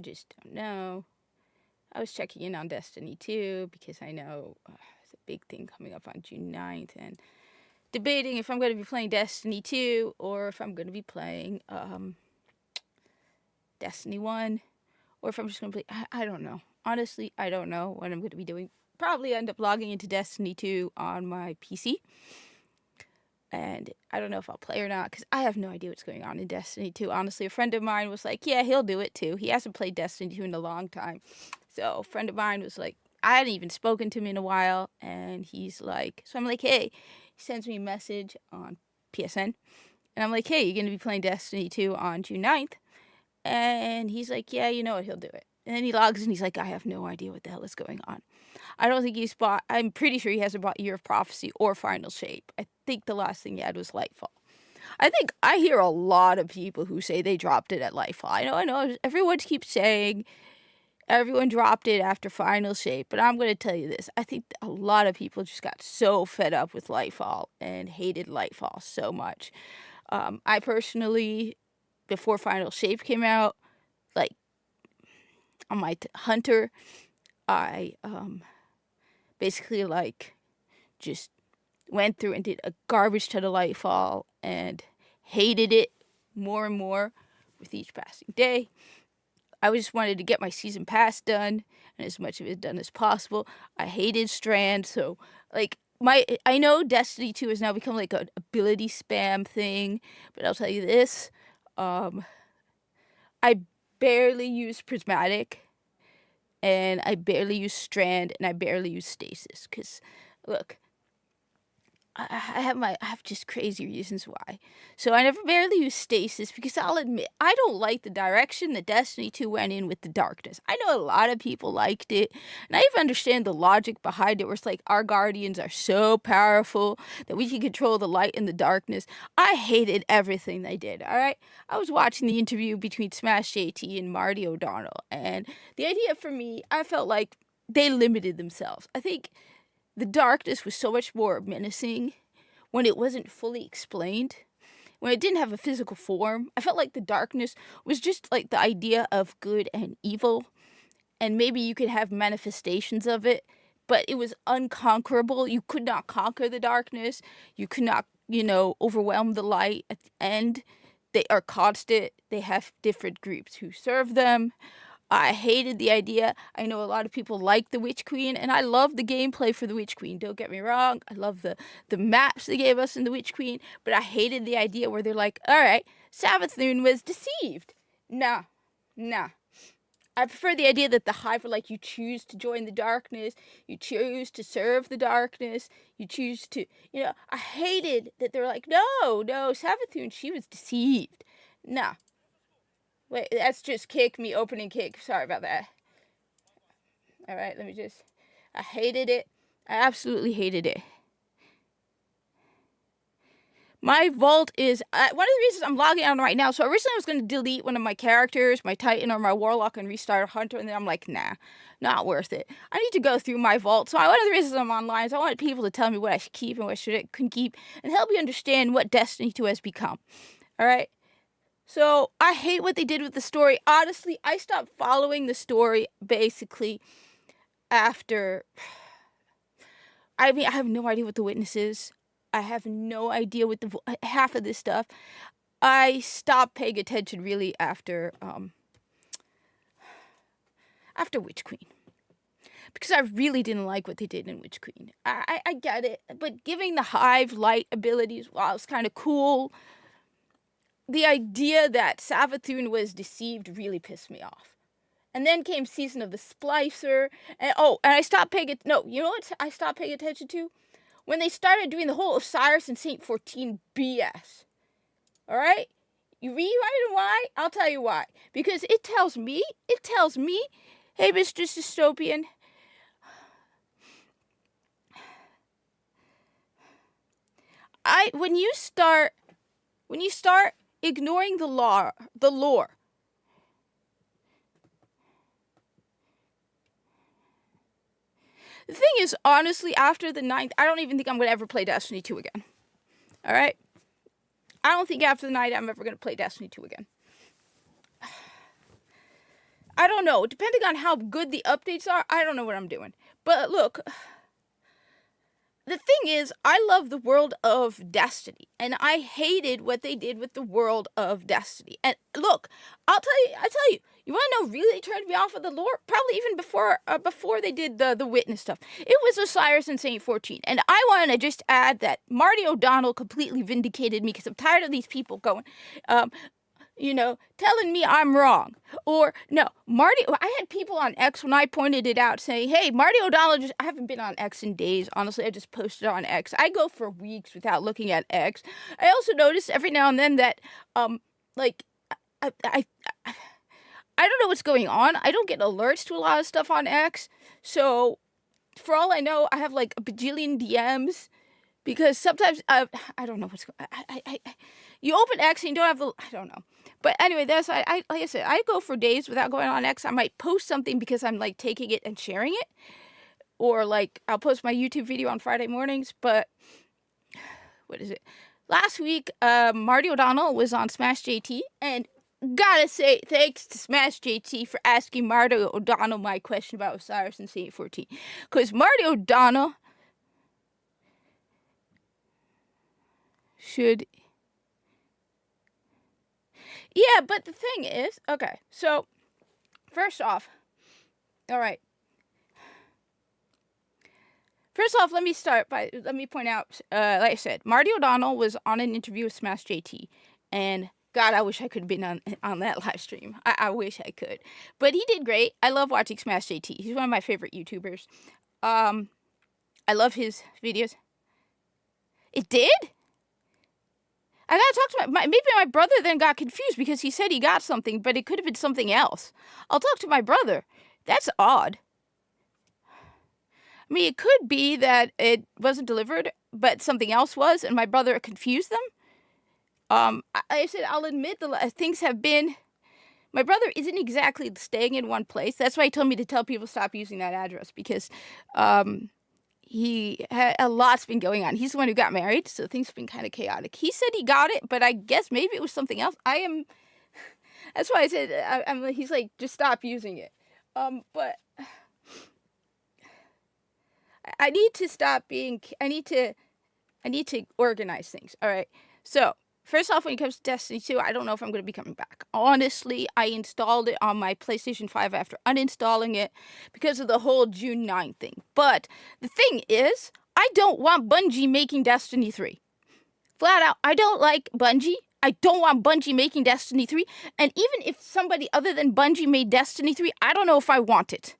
I just don't know. I was checking in on Destiny 2 because I know it's a big thing coming up on June 9th, and debating if I'm going to be playing Destiny 2 or if I'm going to be playing Destiny 1, or if I'm just going to play. I don't know. Honestly, I don't know what I'm going to be doing. Probably end up logging into Destiny 2 on my PC. And I don't know if I'll play or not because I have no idea what's going on in Destiny 2. Honestly, a friend of mine was like, yeah, he'll do it too. He hasn't played Destiny 2 in a long time. So a friend of mine was like, I hadn't even spoken to him in a while. And he's like, so I'm like, hey, he sends me a message on PSN. And I'm like, hey, you're going to be playing Destiny 2 on June 9th? And he's like, yeah, you know what, he'll do it. And then he logs in, he's like, I have no idea what the hell is going on. I don't think he's bought, I'm pretty sure he hasn't bought Year of Prophecy or Final Shape. I think the last thing he had was Lightfall. I think I hear a lot of people who say they dropped it at Lightfall. I know, everyone keeps saying everyone dropped it after Final Shape, but I'm going to tell you this. I think a lot of people just got so fed up with Lightfall and hated Lightfall so much. I personally, before Final Shape came out, like, on my Hunter, I basically like just went through and did a garbage ton of Lightfall and hated it more and more with each passing day. I just wanted to get my season pass done and as much of it done as possible. I hated Strand, so like I know Destiny 2 has now become like an ability spam thing, but I'll tell you this, I barely use Prismatic, and I barely use Strand, and I barely use Stasis. Because, look, I have just crazy reasons why. So I never barely use Stasis because I'll admit I don't like the direction that Destiny 2 went in with the darkness. I know a lot of people liked it, and I even understand the logic behind it where it's like our guardians are so powerful that we can control the light and the darkness. I hated everything they did, alright? I was watching the interview between Smash JT and Marty O'Donnell, and the idea for me, I felt like they limited themselves. I think the darkness was so much more menacing when it wasn't fully explained, when it didn't have a physical form. I felt like the darkness was just like the idea of good and evil, and maybe you could have manifestations of it, but it was unconquerable. You could not conquer the darkness. You could not, overwhelm the light at the end. They are constant. They have different groups who serve them. I hated the idea. I know a lot of people like the Witch Queen, and I love the gameplay for the Witch Queen. Don't get me wrong. I love the maps they gave us in the Witch Queen, but I hated the idea where they're like, all right, Savathun was deceived. Nah. I prefer the idea that the Hive are like, you choose to join the darkness, you choose to serve the darkness, you choose to, I hated that they're like, no, Savathun, she was deceived. Nah. Wait, that's just kick me, opening kick. Sorry about that. Alright, I hated it. I absolutely hated it. My vault is, one of the reasons I'm logging on right now, so originally I was going to delete one of my characters, my Titan or my Warlock, and restart Hunter, and then I'm like, nah, not worth it. I need to go through my vault. So one of the reasons I'm online is I want people to tell me what I should keep and what I couldn't keep, and help me understand what Destiny 2 has become. Alright? So I hate what they did with the story. Honestly, I stopped following the story basically after. I mean, I have no idea what the witness is. I have no idea what half of this stuff. I stopped paying attention really after Witch Queen, because I really didn't like what they did in Witch Queen. I get it, but giving the Hive light abilities, while it's kind of cool, the idea that Savathun was deceived really pissed me off. And then came Season of the Splicer, and I stopped paying it. No, you know what I stopped paying attention to? When they started doing the whole Osiris and Saint 14 BS. Alright? You read why? I'll tell you why. Because it tells me, hey, Mr. Dystopian, when you start ignoring the lore. The thing is, honestly, after the 9th, I don't even think I'm going to ever play Destiny 2 again. Alright? I don't think after the 9th I'm ever going to play Destiny 2 again. I don't know. Depending on how good the updates are, I don't know what I'm doing. But look, the thing is, I love the world of Destiny, and I hated what they did with the world of Destiny. And look, I tell you, you want to know really turned me off of the lore? Probably even before they did the witness stuff. It was Osiris and Saint 14. And I want to just add that Marty O'Donnell completely vindicated me, because I'm tired of these people going, telling me I'm wrong. Or, no, I had people on X when I pointed it out saying, hey, Marty O'Donnell I haven't been on X in days. Honestly, I just posted on X. I go for weeks without looking at X. I also notice every now and then that, I don't know what's going on. I don't get alerts to a lot of stuff on X. So, for all I know, I have like a bajillion DMs. Because sometimes, I don't know what's going on. You open X and you don't have I don't know. But anyway, like I said, I go for days without going on X. I might post something because I'm like taking it and sharing it. Or like, I'll post my YouTube video on Friday mornings. But, what is it? Last week, Marty O'Donnell was on Smash JT. And gotta say, thanks to Smash JT for asking Marty O'Donnell my question about Osiris and Saint 14. Because Marty O'Donnell should... Yeah, but the thing is, okay, so, first off, alright. First off, let me point out, like I said, Marty O'Donnell was on an interview with Smash JT, and God, I wish I could have been on that live stream. I wish I could. But he did great. I love watching Smash JT. He's one of my favorite YouTubers. I love his videos. It did? I gotta talk to maybe my brother then got confused because he said he got something, but it could have been something else. I'll talk to my brother. That's odd. I mean, it could be that it wasn't delivered, but something else was, and my brother confused them. I said, I'll admit things have been... My brother isn't exactly staying in one place. That's why he told me to tell people stop using that address, because a lot's been going on. He's the one who got married, so things have been kind of chaotic. He said he got it, but I guess maybe it was something else. That's why I said, he's like, just stop using it. But I need to stop being, I need to organize things. All right. So, first off, when it comes to Destiny 2, I don't know if I'm going to be coming back. Honestly, I installed it on my PlayStation 5 after uninstalling it because of the whole June 9 thing. But the thing is, I don't want Bungie making Destiny 3. Flat out, I don't like Bungie. I don't want Bungie making Destiny 3. And even if somebody other than Bungie made Destiny 3, I don't know if I want it.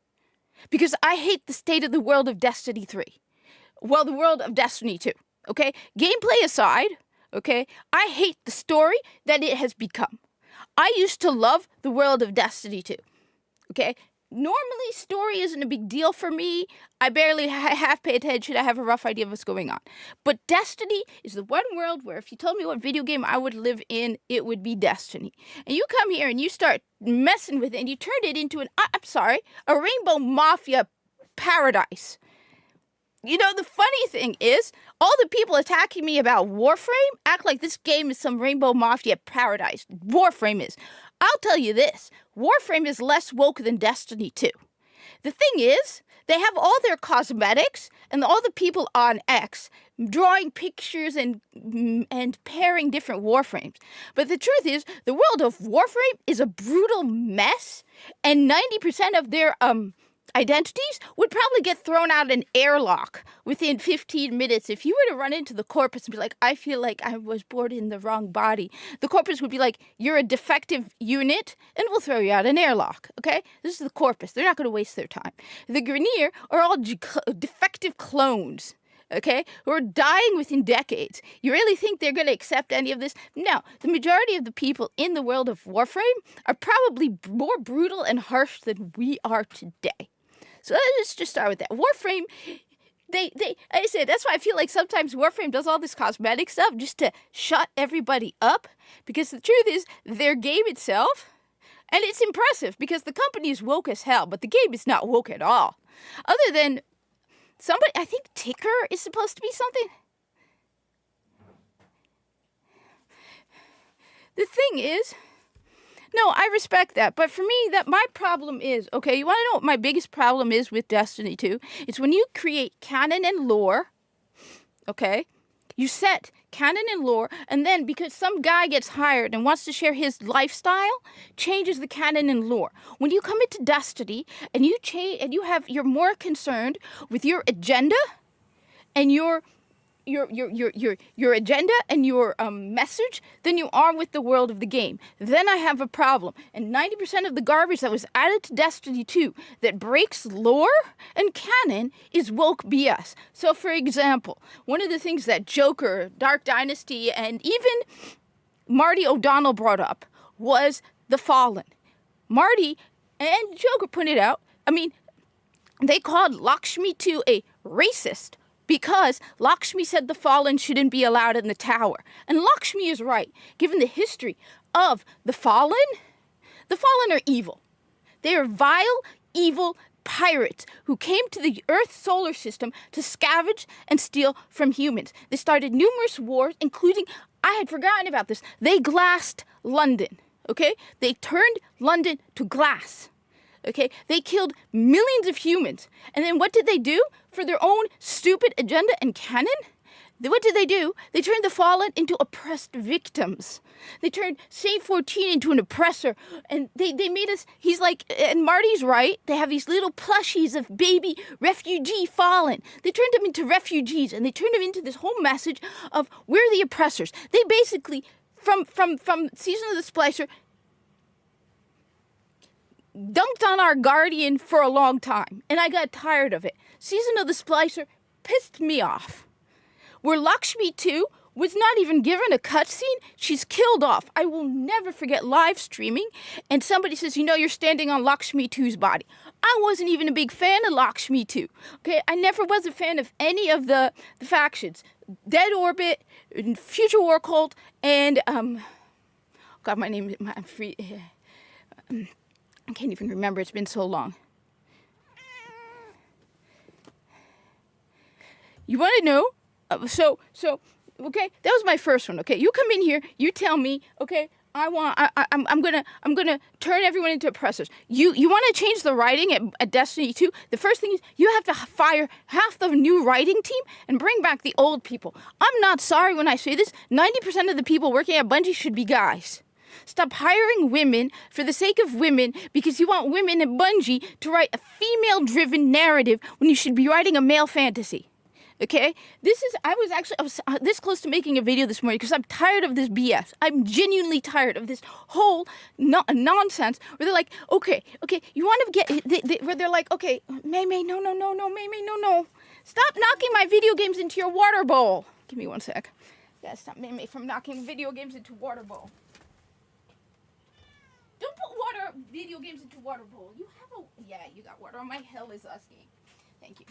Because I hate the state of the world of Destiny 3. Well, the world of Destiny 2. Okay? Gameplay aside... Okay, I hate the story that it has become. I used to love the world of Destiny 2. Okay, normally story isn't a big deal for me. I barely half pay attention. I have a rough idea of what's going on. But Destiny is the one world where if you told me what video game I would live in, it would be Destiny. And you come here and you start messing with it and you turn it into a Rainbow Mafia paradise. You know, the funny thing is, all the people attacking me about Warframe act like this game is some Rainbow Mafia paradise. Warframe is. I'll tell you this, Warframe is less woke than Destiny 2. The thing is, they have all their cosmetics, and all the people on X drawing pictures and pairing different Warframes. But the truth is, the world of Warframe is a brutal mess, and 90% of their, identities would probably get thrown out an airlock within 15 minutes. If you were to run into the corpus and be like, I feel like I was born in the wrong body, the corpus would be like, you're a defective unit and we'll throw you out an airlock. Okay? This is the corpus. They're not going to waste their time. The Grineer are all defective clones. Okay? Who are dying within decades. You really think they're going to accept any of this? No. The majority of the people in the world of Warframe are probably more brutal and harsh than we are today. So let's just start with that. Warframe, I said, that's why I feel like sometimes Warframe does all this cosmetic stuff just to shut everybody up. Because the truth is, their game itself, and it's impressive because the company is woke as hell, but the game is not woke at all. Other than somebody, I think Ticker is supposed to be something. The thing is, No, I respect that. But for me, that my problem is, okay, you want to know what my biggest problem is with Destiny 2? It's when you create canon and lore, okay? You set canon and lore, and then because some guy gets hired and wants to share his lifestyle, changes the canon and lore. When you come into Destiny and you change and you're more concerned with your agenda and your agenda and your message than you are with the world of the game. Then I have a problem. And 90% of the garbage that was added to Destiny 2 that breaks lore and canon is woke BS. So for example, one of the things that Joker, Dark Dynasty, and even Marty O'Donnell brought up was the Fallen. Marty and Joker pointed out, I mean, they called Lakshmi 2 a racist because Lakshmi said the Fallen shouldn't be allowed in the tower. And Lakshmi is right. Given the history of the Fallen are evil. They are vile, evil pirates who came to the Earth solar system to scavenge and steal from humans. They started numerous wars, including, I had forgotten about this, they glassed London, okay? They turned London to glass. Okay, they killed millions of humans. And then what did they do for their own stupid agenda and canon? What did they do? They turned the Fallen into oppressed victims. They turned Saint 14 into an oppressor. And they made us, he's like, and Marty's right, they have these little plushies of baby refugee Fallen. They turned them into refugees, and they turned them into this whole message of, we're the oppressors. They basically, from Season of the Splicer, dunked on our Guardian for a long time, and I got tired of it. Season of the Splicer pissed me off. Where Lakshmi 2 was not even given a cutscene, she's killed off. I will never forget live streaming, and somebody says, you know, you're standing on Lakshmi 2's body. I wasn't even a big fan of Lakshmi 2. Okay, I never was a fan of any of the factions. Dead Orbit, Future War Cult, and God, my name, I'm free. I can't even remember. It's been so long. You want to know? Okay, that was my first one. Okay, you come in here, you tell me, okay, I'm gonna turn everyone into oppressors. You want to change the writing at Destiny 2? The first thing is you have to fire half the new writing team and bring back the old people. I'm not sorry when I say this. 90% of the people working at Bungie should be guys. Stop hiring women for the sake of women because you want women at Bungie to write a female-driven narrative when you should be writing a male fantasy. Okay? I was this close to making a video this morning because I'm tired of this BS. I'm genuinely tired of this whole nonsense where they're like, okay, you want to get, where they're like, okay, May, no, May, no. Stop knocking my video games into your water bowl. Give me one sec. Gotta stop May from knocking video games into water bowl. Don't put video games into water bowl. You have you got water. My hell is asking. Thank you.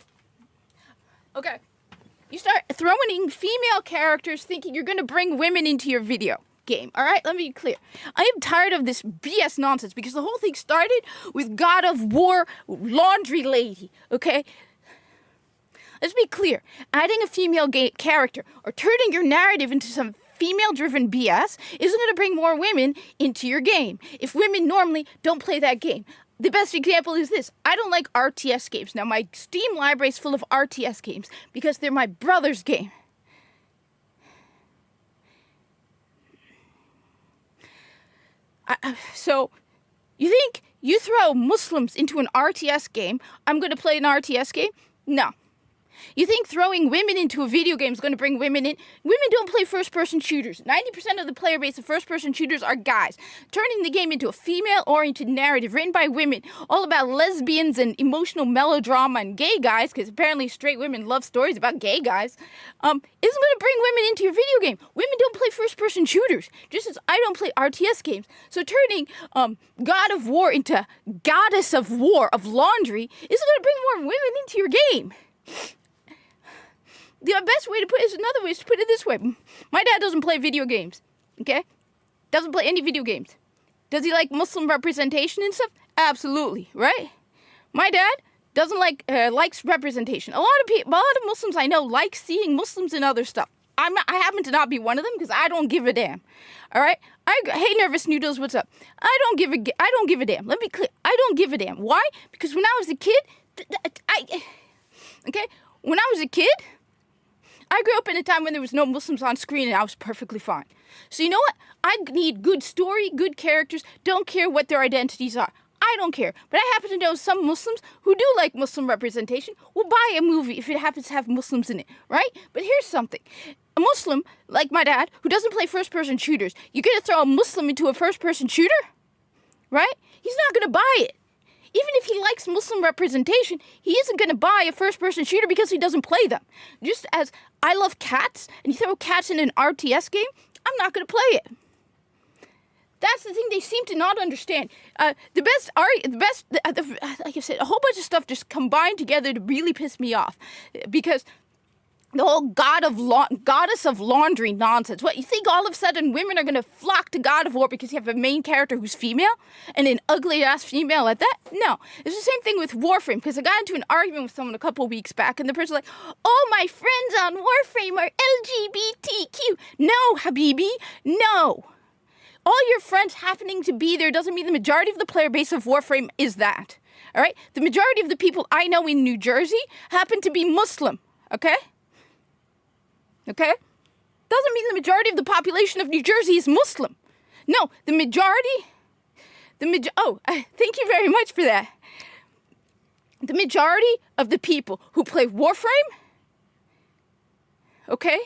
Okay. You start throwing in female characters thinking you're going to bring women into your video game. All right? Let me be clear. I am tired of this BS nonsense because the whole thing started with God of War laundry lady. Okay? Let's be clear. Adding a female character or turning your narrative into some female-driven BS isn't going to bring more women into your game if women normally don't play that game. The best example is this. I don't like RTS games. Now, my Steam library is full of RTS games because they're my brother's game. So, you think you throw Muslims into an RTS game, I'm going to play an RTS game? No. You think throwing women into a video game is going to bring women in? Women don't play first-person shooters. 90% of the player base of first-person shooters are guys. Turning the game into a female-oriented narrative written by women, all about lesbians and emotional melodrama and gay guys, because apparently straight women love stories about gay guys, isn't going to bring women into your video game. Women don't play first-person shooters, just as I don't play RTS games. So turning God of War into Goddess of War of Laundry isn't going to bring more women into your game. The best way to put it is another way is to put it this way. My dad doesn't play video games, okay? Doesn't play any video games. Does he like Muslim representation and stuff? Absolutely, right? My dad doesn't likes representation. A lot of Muslims I know like seeing Muslims in other stuff. I happen to not be one of them because I don't give a damn. All right? Hey, Nervous Noodles, what's up? I don't give a damn. Let me be clear. I don't give a damn. Why? Because when I was a kid, when I was a kid, I grew up in a time when there was no Muslims on screen and I was perfectly fine. So you know what? I need good story, good characters, don't care what their identities are. I don't care. But I happen to know some Muslims who do like Muslim representation will buy a movie if it happens to have Muslims in it, right? But here's something. A Muslim, like my dad, who doesn't play first-person shooters, you're going to throw a Muslim into a first-person shooter? Right? He's not going to buy it. Even if he likes Muslim representation, he isn't going to buy a first-person shooter because he doesn't play them. Just as I love cats, and you throw cats in an RTS game, I'm not going to play it. That's the thing they seem to not understand. Like I said, a whole bunch of stuff just combined together to really piss me off. Because the whole goddess of laundry nonsense. What, you think all of a sudden women are going to flock to God of War because you have a main character who's female? And an ugly-ass female at that? No. It's the same thing with Warframe, because I got into an argument with someone a couple weeks back, and the person's like, all my friends on Warframe are LGBTQ. No, Habibi, no. All your friends happening to be there doesn't mean the majority of the player base of Warframe is that. All right? The majority of the people I know in New Jersey happen to be Muslim. Okay? Okay? Doesn't mean the majority of the population of New Jersey is Muslim. No, the majority... thank you very much for that. The majority of the people who play Warframe... Okay?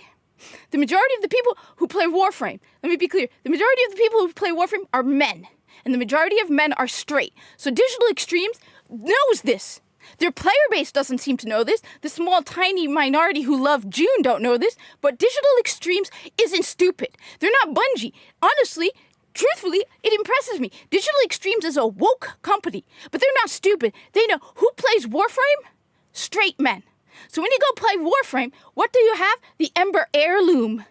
The majority of the people who play Warframe, let me be clear, the majority of the people who play Warframe are men, and the majority of men are straight. So Digital Extremes knows this. Their player base doesn't seem to know this. The small, tiny minority who love June don't know this, but Digital Extremes isn't stupid. They're not Bungie. Honestly, truthfully, it impresses me. Digital Extremes is a woke company, but they're not stupid. They know who plays Warframe? Straight men. So when you go play Warframe, what do you have? The Ember Heirloom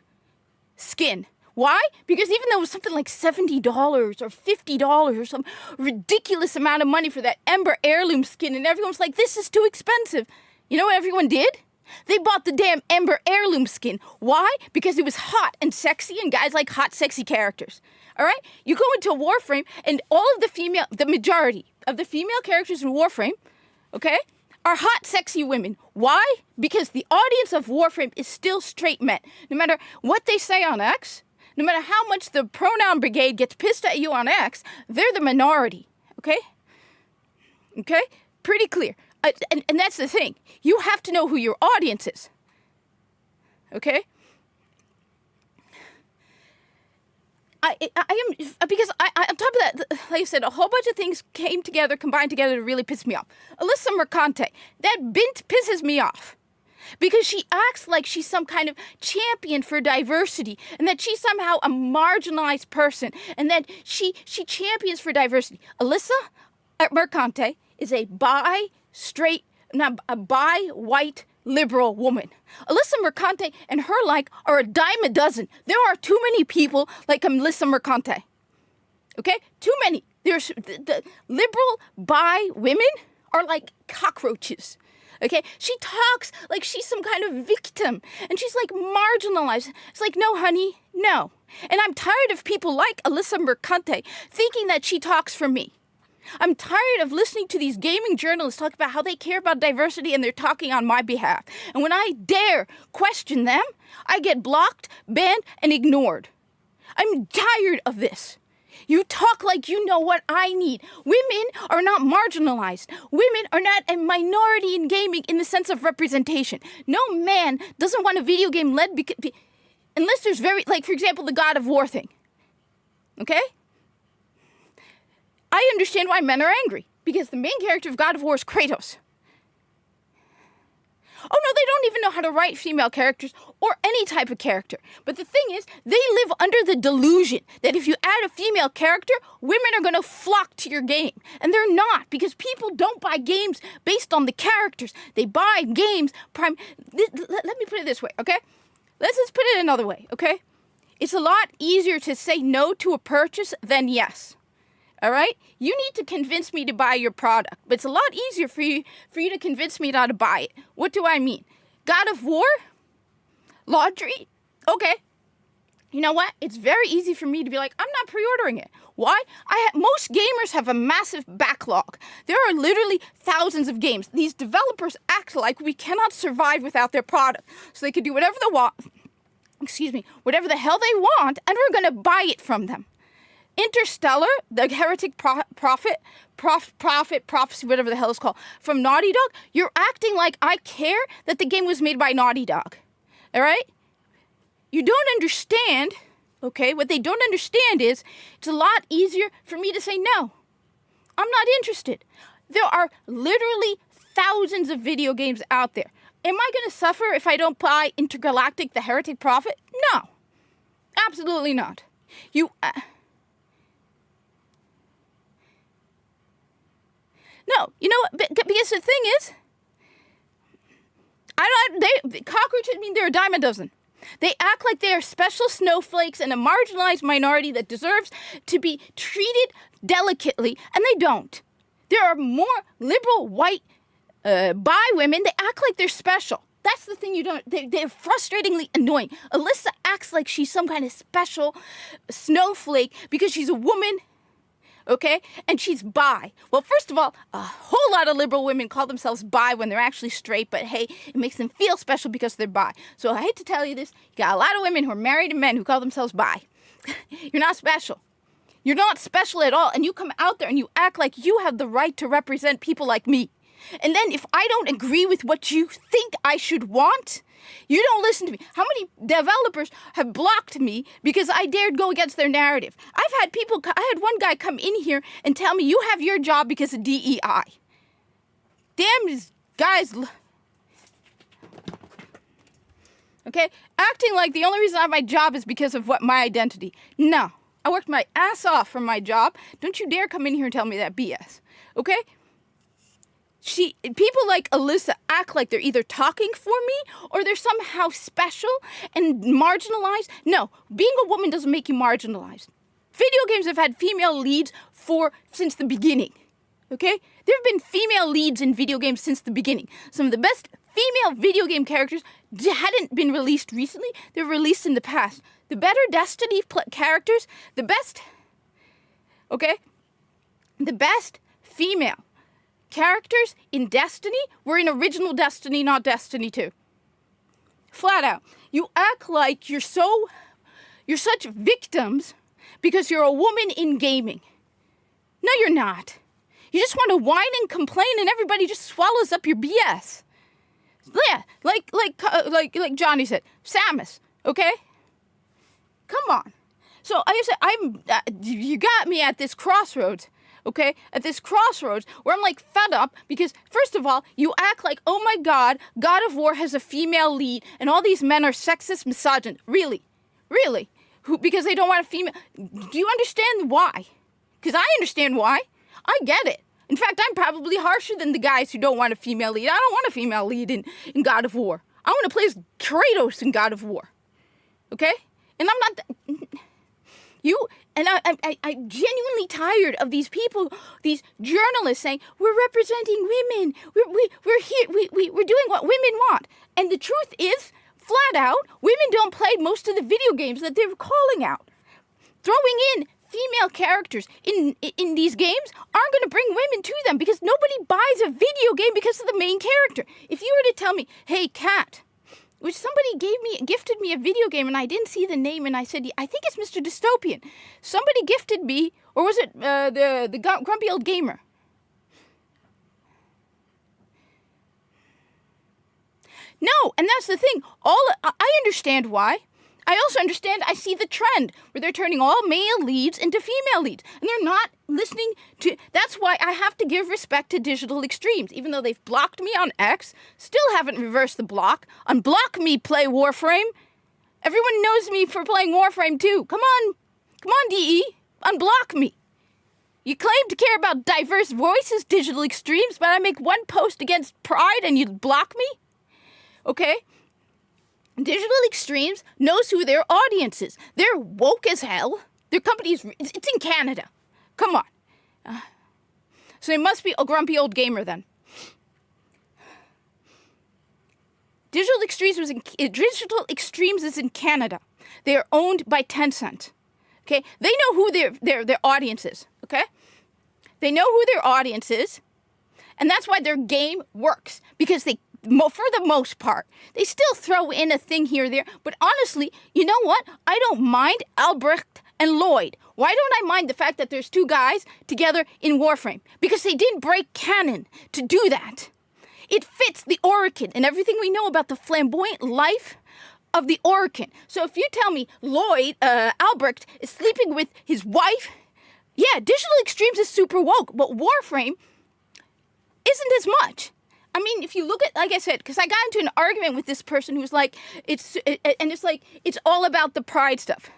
skin. Why? Because even though it was something like $70 or $50 or some ridiculous amount of money for that Ember Heirloom skin, and everyone's like, this is too expensive. You know what everyone did? They bought the damn Ember Heirloom skin. Why? Because it was hot and sexy, and guys like hot, sexy characters. All right? You go into Warframe, and the majority of the female characters in Warframe, okay, are hot, sexy women. Why? Because the audience of Warframe is still straight men. No matter what they say on X, no matter how much the pronoun brigade gets pissed at you on X, they're the minority. Okay? Okay? Pretty clear. And that's the thing. You have to know who your audience is. Okay? I am, because on top of that, like I said, a whole bunch of things combined together to really piss me off. Alyssa Mercante, that bint pisses me off. Because she acts like she's some kind of champion for diversity, and that she's somehow a marginalized person, and that she champions for diversity. Alyssa Mercante is a white liberal woman. Alyssa Mercante and her like are a dime a dozen. There are too many people like Alyssa Mercante. Okay? Too many. There's the liberal bi women are like cockroaches. Okay? She talks like she's some kind of victim, and she's like marginalized. It's like, no, honey, no. And I'm tired of people like Alyssa Mercante thinking that she talks for me. I'm tired of listening to these gaming journalists talk about how they care about diversity and they're talking on my behalf. And when I dare question them, I get blocked, banned, and ignored. I'm tired of this. You talk like you know what I need. Women are not marginalized. Women are not a minority in gaming in the sense of representation. No man doesn't want a video game led unless there's like, for example, the God of War thing. Okay? I understand why men are angry, because the main character of God of War is Kratos. Oh no, they don't even know how to write female characters or any type of character. But the thing is, they live under the delusion that if you add a female character, women are going to flock to your game. And they're not, because people don't buy games based on the characters. They buy games Let me put it this way, okay? Let's just put it another way, okay? It's a lot easier to say no to a purchase than yes. All right? You need to convince me to buy your product, but it's a lot easier for you to convince me not to buy it. What do I mean? God of War? Laundry? Okay. You know what? It's very easy for me to be like, I'm not pre-ordering it. Why? Most gamers have a massive backlog. There are literally thousands of games. These developers act like we cannot survive without their product. So they can do whatever they want, whatever the hell they want, and we're going to buy it from them. Interstellar, the Heretic Prophecy, whatever the hell it's called, from Naughty Dog, you're acting like I care that the game was made by Naughty Dog. All right? You don't understand, okay? What they don't understand is it's a lot easier for me to say no. I'm not interested. There are literally thousands of video games out there. Am I going to suffer if I don't buy Intergalactic, the Heretic Prophet? No. Absolutely not. No, you know what? Because the thing is, cockroaches mean they're a dime a dozen. They act like they are special snowflakes and a marginalized minority that deserves to be treated delicately, and they don't. There are more liberal white bi women. They act like they're special. That's the thing you don't. They're frustratingly annoying. Alyssa acts like she's some kind of special snowflake because she's a woman. Okay? And she's bi. Well, first of all, a whole lot of liberal women call themselves bi when they're actually straight, but hey, it makes them feel special because they're bi. So I hate to tell you this, you got a lot of women who are married to men who call themselves bi. You're not special. You're not special at all, and you come out there and you act like you have the right to represent people like me. And then if I don't agree with what you think I should want, you don't listen to me. How many developers have blocked me because I dared go against their narrative? I had one guy come in here and tell me, you have your job because of DEI. Damn, these guys. Okay? Acting like the only reason I have my job is because of my identity. No. I worked my ass off for my job. Don't you dare come in here and tell me that BS. Okay? People like Alyssa act like they're either talking for me or they're somehow special and marginalized. No, being a woman doesn't make you marginalized. Video games have had female leads since the beginning. Okay? There have been female leads in video games since the beginning. Some of the best female video game characters hadn't been released recently. They were released in the past. The better Destiny characters, the best female characters in Destiny were in original Destiny, not Destiny 2. Flat out. You act like you're such victims because you're a woman in gaming. No, you're not. You just want to whine and complain and everybody just swallows up your BS. Yeah, like Johnny said, Samus, okay? Come on. So you got me at this crossroads. Okay, at this crossroads where I'm like fed up because first of all, you act like, oh my God, God of War has a female lead and all these men are sexist, misogynist. Really? Because they don't want a female. Do you understand why? Because I understand why. I get it. In fact, I'm probably harsher than the guys who don't want a female lead. I don't want a female lead in God of War. I want to play as Kratos in God of War. Okay? And I'm not... I'm genuinely tired of these people, these journalists saying, we're representing women, we're here, we're doing what women want. And the truth is, flat out, women don't play most of the video games that they're calling out. Throwing in female characters in these games aren't going to bring women to them because nobody buys a video game because of the main character. If you were to tell me, hey, Kat, which somebody gifted me a video game and I didn't see the name and I said, I think it's Mr. Dystopian. Somebody gifted me, or was it the Grumpy Old Gamer? No, and that's the thing. I understand why. I also understand, I see the trend where they're turning all male leads into female leads. And they're not listening to... That's why I have to give respect to Digital Extremes. Even though they've blocked me on X, still haven't reversed the block. Unblock me, play Warframe. Everyone knows me for playing Warframe too. Come on, DE. Unblock me. You claim to care about diverse voices, Digital Extremes, but I make one post against Pride and you block me? Okay? Digital Extremes knows who their audience is. They're woke as hell. Their company's... It's in Canada. Come on. So it must be a grumpy old gamer then. Digital Extremes is in Canada. They are owned by Tencent. Okay, they know who their audience is. Okay, they know who their audience is, and that's why their game works, because they, for the most part, they still throw in a thing here or there. But honestly, you know what? I don't mind Albrecht and Lloyd. Why don't I mind the fact that there's two guys together in Warframe? Because they didn't break canon to do that. It fits the Orokin and everything we know about the flamboyant life of the Orokin. So if you tell me Albrecht is sleeping with his wife, yeah, Digital Extremes is super woke, but Warframe isn't as much. I mean, if you look at, like I said, because I got into an argument with this person who's like, it's all about the pride stuff.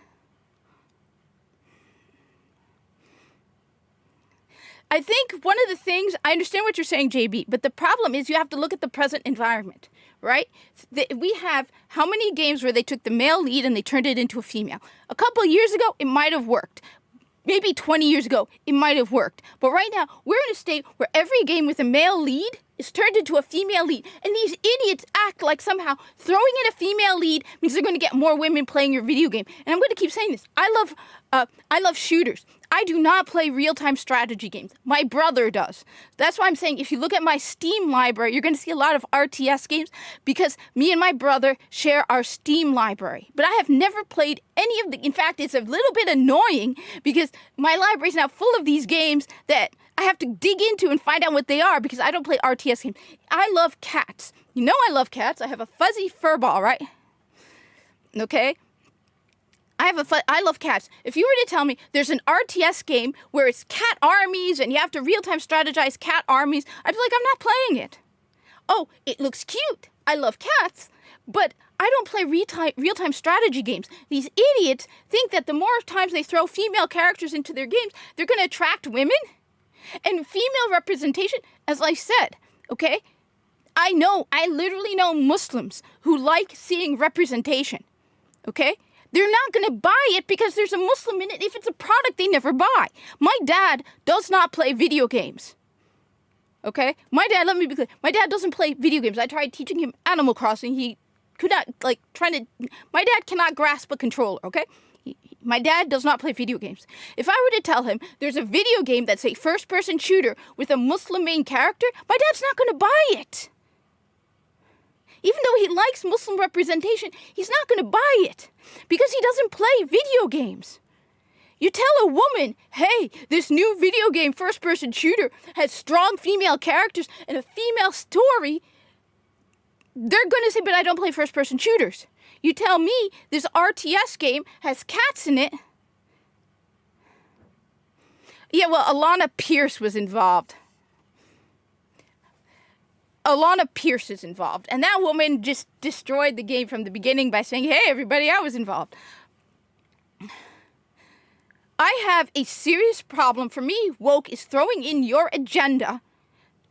I think one of the things, I understand what you're saying, JB, but the problem is you have to look at the present environment, right? We have how many games where they took the male lead and they turned it into a female? A couple of years ago, it might have worked. Maybe 20 years ago, it might have worked. But right now, we're in a state where every game with a male lead is turned into a female lead. And these idiots act like somehow throwing in a female lead means they're going to get more women playing your video game. And I'm going to keep saying this. I love shooters. I do not play real-time strategy games. My brother does. That's why I'm saying if you look at my Steam library, you're going to see a lot of RTS games because me and my brother share our Steam library. But I have never played any of the... In fact, it's a little bit annoying because my library is now full of these games that I have to dig into and find out what they are because I don't play RTS games. I love cats. You know I love cats. I have a fuzzy fur ball, right? Okay? I love cats. If you were to tell me there's an RTS game where it's cat armies and you have to real-time strategize cat armies, I'd be like, I'm not playing it. Oh, it looks cute. I love cats, but I don't play real-time strategy games. These idiots think that the more times they throw female characters into their games, they're going to attract women. And female representation, as I said, okay? I literally know Muslims who like seeing representation, okay? They're not going to buy it because there's a Muslim in it if it's a product they never buy. My dad does not play video games. Okay? My dad, let me be clear. My dad doesn't play video games. I tried teaching him Animal Crossing. He could not, my dad cannot grasp a controller, okay? My dad does not play video games. If I were to tell him there's a video game that's a first-person shooter with a Muslim main character, my dad's not going to buy it. Even though he likes Muslim representation, he's not going to buy it because he doesn't play video games. You tell a woman, hey, this new video game first-person shooter has strong female characters and a female story, they're going to say, but I don't play first-person shooters. You tell me this RTS game has cats in it. Yeah, well, Alana Pierce was involved. Alana Pierce is involved. And that woman just destroyed the game from the beginning by saying, hey, everybody, I was involved. I have a serious problem. For me, woke is throwing in your agenda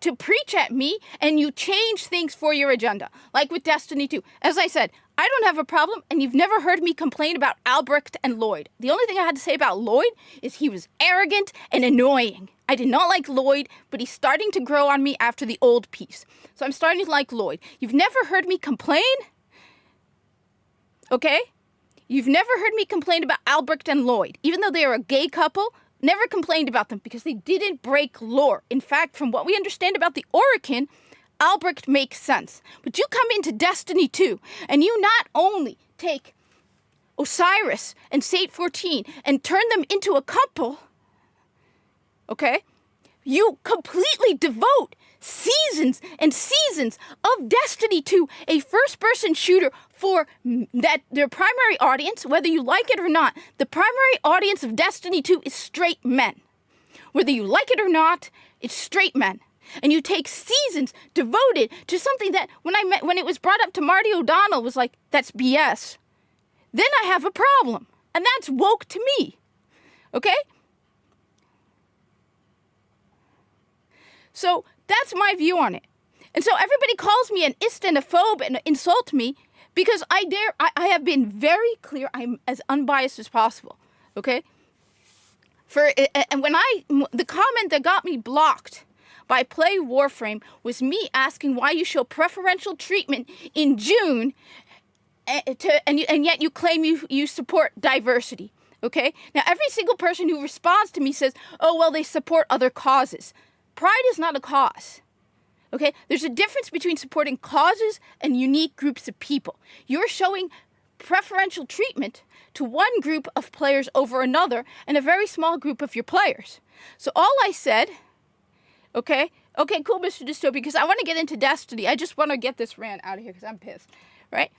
to preach at me, and you change things for your agenda. Like with Destiny 2. As I said, I don't have a problem, and you've never heard me complain about Albrecht and Lloyd. The only thing I had to say about Lloyd is he was arrogant and annoying. I did not like Lloyd, but he's starting to grow on me after the old piece. So I'm starting to like Lloyd. You've never heard me complain? Okay? You've never heard me complain about Albrecht and Lloyd. Even though they are a gay couple, never complained about them because they didn't break lore. In fact, from what we understand about the Orokin, Albrecht makes sense. But you come into Destiny 2, and you not only take Osiris and Sate 14 and turn them into a couple, okay? You completely devote seasons and seasons of Destiny to a first-person shooter for that their primary audience, whether you like it or not. The primary audience of Destiny 2 is straight men. Whether you like it or not, it's straight men. And you take seasons devoted to something that when it was brought up to Marty O'Donnell was like, that's BS. Then I have a problem. And that's woke to me. Okay? So that's my view on it. And so everybody calls me an istanophobe and insult me because I have been very clear. I'm as unbiased as possible. Okay? And the comment that got me blocked by Play Warframe was me asking why you show preferential treatment in June, and yet you claim you support diversity. Okay? Now, every single person who responds to me says, oh, well, they support other causes. Pride is not a cause. Okay? There's a difference between supporting causes and unique groups of people. You're showing preferential treatment to one group of players over another and a very small group of your players. So all I said, okay, cool, Mr. Dystopia, because I want to get into Destiny. I just want to get this rant out of here because I'm pissed, right?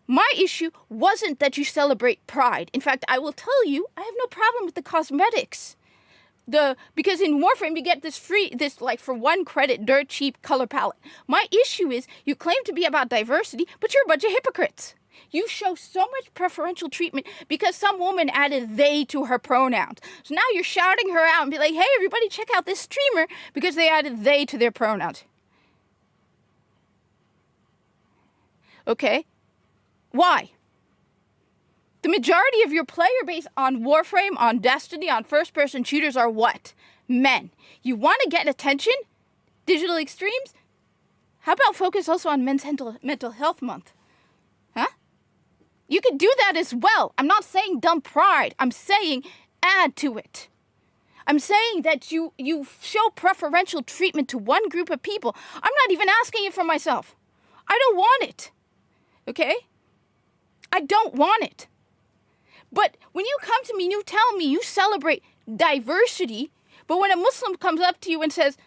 My issue wasn't that you celebrate Pride. In fact, I will tell you, I have no problem with the cosmetics. Because in Warframe you get this like for 1 credit dirt cheap color palette. My issue is you claim to be about diversity, but you're a bunch of hypocrites. You show so much preferential treatment because some woman added they to her pronouns. So now you're shouting her out and be like, hey, everybody, check out this streamer because they added they to their pronouns. Okay? Why? The majority of your player base on Warframe, on Destiny, on first-person shooters are what? Men. You want to get attention? Digital Extremes? How about focus also on Men's Mental Health Month? Huh? You could do that as well. I'm not saying dump Pride. I'm saying add to it. I'm saying that you show preferential treatment to one group of people. I'm not even asking it for myself. I don't want it. Okay? I don't want it. But when you come to me and you tell me you celebrate diversity, but when a Muslim comes up to you and says,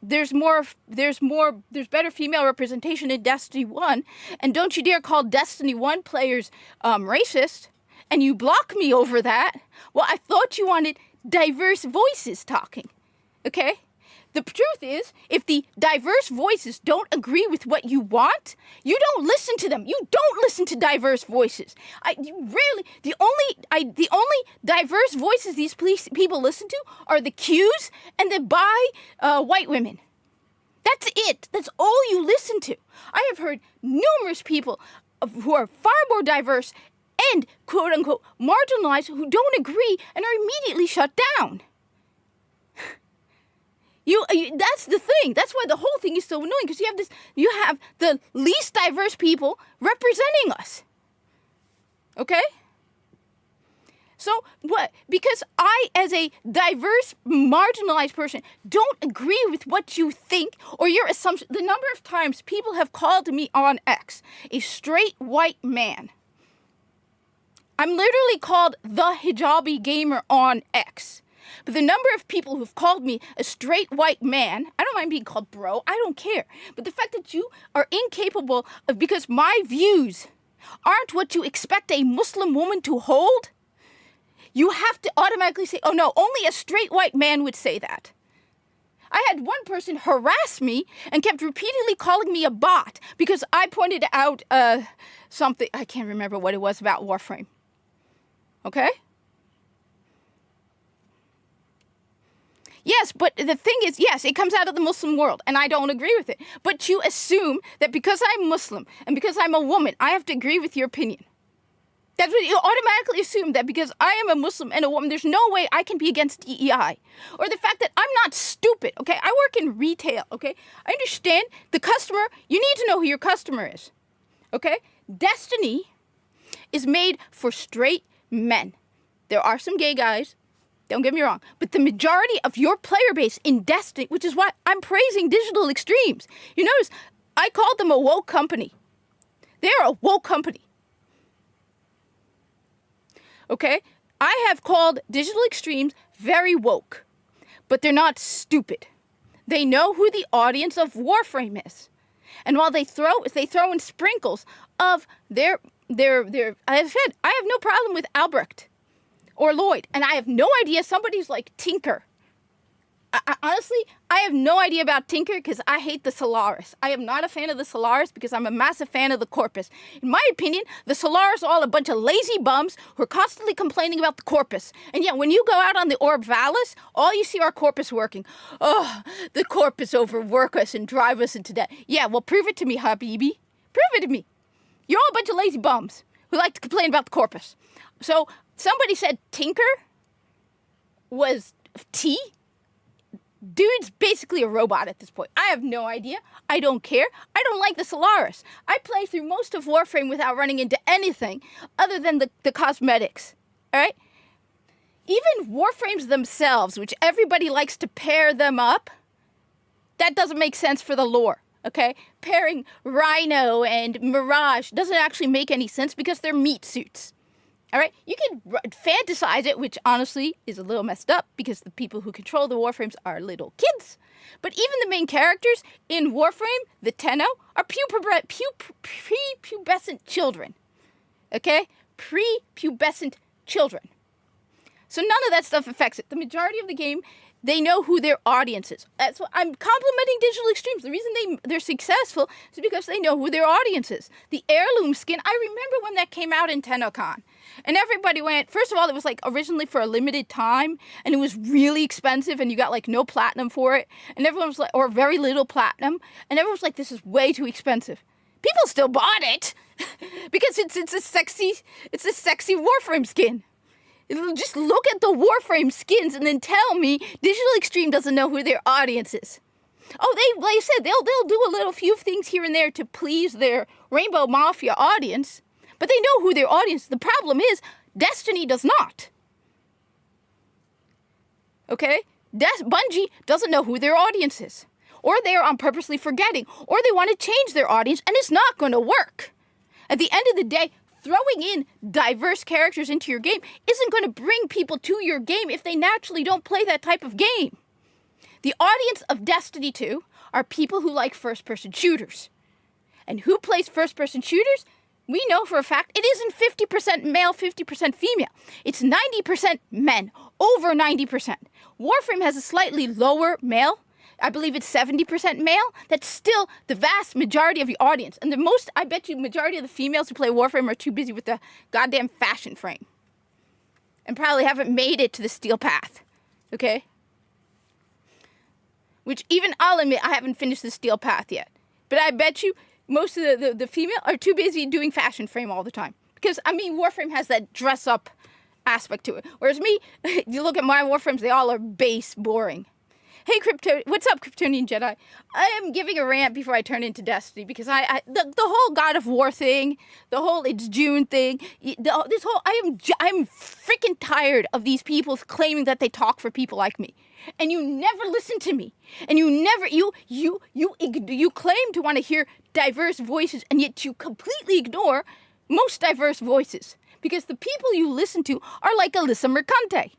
there's better female representation in Destiny 1, and don't you dare call Destiny 1 players racist, and you block me over that, well, I thought you wanted diverse voices talking, okay? The truth is, if the diverse voices don't agree with what you want, you don't listen to them. You don't listen to diverse voices. The only diverse voices these people listen to are the Qs and the white women. That's it. That's all you listen to. I have heard numerous people who are far more diverse and quote unquote marginalized who don't agree and are immediately shut down. That's the thing. That's why the whole thing is so annoying, because you have the least diverse people representing us. Okay? So what? Because I, as a diverse, marginalized person, don't agree with what you think or your assumption. The number of times people have called me on X a straight white man. I'm literally called the hijabi gamer on X. But the number of people who've called me a straight white man, I don't mind being called bro, I don't care. But the fact that you are incapable of, because my views aren't what you expect a Muslim woman to hold, you have to automatically say, oh no, only a straight white man would say that. I had one person harass me and kept repeatedly calling me a bot because I pointed out something, I can't remember what it was about Warframe. Okay? Yes, but the thing is, yes, it comes out of the Muslim world, and I don't agree with it. But you assume that because I'm Muslim and because I'm a woman, I have to agree with your opinion. That's what you automatically assume, that because I am a Muslim and a woman, there's no way I can be against DEI. Or the fact that I'm not stupid, okay? I work in retail, okay? I understand the customer, you need to know who your customer is, okay? Destiny is made for straight men. There are some gay guys. Don't get me wrong, but the majority of your player base in Destiny, which is why I'm praising Digital Extremes. You notice, I called them a woke company. They're a woke company. Okay? I have called Digital Extremes very woke, but they're not stupid. They know who the audience of Warframe is. And while they throw in sprinkles of their I said, I have no problem with Albrecht or Lloyd, and I have no idea somebody's like Tinker. Honestly, I have no idea about Tinker because I hate the Solaris. I am not a fan of the Solaris because I'm a massive fan of the Corpus. In my opinion, the Solaris are all a bunch of lazy bums who are constantly complaining about the Corpus. And yet, when you go out on the Orb Valis, all you see are Corpus working. Oh, the Corpus overwork us and drive us into debt. Yeah, well, prove it to me, Habibi. Prove it to me. You're all a bunch of lazy bums who like to complain about the Corpus. So, somebody said Tinker was T? Dude's basically a robot at this point. I have no idea. I don't care. I don't like the Solaris. I play through most of Warframe without running into anything other than the cosmetics. All right? Even Warframes themselves, which everybody likes to pair them up, that doesn't make sense for the lore. Okay? Pairing Rhino and Mirage doesn't actually make any sense because they're meat suits. All right, you can fantasize it, which honestly is a little messed up because the people who control the Warframes are little kids. But even the main characters in Warframe, the Tenno, are prepubescent children. Okay? Prepubescent children. So none of that stuff affects it. The majority of the game, they know who their audience is. That's what I'm complimenting Digital Extremes. The reason they're successful is because they know who their audience is. The heirloom skin, I remember when that came out in TennoCon. And everybody went, first of all, it was like originally for a limited time, and it was really expensive, and you got like no platinum for it. And everyone was like, or very little platinum. And everyone was like, this is way too expensive. People still bought it because it's a sexy Warframe skin. Just look at the Warframe skins and then tell me Digital Extreme doesn't know who their audience is. Oh, like I said, they'll do a little few things here and there to please their Rainbow Mafia audience, but they know who their audience is. The problem is Destiny does not. Okay? Bungie doesn't know who their audience is. Or they're on purposely forgetting. Or they want to change their audience and it's not going to work. At the end of the day, throwing in diverse characters into your game isn't going to bring people to your game if they naturally don't play that type of game. The audience of Destiny 2 are people who like first-person shooters. And who plays first-person shooters? We know for a fact it isn't 50% male, 50% female. It's 90% men, over 90%. Warframe has a slightly lower male. I believe it's 70% male. That's still the vast majority of the audience. And I bet you, majority of the females who play Warframe are too busy with the goddamn fashion frame. And probably haven't made it to the Steel Path. Okay? Which even I'll admit, I haven't finished the Steel Path yet. But I bet you most of the female are too busy doing fashion frame all the time. Because, I mean, Warframe has that dress up aspect to it. Whereas me, you look at my Warframes, they all are base boring. Hey, what's up, Kryptonian Jedi? I am giving a rant before I turn into Destiny because the whole God of War thing, the whole it's June thing, I'm freaking tired of these people claiming that they talk for people like me. And you never listen to me. And you claim to want to hear diverse voices, and yet you completely ignore most diverse voices. Because the people you listen to are like Alyssa Mercante,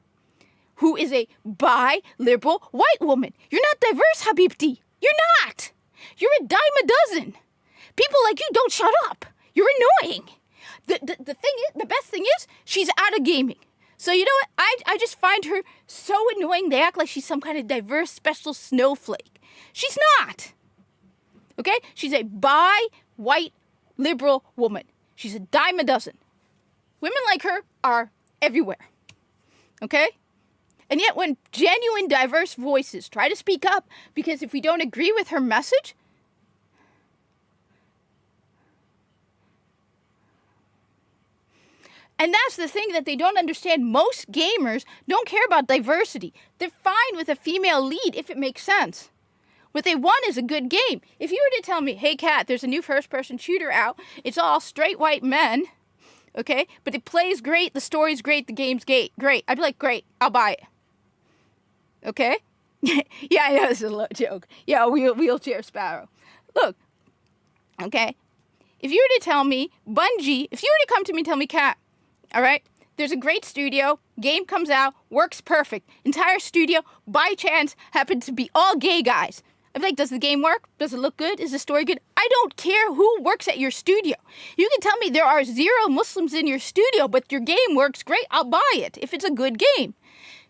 who is a bi-liberal white woman. You're not diverse, Habibti. You're not. You're a dime a dozen. People like you don't shut up. You're annoying. The best thing is, she's out of gaming. So you know what? I just find her so annoying. They act like she's some kind of diverse special snowflake. She's not. Okay? She's a bi-white liberal woman. She's a dime a dozen. Women like her are everywhere. Okay? And yet when genuine diverse voices try to speak up because if we don't agree with her message, and that's the thing that they don't understand. Most gamers don't care about diversity. They're fine with a female lead if it makes sense. What they want is a good game. If you were to tell me, hey, Kat, there's a new first-person shooter out. It's all straight white men, okay? But it plays great, the story's great, the game's great. I'd be like, great, I'll buy it. Okay? Yeah, I know this is a joke. Yeah, wheelchair sparrow. Look, okay? If you were to tell me, Bungie, if you were to come to me and tell me, Kat, all right, there's a great studio, game comes out, works perfect. Entire studio, by chance, happens to be all gay guys. I'm like, does the game work? Does it look good? Is the story good? I don't care who works at your studio. You can tell me there are 0 Muslims in your studio, but your game works great. I'll buy it if it's a good game.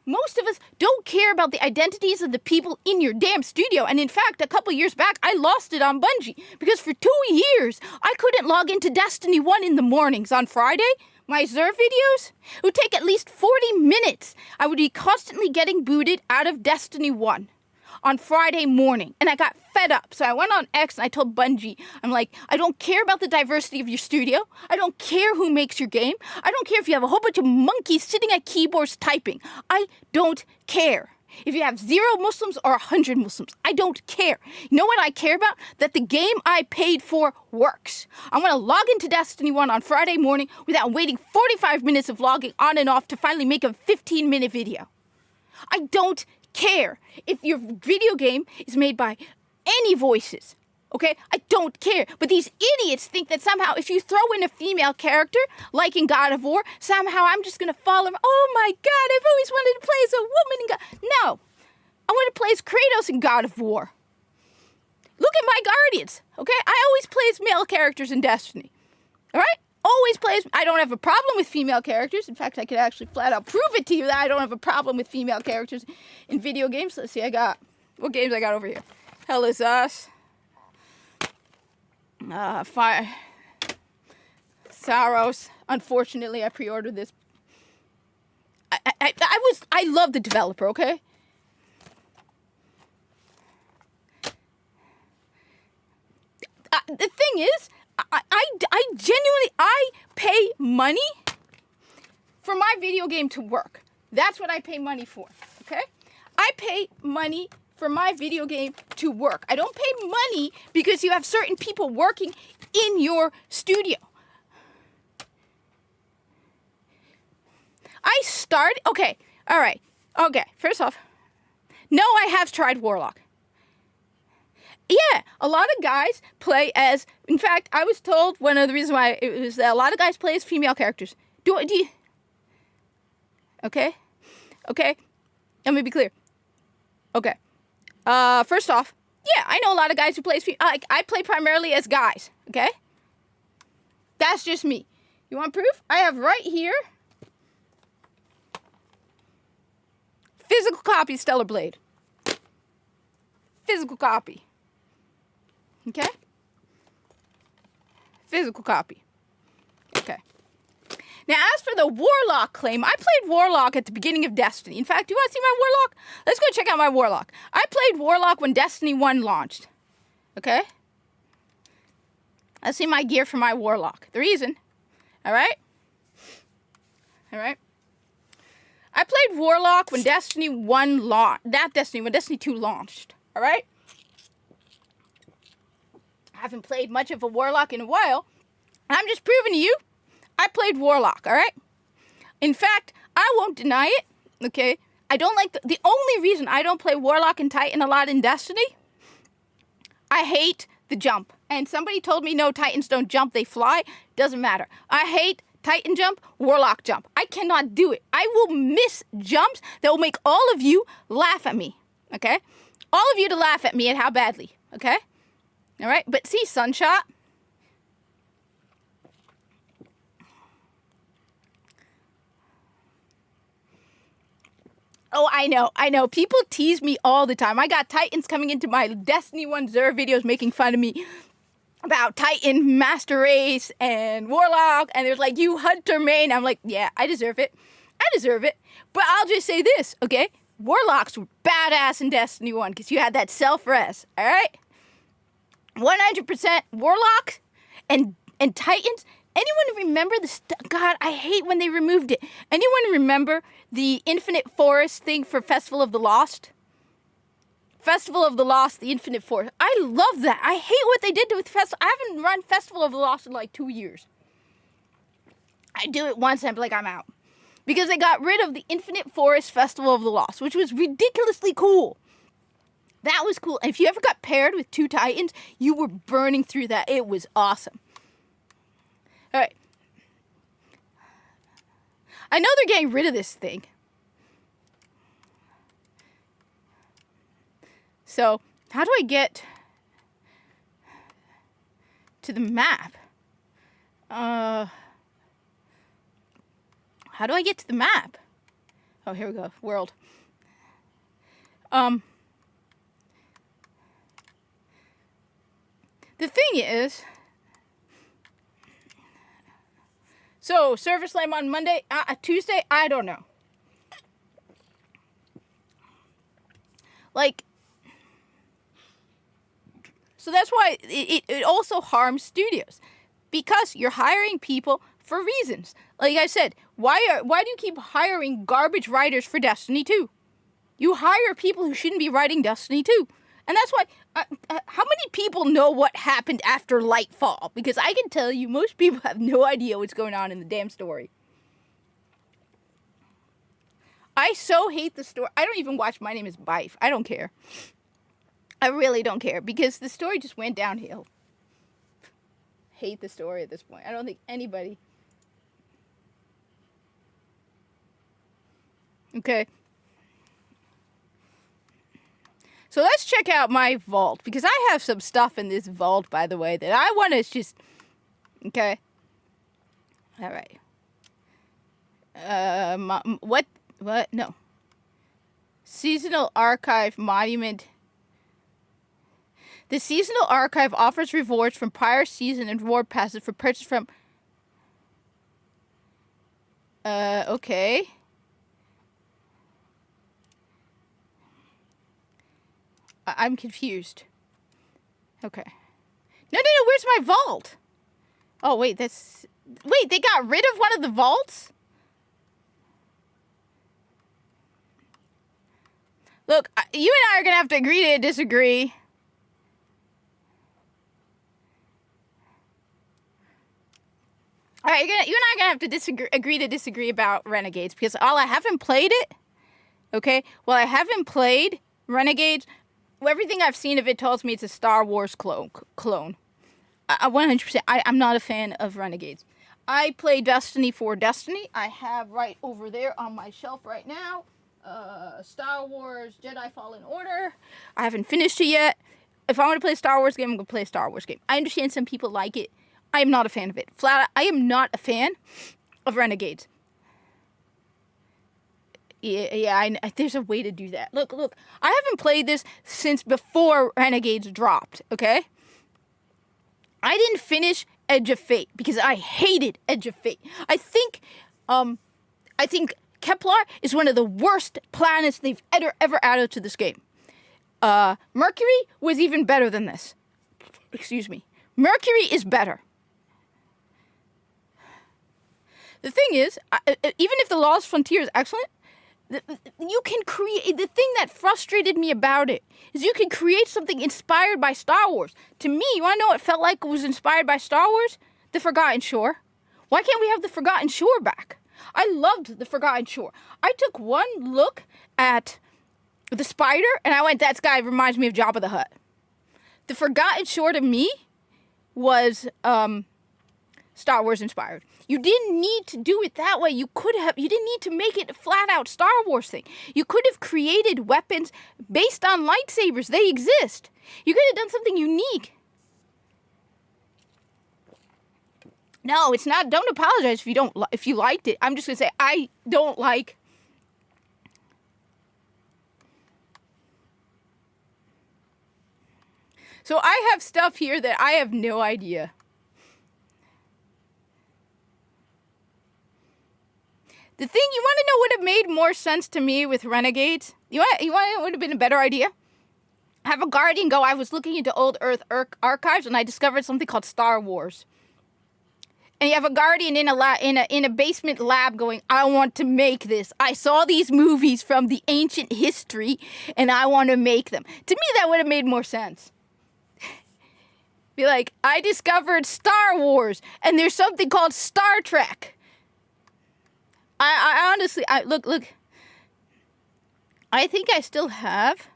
Most of us don't care about the identities of the people in your damn studio. And in fact, a couple years back, I lost it on Bungie because for 2 years, I couldn't log into Destiny 1 in the mornings on Friday. My Xur videos would take at least 40 minutes. I would be constantly getting booted out of Destiny 1 on Friday morning. And I got fed up. So I went on X and I told Bungie, I'm like, I don't care about the diversity of your studio. I don't care who makes your game. I don't care if you have a whole bunch of monkeys sitting at keyboards typing. I don't care. if you have 0 Muslims or 100 Muslims. I don't care. You know what I care about? That the game I paid for works. I'm going to log into Destiny 1 on Friday morning without waiting 45 minutes of logging on and off to finally make a 15-minute video. I don't care if your video game is made by any voices. Okay? I don't care. But these idiots think that somehow if you throw in a female character, like in God of War, somehow I'm just going to fall in. Oh my God, I've always wanted to play as a woman in God. No. I want to play as Kratos in God of War. Look at my Guardians. Okay? I always play as male characters in Destiny. Alright? Always play as... I don't have a problem with female characters. In fact, I could actually flat out prove it to you that I don't have a problem with female characters in video games. Let's see, what games I got over here? Hell is Us. Fire Saros. Unfortunately, I pre-ordered this. I love the developer, okay? The thing is, I genuinely pay money for my video game to work. That's what I pay money for, okay? I pay money for my video game to work. I don't pay money because you have certain people working in your studio. Okay, alright, okay, first off, no, I have tried Warlock. Yeah, a lot of guys play as, in fact, I was told one of the reasons why it was that a lot of guys play as female characters. Do you, okay, let me be clear. Okay. First off, yeah, I know a lot of guys who play as I play primarily as guys, okay? That's just me. You want proof? I have right here physical copy of Stellar Blade. Physical copy. Okay? Physical copy. Okay. Now, as for the Warlock claim, I played Warlock at the beginning of Destiny. In fact, do you want to see my Warlock? Let's go check out my Warlock. I played Warlock when Destiny 1 launched. Okay? Let's see my gear for my Warlock. The reason. Alright? Alright? I played Warlock when Destiny 1 launched. When Destiny 2 launched. Alright? I haven't played much of a Warlock in a while. I'm just proving to you I played Warlock, alright? In fact, I won't deny it, okay? I don't like the only reason I don't play Warlock and Titan a lot in Destiny, I hate the jump. And somebody told me, no, Titans don't jump, they fly. Doesn't matter. I hate Titan jump, Warlock jump. I cannot do it. I will miss jumps that will make all of you laugh at me, okay? All of you to laugh at me at how badly, okay? Alright, but see, Sunshot. Oh, I know. People tease me all the time. I got Titans coming into my Destiny 1 Xur videos making fun of me about Titan, Master Race, and Warlock. And there's like, you Hunter main. I'm like, yeah, I deserve it. But I'll just say this, okay? Warlocks were badass in Destiny 1 because you had that self-res, alright? 100% Warlocks and Titans. Anyone remember God, I hate when they removed it. Anyone remember the Infinite Forest thing for Festival of the Lost? Festival of the Lost, the Infinite Forest. I love that. I hate what they did with Festival. I haven't run Festival of the Lost in like 2 years. I do it once and I'm like, I'm out. Because they got rid of the Infinite Forest Festival of the Lost, which was ridiculously cool. That was cool. And if you ever got paired with 2 Titans, you were burning through that. It was awesome. Alright. I know they're getting rid of this thing. So, how do I get to the map? How do I get to the map? Oh, here we go. World. The thing is, so Service Lame on Monday, Tuesday, I don't know. Like, so that's why it also harms studios. Because you're hiring people for reasons. Like I said, why do you keep hiring garbage writers for Destiny 2? You hire people who shouldn't be writing Destiny 2. And that's why, how many people know what happened after Lightfall? Because I can tell you, most people have no idea what's going on in the damn story. I so hate the story. I don't even watch My Name is Bife. I don't care. I really don't care, because the story just went downhill. Hate the story at this point. I don't think anybody... Okay. So let's check out my vault, because I have some stuff in this vault, by the way, that I want to just... Okay. All right. What? No. Seasonal Archive Monument. The Seasonal Archive offers rewards from prior season and reward passes for purchase from... Okay. I'm confused. Okay. No, where's my vault? Oh, wait, that's... Wait, they got rid of one of the vaults? Look, you and I are gonna have to agree to disagree. Alright, you and I are gonna have to agree to disagree about Renegades, because while I haven't played it, okay, while I haven't played Renegades, everything I've seen of it tells me it's a Star Wars clone. 100%. I'm not a fan of Renegades. I play Destiny for Destiny. I have right over there on my shelf right now, Star Wars Jedi Fallen Order. I haven't finished it yet. If I want to play a Star Wars game, I'm going to play a Star Wars game. I understand some people like it. I am not a fan of it. Flat out, I am not a fan of Renegades. Yeah, there's a way to do that. Look, I haven't played this since before Renegades dropped, okay? I didn't finish Edge of Fate because I hated Edge of Fate. I think Kepler is one of the worst planets they've ever added to this game. Mercury was even better than this. Excuse me. Mercury is better. The thing is, even if the Lost Frontier is excellent, you can create... The thing that frustrated me about it is you can create something inspired by Star Wars. To me, you want to know what it felt like it was inspired by Star Wars? The Forgotten Shore. Why can't we have the Forgotten Shore back? I loved the Forgotten Shore. I took one look at the spider, and I went, that guy reminds me of Jabba the Hutt. The Forgotten Shore to me was Star Wars inspired. You didn't need to do it that way. You didn't need to make it a flat out Star Wars thing. You could have created weapons based on lightsabers. They exist. You could have done something unique. No, it's not. Don't apologize if you liked it. I'm just going to say I don't like. So I have stuff here that I have no idea. The thing, you want to know what would have made more sense to me with Renegades? You want it would have been a better idea? Have a Guardian go, I was looking into old Earth archives and I discovered something called Star Wars. And you have a Guardian in a basement lab going, I want to make this. I saw these movies from the ancient history and I want to make them. To me, that would have made more sense. Be like, I discovered Star Wars and there's something called Star Trek. I honestly, look. I think I still have.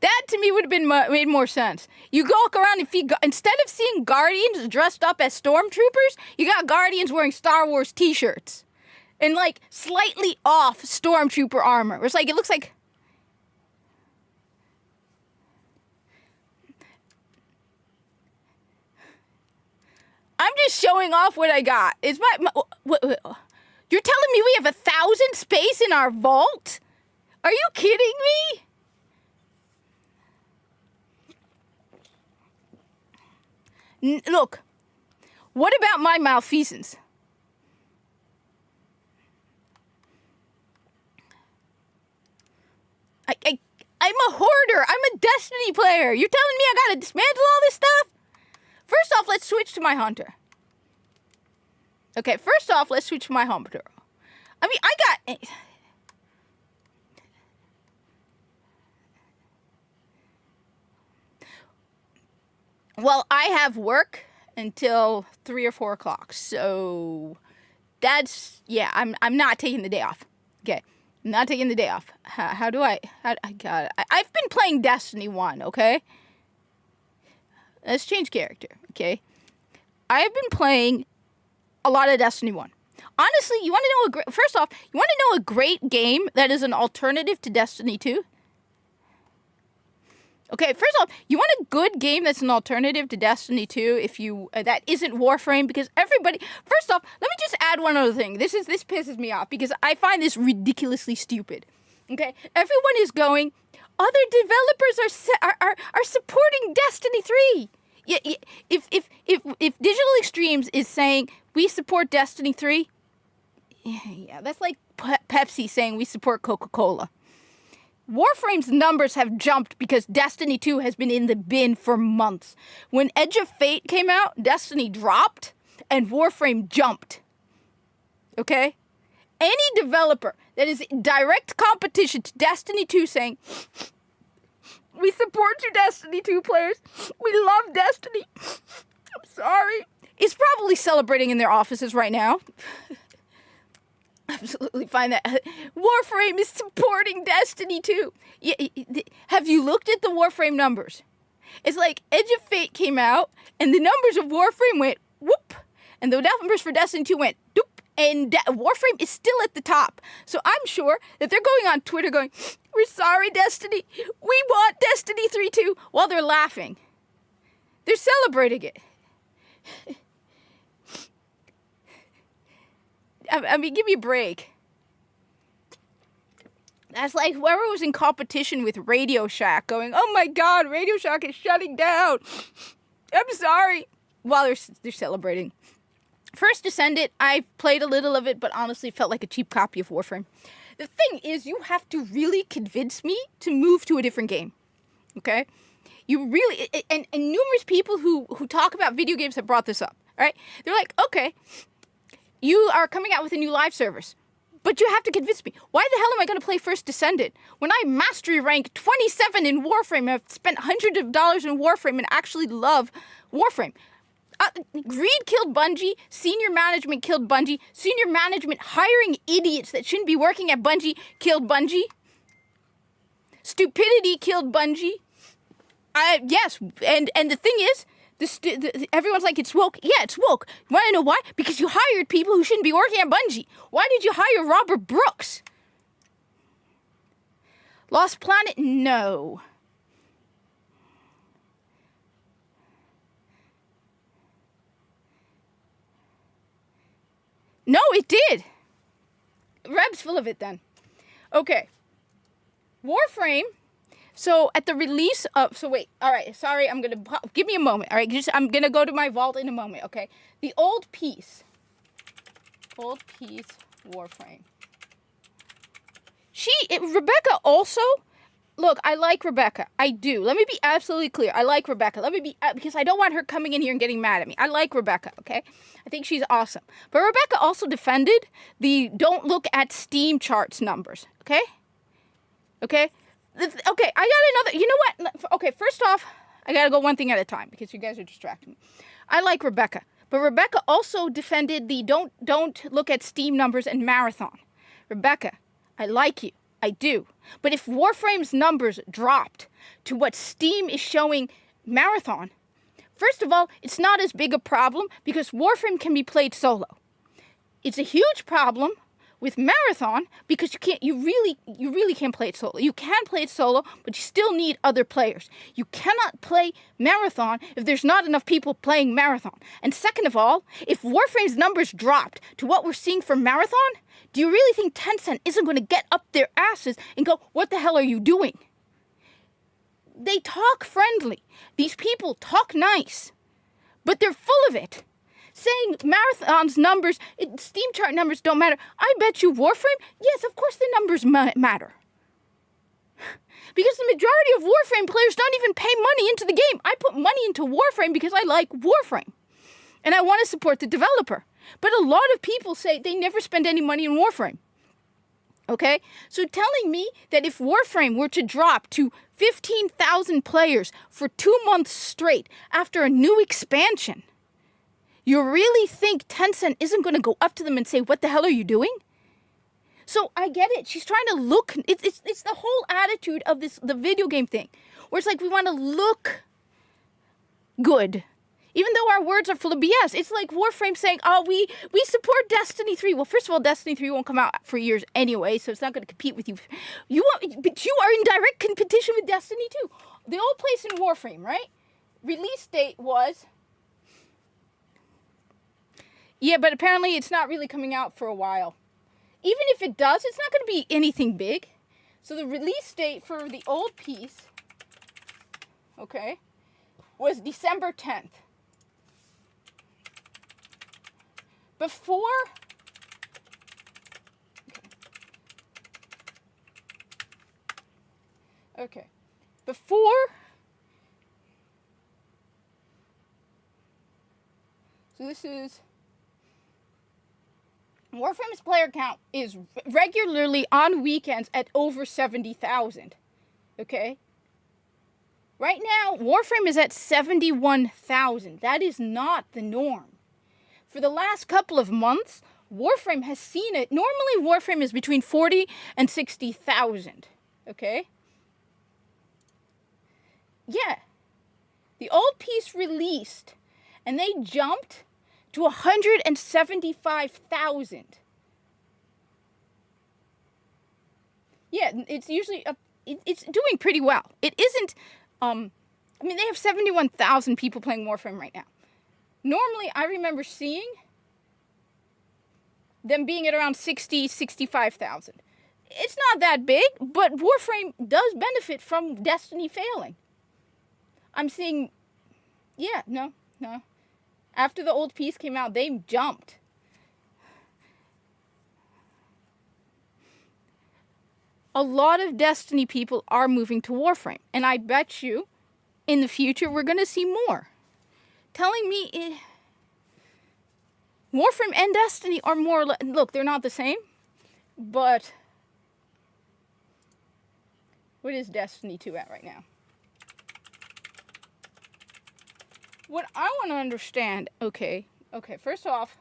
That to me would have been made more sense. You walk around and instead of seeing Guardians dressed up as stormtroopers, you got Guardians wearing Star Wars t-shirts. And like slightly off stormtrooper armor. It's like, it looks like... I'm just showing off what I got. It's what, you're telling me we have 1,000 space in our vault? Are you kidding me? Look, what about my malfeasance? I'm a hoarder. I'm a Destiny player. You're telling me I gotta dismantle all this stuff? First off, let's switch to my hunter. Okay, first off, let's switch to my home tutorial. I mean, I got... Well, I have work until 3 or 4 o'clock, so that's... Yeah, I'm not taking the day off. Okay, I'm not taking the day off. How do I... I've been playing Destiny 1, okay? Let's change character, okay? I have been playing a lot of Destiny 1. Honestly, you want to know first off, you want to know a great game that is an alternative to Destiny 2? Okay, first off, you want a good game that's an alternative to Destiny 2 if you that isn't Warframe, because everybody... First off, let me just add one other thing. This pisses me off because I find this ridiculously stupid. Okay, everyone is going, other developers are supporting Destiny 3. Yeah, if Digital Extremes is saying we support Destiny 3, yeah, that's like Pepsi saying we support Coca-Cola. Warframe's numbers have jumped because Destiny 2 has been in the bin for months. When Edge of Fate came out, Destiny dropped and Warframe jumped. Okay? Any developer that is in direct competition to Destiny 2 saying, we support you, Destiny 2 players. We love Destiny. I'm sorry. Is probably celebrating in their offices right now. Absolutely fine that Warframe is supporting Destiny 2. Have you looked at the Warframe numbers? It's like Edge of Fate came out, and the numbers of Warframe went whoop, and the numbers for Destiny 2 went doop, and Warframe is still at the top. So I'm sure that they're going on Twitter going, we're sorry, Destiny. We want Destiny 3 too, while they're laughing. They're celebrating it. I mean, give me a break. That's like whoever was in competition with Radio Shack going, oh my god, Radio Shack is shutting down. I'm sorry. While they're celebrating. First Descendant, I played a little of it, but honestly felt like a cheap copy of Warframe. The thing is, you have to really convince me to move to a different game. Okay? You really... And numerous people who talk about video games have brought this up. Alright? They're like, okay... You are coming out with a new live service, but you have to convince me. Why the hell am I going to play First Descendant when I mastery rank 27 in Warframe? I've spent hundreds of dollars in Warframe and actually love Warframe. Greed killed Bungie. Senior management killed Bungie. Senior management hiring idiots that shouldn't be working at Bungie killed Bungie. Stupidity killed Bungie. Yes, and the thing is, everyone's like, it's woke. Yeah, it's woke. You want to know why? Because you hired people who shouldn't be working at Bungie. Why did you hire Robert Brooks? Lost Planet? No. No, it did. Reb's full of it then. Okay. Warframe. So at the release of, wait, all right, sorry, give me a moment, all right, I'm going to go to my vault in a moment, okay? The old piece Warframe. Rebecca also, look, I like Rebecca, I do. Let me be absolutely clear, I like Rebecca. Because I don't want her coming in here and getting mad at me. I like Rebecca, okay? I think she's awesome. But Rebecca also defended the don't look at Steam charts numbers, okay? Okay? Okay, I got another... You know what? Okay, first off, I gotta go one thing at a time because you guys are distracting me. I like Rebecca. But Rebecca also defended the don't look at Steam numbers and Marathon. Rebecca, I like you. I do. But if Warframe's numbers dropped to what Steam is showing Marathon, first of all, it's not as big a problem because Warframe can be played solo. It's a huge problem with Marathon, because you really can't play it solo. You can play it solo, but you still need other players. You cannot play Marathon if there's not enough people playing Marathon. And second of all, if Warframe's numbers dropped to what we're seeing for Marathon, do you really think Tencent isn't going to get up their asses and go, what the hell are you doing? They talk friendly. These people talk nice, but they're full of it. Saying Marathon's numbers, Steam chart numbers don't matter. I bet you Warframe, yes, of course the numbers matter. Because the majority of Warframe players don't even pay money into the game. I put money into Warframe because I like Warframe. And I want to support the developer. But a lot of people say they never spend any money in Warframe. Okay? So telling me that if Warframe were to drop to 15,000 players for 2 months straight after a new expansion, you really think Tencent isn't going to go up to them and say, what the hell are you doing? So I get it. She's trying to look. It's the whole attitude of the video game thing, where it's like we want to look good, even though our words are full of BS. It's like Warframe saying, "Oh, we support Destiny 3." Well, first of all, Destiny 3 won't come out for years anyway, so it's not going to compete with you. But you are in direct competition with Destiny 2. The old place in Warframe, right? Release date was. Yeah, but apparently it's not really coming out for a while. Even if it does, it's not going to be anything big. So the release date for the old piece, okay, was December 10th. Before, okay, before, so this is, Warframe's player count is regularly on weekends at over 70,000, okay? Right now, Warframe is at 71,000. That is not the norm. For the last couple of months, Warframe has seen it. Normally, Warframe is between 40 and 60,000, okay? Yeah. The old piece released, and they jumped to 175,000. Yeah, it's usually it's doing pretty well. It isn't. I mean, they have 71,000 people playing Warframe right now. Normally, I remember seeing them being at around 60, 65,000. It's not that big, but Warframe does benefit from Destiny failing. I'm seeing, yeah, no. After the old piece came out, they jumped. A lot of Destiny people are moving to Warframe, and I bet you in the future we're going to see more. Telling me Warframe and Destiny are more, look, they're not the same, but what is Destiny 2 at right now? What I want to understand, okay, first off,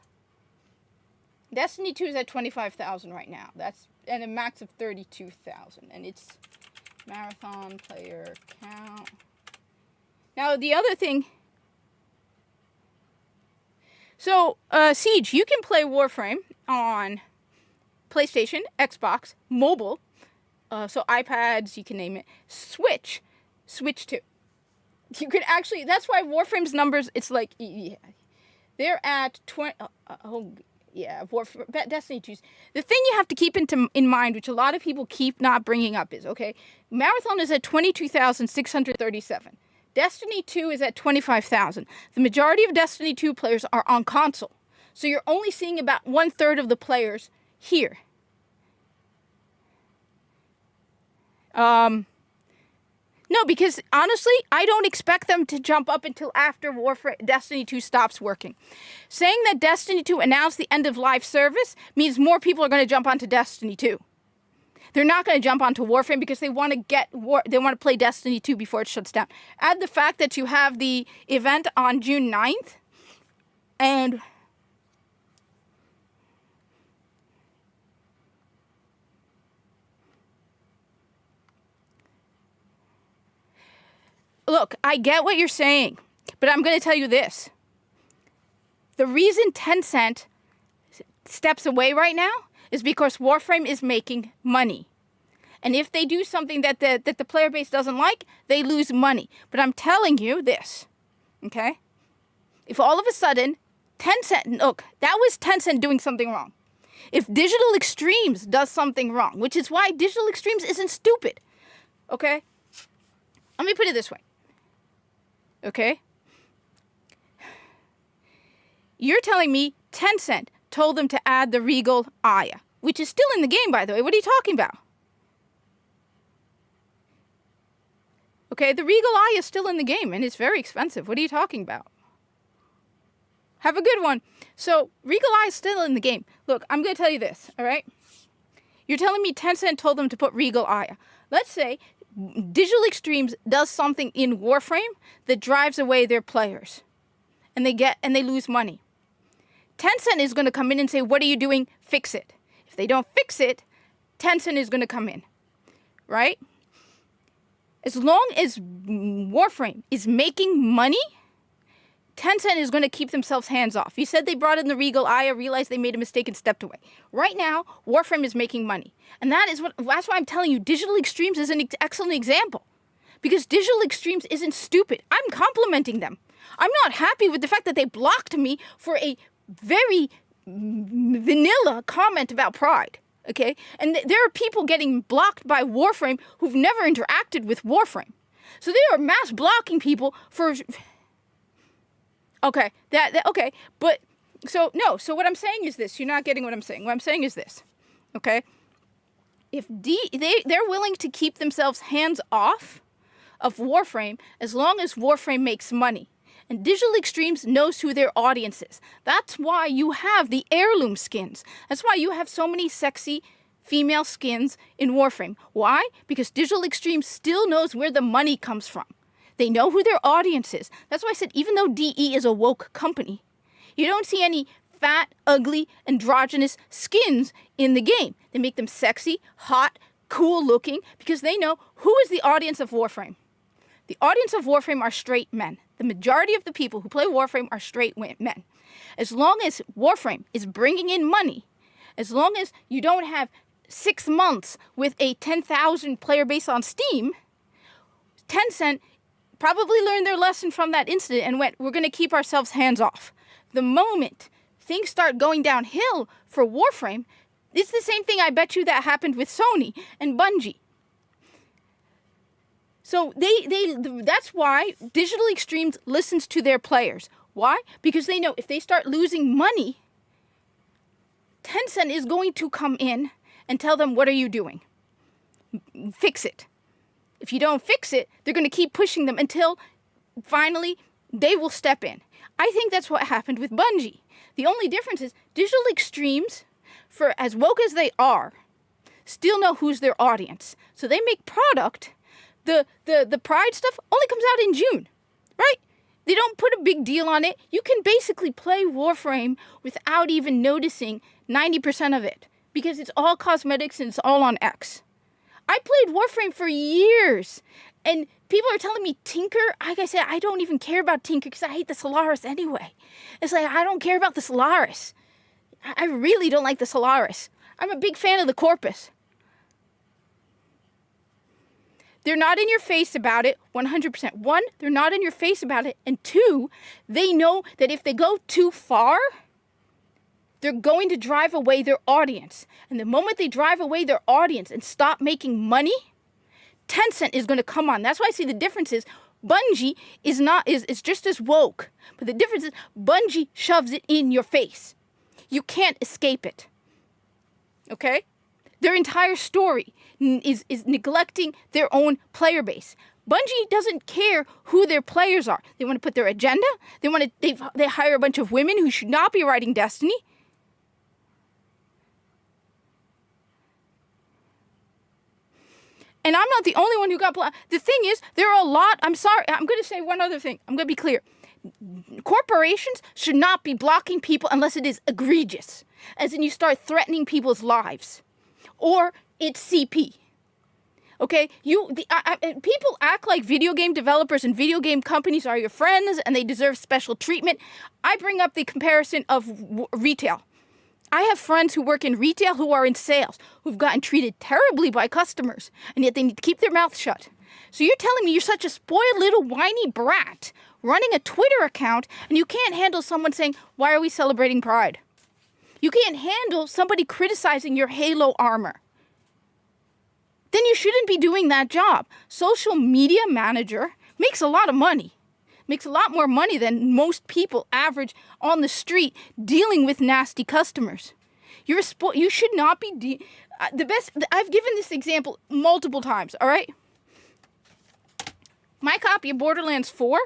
Destiny 2 is at 25,000 right now. That's and a max of 32,000, and it's marathon player count. Now, the other thing, so Siege, you can play Warframe on PlayStation, Xbox, mobile, so iPads, you can name it, Switch 2. You could actually, that's why Warframe's numbers, it's like, yeah, they're at 20, Destiny 2. The thing you have to keep in mind, which a lot of people keep not bringing up is, okay, Marathon is at 22,637. Destiny 2 is at 25,000. The majority of Destiny 2 players are on console. So you're only seeing about 1/3 of the players here. No, because honestly, I don't expect them to jump up until after Destiny 2 stops working. Saying that Destiny 2 announced the end of live service means more people are going to jump onto Destiny 2. They're not going to jump onto Warframe because they want to play Destiny 2 before it shuts down. Add the fact that you have the event on June 9th, and look, I get what you're saying, but I'm going to tell you this. The reason Tencent steps away right now is because Warframe is making money. And if they do something that the player base doesn't like, they lose money. But I'm telling you this, okay? If all of a sudden, Tencent, look, that was Tencent doing something wrong. If Digital Extremes does something wrong, which is why Digital Extremes isn't stupid, okay? Let me put it this way. Okay? You're telling me Tencent told them to add the Regal Aya, which is still in the game, by the way. What are you talking about? Okay, the Regal Aya is still in the game, and it's very expensive. What are you talking about? Have a good one. So, Regal Eye is still in the game. Look, I'm going to tell you this, all right? You're telling me Tencent told them to put Regal Eye. Let's say Digital Extremes does something in Warframe that drives away their players. And they lose money. Tencent is going to come in and say, what are you doing? Fix it. If they don't fix it, Tencent is going to come in. Right? As long as Warframe is making money, Tencent is going to keep themselves hands off. You said they brought in the Regal Eye, realized they made a mistake and stepped away. Right now, Warframe is making money. And that's why I'm telling you, Digital Extremes is an excellent example. Because Digital Extremes isn't stupid. I'm complimenting them. I'm not happy with the fact that they blocked me for a very vanilla comment about Pride. Okay? And there are people getting blocked by Warframe who've never interacted with Warframe. So they are mass blocking people for... Okay, okay, but, so what I'm saying is this. You're not getting what I'm saying. What I'm saying is this, okay? If they're willing to keep themselves hands off of Warframe as long as Warframe makes money. And Digital Extremes knows who their audience is. That's why you have the heirloom skins. That's why you have so many sexy female skins in Warframe. Why? Because Digital Extremes still knows where the money comes from. They know who their audience is. That's why I said, even though DE is a woke company, you don't see any fat, ugly, androgynous skins in the game. They make them sexy, hot, cool looking, because they know who is the audience of Warframe. The audience of Warframe are straight men. The majority of the people who play Warframe are straight men. As long as Warframe is bringing in money, as long as you don't have 6 months with a 10,000 player base on Steam, Tencent probably learned their lesson from that incident and went, we're going to keep ourselves hands off. The moment things start going downhill for Warframe, it's the same thing I bet you that happened with Sony and Bungie. So that's why Digital Extremes listens to their players. Why? Because they know if they start losing money, Tencent is going to come in and tell them, what are you doing? Fix it. If you don't fix it, they're going to keep pushing them until finally they will step in. I think that's what happened with Bungie. The only difference is Digital Extremes, for as woke as they are, still know who's their audience. So they make product. The Pride stuff only comes out in June, right? They don't put a big deal on it. You can basically play Warframe without even noticing 90% of it because it's all cosmetics and it's all on X. I played Warframe for years, and people are telling me Tinker. Like I said, I don't even care about Tinker because I hate the Solaris anyway. It's like, I don't care about the Solaris. I really don't like the Solaris. I'm a big fan of the Corpus. They're not in your face about it, 100%. One, they're not in your face about it, and two, they know that if they go too far, they're going to drive away their audience. And the moment they drive away their audience and stop making money, Tencent is going to come on. That's why I see the difference is Bungie is just as woke. But the difference is Bungie shoves it in your face. You can't escape it. Okay? Their entire story is neglecting their own player base. Bungie doesn't care who their players are. They want to put their agenda. They hire a bunch of women who should not be writing Destiny. And I'm not the only one who got blocked. The thing is, there are a lot. I'm sorry. I'm going to say one other thing. I'm going to be clear. Corporations should not be blocking people unless it is egregious. As in you start threatening people's lives. Or it's CP. Okay? People act like video game developers and video game companies are your friends and they deserve special treatment. I bring up the comparison of retail. I have friends who work in retail who are in sales, who've gotten treated terribly by customers, and yet they need to keep their mouth shut. So you're telling me you're such a spoiled little whiny brat running a Twitter account, and you can't handle someone saying, why are we celebrating Pride? You can't handle somebody criticizing your Halo armor. Then you shouldn't be doing that job. Social media manager makes a lot of money. Makes a lot more money than most people average on the street dealing with nasty customers. You should not be I've given this example multiple times, all right? My copy of Borderlands 4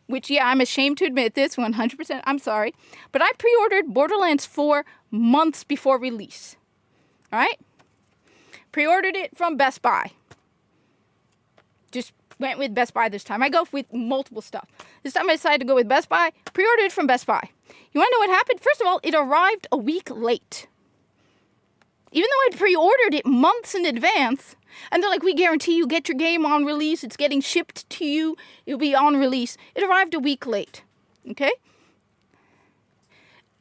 which, yeah, I'm ashamed to admit this, 100%, I'm sorry, but I pre-ordered Borderlands 4 months before release, all right? Pre-ordered it from Best Buy. Just went with Best Buy this time. I go with multiple stuff. This time I decided to go with Best Buy, pre-ordered it from Best Buy. You want to know what happened? First of all, it arrived a week late. Even though I'd pre-ordered it months in advance, and they're like, we guarantee you get your game on release, it's getting shipped to you, it'll be on release. It arrived a week late, okay?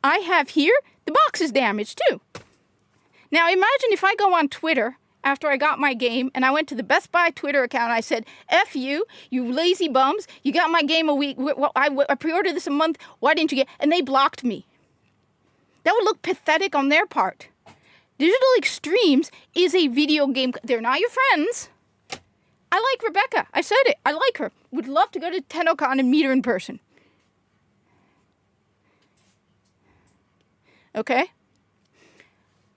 I have here, the box is damaged too. Now imagine if I go on Twitter after I got my game, and I went to the Best Buy Twitter account, and I said, F you lazy bums, you got my game a week, well, I pre-ordered this a month, why didn't you get, and they blocked me. That would look pathetic on their part. Digital Extremes is a video game. They're not your friends. I like Rebecca. I said it. I like her. Would love to go to TennoCon and meet her in person. Okay?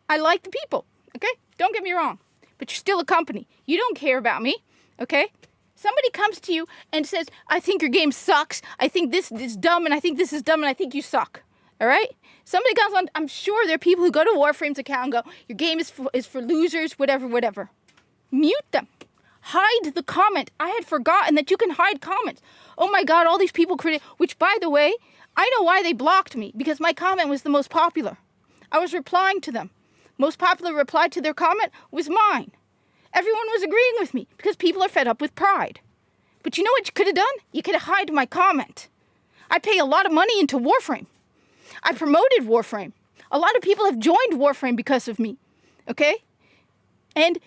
I like the people. Okay? Don't get me wrong. But you're still a company. You don't care about me. Okay? Somebody comes to you and says, I think your game sucks. I think this is dumb, and I think this is dumb, and I think you suck. All right? Somebody comes on, I'm sure there are people who go to Warframe's account and go, your game is for losers, whatever. Mute them. Hide the comment. I had forgotten that you can hide comments. Oh my God, all these people which, by the way, I know why they blocked me, because my comment was the most popular. I was replying to them. Most popular reply to their comment was mine. Everyone was agreeing with me, because people are fed up with pride. But you know what you could have done? You could have hid my comment. I pay a lot of money into Warframe. I promoted Warframe. A lot of people have joined Warframe because of me, okay? And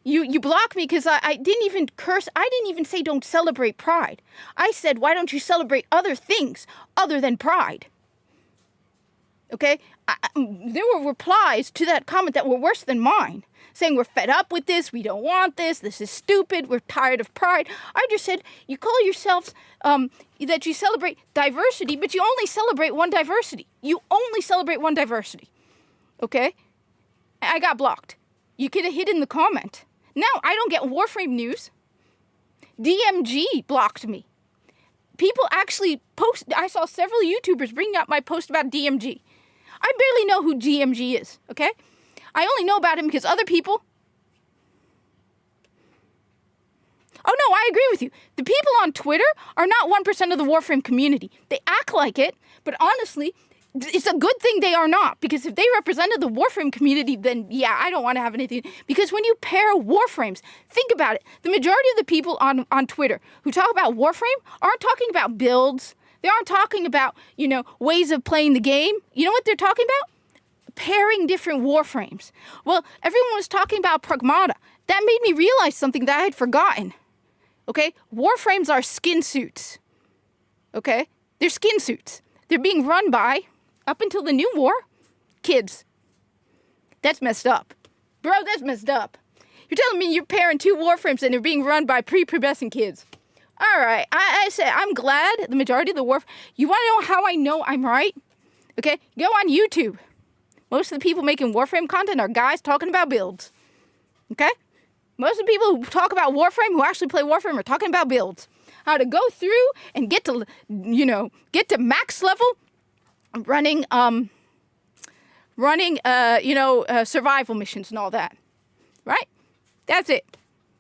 you block me because I didn't even curse. I didn't even say don't celebrate pride. I said, why don't you celebrate other things other than pride? Okay? There were replies to that comment that were worse than mine, saying we're fed up with this, we don't want this is stupid, we're tired of pride. I just said, you call yourselves, that you celebrate diversity, but you only celebrate one diversity. You only celebrate one diversity. Okay? I got blocked. You could have hidden the comment. Now I don't get Warframe news. DMG blocked me. People actually I saw several YouTubers bringing up my post about DMG. I barely know who DMG is, okay? I only know about him because other people... Oh no, I agree with you. The people on Twitter are not 1% of the Warframe community. They act like it, but honestly, it's a good thing they are not. Because if they represented the Warframe community, then yeah, I don't want to have anything. Because when you pair Warframes, think about it. The majority of the people on Twitter who talk about Warframe aren't talking about builds. They aren't talking about, ways of playing the game. You know what they're talking about? Pairing different Warframes. Well, everyone was talking about Pragmata. That made me realize something that I had forgotten. Okay? Warframes are skin suits. Okay? They're skin suits. They're being run by, up until the new war, kids. That's messed up. Bro, that's messed up. You're telling me you're pairing two Warframes and they're being run by prepubescent kids. All right. I say I'm glad the majority of the Warframe... You want to know how I know I'm right? Okay? Go on YouTube. Most of the people making Warframe content are guys talking about builds. Okay? Most of the people who talk about Warframe, who actually play Warframe, are talking about builds. How to go through and get to max level running survival missions and all that. Right? That's it.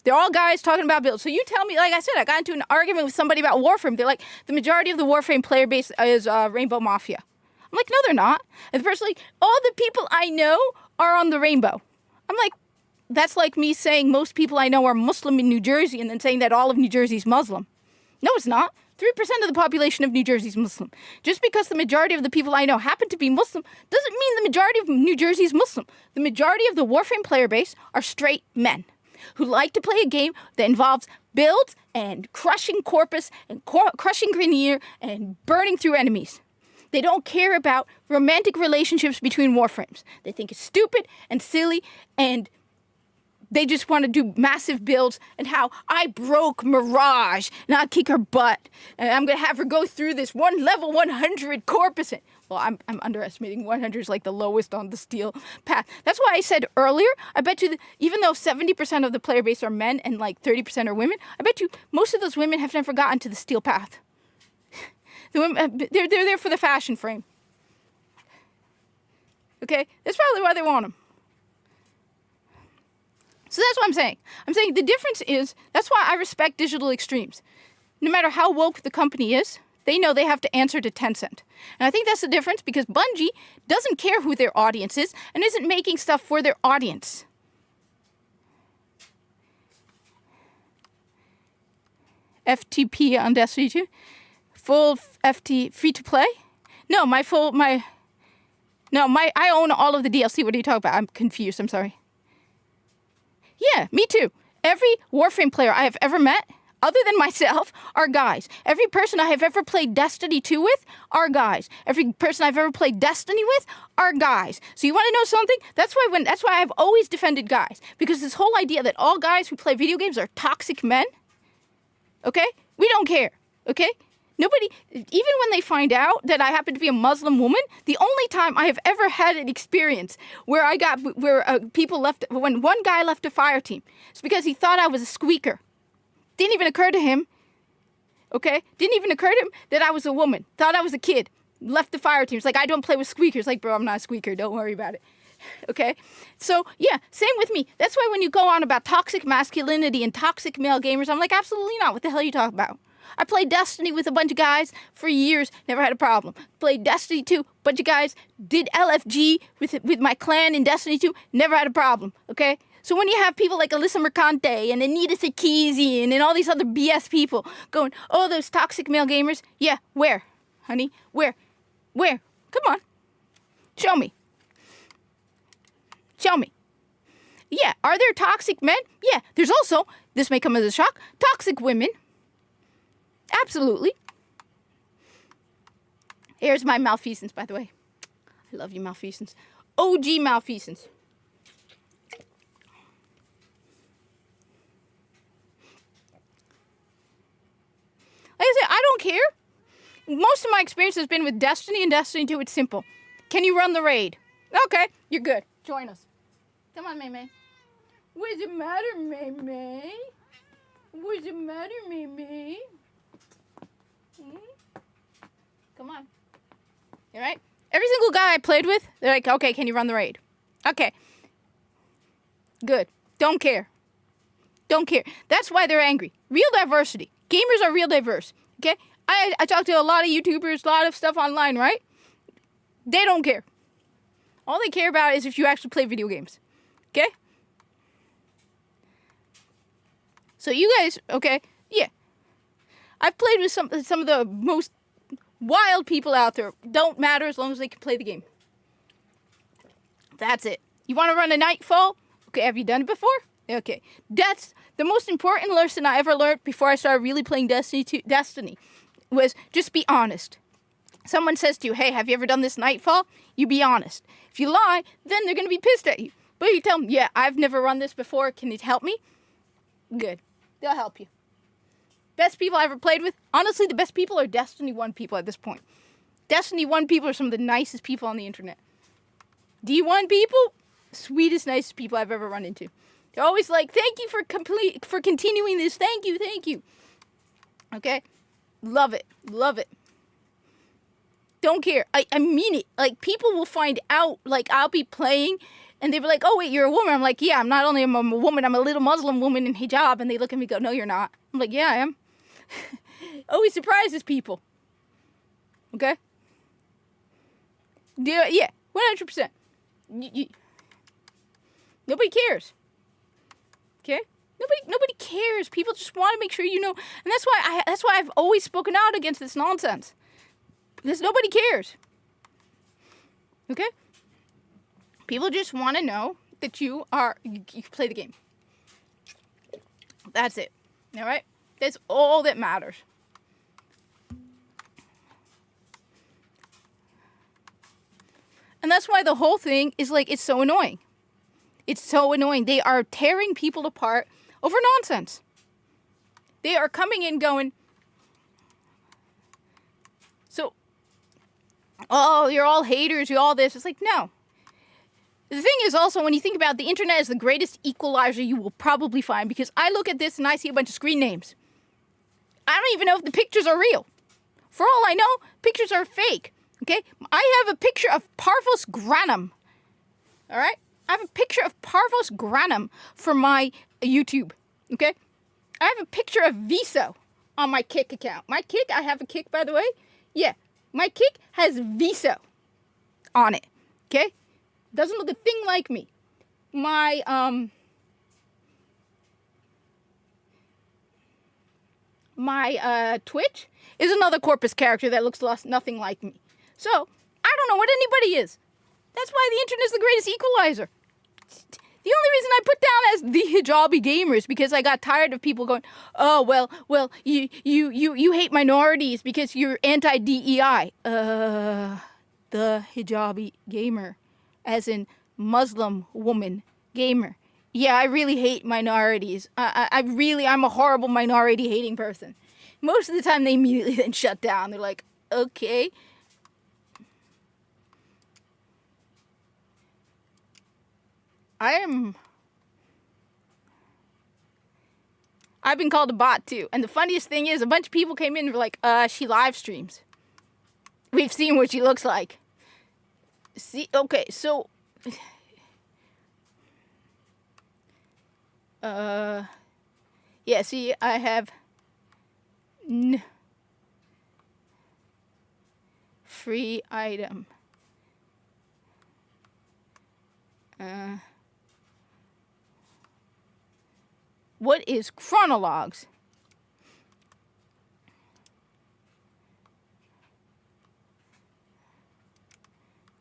They're all guys talking about builds. So you tell me, like I said, I got into an argument with somebody about Warframe. They're like, the majority of the Warframe player base is Rainbow Mafia. I'm like, no, they're not. And personally, all the people I know are on the Rainbow. I'm like, that's like me saying most people I know are Muslim in New Jersey and then saying that all of New Jersey is Muslim. No, it's not. 3% of the population of New Jersey is Muslim. Just because the majority of the people I know happen to be Muslim doesn't mean the majority of New Jersey is Muslim. The majority of the Warframe player base are straight men who like to play a game that involves builds and crushing Corpus and crushing Grineer and burning through enemies. They don't care about romantic relationships between Warframes. They think it's stupid and silly, and they just want to do massive builds and how I broke Mirage and I'll kick her butt. And I'm going to have her go through this level 100 Corpus. Well, I'm underestimating 100 is like the lowest on the steel path. That's why I said earlier, I bet you, even though 70% of the player base are men and like 30% are women, I bet you most of those women have never gotten to the steel path. The women, they're there for the fashion frame. Okay? That's probably why they want them. So that's what I'm saying. I'm saying the difference is, that's why I respect Digital Extremes. No matter how woke the company is, they know they have to answer to Tencent. And I think that's the difference, because Bungie doesn't care who their audience is and isn't making stuff for their audience. FTP on Destiny 2? Full FT, free to play? No, I own all of the DLC. What are you talking about? I'm confused. I'm sorry. Yeah, me too. Every Warframe player I have ever met, other than myself, are guys. Every person I have ever played Destiny 2 with are guys. Every person I've ever played Destiny with are guys. So you want to know something? That's why I've always defended guys. Because this whole idea that all guys who play video games are toxic men, okay? We don't care, okay? Nobody, even when they find out that I happen to be a Muslim woman, the only time I have ever had an experience where when one guy left a fire team, it's because he thought I was a squeaker. Didn't even occur to him, okay? Didn't even occur to him that I was a woman. Thought I was a kid. Left the fire team. It's like, I don't play with squeakers. Like, bro, I'm not a squeaker. Don't worry about it. Okay? So, yeah, same with me. That's why when you go on about toxic masculinity and toxic male gamers, I'm like, absolutely not. What the hell are you talking about? I played Destiny with a bunch of guys for years, never had a problem. Played Destiny 2, bunch of guys, did LFG with my clan in Destiny 2, never had a problem, okay? So when you have people like Alyssa Mercante and Anita Sarkeesian and all these other BS people going, oh, those toxic male gamers, yeah, where, honey? Where? Come on. Show me. Yeah, are there toxic men? Yeah, there's also, this may come as a shock, toxic women. Absolutely. Here's my malfeasance, by the way. I love you, malfeasance. OG malfeasance. Like I said, I don't care. Most of my experience has been with Destiny and Destiny 2. It's simple. Can you run the raid? Okay, you're good. Join us. Come on, May. What's the matter, May? What's the matter, May? Come on. All right? Every single guy I played with, they're like, okay, can you run the raid? Okay. Good. Don't care. That's why they're angry. Real diversity. Gamers are real diverse. Okay? I talk to a lot of YouTubers, a lot of stuff online, right? They don't care. All they care about is if you actually play video games. Okay? So you guys, okay, yeah. I've played with some of the most wild people out there. Don't matter as long as they can play the game. That's it. You want to run a Nightfall? Okay, have you done it before? Okay. That's the most important lesson I ever learned before I started really playing Destiny was just be honest. Someone says to you, hey, have you ever done this Nightfall? You be honest. If you lie, then they're going to be pissed at you. But you tell them, yeah, I've never run this before. Can you help me? Good. They'll help you. Best people I ever played with? Honestly, the best people are Destiny 1 people at this point. Destiny 1 people are some of the nicest people on the internet. D1 people? Sweetest, nicest people I've ever run into. They're always like, thank you for continuing this. Thank you. Okay? Love it. Don't care. I mean it. Like, people will find out, like, I'll be playing, and they'll be like, oh, wait, you're a woman. I'm like, yeah, I'm not only a woman, I'm a little Muslim woman in hijab. And they look at me and go, no, you're not. I'm like, yeah, I am. Always surprises people. Okay? Yeah, 100%. Nobody cares. Okay? Nobody cares. People just want to make sure you know. And that's why I've always spoken out against this nonsense. Because nobody cares. Okay? People just want to know that you play the game. That's it. All right? That's all that matters. And that's why the whole thing is like, it's so annoying. It's so annoying. They are tearing people apart over nonsense. They are coming in going, so, oh, you're all haters, you're all this. It's like, no. The thing is also, when you think about it, the internet is the greatest equalizer you will probably find, because I look at this and I see a bunch of screen names. I don't even know if the pictures are real. For all I know, pictures are fake. Okay? I have a picture of Parvus Granum. All right? I have a picture of Parvus Granum for my YouTube. Okay? I have a picture of Viso on my Kick account. My Kick, I have a Kick, by the way. Yeah. My Kick has Viso on it. Okay? Doesn't look a thing like me. My, Twitch is another Corpus character that looks nothing like me. So, I don't know what anybody is. That's why the internet is the greatest equalizer. The only reason I put down as the hijabi gamer is because I got tired of people going, oh, well, you hate minorities because you're anti-DEI. The hijabi gamer, as in Muslim woman gamer. Yeah, I really hate minorities. I'm a horrible minority hating person. Most of the time they immediately then shut down. They're like, okay. I've been called a bot too. And the funniest thing is a bunch of people came in and were like, she live streams. We've seen what she looks like. See, okay, so yeah, see, I have free item. What is chronologues?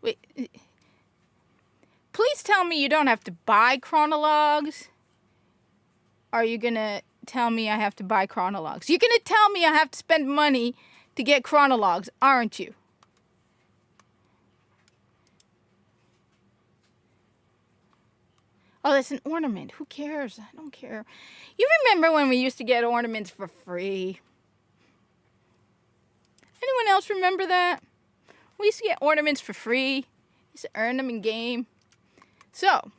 Wait. Please tell me you don't have to buy chronologues. Are you gonna tell me I have to buy chronologues? You're gonna tell me I have to spend money to get chronologues, aren't you? Oh, that's an ornament. Who cares? I don't care. You remember when we used to get ornaments for free? Anyone else remember that? We used to get ornaments for free. We used to earn them in game. So,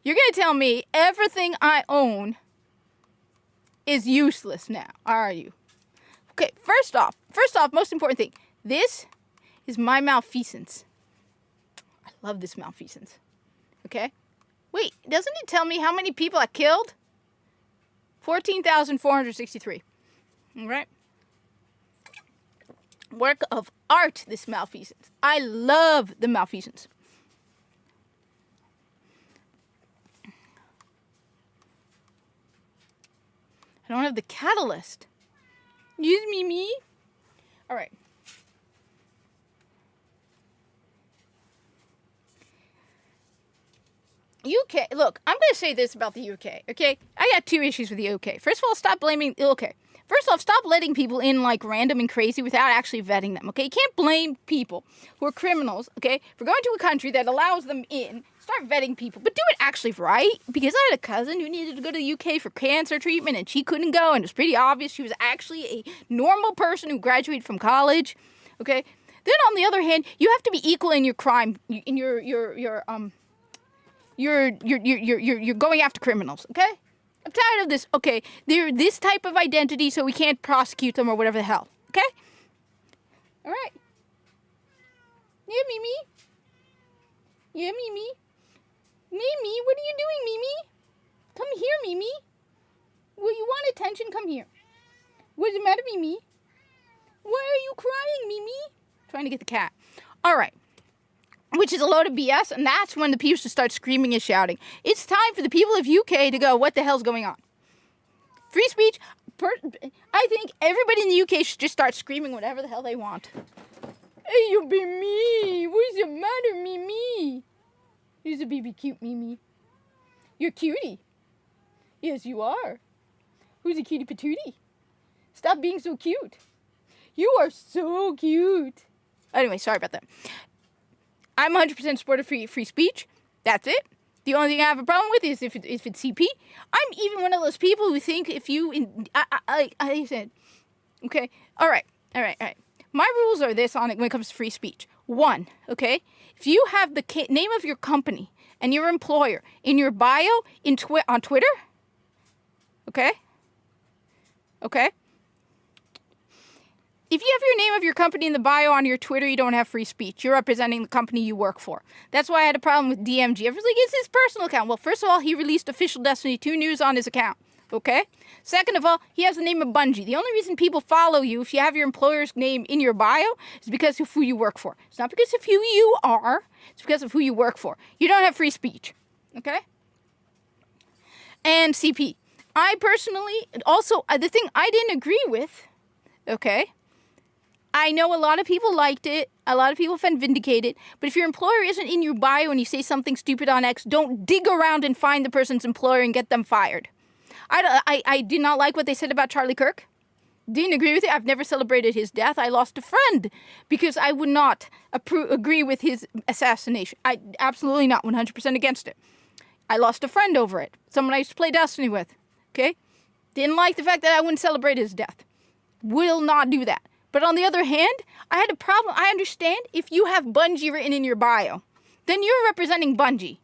you're going to tell me everything I own is useless now, are you? Okay, first off, most important thing. This is my malfeasance. I love this malfeasance. Okay? Wait, doesn't it tell me how many people I killed? 14,463. All right? Work of art, this malfeasance. I love the malfeasance. I don't have the catalyst. Use me. All right. UK, look, I'm going to say this about the UK, okay? I got two issues with the UK. First of all, stop blaming, okay. First off, stop letting people in like random and crazy without actually vetting them, okay? You can't blame people who are criminals, okay, for going to a country that allows them in. Start vetting people, but do it actually right. Because I had a cousin who needed to go to the UK for cancer treatment and she couldn't go, and it was pretty obvious she was actually a normal person who graduated from college, okay? Then on the other hand, you have to be equal in your crime, in your you're going after criminals, okay? I'm tired of this. Okay, they're this type of identity, so we can't prosecute them or whatever the hell, okay? All right. Yeah, Mimi. Yeah, Mimi. Mimi, what are you doing, Mimi? Come here, Mimi. Well, you want attention? Come here. What's the matter, Mimi? Why are you crying, Mimi? Trying to get the cat. All right. Which is a load of BS, and that's when the people should start screaming and shouting. It's time for the people of UK to go, what the hell's going on? Free speech, I think everybody in the UK should just start screaming whatever the hell they want. Hey, you be me. What's the matter, Mimi? You're a baby cute, Mimi. You're cutie. Yes, you are. Who's a cutie patootie? Stop being so cute. You are so cute. Anyway, sorry about that. I'm 100% supportive of free speech. That's it. The only thing I have a problem with is if it's CP. I'm even one of those people who think if you... I said... Okay. All right. My rules are this on it when it comes to free speech. 1, okay? If you have the name of your company and your employer in your bio on Twitter... Okay? If you have your name of your company in the bio on your Twitter, you don't have free speech. You're representing the company you work for. That's why I had a problem with DMG. Everyone's like, it's his personal account. Well, first of all, he released official Destiny 2 news on his account. Okay? Second of all, he has the name of Bungie. The only reason people follow you if you have your employer's name in your bio is because of who you work for. It's not because of who you are. It's because of who you work for. You don't have free speech. Okay? And CP. I personally, also, the thing I didn't agree with, okay? I know a lot of people liked it. A lot of people found vindicated. But if your employer isn't in your bio and you say something stupid on X, don't dig around and find the person's employer and get them fired. I did not like what they said about Charlie Kirk. Didn't agree with it. I've never celebrated his death. I lost a friend because I would not agree with his assassination. I absolutely not 100% against it. I lost a friend over it. Someone I used to play Destiny with. Okay? Didn't like the fact that I wouldn't celebrate his death. Will not do that. But on the other hand, I had a problem. I understand if you have Bungie written in your bio, then you're representing Bungie.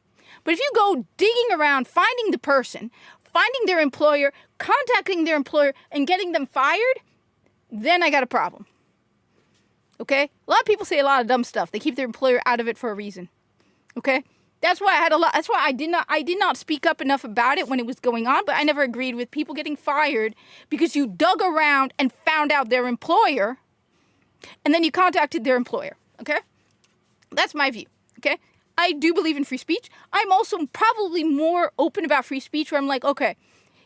But if you go digging around, finding the person, finding their employer, contacting their employer, and getting them fired, then I got a problem. Okay? A lot of people say a lot of dumb stuff. They keep their employer out of it for a reason. Okay? That's why I did not speak up enough about it when it was going on, but I never agreed with people getting fired because you dug around and found out their employer and then you contacted their employer, okay? That's my view, okay? I do believe in free speech. I'm also probably more open about free speech where I'm like, okay,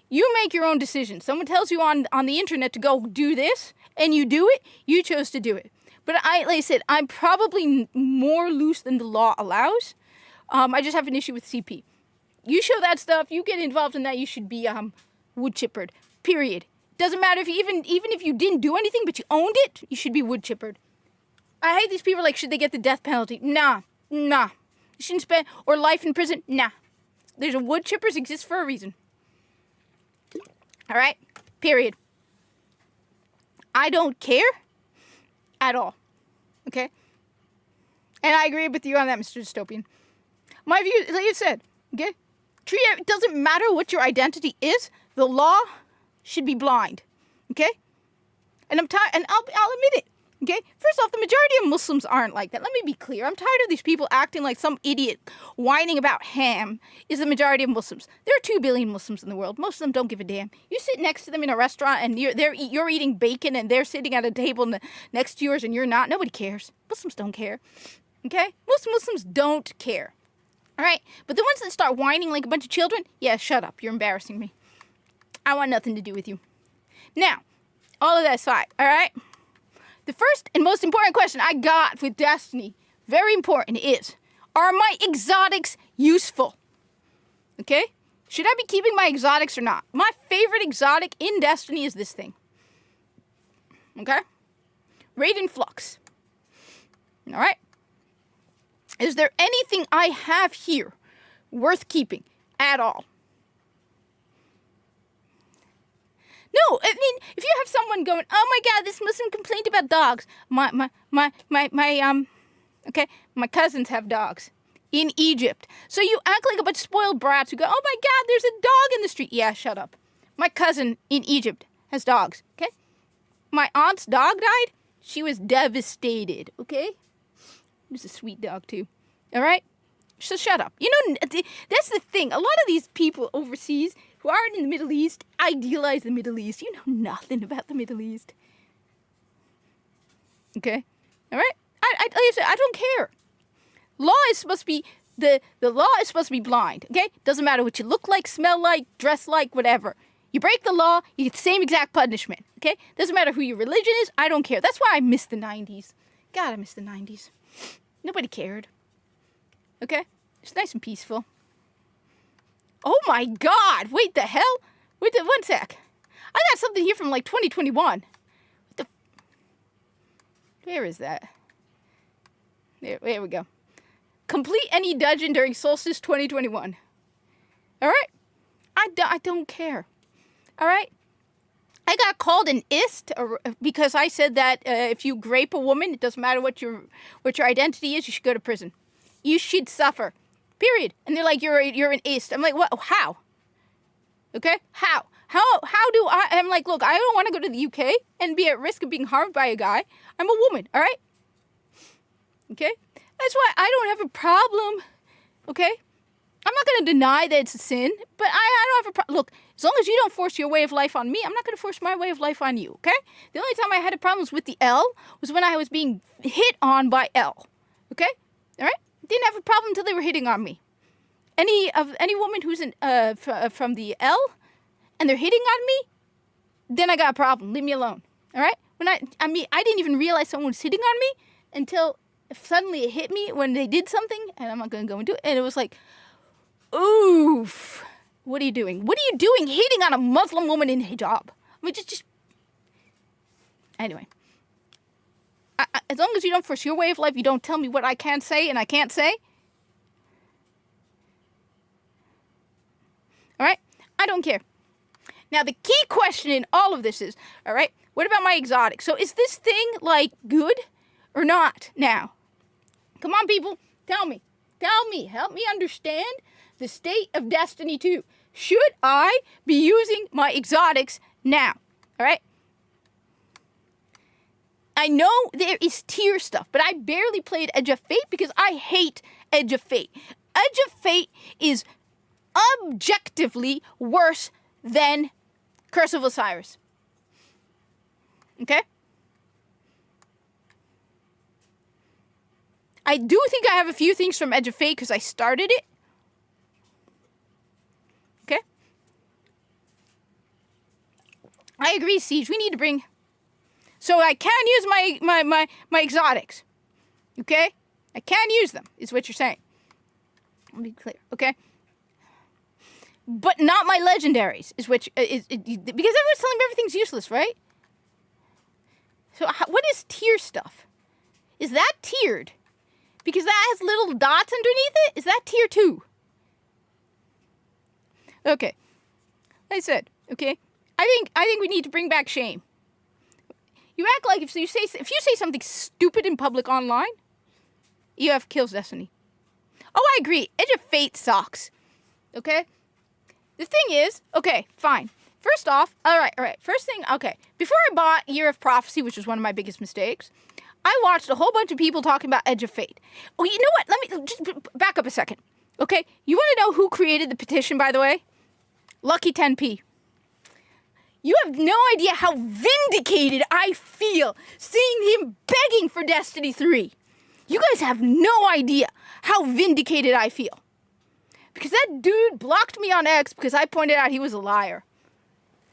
you make your own decisions. Someone tells you on the internet to go do this and you do it, you chose to do it. But like I said, I'm probably more loose than the law allows. I just have an issue with CP. You show that stuff, you get involved in that, you should be wood chippered. Period. Doesn't matter if you, even if you didn't do anything, but you owned it, you should be wood chippered. I hate these people like, should they get the death penalty? Nah. You shouldn't spend, or life in prison? Nah. There's a wood chippers exist for a reason. Alright? Period. I don't care at all. Okay? And I agree with you on that, Mr. Dystopian. My view, like you said, okay? It doesn't matter what your identity is. The law should be blind, okay? And I'm tired, and I'll admit it, okay? First off, the majority of Muslims aren't like that. Let me be clear. I'm tired of these people acting like some idiot whining about ham is the majority of Muslims. There are 2 billion Muslims in the world. Most of them don't give a damn. You sit next to them in a restaurant and you're eating bacon and they're sitting at a table next to yours and you're not. Nobody cares. Muslims don't care, okay? Most Muslims don't care. All right, but the ones that start whining like a bunch of children, yeah, shut up. You're embarrassing me. I want nothing to do with you. Now, all of that aside, all right? The first and most important question I got with Destiny, very important, is, are my exotics useful? Okay? Should I be keeping my exotics or not? My favorite exotic in Destiny is this thing. Okay? Raiden Flux. All right? Is there anything I have here worth keeping at all? No, I mean, if you have someone going, oh my God, this Muslim complained about dogs. My cousins have dogs in Egypt. So you act like a bunch of spoiled brats who go, oh my God, there's a dog in the street. Yeah, shut up. My cousin in Egypt has dogs, okay? My aunt's dog died. She was devastated, okay? It was a sweet dog, too. All right? So shut up. You know, that's the thing. A lot of these people overseas who aren't in the Middle East idealize the Middle East. You know nothing about the Middle East. Okay? All right? Like I said, I don't care. Law is supposed to be, the law is supposed to be blind, okay? Doesn't matter what you look like, smell like, dress like, whatever. You break the law, you get the same exact punishment, okay? Doesn't matter who your religion is, I don't care. That's why I miss the 90s. God, I miss the 90s. Nobody cared. Okay? It's nice and peaceful. Oh my God! Wait, the hell? Wait, one sec. I got something here from like 2021. Where is that? There we go. Complete any dungeon during Solstice 2021. All right? I don't care. All right? I got called an ist because I said that if you grape a woman, it doesn't matter what your identity is, you should go to prison. You should suffer. Period. And they're like, you're an ist. I'm like, what? How? Okay? How? How do I'm like, look, I don't want to go to the UK and be at risk of being harmed by a guy. I'm a woman, all right? Okay? That's why I don't have a problem, okay? I'm not going to deny that it's a sin, but I don't have a problem. Look, as long as you don't force your way of life on me, I'm not going to force my way of life on you, okay? The only time I had problems with the L was when I was being hit on by L, okay? All right? Didn't have a problem until they were hitting on me. Any woman who's from the L and they're hitting on me, then I got a problem. Leave me alone, all right? I didn't even realize someone was hitting on me until suddenly it hit me when they did something, and I'm not going to go into it, and it was like, oof, what are you doing? What are you doing hitting on a Muslim woman in hijab? I mean, just anyway. As long as you don't force your way of life, you don't tell me what I can say and I can't say. All right? I don't care. Now, the key question in all of this is, all right, what about my exotic? So is this thing, like, good or not now? Come on, people. Tell me. Help me understand the state of Destiny 2. Should I be using my exotics now? All right? I know there is tier stuff, but I barely played Edge of Fate because I hate Edge of Fate. Edge of Fate is objectively worse than Curse of Osiris. Okay? I do think I have a few things from Edge of Fate because I started it. Okay? I agree, Siege. We need to bring... So I can use my exotics. Okay? I can use them, is what you're saying. Let me be clear, okay? But not my legendaries, is which because everyone's telling me everything's useless, right? So what is tier stuff? Is that tiered? Because that has little dots underneath it? Is that tier 2? Okay. Like I said, okay? I think we need to bring back shame. You act like if you say something stupid in public online, EF kills Destiny. Oh, I agree. Edge of Fate sucks. Okay? The thing is, okay, fine. First off, all right. First thing, okay. Before I bought Year of Prophecy, which was one of my biggest mistakes, I watched a whole bunch of people talking about Edge of Fate. Oh, you know what? Let me just back up a second. Okay? You want to know who created the petition, by the way? Lucky 10p. You have no idea how vindicated I feel seeing him begging for Destiny 3. You guys have no idea how vindicated I feel. Because that dude blocked me on X because I pointed out he was a liar.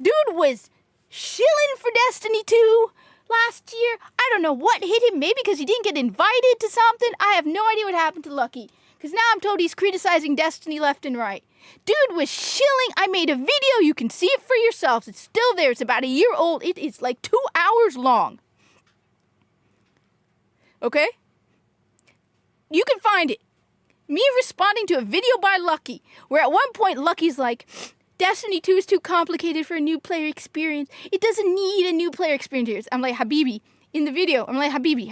Dude was shilling for Destiny 2 last year. I don't know what hit him. Maybe because he didn't get invited to something. I have no idea what happened to Lucky. Because now I'm told he's criticizing Destiny left and right. Dude was shilling. I made a video. You can see it for yourselves. It's still there. It's about a year old. It is like 2 hours long. Okay? You can find it. Me responding to a video by Lucky, where at one point Lucky's like, Destiny 2 is too complicated for a new player experience. It doesn't need a new player experience. I'm like, Habibi. In the video, I'm like, Habibi.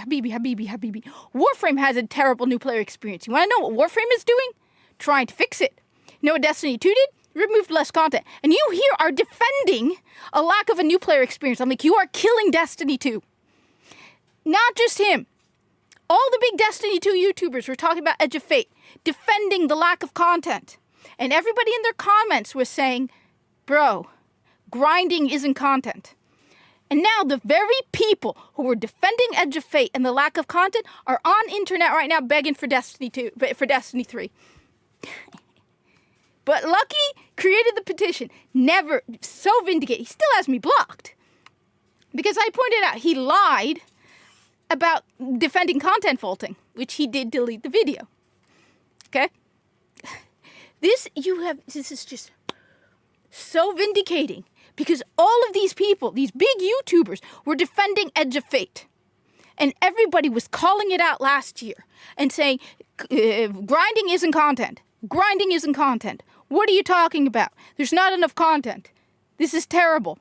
Warframe has a terrible new player experience. You want to know what Warframe is doing? Trying to fix it. You know what Destiny 2 did? Removed less content. And you here are defending a lack of a new player experience. I'm like, you are killing Destiny 2. Not just him. All the big Destiny 2 YouTubers were talking about Edge of Fate, defending the lack of content. And everybody in their comments was saying, bro, grinding isn't content. And now the very people who were defending Edge of Fate and the lack of content are on internet right now begging for Destiny 2, for Destiny 3. But Lucky created the petition. Never, so vindicated. He still has me blocked. Because I pointed out he lied about defending content faulting, which he did delete the video. Okay? This is just so vindicating. Because all of these people, these big YouTubers, were defending Edge of Fate. And everybody was calling it out last year and saying, grinding isn't content. Grinding isn't content. What are you talking about? There's not enough content. This is terrible.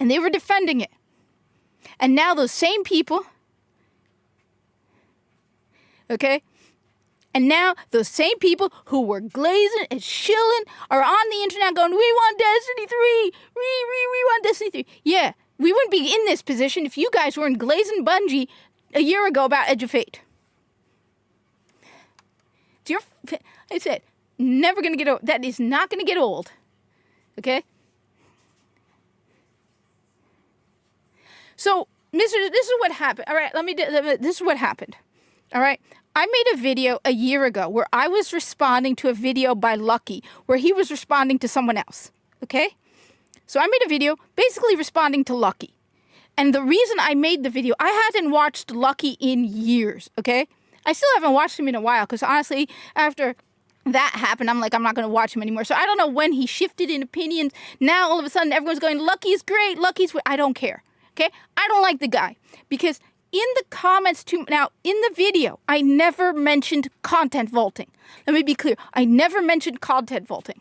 And they were defending it. And now those same people, okay, And now those same people who were glazing and shilling are on the internet going, we want Destiny 3. We want Destiny 3. Yeah, we wouldn't be in this position if you guys weren't glazing Bungie a year ago about Edge of Fate. I said, never going to get old. That is not going to get old. Okay? So, this is what happened. All right, this is what happened. All right? I made a video a year ago where I was responding to a video by Lucky where he was responding to someone else. Okay? So I made a video basically responding to Lucky. And the reason I made the video, I hadn't watched Lucky in years, okay? I still haven't watched him in a while because honestly, after that happened, I'm like, I'm not going to watch him anymore. So I don't know when he shifted in opinions. Now all of a sudden everyone's going, Lucky's great, I don't care, okay? I don't like the guy because in the comments now in the video, I never mentioned content vaulting. Let me be clear. I never mentioned content vaulting.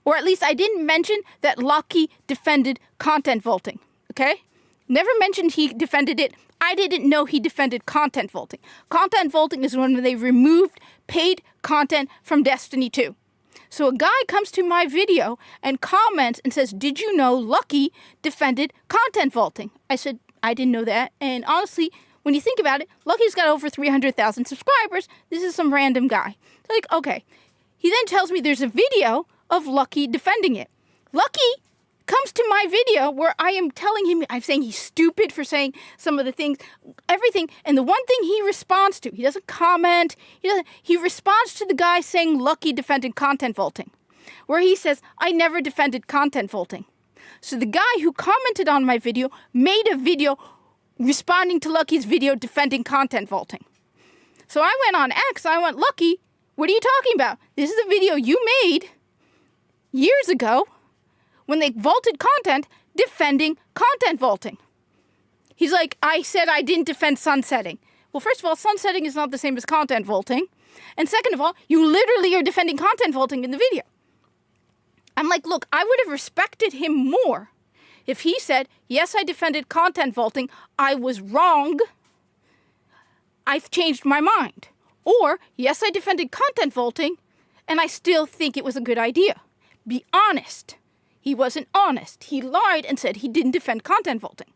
Or at least I didn't mention that Lucky defended content vaulting, okay? Never mentioned he defended it. I didn't know he defended content vaulting. Content vaulting is when they removed paid content from Destiny 2. So a guy comes to my video and comments and says, did you know Lucky defended content vaulting? I said, I didn't know that. And honestly, when you think about it, Lucky's got over 300,000 subscribers. This is some random guy. So like, okay. He then tells me there's a video of Lucky defending it. Lucky comes to my video where I am telling him, I'm saying he's stupid for saying some of the things, everything. And the one thing he responds to, he doesn't comment, he responds to the guy saying Lucky defended content vaulting, where he says, I never defended content vaulting. So the guy who commented on my video made a video responding to Lucky's video defending content vaulting. So I went on X, I went, Lucky, what are you talking about? This is a video you made years ago when they vaulted content, defending content vaulting. He's like, I said I didn't defend sunsetting. Well, first of all, sunsetting is not the same as content vaulting. And second of all, you literally are defending content vaulting in the video. I'm like, look, I would have respected him more if he said, yes, I defended content vaulting. I was wrong. I've changed my mind. Or, yes, I defended content vaulting, and I still think it was a good idea. Be honest. He wasn't honest. He lied and said he didn't defend content vaulting.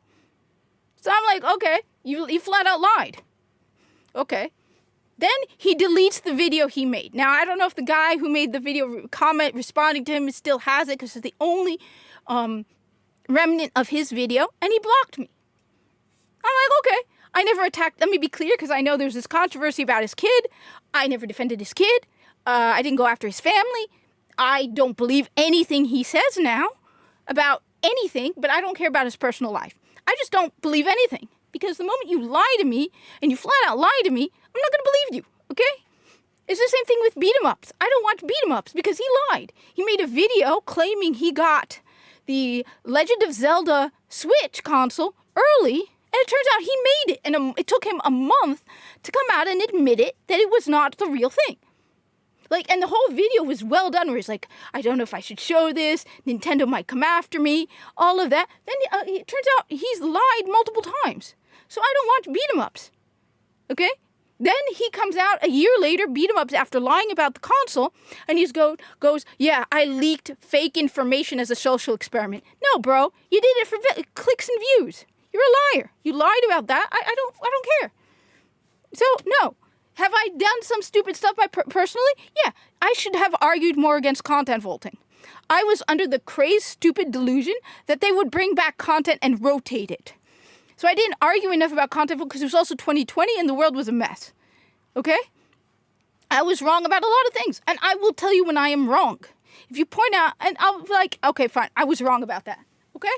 So I'm like, okay, you flat out lied. Okay. Then he deletes the video he made. Now, I don't know if the guy who made the video comment responding to him still has it because it's the only remnant of his video, and he blocked me. I'm like, okay. I never attacked, let me be clear, because I know there's this controversy about his kid. I never defended his kid. I didn't go after his family. I don't believe anything he says now about anything, but I don't care about his personal life. I just don't believe anything. Because the moment you lie to me, and you flat out lie to me, I'm not going to believe you, okay? It's the same thing with beat-em-ups. I don't watch beat-em-ups because he lied. He made a video claiming he got the Legend of Zelda Switch console early, and it turns out he made it. And it took him a month to come out and admit it, that it was not the real thing. Like, and the whole video was well done where he's like, I don't know if I should show this. Nintendo might come after me. All of that. Then it turns out he's lied multiple times. So I don't watch beat-em-ups. Okay? Then he comes out a year later, beat-em-ups, after lying about the console, and he goes, yeah, I leaked fake information as a social experiment. No, bro. You did it for clicks and views. You're a liar. You lied about that. I don't care. So, no. Have I done some stupid stuff personally? Yeah, I should have argued more against content vaulting. I was under the crazed, stupid delusion that they would bring back content and rotate it. So I didn't argue enough about content vaulting because it was also 2020 and the world was a mess. Okay? I was wrong about a lot of things. And I will tell you when I am wrong. If you point out, and I'll be like, okay, fine, I was wrong about that. Okay?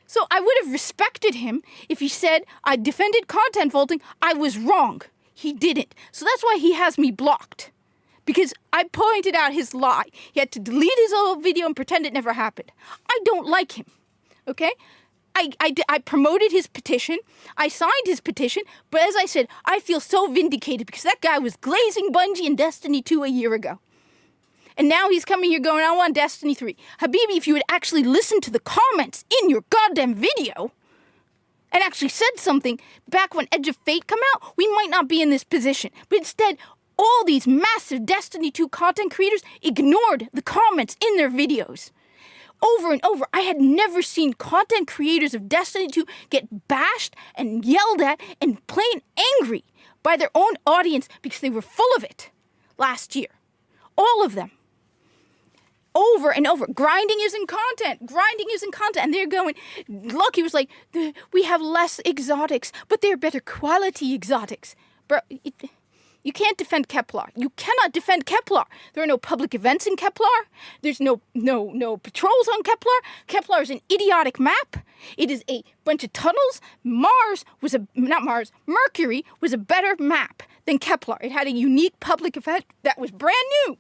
So I would have respected him if he said, I defended content vaulting, I was wrong. He didn't. So that's why he has me blocked. Because I pointed out his lie. He had to delete his old video and pretend it never happened. I don't like him. Okay? I promoted his petition. I signed his petition. But as I said, I feel so vindicated because that guy was glazing Bungie and Destiny 2 a year ago. And now he's coming here going, I want Destiny 3. Habibi, if you had actually listened to the comments in your goddamn video and actually said something back when Edge of Fate come out, we might not be in this position. But instead, all these massive Destiny 2 content creators ignored the comments in their videos. Over and over, I had never seen content creators of Destiny 2 get bashed and yelled at and plain angry by their own audience because they were full of it last year. All of them. Over and over. Grinding isn't content. Grinding isn't content. And they're going, look, he was like, we have less exotics, but they're better quality exotics. Bro, you can't defend Kepler. You cannot defend Kepler. There are no public events in Kepler. There's no patrols on Kepler. Kepler is an idiotic map. It is a bunch of tunnels. Mercury was a better map than Kepler. It had a unique public event that was brand new.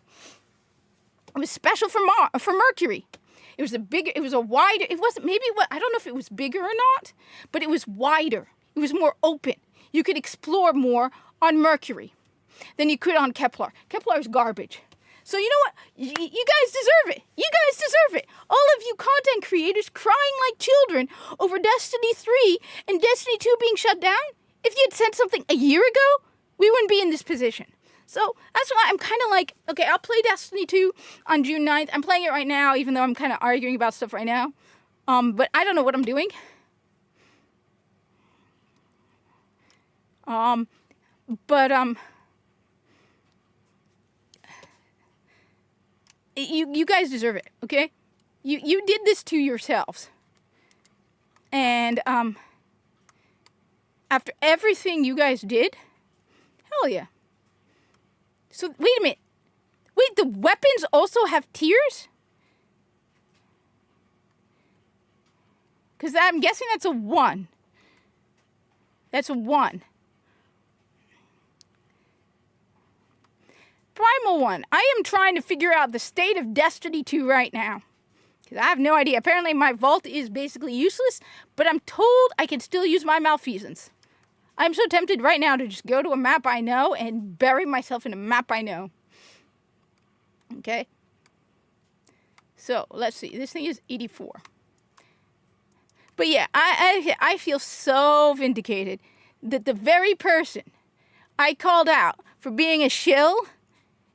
It was special for Mercury. It was a wider, it wasn't, I don't know if it was bigger or not, but it was wider. It was more open. You could explore more on Mercury than you could on Kepler. Kepler is garbage. So you know what? You guys deserve it. You guys deserve it. All of you content creators crying like children over Destiny 3 and Destiny 2 being shut down. If you had said something a year ago, we wouldn't be in this position. So that's why I'm kind of like, okay, I'll play Destiny 2 on June 9th. I'm playing it right now, even though I'm kind of arguing about stuff right now. But I don't know what I'm doing. You guys deserve it, okay? You did this to yourselves. And after everything you guys did, hell yeah. So wait a minute. Wait, the weapons also have tiers? Because I'm guessing that's a 1. That's a 1. Primal 1. I am trying to figure out the state of Destiny 2 right now. Because I have no idea. Apparently my vault is basically useless, but I'm told I can still use my malfeasance. I'm so tempted right now to just go to a map I know and bury myself in a map I know. Okay? So, let's see. This thing is 84. But yeah, I feel so vindicated that the very person I called out for being a shill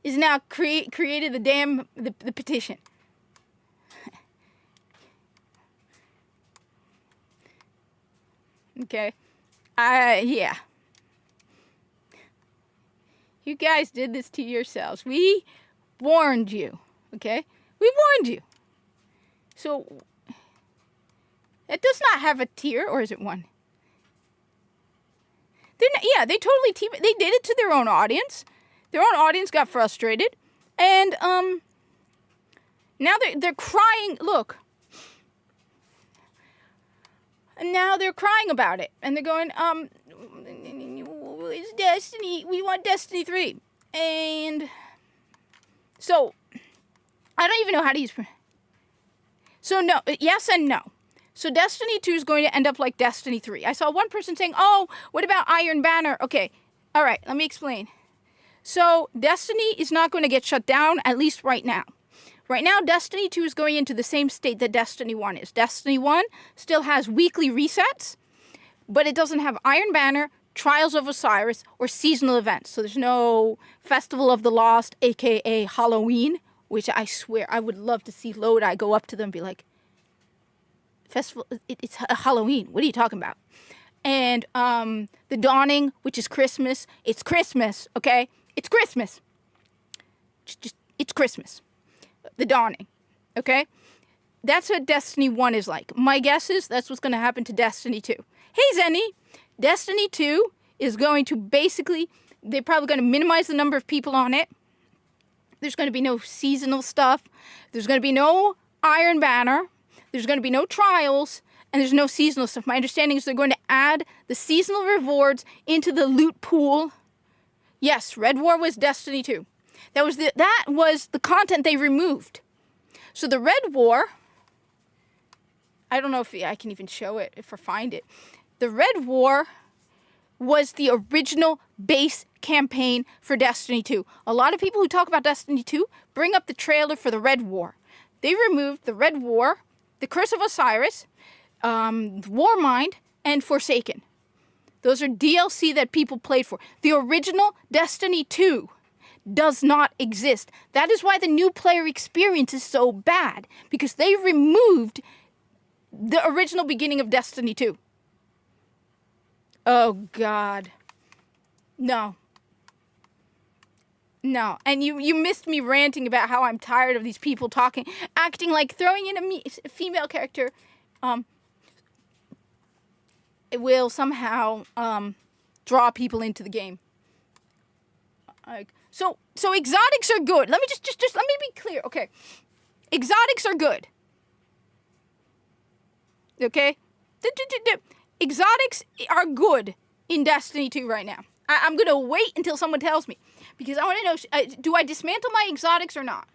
is now created the petition. Okay? Yeah. You guys did this to yourselves. We warned you, okay? We warned you. So, it does not have a tier, or is it 1? They totally they did it to their own audience. Their own audience got frustrated, and now they're crying. Look. And now they're crying about it. And they're going, it's Destiny. We want Destiny 3. And so, I don't even know how to use... So, no. Yes and no. So, Destiny 2 is going to end up like Destiny 3. I saw one person saying, oh, what about Iron Banner? Okay. All right. Let me explain. So, Destiny is not going to get shut down, at least right now. Right now, Destiny 2 is going into the same state that Destiny 1 is. Destiny 1 still has weekly resets, but it doesn't have Iron Banner, Trials of Osiris, or seasonal events. So there's no Festival of the Lost, a.k.a. Halloween, which I swear I would love to see Lodi go up to them and be like, Festival, it's Halloween. What are you talking about? And the Dawning, which is Christmas. It's Christmas, okay? It's Christmas. It's Christmas. The Dawning, okay? That's what Destiny 1 is like. My guess is that's what's going to happen to Destiny 2. Hey, Zenny, Destiny 2 is going to basically, they're probably going to minimize the number of people on it. There's going to be no seasonal stuff. There's going to be no Iron Banner. There's going to be no trials. And there's no seasonal stuff. My understanding is they're going to add the seasonal rewards into the loot pool. Yes, Red War was Destiny 2. That was the content they removed. So the Red War, I don't know if I can even show it, if I find it. The Red War was the original base campaign for Destiny 2. A lot of people who talk about Destiny 2 bring up the trailer for the Red War. They removed the Red War, the Curse of Osiris, Warmind, and Forsaken. Those are DLC that people played for. The original Destiny 2 does not exist. That is why the new player experience is so bad, because they removed the original beginning of Destiny 2. Oh, God. No. No. And you missed me ranting about how I'm tired of these people acting like throwing in a female character, it will somehow, draw people into the game. So exotics are good. Let me just let me be clear. Okay. Exotics are good. Okay? Exotics are good in Destiny 2 right now. I'm going to wait until someone tells me, because I want to know, do I dismantle my exotics or not?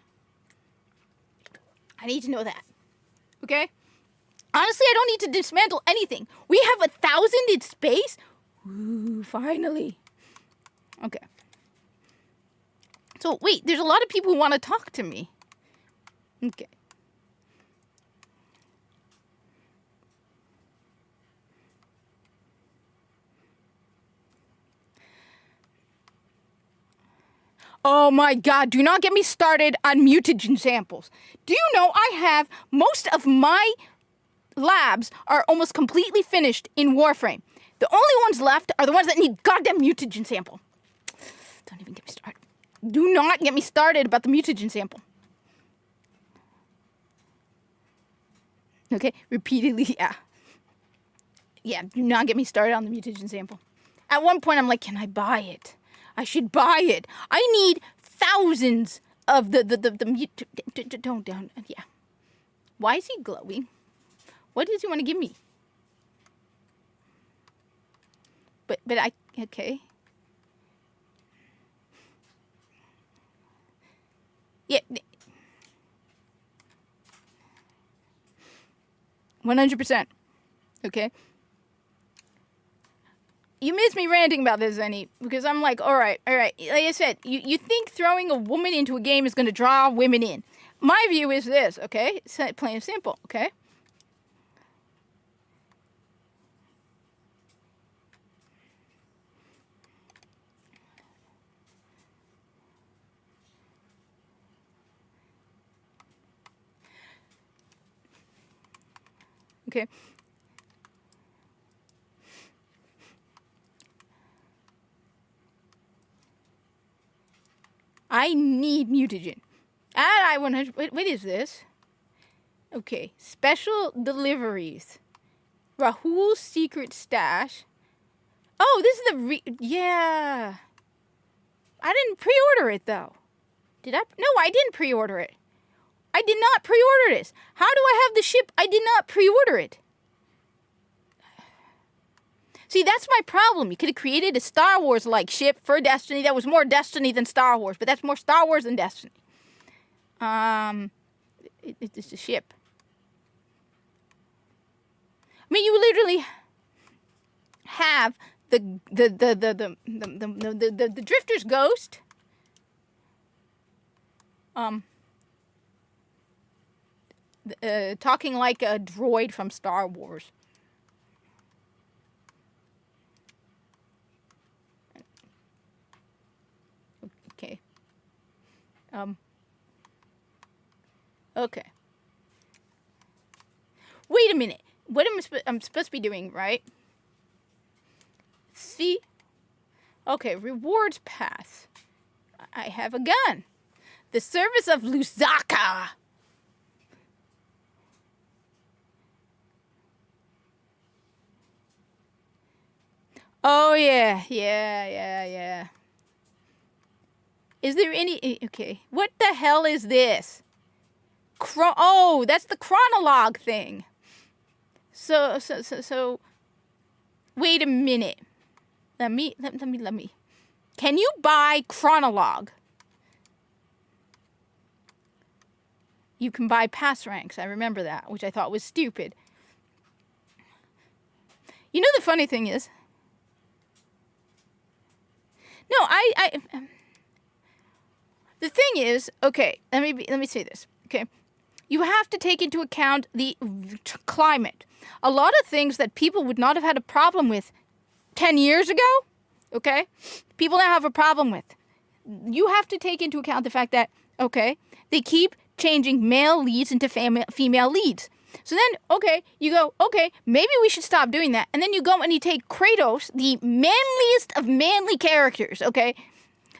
I need to know that. Okay? Honestly, I don't need to dismantle anything. We have 1,000 in space? Ooh, finally. Okay. So, wait, there's a lot of people who want to talk to me. Okay. Oh my God, do not get me started on mutagen samples. Do you know I have most of my labs are almost completely finished in Warframe. The only ones left are the ones that need goddamn mutagen sample. Don't even get me started. Do not get me started about the mutagen sample. Okay, repeatedly, yeah. Yeah, do not get me started on the mutagen sample. At one point, I'm like, can I buy it? I should buy it. I need thousands of the don't, yeah. Why is he glowing? What does he want to give me? But okay. Yeah. 100%. Okay. You missed me ranting about this, Zenny, because I'm like, all right. Like I said, you think throwing a woman into a game is going to draw women in. My view is this, okay? It's plain and simple, okay? Okay. I need mutagen. And I 100. What is this? Okay. Special deliveries. Rahul's secret stash. Oh, this is the yeah. I didn't pre-order it though. Did I? No, I didn't pre-order it. I did not pre-order this. How do I have the ship? I did not pre-order it. See, that's my problem. You could have created a Star Wars-like ship for Destiny that was more Destiny than Star Wars, but that's more Star Wars than Destiny. It's a ship. I mean, you literally have the Drifter's Ghost. Talking like a droid from Star Wars. Okay. Okay. Wait a minute. What am I'm supposed to be doing, right? See? Okay, rewards pass. I have a gun. The service of Lusaka. Oh, yeah. Is there any... Okay. What the hell is this? Oh, that's the chronologue thing. So... Wait a minute. Let me... Can you buy chronologue? You can buy pass ranks. I remember that, which I thought was stupid. You know the funny thing is... No, the thing is, okay, let me say this, okay? You have to take into account the climate. A lot of things that people would not have had a problem with 10 years ago, okay? People now have a problem with. you have to take into account the fact that, okay, they keep changing male leads into female leads. So then, okay, you go, okay, maybe we should stop doing that. And then you go and you take Kratos, the manliest of manly characters, okay?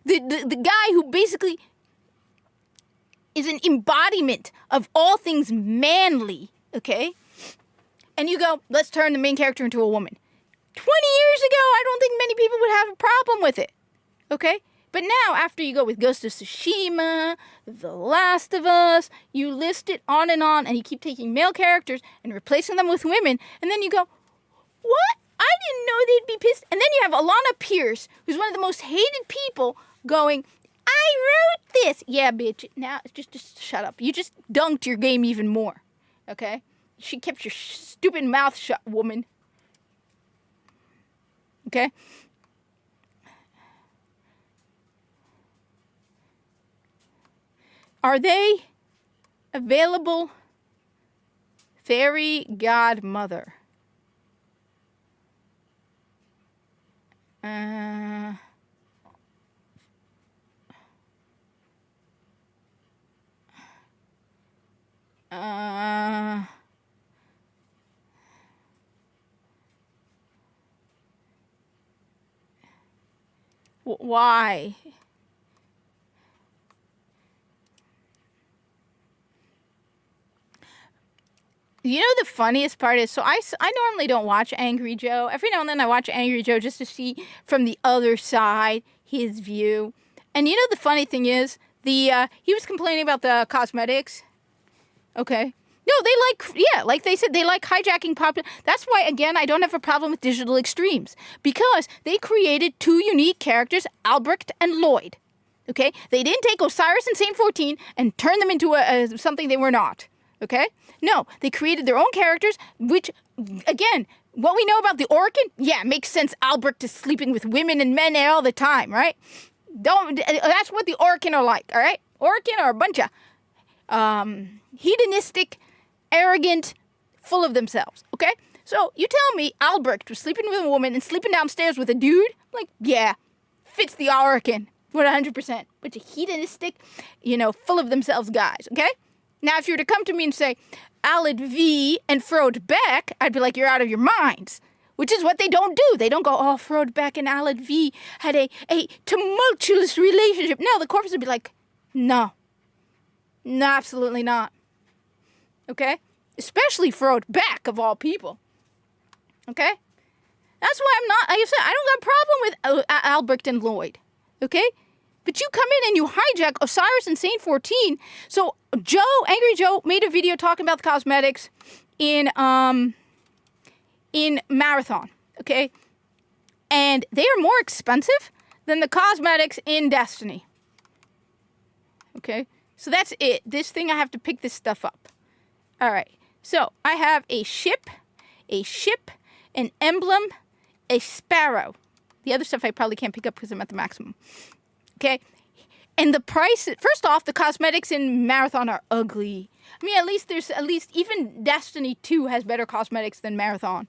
The guy who basically is an embodiment of all things manly, okay? And you go, let's turn the main character into a woman. 20 years ago, I don't think many people would have a problem with it, okay? But now, after you go with Ghost of Tsushima, The Last of Us, you list it on, and you keep taking male characters and replacing them with women, and then you go, what? I didn't know they'd be pissed. And then you have Alana Pierce, who's one of the most hated people, going, I wrote this. Yeah, bitch. Now, just shut up. You just dunked your game even more, okay? She kept your stupid mouth shut, woman. Okay? Are they available? Fairy godmother. Why? You know the funniest part is, so I normally don't watch Angry Joe. Every now and then I watch Angry Joe just to see from the other side his view. And you know the funny thing is, he was complaining about the cosmetics. Okay. No, like they said, they like hijacking popular. That's why, again, I don't have a problem with Digital Extremes. Because they created two unique characters, Albrecht and Lloyd. Okay? They didn't take Osiris and Saint 14 and turn them into something they were not. Okay? No, they created their own characters, which, again, what we know about the Orkin, yeah, makes sense. Albrecht is sleeping with women and men all the time, right? That's what the Orkin are like, all right? Orkin are a bunch of hedonistic, arrogant, full of themselves, okay? So you tell me Albrecht was sleeping with a woman and sleeping downstairs with a dude? Like, yeah, fits the Orkin 100%. Bunch of hedonistic, full of themselves guys, okay? Now, if you were to come to me and say, Alad V and Frode Beck, I'd be like, you're out of your minds. Which is what they don't do. They don't go, oh, Frode Beck and Alad V had a tumultuous relationship. No, the corpus would be like, no. No, absolutely not. Okay? Especially Frode Beck, of all people. Okay? That's why like I said, I don't got a problem with Albrecht and Lloyd. Okay? But you come in and you hijack Osiris and Saint 14. So Angry Joe, made a video talking about the cosmetics in Marathon, okay? And they are more expensive than the cosmetics in Destiny. Okay? So that's it. This thing, I have to pick this stuff up. All right. So I have a ship, an emblem, a sparrow. The other stuff I probably can't pick up because I'm at the maximum. Okay, and the price, first off, the cosmetics in Marathon are ugly. I mean, at least even Destiny 2 has better cosmetics than Marathon.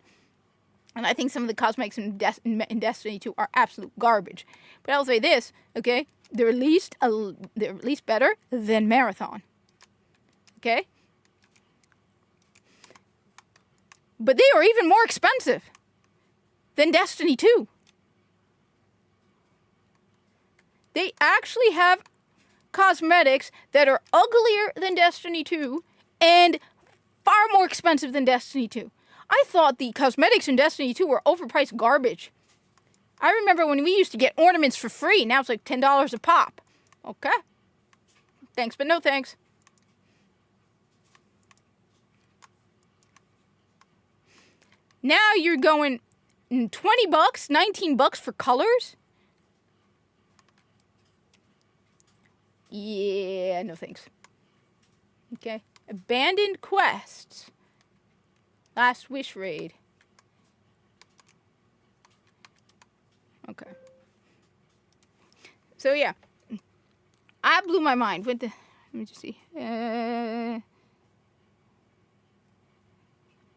And I think some of the cosmetics in Destiny 2 are absolute garbage. But I'll say this, okay, they're at least better than Marathon. Okay? But they are even more expensive than Destiny 2. They actually have cosmetics that are uglier than Destiny 2 and far more expensive than Destiny 2. I thought the cosmetics in Destiny 2 were overpriced garbage. I remember when we used to get ornaments for free. Now it's like $10 a pop. Okay. Thanks, but no thanks. Now you're going $20, $19 for colors? Yeah, no thanks. Okay. Abandoned quests. Last Wish raid. Okay. So yeah. I blew my mind. Let me just see.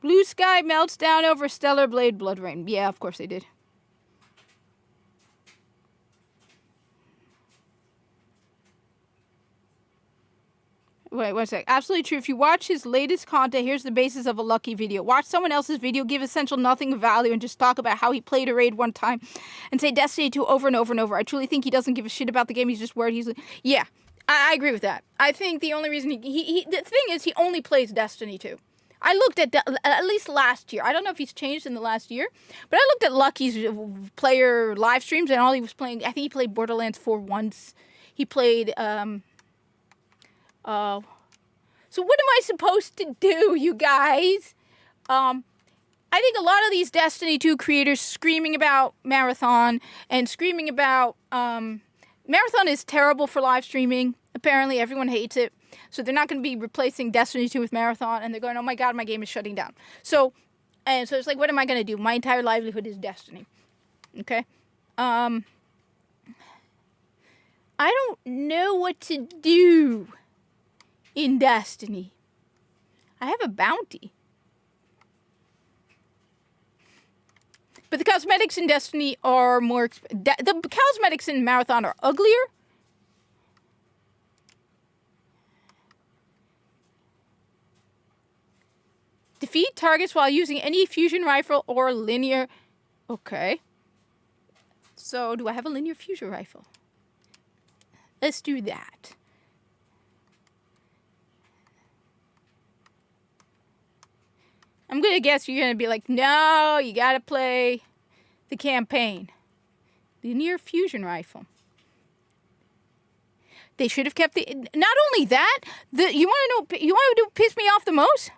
Blue sky melts down over Stellar Blade Blood Rain. Yeah, of course they did. Wait, one sec. Absolutely true. If you watch his latest content, here's the basis of a Lucky video. Watch someone else's video, give essential nothing of value, and just talk about how he played a raid one time and say Destiny 2 over and over and over. I truly think he doesn't give a shit about the game. He's just worried. Yeah, I agree with that. I think the only reason the thing is he only plays Destiny 2. I looked at least last year. I don't know if he's changed in the last year, but I looked at Lucky's player live streams and all he was playing. I think he played Borderlands 4 once. He played so what am I supposed to do, you guys? I think a lot of these Destiny 2 creators screaming about Marathon and screaming about Marathon is terrible for live streaming. Apparently everyone hates it. So they're not going to be replacing Destiny 2 with Marathon, and they're going, oh my god, my game is shutting down. So it's like, what am I going to do? My entire livelihood is Destiny. Okay? I don't know what to do in Destiny. I have a bounty. But the cosmetics in Destiny are more... the cosmetics in Marathon are uglier. Defeat targets while using any fusion rifle or linear... Okay. So, do I have a linear fusion rifle? Let's do that. I'm going to guess you're going to be like, no, you got to play the campaign. Linear fusion rifle. They should have kept the... Not only that, you want to know what piss me off the most?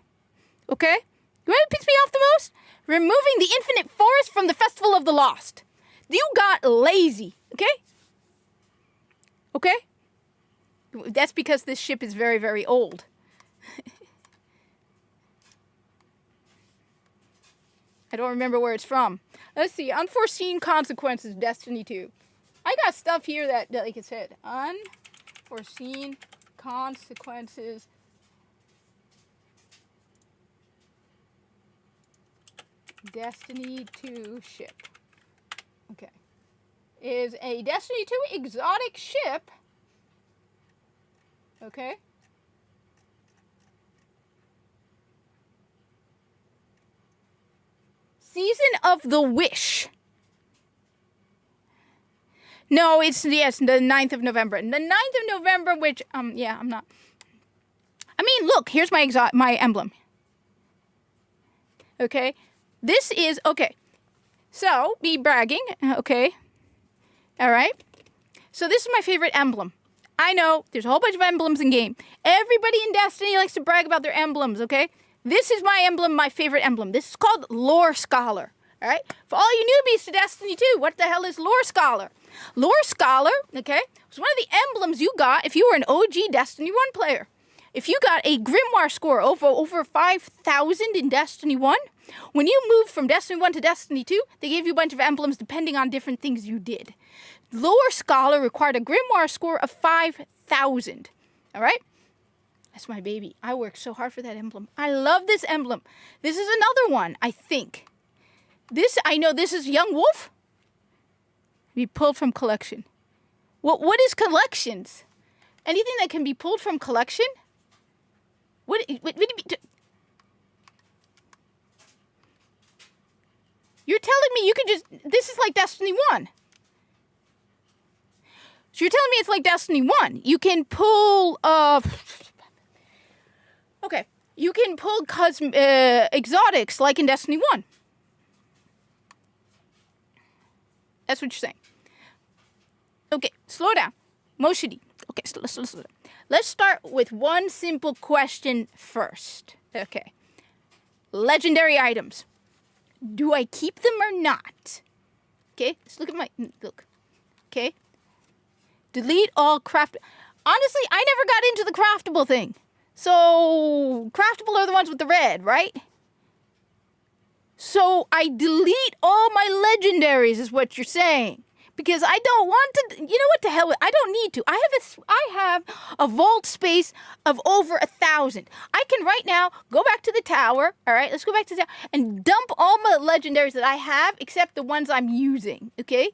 Okay? You want to piss me off the most? Removing the Infinite Forest from the Festival of the Lost. You got lazy. Okay? Okay? That's because this ship is very, very old. I don't remember where it's from. Let's see. Unforeseen consequences, Destiny 2. I got stuff here that like it said. Unforeseen consequences. Destiny 2 ship. Okay. Is a Destiny 2 exotic ship. Okay. Season of the Wish. No, it's the 9th of November. The 9th of November, which yeah, I'm not. I mean, look, here's my emblem. Okay. This is okay. So, me bragging, okay. All right. So this is my favorite emblem. I know there's a whole bunch of emblems in game. Everybody in Destiny likes to brag about their emblems, okay? This is my emblem, my favorite emblem. This is called Lore Scholar, all right? For all you newbies to Destiny 2, what the hell is Lore Scholar? Lore Scholar, okay, was one of the emblems you got if you were an OG Destiny 1 player. If you got a Grimoire score over 5,000 in Destiny 1, when you moved from Destiny 1 to Destiny 2, they gave you a bunch of emblems depending on different things you did. Lore Scholar required a Grimoire score of 5,000, all right? That's my baby. I worked so hard for that emblem. I love this emblem. This is another one, I think. I know this is Young Wolf. Be pulled from collection. What is collections? Anything that can be pulled from collection? What do you mean? You're telling me you could just... This is like Destiny 1. So you're telling me it's like Destiny 1. You can pull... Okay. You can pull exotics like in Destiny 1. That's what you're saying. Okay, slow down. Moshidi. Okay, slow down. Let's start with one simple question first. Okay. Legendary items. Do I keep them or not? Okay, let's look at my... Look. Okay. Delete all craft... Honestly, I never got into the craftable thing. So, craftable are the ones with the red, right? So, I delete all my legendaries is what you're saying. Because I don't want to... You know what the hell? I don't need to. I have a vault space of over 1,000. I can right now go back to the tower. All right, let's go back to the tower. And dump all my legendaries that I have except the ones I'm using. Okay?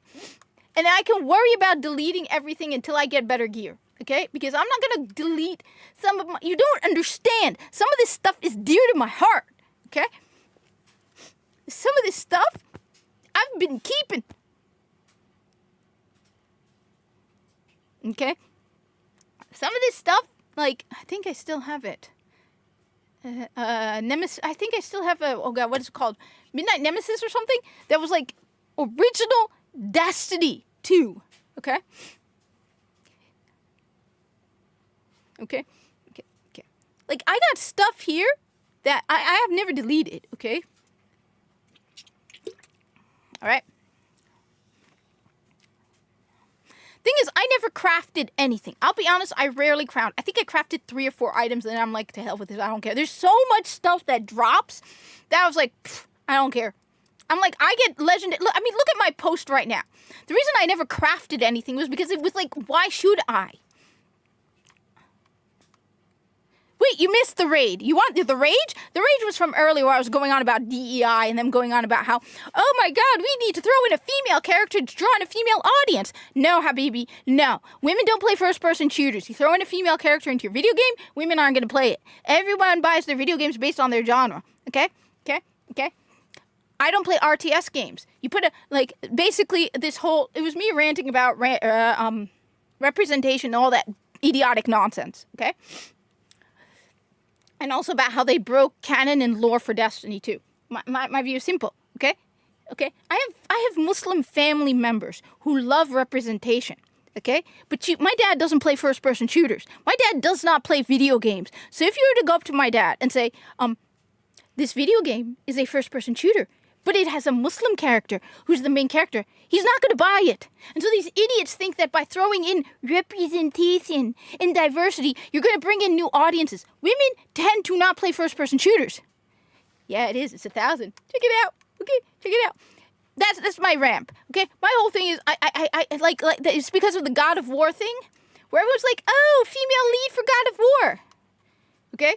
And I can worry about deleting everything until I get better gear. okay? Because I'm not gonna delete some of my, you don't understand. Some of this stuff is dear to my heart, okay? Some of this stuff I've been keeping, okay? Some of this stuff, like, I think I still have it. Nemesis, I think I still have a, oh god, what is it called? Midnight Nemesis or something? That was like original Destiny 2, okay? Okay? Okay, okay. Like, I got stuff here that I have never deleted, okay? Alright? Thing is, I never crafted anything. I'll be honest, I rarely craft. I think I crafted 3 or 4 items, and then I'm like, to hell with this, I don't care. There's so much stuff that drops that I was like, I don't care. I'm like, I get legendary. I mean, look at my post right now. The reason I never crafted anything was because it was like, why should I? Wait, you missed the raid. You want the rage? The rage was from earlier where I was going on about DEI and them going on about how, oh my god, we need to throw in a female character to draw in a female audience. No, Habibi, no. Women don't play first-person shooters. You throw in a female character into your video game, women aren't going to play it. Everyone buys their video games based on their genre. Okay? Okay? Okay? I don't play RTS games. You put a, like, basically this whole, it was me ranting about representation and all that idiotic nonsense. Okay? And also about how they broke canon and lore for Destiny 2. My view is simple, okay? Okay? I have Muslim family members who love representation, okay? But my dad doesn't play first-person shooters. My dad does not play video games. So if you were to go up to my dad and say, this video game is a first-person shooter, but it has a Muslim character who's the main character, he's not going to buy it. And so these idiots think that by throwing in representation and diversity, you're going to bring in new audiences. Women tend to not play first-person shooters. Yeah, it is. It's 1,000. Check it out. Okay, check it out. That's my ramp. Okay, my whole thing is I like it's because of the God of War thing, where everyone's like, oh, female lead for God of War. Okay,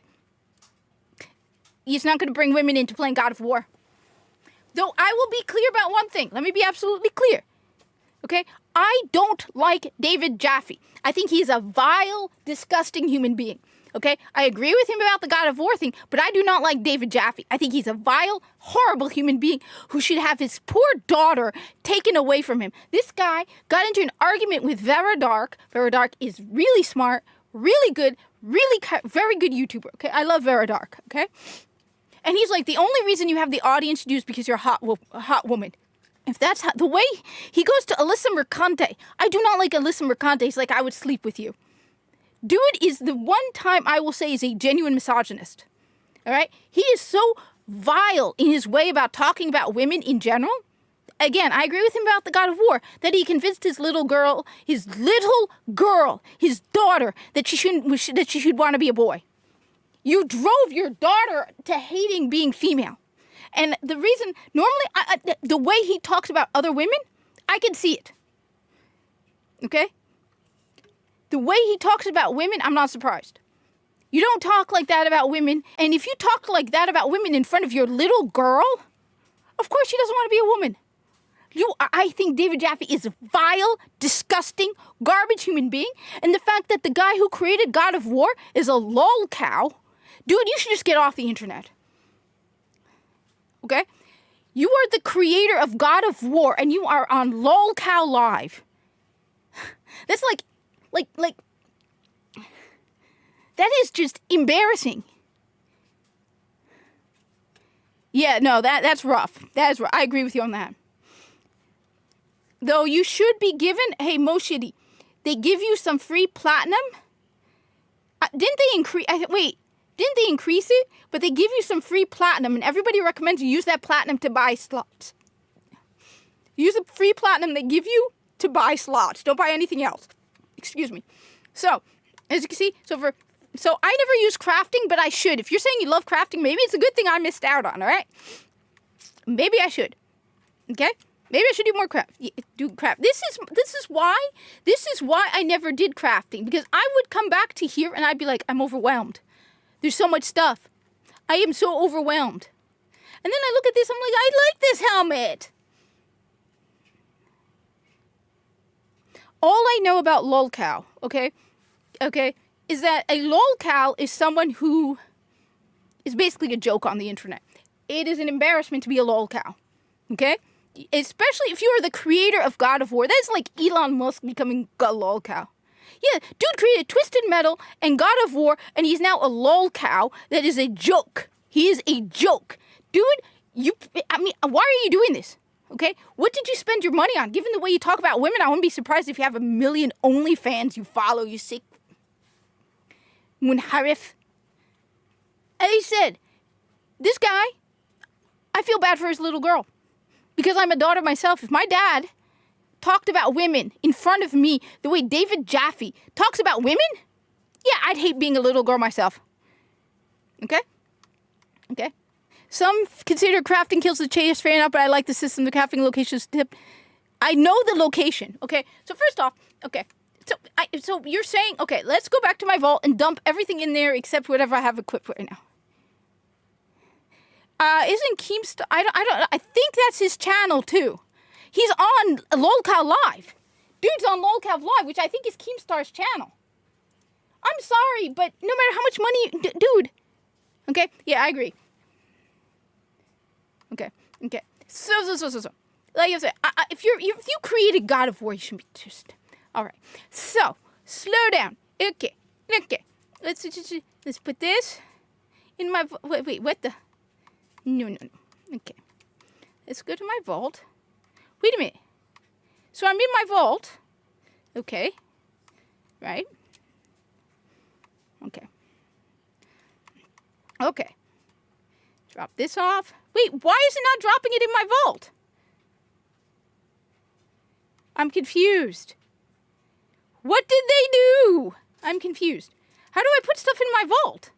he's not going to bring women into playing God of War. Though I will be clear about one thing. Let me be absolutely clear. Okay? I don't like David Jaffe. I think he's a vile, disgusting human being. Okay? I agree with him about the God of War thing, but I do not like David Jaffe. I think he's a vile, horrible human being who should have his poor daughter taken away from him. This guy got into an argument with Vera Dark. Vera Dark is really smart, really good, very good YouTuber. Okay? I love Vera Dark. Okay? And he's like, the only reason you have the audience to do is because you're a hot woman. If that's how, the way he goes to Alyssa Mercante, I do not like Alyssa Mercante. He's like, I would sleep with you. Dude is the one time I will say is a genuine misogynist. All right? He is so vile in his way about talking about women in general. Again, I agree with him about the God of War, that he convinced his little girl, his daughter, that she should want to be a boy. You drove your daughter to hating being female. And the reason, normally, the way he talks about other women, I can see it. Okay? The way he talks about women, I'm not surprised. You don't talk like that about women. And if you talk like that about women in front of your little girl, of course she doesn't want to be a woman. I think David Jaffe is a vile, disgusting, garbage human being. And the fact that the guy who created God of War is a lol cow, dude, you should just get off the internet. Okay? You are the creator of God of War, and you are on lol cow live. That's like, that is just embarrassing. Yeah, no, that's rough. That is rough. I agree with you on that. Though you should be given, hey, Moshidi, they give you some free platinum? Didn't they increase, didn't they increase it? But they give you some free platinum, and everybody recommends you use that platinum to buy slots. Use the free platinum they give you to buy slots. Don't buy anything else. Excuse me. So, as you can see, so I never use crafting, but I should. If you're saying you love crafting, maybe it's a good thing I missed out on, all right? Maybe I should. Okay? Maybe I should do more craft. This is why I never did crafting, because I would come back to here and I'd be like, I'm overwhelmed. There's so much stuff. I am so overwhelmed. And then I look at this, I'm like, I like this helmet. All I know about lolcow, okay, okay, is that a lolcow is someone who is basically a joke on the internet. It is an embarrassment to be a lolcow, okay? Especially if you are the creator of God of War. That's like Elon Musk becoming a lolcow. Yeah, dude created Twisted Metal and God of War, and he's now a lolcow that is a joke. He is a joke. Dude, why are you doing this? Okay? What did you spend your money on? Given the way you talk about women, I wouldn't be surprised if you have 1 million OnlyFans you follow, you sick munharif. As I said, this guy, I feel bad for his little girl. Because I'm a daughter myself. If my dad talked about women in front of me the way David Jaffe talks about women, yeah, I'd hate being a little girl myself. Okay? Okay? Some consider crafting kills the chase, fair enough, but I like the system, the crafting locations tip. I know the location, okay? So first off, okay, so you're saying, okay, let's go back to my vault and dump everything in there except whatever I have equipped right now. Isn't Keemstar, I think that's his channel too. He's on Lolcow Live. Dude's on Lolcow Live, which I think is Keemstar's channel. I'm sorry, but no matter how much money, dude. Okay, yeah, I agree. Okay. So. Like I said, if you created God of War, you shouldn't be just. All right. So slow down. Okay. Let's put this in my. Wait. What the? No. Okay. Let's go to my vault. Wait a minute. So I'm in my vault. Okay. Right. Okay. Drop this off. Wait, why is it not dropping it in my vault? I'm confused. What did they do? I'm confused. How do I put stuff in my vault?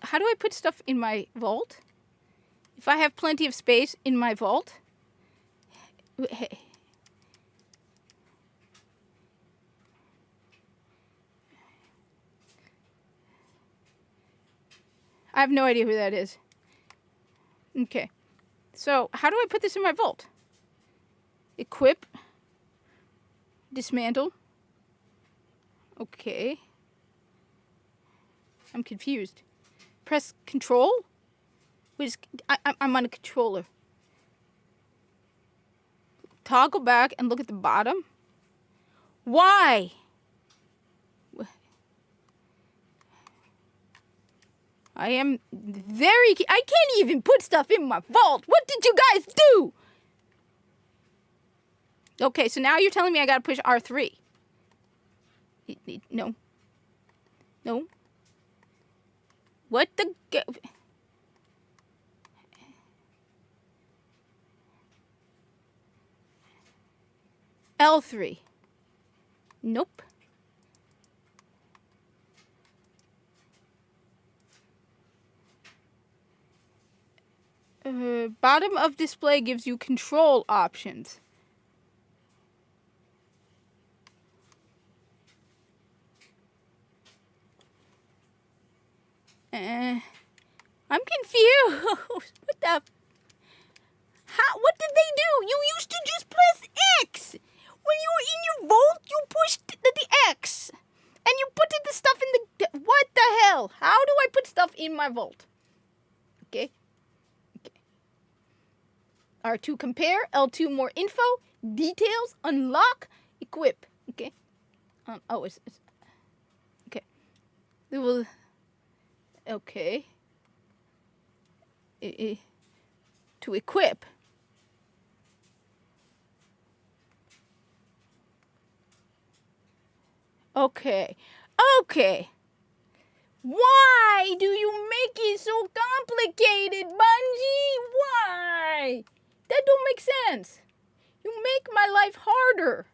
How do I put stuff in my vault? If I have plenty of space in my vault? Hey. I have no idea who that is. Okay. So, how do I put this in my vault? Equip. Dismantle. Okay. I'm confused. Press control? I'm on a controller. Toggle back and look at the bottom. Why? I am very... I can't even put stuff in my vault. What did you guys do? Okay, so now you're telling me I gotta push R3. No. What the... L3. Nope. Bottom of display gives you control options. I'm confused. What the... What did they do? You used to just press X. When you were in your vault, you pushed the X. And you put the stuff in the... What the hell? How do I put stuff in my vault? Okay. R2 compare, L2 more info, details, unlock, equip. Okay. It's okay. It will... Okay. To equip. Okay. Why do you make it so complicated, Bungie? Why? That don't make sense. You make my life harder.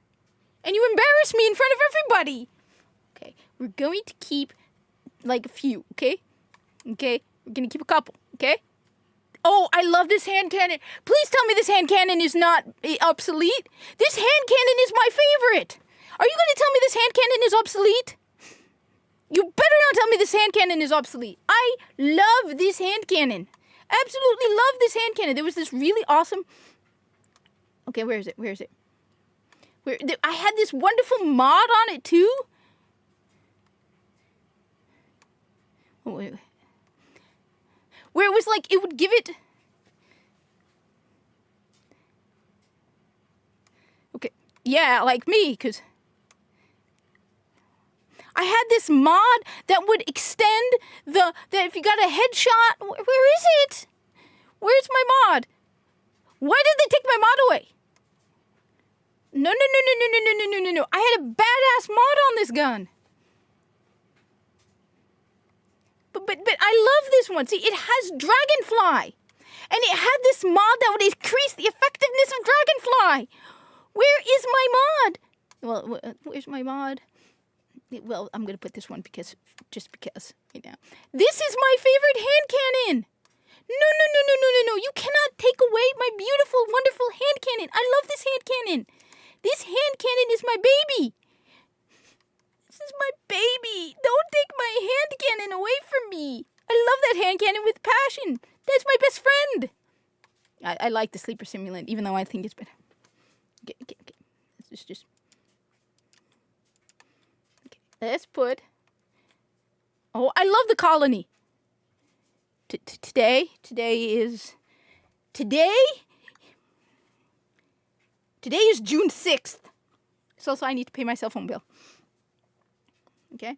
And you embarrass me in front of everybody. Okay, we're going to keep like a few, okay? Okay, we're gonna keep a couple, okay? Oh, I love this hand cannon. Please tell me this hand cannon is not obsolete. This hand cannon is my favorite. Are you gonna tell me this hand cannon is obsolete? You better not tell me this hand cannon is obsolete. I love this hand cannon. Absolutely love this hand cannon. There was this really awesome... Okay, where is it? I had this wonderful mod on it too. Wait. Where it was like, it would give it... Okay, yeah, like me, because... I had this mod that would extend that if you got a headshot... Where is it? Where's my mod? Why did they take my mod away? No. I had a badass mod on this gun. But I love this one. See, it has Dragonfly. And it had this mod that would increase the effectiveness of Dragonfly. Where is my mod? Well, where's my mod? Well, I'm going to put this one just because, you know. This is my favorite hand cannon. No. You cannot take away my beautiful, wonderful hand cannon. I love this hand cannon. This hand cannon is my baby. This is my baby. Don't take my hand cannon away from me. I love that hand cannon with passion. That's my best friend. I like the sleeper simulant, even though I think it's better. Okay. Let's just... Okay. Let's put... Oh, I love the colony. Today is June 6th. So also I need to pay my cell phone bill. Okay?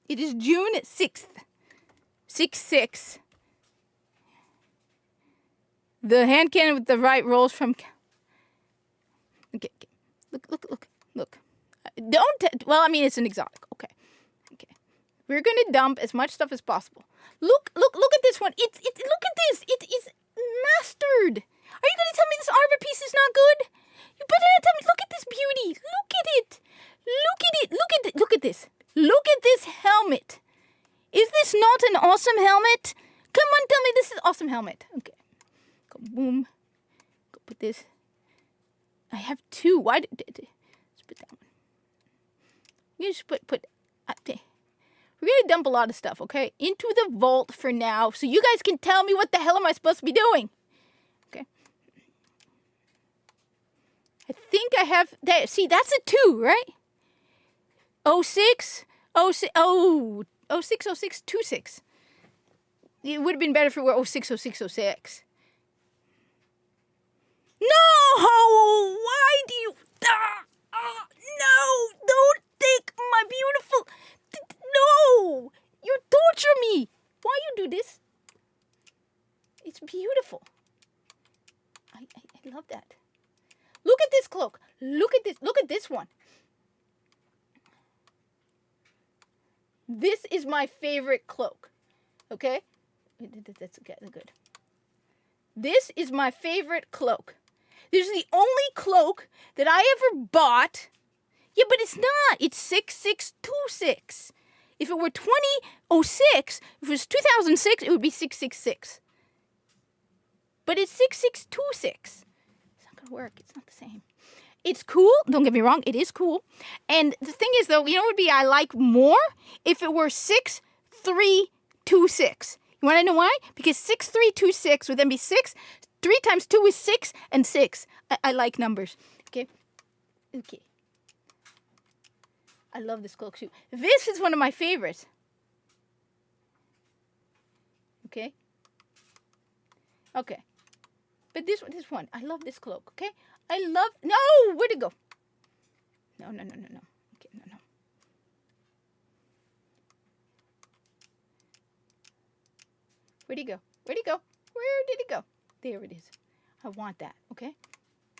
It is June 6th. 6/6. The hand cannon with the right rolls from... Okay. Look. Well, I mean, it's an exotic. Okay. We're going to dump as much stuff as possible. Look at this one. Look at this. It is mastered. Are you going to tell me this armor piece is not good? You better not tell me. Look at this beauty. Look at it. Look at this. Look at this helmet. Is this not an awesome helmet? Come on, tell me this is awesome helmet. Okay. Go boom. Go put this. I have two. Why did... Let's put that one. You just put... We're going to dump a lot of stuff, okay? Into the vault for now, so you guys can tell me what the hell am I supposed to be doing. Okay. I think I have... See, that's a 2, right? 06, 26. It would have been better if it were 06. No! Why do you... no! Don't take my beautiful... No! You torture me! Why you do this? It's beautiful. I love that. Look at this cloak. Look at this. Look at this one. This is my favorite cloak. Okay? That's good. This is my favorite cloak. This is the only cloak that I ever bought. Yeah, but it's not. It's 6626. If it were 2006, if it was 2006, it would be 666. But it's 6626. It's not going to work. It's not the same. It's cool. Don't get me wrong. It is cool. And the thing is, though, you know what would be I like more? If it were 6326. You want to know why? Because 6326 would then be 6. 3 times 2 is 6, and 6. I like numbers. Okay. I love this cloak suit. This is one of my favorites. Okay. But this one. I love this cloak, okay? No! Where'd it go? No. Okay, no. Where'd he go? Where did it go? There it is. I want that, okay?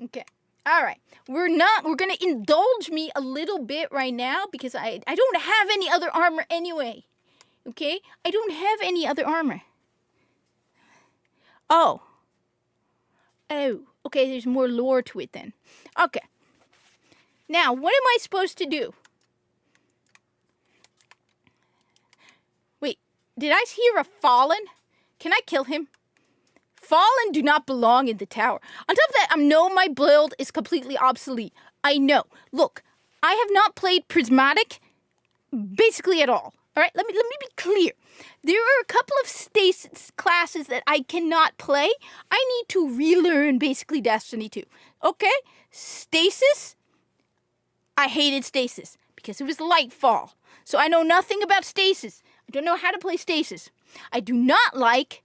Okay. All right. We're going to indulge me a little bit right now because I don't have any other armor anyway. Okay? I don't have any other armor. Oh. Okay, there's more lore to it then. Okay. Now, what am I supposed to do? Wait, did I hear a fallen? Can I kill him? Fallen do not belong in the tower. On top of that, I know my build is completely obsolete. I know. Look, I have not played Prismatic basically at all. All right, let me be clear. There are a couple of stasis classes that I cannot play. I need to relearn basically Destiny 2. Okay? Stasis. I hated Stasis because it was Lightfall. So I know nothing about Stasis. I don't know how to play Stasis. I do not like...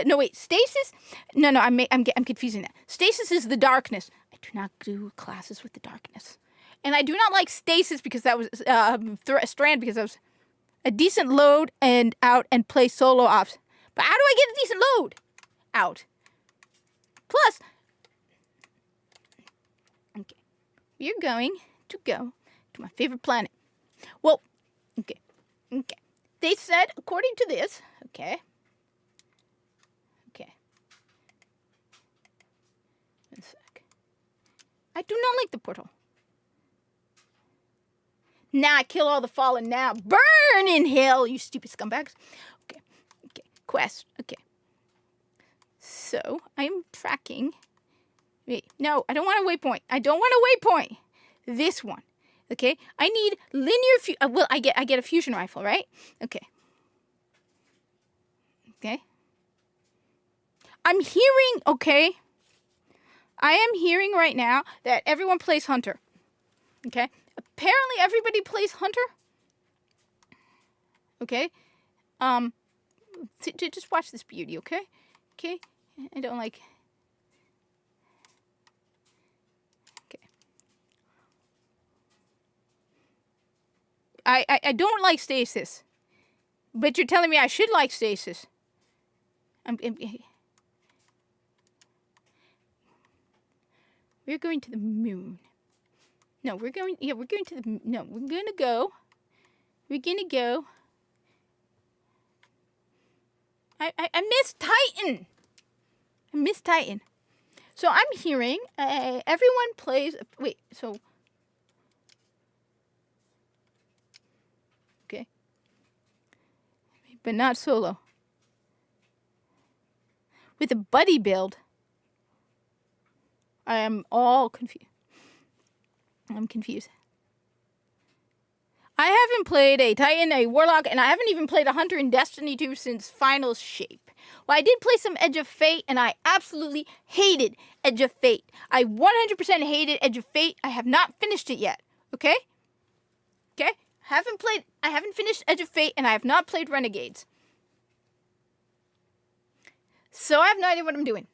no, wait. Stasis? No, I'm confusing that. Stasis is the darkness. I do not do classes with the darkness. And I do not like Stasis because that was... Strand because that was a decent load and out and play solo ops. But how do I get a decent load out? Plus... Okay. We're going to go to my favorite planet. Well, okay. They said, according to this, okay. One sec. I do not like the portal. Now I kill all the fallen now. Burn in hell, you stupid scumbags. Okay. Quest. Okay. So, I'm tracking. Wait, no, I don't want a waypoint. I don't want a waypoint. This one. Okay? I need linear well, I get a fusion rifle, right? Okay. I'm hearing, okay? I am hearing right now that everyone plays Hunter. Okay? Apparently everybody plays Hunter. Okay? Just watch this beauty, okay? Okay? I don't like... Okay. I don't like Stasis. But you're telling me I should like Stasis. We're going to the moon. No, we're going to the... No, we're going to go. I miss Titan. So I'm hearing everyone plays... Wait, so... Okay. But not solo. With a buddy build. I am all confused. I'm confused. I haven't played a Titan, a Warlock, and I haven't even played a Hunter in Destiny 2 since Final Shape. Well, I did play some Edge of Fate, and I absolutely hated Edge of Fate. I 100% hated Edge of Fate. I have not finished it yet. Okay? I haven't finished Edge of Fate, and I have not played Renegades. So I have no idea what I'm doing.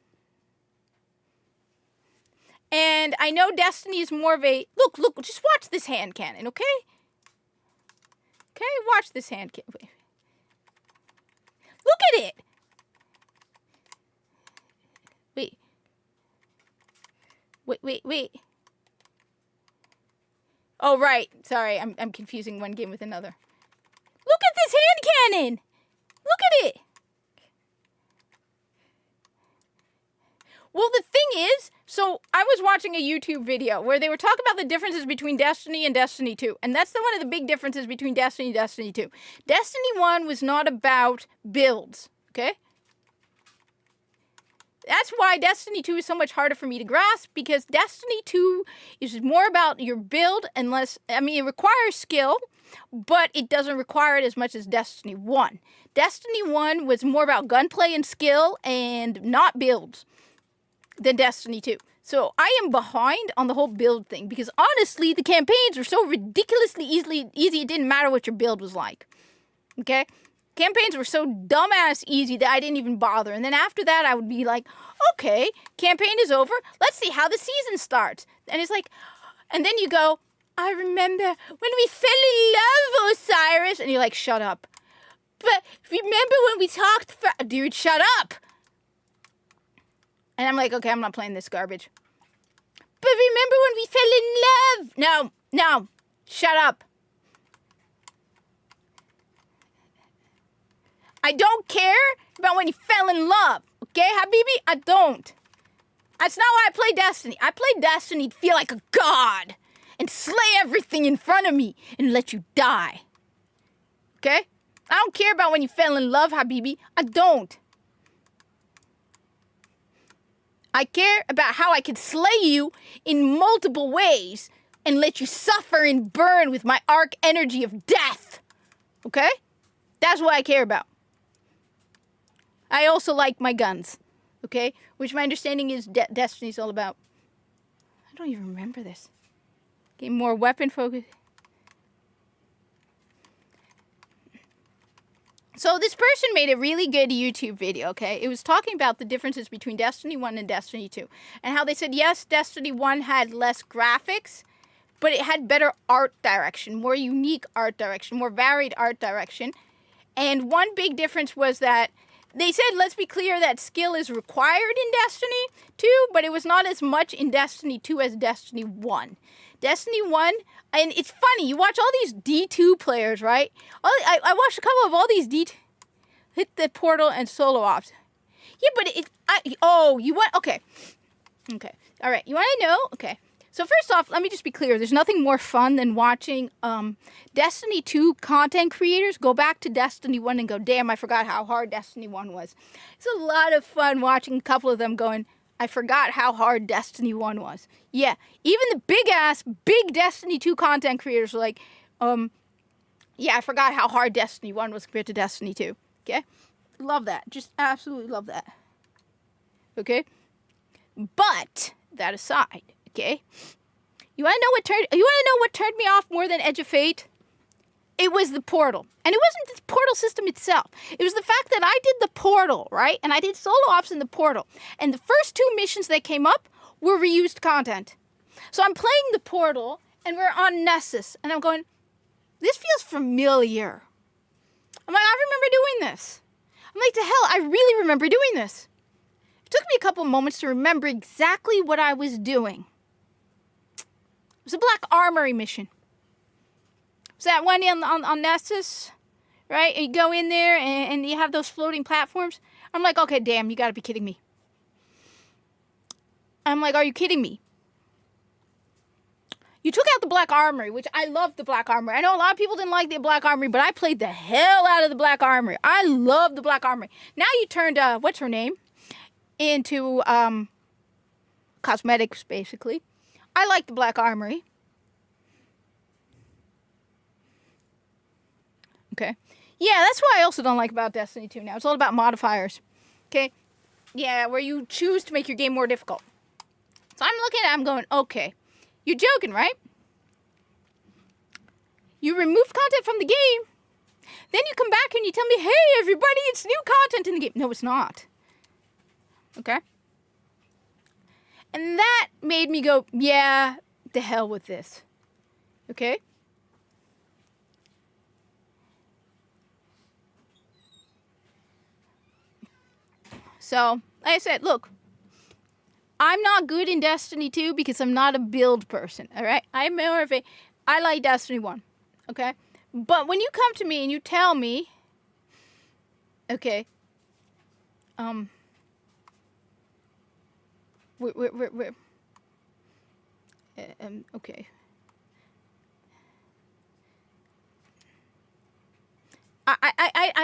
And I know Destiny is more of a... Look, just watch this hand cannon, okay? Okay, watch this hand cannon. Wait. Look at it! Wait. Oh, right. Sorry, I'm confusing one game with another. Look at this hand cannon! Look at it! Well, the thing is, so I was watching a YouTube video where they were talking about the differences between Destiny and Destiny 2. And that's one of the big differences between Destiny and Destiny 2. Destiny 1 was not about builds, okay? That's why Destiny 2 is so much harder for me to grasp, because Destiny 2 is more about your build, it requires skill, but it doesn't require it as much as Destiny 1. Destiny 1 was more about gunplay and skill and not builds than Destiny 2. So I am behind on the whole build thing, because honestly, the campaigns were so ridiculously easy, it didn't matter what your build was like. Okay? Campaigns were so dumbass easy that I didn't even bother. And then after that, I would be like, okay, campaign is over. Let's see how the season starts. And it's like, and then you go, I remember when we fell in love, Osiris. And you're like, shut up. But remember when we talked dude, shut up. And I'm like, okay, I'm not playing this garbage. But remember when we fell in love? No, shut up. I don't care about when you fell in love, okay, Habibi? I don't. That's not why I play Destiny. I play Destiny to feel like a god and slay everything in front of me and let you die. Okay? I don't care about when you fell in love, Habibi. I don't. I care about how I can slay you in multiple ways and let you suffer and burn with my arc energy of death. Okay? That's what I care about. I also like my guns. Okay? Which my understanding is Destiny's all about. I don't even remember this. Okay, more weapon focus. So this person made a really good YouTube video, okay? It was talking about the differences between Destiny 1 and Destiny 2. And how they said, yes, Destiny 1 had less graphics, but it had better art direction, more unique art direction, more varied art direction. And one big difference was that they said, let's be clear, that skill is required in Destiny 2, but it was not as much in Destiny 2 as Destiny 1. Destiny 1, and it's funny, you watch all these D2 players, right? I watched a couple of all these D2, hit the portal and solo ops. Yeah, but you want, okay, all right, you want to know, okay. So first off, let me just be clear, there's nothing more fun than watching Destiny 2 content creators go back to Destiny 1 and go, damn, I forgot how hard Destiny 1 was. It's a lot of fun watching a couple of them going, I forgot how hard Destiny 1 was. Yeah, even the big Destiny 2 content creators are like, yeah, I forgot how hard Destiny 1 was compared to Destiny 2. Okay? Love that. Just absolutely love that. Okay? But, that aside, okay? You wanna know what turned me off more than Edge of Fate? It was the portal. And it wasn't the portal system itself. It was the fact that I did the portal, right? And I did solo ops in the portal. And the first 2 missions that came up were reused content. So I'm playing the portal, and we're on Nessus. And I'm going, this feels familiar. I'm like, I remember doing this. I'm like, to hell, I really remember doing this. It took me a couple moments to remember exactly what I was doing. It was a Black Armory mission. It was that one on Nessus, right? And you go in there and you have those floating platforms. I'm like, okay, damn, you gotta be kidding me. I'm like, are you kidding me? You took out the Black Armory, which I loved the Black Armory. I know a lot of people didn't like the Black Armory, but I played the hell out of the Black Armory. I love the Black Armory. Now you turned, what's her name? Into, cosmetics, basically. I like the Black Armory. Okay. Yeah, that's what I also don't like about Destiny 2 now. It's all about modifiers. Okay? Yeah, where you choose to make your game more difficult. So I'm looking at it, I'm going, okay. You're joking, right? You remove content from the game. Then you come back and you tell me, hey, everybody, it's new content in the game. No, it's not. Okay? And that made me go, yeah, the hell with this. Okay? So, like I said, look, I'm not good in Destiny 2 because I'm not a build person, all right? I'm more of I like Destiny 1, okay? But when you come to me and you tell me, okay, okay.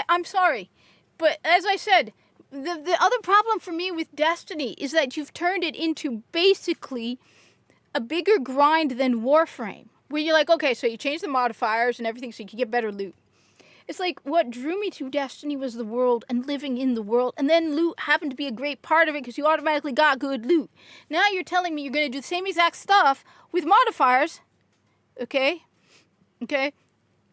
I'm sorry, but as I said, the other problem for me with Destiny is that you've turned it into basically a bigger grind than Warframe, where you're like, okay, so you change the modifiers and everything so you can get better loot. It's like what drew me to Destiny was the world and living in the world, and then loot happened to be a great part of it because you automatically got good loot. Now you're telling me you're going to do the same exact stuff with modifiers, okay? Okay?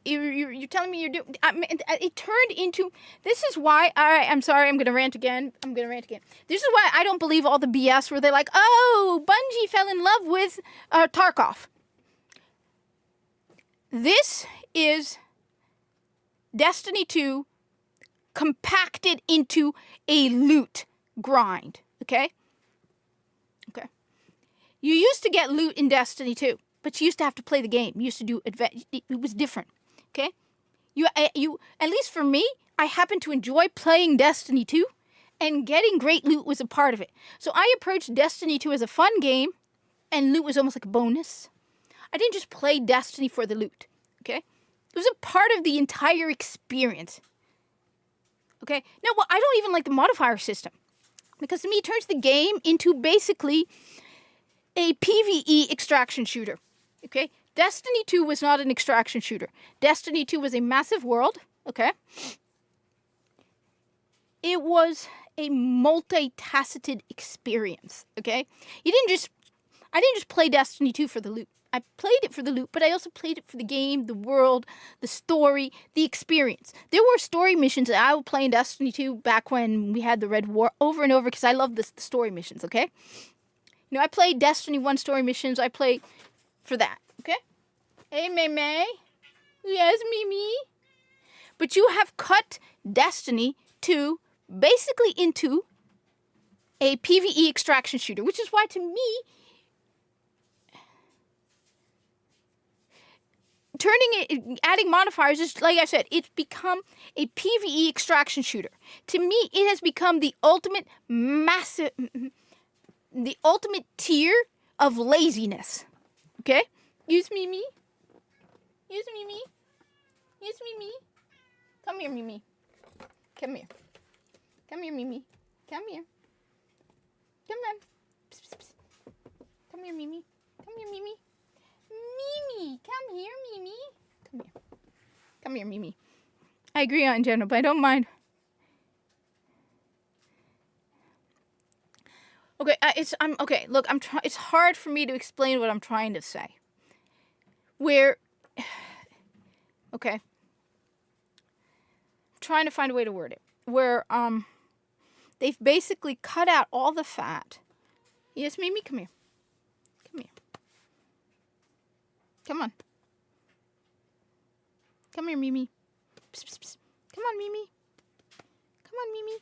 You're telling me you're doing... it turned into... This is why... Alright, I'm sorry, I'm going to rant again. This is why I don't believe all the BS where they're like, oh, Bungie fell in love with Tarkov. This is Destiny 2 compacted into a loot grind, okay? Okay. You used to get loot in Destiny 2, but you used to have to play the game. You used to do... It was different. Okay, you at least for me, I happen to enjoy playing Destiny 2, and getting great loot was a part of it. So I approached Destiny 2 as a fun game, and loot was almost like a bonus. I didn't just play Destiny for the loot. Okay, it was a part of the entire experience. Okay, now well, I don't even like the modifier system because to me it turns the game into basically a PvE extraction shooter. Okay. Destiny 2 was not an extraction shooter. Destiny 2 was a massive world, okay? It was a multifaceted experience, okay? I didn't just play Destiny 2 for the loot. I played it for the loot, but I also played it for the game, the world, the story, the experience. There were story missions that I would play in Destiny 2 back when we had the Red War over and over because I love the story missions, okay? You know, I played Destiny 1 story missions. I played for that, okay? Hey, May. Yes, Mimi. But you have cut Destiny 2 basically into a PvE extraction shooter, which is why to me, adding modifiers is, like I said, it's become a PvE extraction shooter. To me, it has become the ultimate tier of laziness. Okay? Use Mimi. Use Mimi. Use Mimi. Come here, Mimi. Come here. Come here, Mimi. Come here. Come on. Psst, psst, psst. Come here, Mimi. Come here, Mimi. Mimi, come here, Mimi. Come here. Come here, Mimi. I agree on general, but I don't mind. Okay, okay. Look, it's hard for me to explain what I'm trying to say. Okay. I'm trying to find a way to word it. Where they've basically cut out all the fat. Yes, Mimi, come here. Come here. Come on. Come here, Mimi. Psst, psst, psst. Come on, Mimi. Come on, Mimi.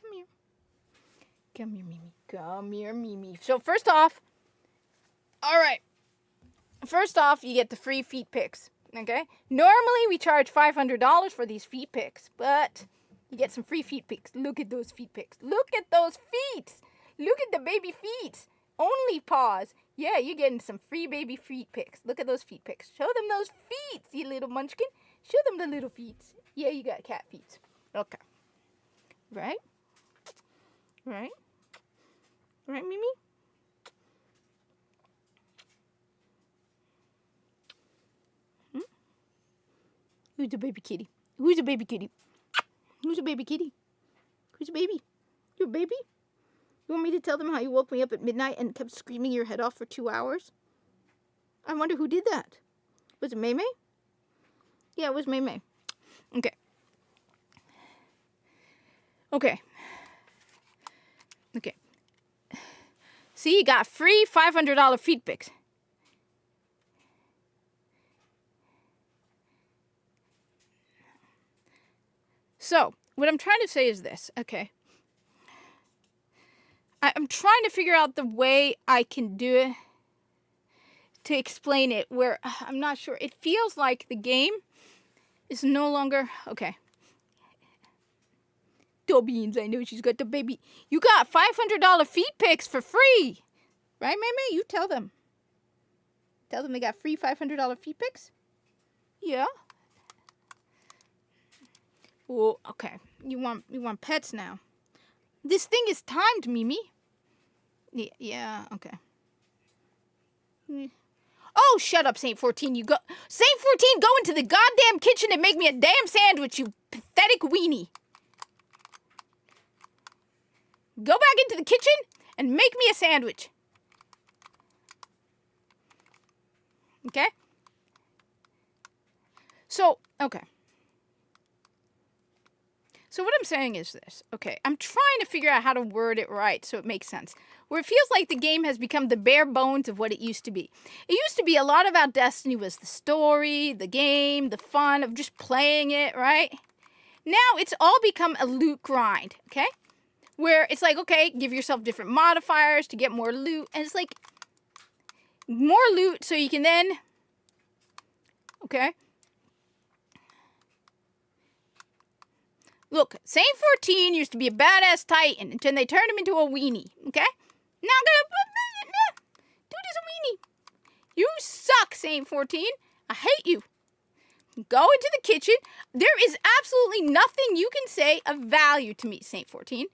Come here. Come here, Mimi. Come here, Mimi. So first off, all right. First off, you get the free feet pics. Okay? Normally, we charge $500 for these feet pics, but you get some free feet pics. Look at those feet pics. Look at those feet. Look at the baby feet. Only paws. Yeah, you're getting some free baby feet pics. Look at those feet pics. Show them those feet, you little munchkin. Show them the little feet. Yeah, you got cat feet. Okay. Right? Right? Right, Mimi? Who's the baby kitty? Who's the baby kitty? Who's a baby kitty? Who's a baby? You're a baby? You want me to tell them how you woke me up at midnight and kept screaming your head off for 2 hours? I wonder who did that. Was it May May? Yeah, it was May May. Okay. Okay. Okay. See, you got free $500 feed pics. So, what I'm trying to say is this, okay? I'm trying to figure out the way I can do it to explain it where I'm not sure. It feels like the game is no longer... Okay. Dobbins, I know she's got the baby. You got $500 feet pics for free. Right, May? You tell them. Tell them they got free $500 feet pics? Yeah. Well, okay. You want pets now. This thing is timed, Mimi. Yeah, okay. Oh, shut up, Saint 14. You go, Saint 14, go into the goddamn kitchen and make me a damn sandwich, you pathetic weenie. Go back into the kitchen and make me a sandwich. Okay? So, okay. So what I'm saying is this, okay, I'm trying to figure out how to word it right so it makes sense. Where it feels like the game has become the bare bones of what it used to be. It used to be a lot about Destiny was the story, the game, the fun of just playing it, right? Now it's all become a loot grind, okay? Where it's like, okay, give yourself different modifiers to get more loot. And it's like more loot so you can then, okay? Look, Saint 14 used to be a badass Titan until they turned him into a weenie, okay? Now dude is a weenie. You suck, Saint 14. I hate you. Go into the kitchen. There is absolutely nothing you can say of value to me, Saint 14.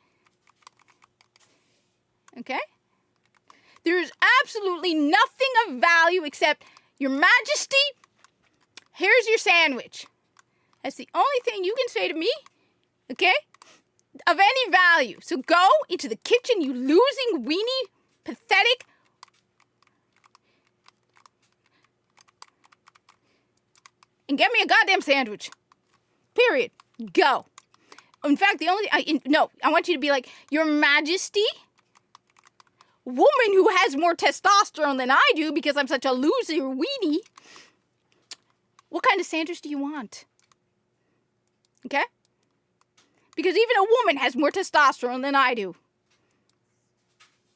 Okay? There is absolutely nothing of value except, Your Majesty, here's your sandwich. That's the only thing you can say to me, okay, of any value. So go into the kitchen, you losing, weenie, pathetic. and get me a goddamn sandwich. Period. Go. In fact, I want you to be like, Your Majesty, woman who has more testosterone than I do because I'm such a loser weenie, what kind of sandwich do you want? Okay? Because even a woman has more testosterone than I do.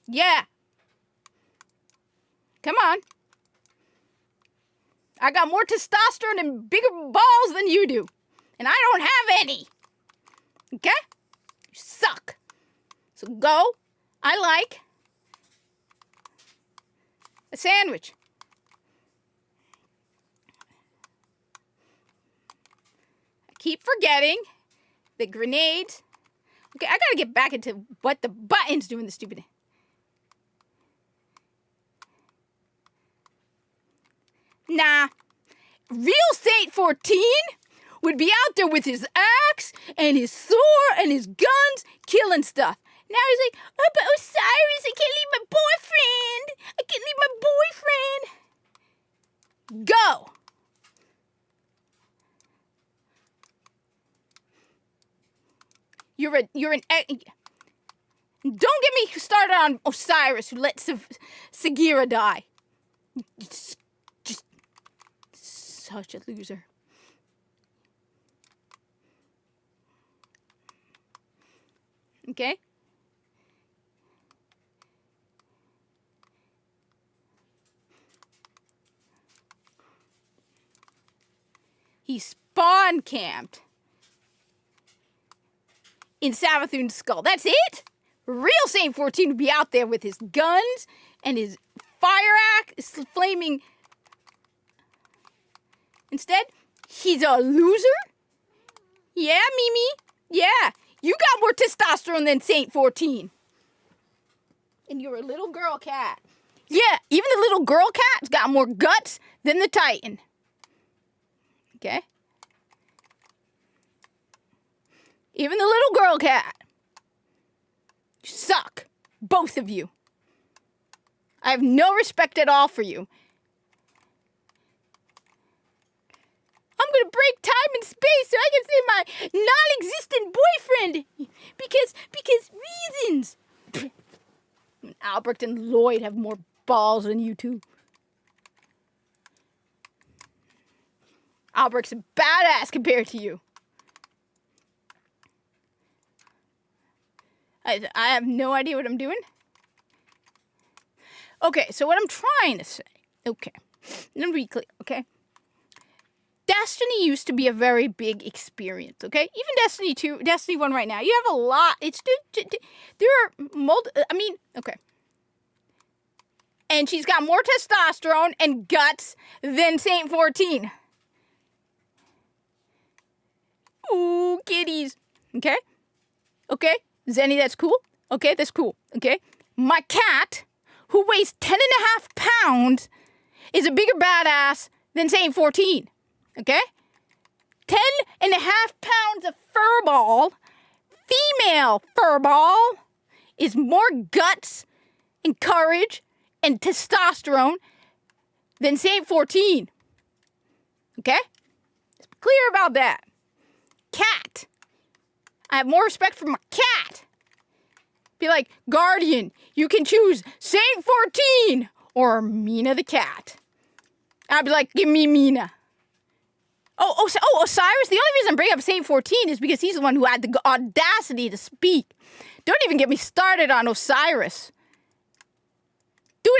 Yeah. Come on. I got more testosterone and bigger balls than you do. And I don't have any. Okay? You suck. So go. I like a sandwich. I keep forgetting the grenades. Okay, I gotta get back into what the buttons do in the stupid. Nah. Real Saint 14 would be out there with his axe and his sword and his guns killing stuff. Now he's like, oh, but Osiris, I can't leave my boyfriend. I can't leave my boyfriend. Go. Don't get me started on Osiris who let Sagira die. Just such a loser. Okay? He spawn camped in Savathun's skull. That's it? Real Saint 14 would be out there with his guns and his fire axe flaming. Instead, he's a loser? Yeah, Mimi. Yeah. You got more testosterone than Saint 14. And you're a little girl cat. Yeah, even the little girl cat's got more guts than the Titan. Okay? Even the little girl cat. You suck. Both of you. I have no respect at all for you. I'm gonna break time and space so I can see my non-existent boyfriend. Because reasons. Albrecht and Lloyd have more balls than you two. Albrecht's a badass compared to you. I have no idea what I'm doing. Okay, so what I'm trying to say. Okay, let me be clear, okay? Destiny used to be a very big experience, okay? Even Destiny 2, Destiny 1 right now, you have a lot. There are okay. And she's got more testosterone and guts than Saint 14. Ooh, kitties. Okay? Okay? Zenny, that's cool? Okay, that's cool. Okay? My cat, who weighs 10.5 pounds, is a bigger badass than Saint 14. Okay? 10.5 pounds of furball, female furball, is more guts and courage and testosterone than Saint 14. Okay? Let's be clear about that. Cat. I have more respect for my cat. Be like, Guardian, you can choose Saint 14 or Mina the cat. I'd be like, give me Mina. Oh, Osiris, the only reason I bring up Saint 14 is because he's the one who had the audacity to speak. Don't even get me started on Osiris. Dude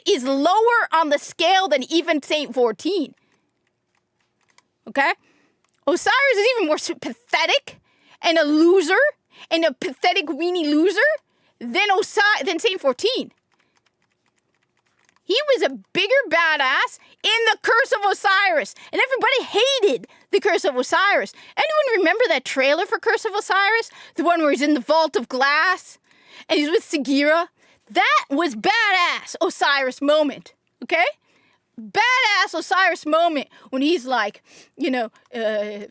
is lower on the scale than even Saint 14. Okay? Osiris is even more pathetic and a loser and a pathetic weenie loser than Saint 14. He was a bigger badass in the Curse of Osiris, and everybody hated the Curse of Osiris. Anyone remember that trailer for Curse of Osiris? The one where he's in the Vault of Glass and he's with Sagira? That was badass Osiris moment, okay? Badass Osiris moment when he's like, Sagira,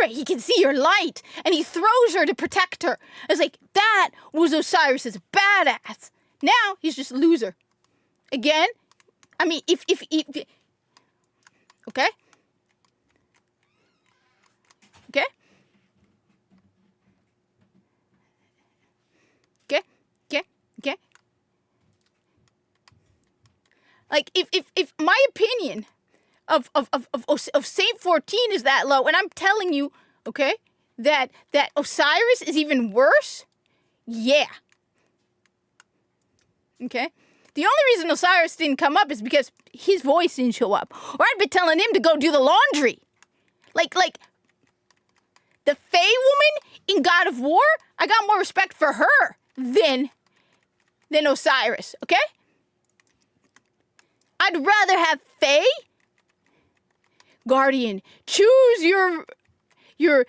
he can see your light, and he throws her to protect her. I was like, that was Osiris's badass. Now he's just a loser. Again, I mean, if Okay? Okay? Okay? Okay? Okay? Like, if my opinion of Saint 14 is that low, and I'm telling you, okay, that Osiris is even worse, yeah. Okay? The only reason Osiris didn't come up is because his voice didn't show up. Or I'd be telling him to go do the laundry. Like, the Fae woman in God of War, I got more respect for her than Osiris, okay? I'd rather have Fae, Guardian, choose who you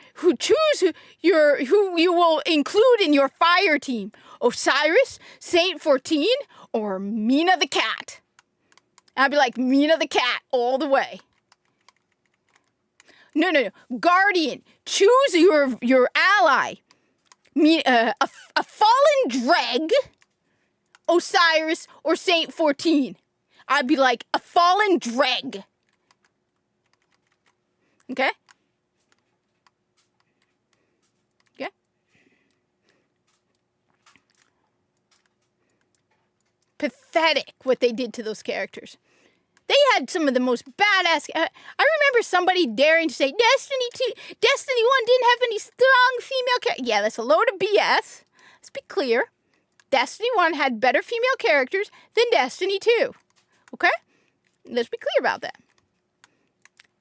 will include in your fire team. Osiris, Saint 14, or Mina the cat. I'd be like, Mina the cat all the way. No. Guardian, choose your ally. A fallen dreg, Osiris, or Saint 14. I'd be like, a fallen dreg. Okay? Okay? Pathetic what they did to those characters. They had some of the most badass. I remember somebody daring to say Destiny 1 didn't have any strong female characters. Yeah, that's a load of BS. Let's be clear. Destiny 1 had better female characters than Destiny 2. Okay? Let's be clear about that.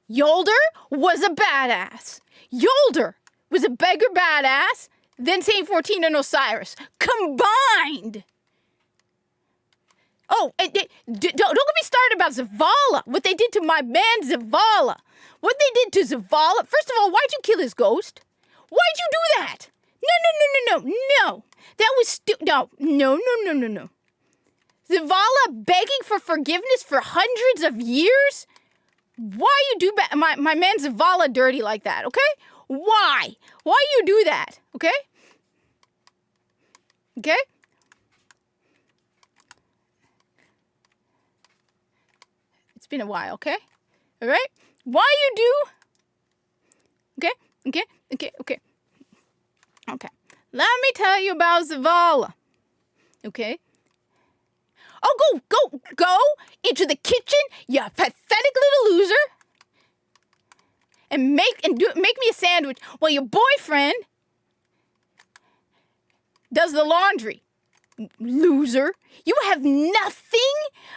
Yolder was a badass. Yolder was a bigger badass than Saint 14 and Osiris combined. Oh, and don't get me started about Zavala. What they did to my man Zavala. What they did to Zavala. First of all, why'd you kill his ghost? Why'd you do that? No. That was no. Zavala begging for forgiveness for hundreds of years? Why you do my man Zavala dirty like that, okay? Why? Why you do that, okay? Okay? It's been a while, okay? All right? Why you do? Okay. Let me tell you about Zavala, okay? Oh, go into the kitchen, you pathetic little loser, and make me a sandwich while your boyfriend does the laundry. Loser, you have nothing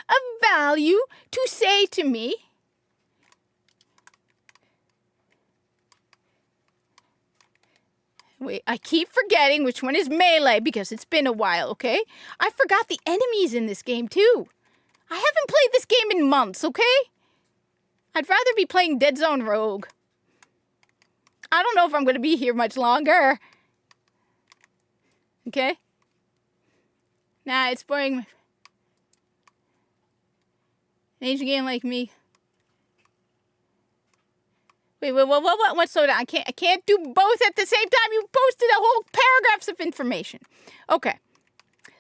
of value to say to me. Wait, I keep forgetting which one is melee because it's been a while, okay? I forgot the enemies in this game, too. I haven't played this game in months, okay? I'd rather be playing Dead Zone Rogue. I don't know if I'm going to be here much longer. Okay? Nah, it's boring. An Asian game like me. Wait, what? Slow down. I can't do both at the same time. You posted a whole paragraphs of information. Okay.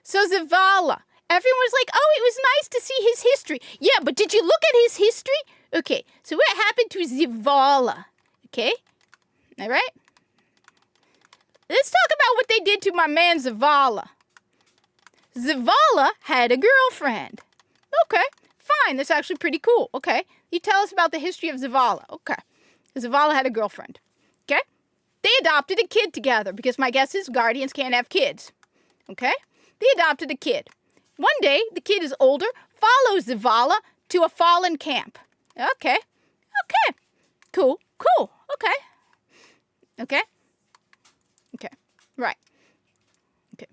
So Zavala. Everyone was like, oh, it was nice to see his history. Yeah, but did you look at his history? Okay, so what happened to Zavala? Okay? All right? Let's talk about what they did to my man Zavala. Zavala had a girlfriend. Okay, fine. That's actually pretty cool. Okay. You tell us about the history of Zavala. Okay. Zavala had a girlfriend. Okay? They adopted a kid together because my guess is guardians can't have kids. Okay? They adopted a kid. One day, the kid is older, follows Zavala to a fallen camp. Okay. Cool. Okay. Right. Okay.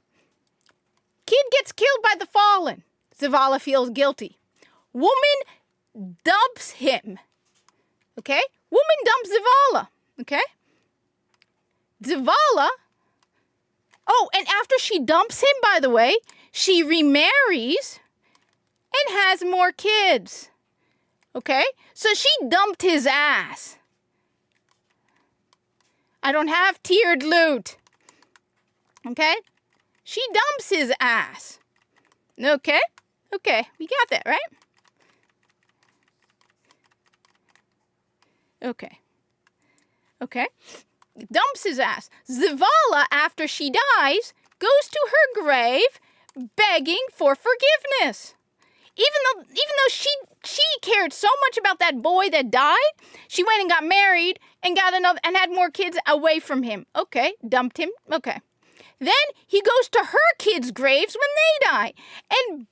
Kid gets killed by the fallen. Zavala feels guilty. Woman dumps him. Okay? Woman dumps Zavala. Okay? Zavala. Oh, and after she dumps him, by the way, she remarries and has more kids. Okay? So she dumped his ass. I don't have tiered loot. Okay? She dumps his ass. Okay? We got that, right? Okay. Okay. Dumps his ass. Zavala, after she dies, goes to her grave begging for forgiveness. Even though she cared so much about that boy that died, she went and got married and got another and had more kids away from him. Okay, dumped him. Okay. Then he goes to her kids' graves when they die and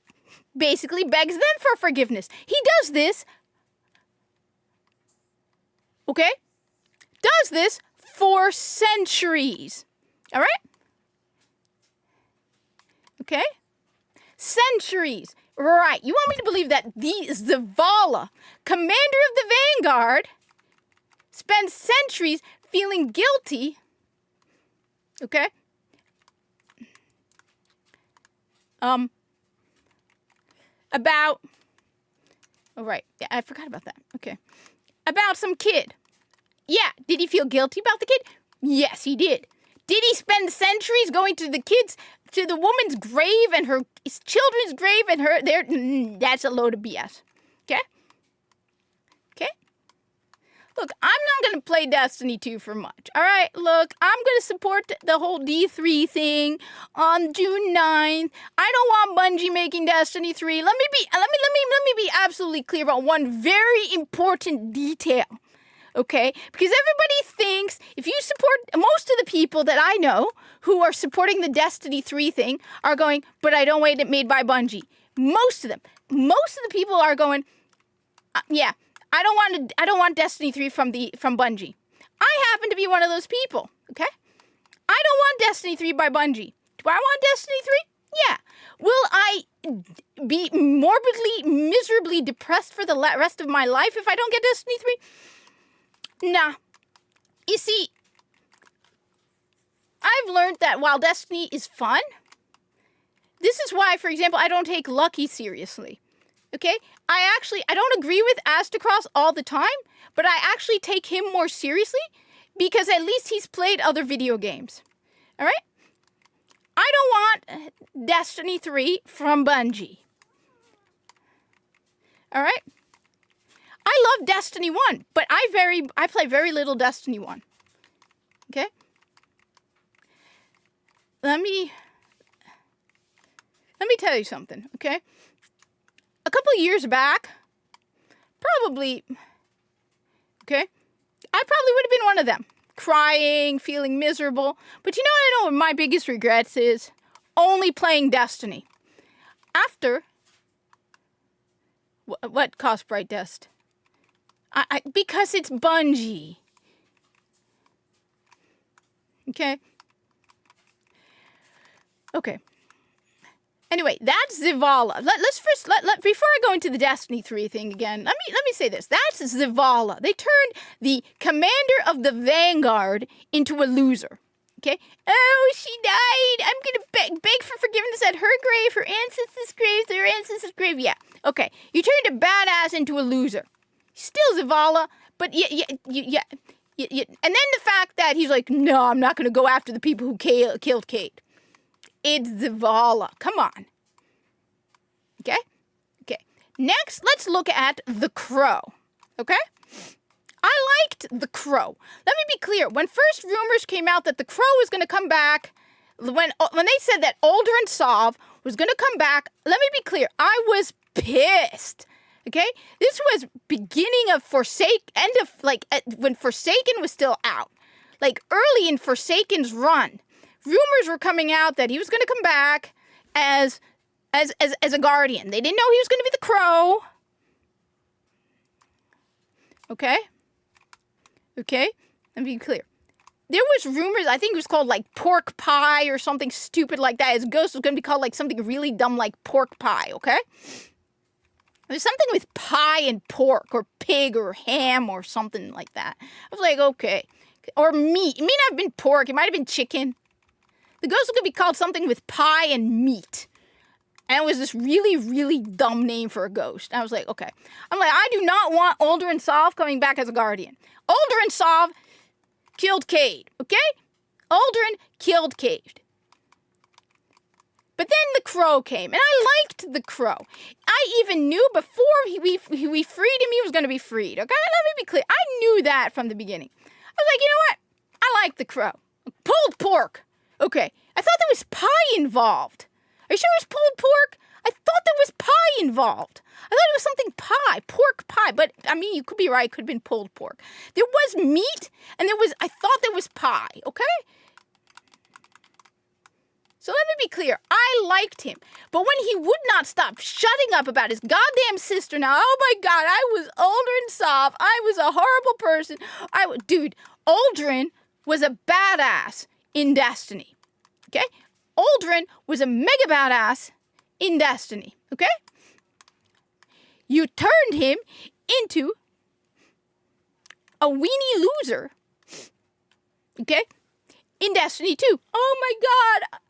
basically begs them for forgiveness. He does this. Okay? Does this for centuries. All right? Okay? Centuries. Right. You want me to believe that the Zavala, commander of the Vanguard, spends centuries feeling guilty, okay? About, oh right, yeah, I forgot about that, okay. About some kid. Yeah, did he feel guilty about the kid? Yes, he did. Did he spend centuries going to the woman's grave and her children's grave and that's a load of BS. Okay? Okay? Look, I'm not going to play Destiny 2 for much. All right? Look, I'm going to support the whole D3 thing on June 9th. I don't want Bungie making Destiny 3. Let me be absolutely clear about one very important detail. Okay? Because everybody thinks if you support, most of the people that I know who are supporting the Destiny 3 thing are going, but I don't want it made by Bungie. Most of the people are going, yeah, I don't want Destiny 3 from Bungie. I happen to be one of those people, okay? I don't want Destiny 3 by Bungie. Do I want Destiny 3? Yeah. Will I be morbidly, miserably depressed for the rest of my life if I don't get Destiny 3? Nah. You see, I've learned that while Destiny is fun, this is why, for example, I don't take Lucky seriously. Okay? I don't agree with Astacross all the time, but I actually take him more seriously because at least he's played other video games. All right? I don't want Destiny 3 from Bungie. All right? I love Destiny 1, but I play very little Destiny 1. Okay? Let me tell you something, okay? A couple of years back, probably, okay? I probably would have been one of them. Crying, feeling miserable. But you know what I know what my biggest regrets is? Only playing Destiny. After, what cost Bright Dust? Because it's Bungie. Okay? Okay. Anyway, that's Zavala. Let's first before I go into the Destiny 3 thing again, let me say this. That's Zavala. They turned the commander of the Vanguard into a loser. Okay? Oh, she died. I'm gonna beg for forgiveness at her grave, her ancestors' grave, their ancestors' grave. Yeah. Okay. You turned a badass into a loser. Still Zavala, but yeah. And then the fact that he's like, no, I'm not gonna go after the people who killed Cade. It's Zavala. Come on. Okay? Okay. Next, let's look at The Crow. Okay? I liked The Crow. Let me be clear. When first rumors came out that The Crow was going to come back, when they said that Aldrin Sov was going to come back, let me be clear. I was pissed. Okay? This was beginning of when Forsaken was still out. Like, early in Forsaken's run. Rumors were coming out that he was going to come back as a Guardian. They didn't know he was going to be the Crow. Okay? Okay? Let me be clear. There was rumors, I think it was called like Pork Pie or something stupid like that. His ghost was going to be called like something really dumb like Pork Pie, okay? There's something with pie and pork or pig or ham or something like that. I was like, okay. Or meat. It may not have been pork. It might have been chicken. The ghost was going to be called something with pie and meat. And it was this really, really dumb name for a ghost. And I was like, okay. I'm like, I do not want Aldrin Sov coming back as a Guardian. Aldrin Sov killed Cade, okay? Aldrin killed Cade. But then the crow came, and I liked the crow. I even knew before we freed him, he was going to be freed. Okay, let me be clear. I knew that from the beginning. I was like, you know what? I like the crow. Pulled pork. Okay, I thought there was pie involved. Are you sure it was pulled pork? I thought there was pie involved. I thought it was something pie, pork pie. But, I mean, you could be right. It could have been pulled pork. There was meat, and I thought there was pie, okay? So let me be clear. I liked him. But when he would not stop shutting up about his goddamn sister now, oh my God, I was Aldrin soft. I was a horrible person. Dude, Aldrin was a badass in Destiny, okay? Aldrin was a mega badass in Destiny, okay? You turned him into a weenie loser, okay? In Destiny 2. Oh my God.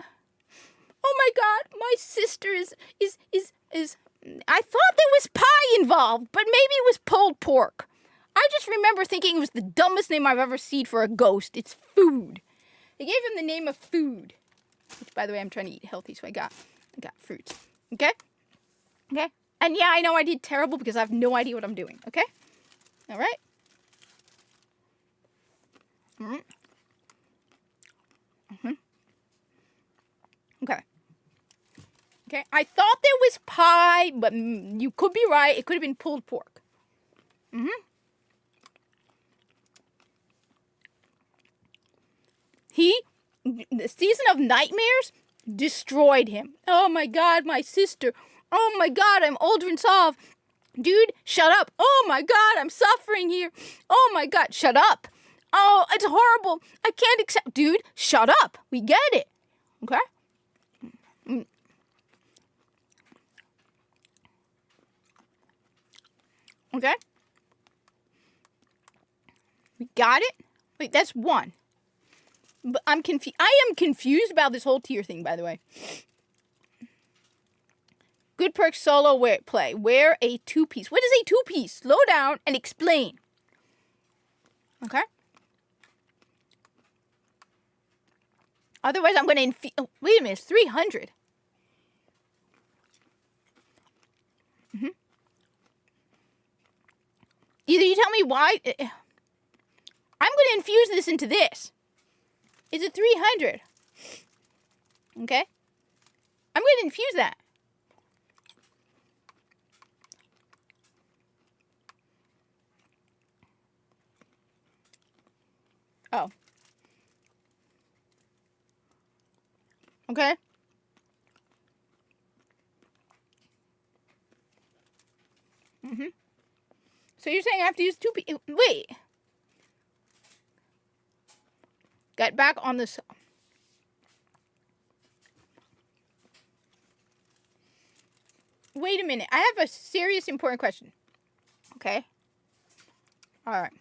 Oh my God. My sister is I thought there was pie involved, but maybe it was pulled pork. I just remember thinking it was the dumbest name I've ever seen for a ghost. It's Food. They gave him the name of Food. Which, by the way, I'm trying to eat healthy, so I got fruits. Okay? Okay? And yeah, I know I did terrible because I have no idea what I'm doing. Okay? All right? Okay. Okay? I thought there was pie, but you could be right. It could have been pulled pork. The Season of Nightmares destroyed him. Oh my God, my sister. Oh my God, I'm Aldrin Sov. Dude, shut up. Oh my God, I'm suffering here. Oh my God, shut up. Oh, it's horrible. I can't accept. Dude, shut up. We get it. Okay? Okay? We got it? Wait, that's one. But I'm confused. I am confused about this whole tier thing, by the way. Good perk solo play. Wear a two-piece. What is a two-piece? Slow down and explain. Okay? Otherwise, I'm going to wait a minute. It's 300. Either you tell me why. I'm going to infuse this into this. It's a 300. Okay? I'm going to infuse that. Oh. Okay? So you're saying I have to use wait. Get back on this. Wait a minute. I have a serious important question. Okay? All right.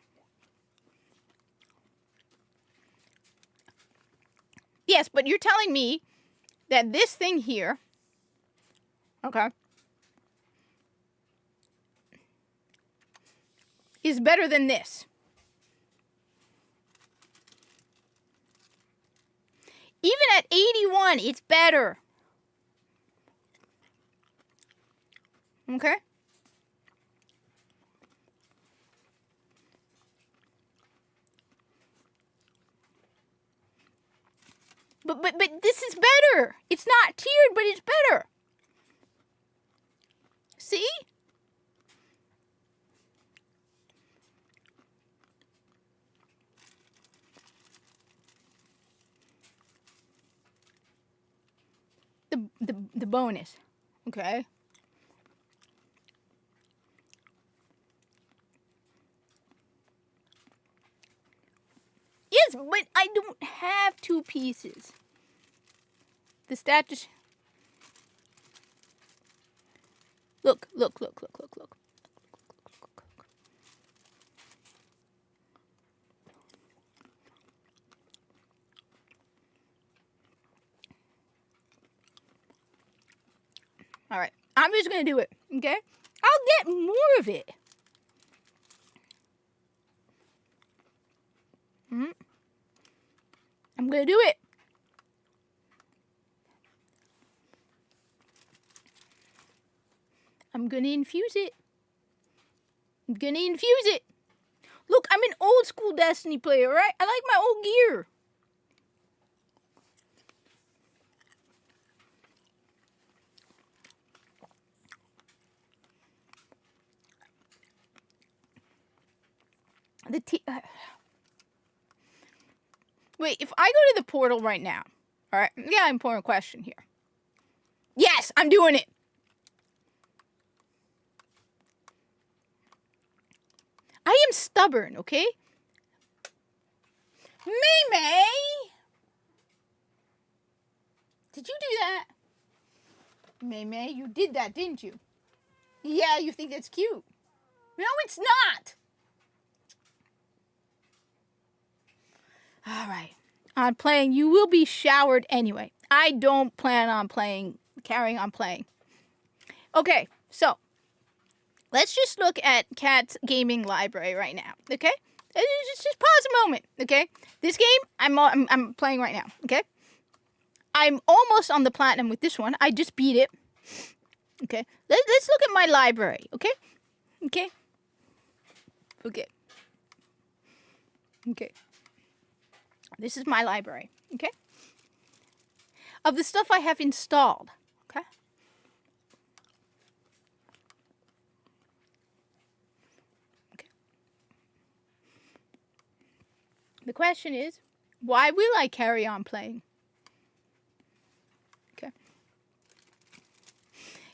Yes, but you're telling me that this thing here, okay, is better than this. Even at 81, it's better. Okay? But this is better. It's not tiered, but it's better. See? The bonus. Okay? Yes, but I don't have two pieces. The stat just... Look. All right. I'm just going to do it, okay? I'll get more of it. I'm going to do it. I'm gonna infuse it. I'm gonna infuse it. Look, I'm an old school Destiny player, right? I like my old gear. Wait, if I go to the portal right now, all right? Yeah, important question here. Yes, I'm doing it. I am stubborn, okay? May. Did you do that? May, you did that, didn't you? Yeah, you think that's cute. No, it's not. All right. On playing, you will be showered anyway. I don't plan on carrying on playing. Okay, so let's just look at Kat's gaming library right now, okay? Just pause a moment, okay? This game, I'm playing right now, okay? I'm almost on the platinum with this one. I just beat it. Okay, let's look at my library, okay? Okay. This is my library, okay? Of the stuff I have installed, okay? The question is, why will I carry on playing? Okay.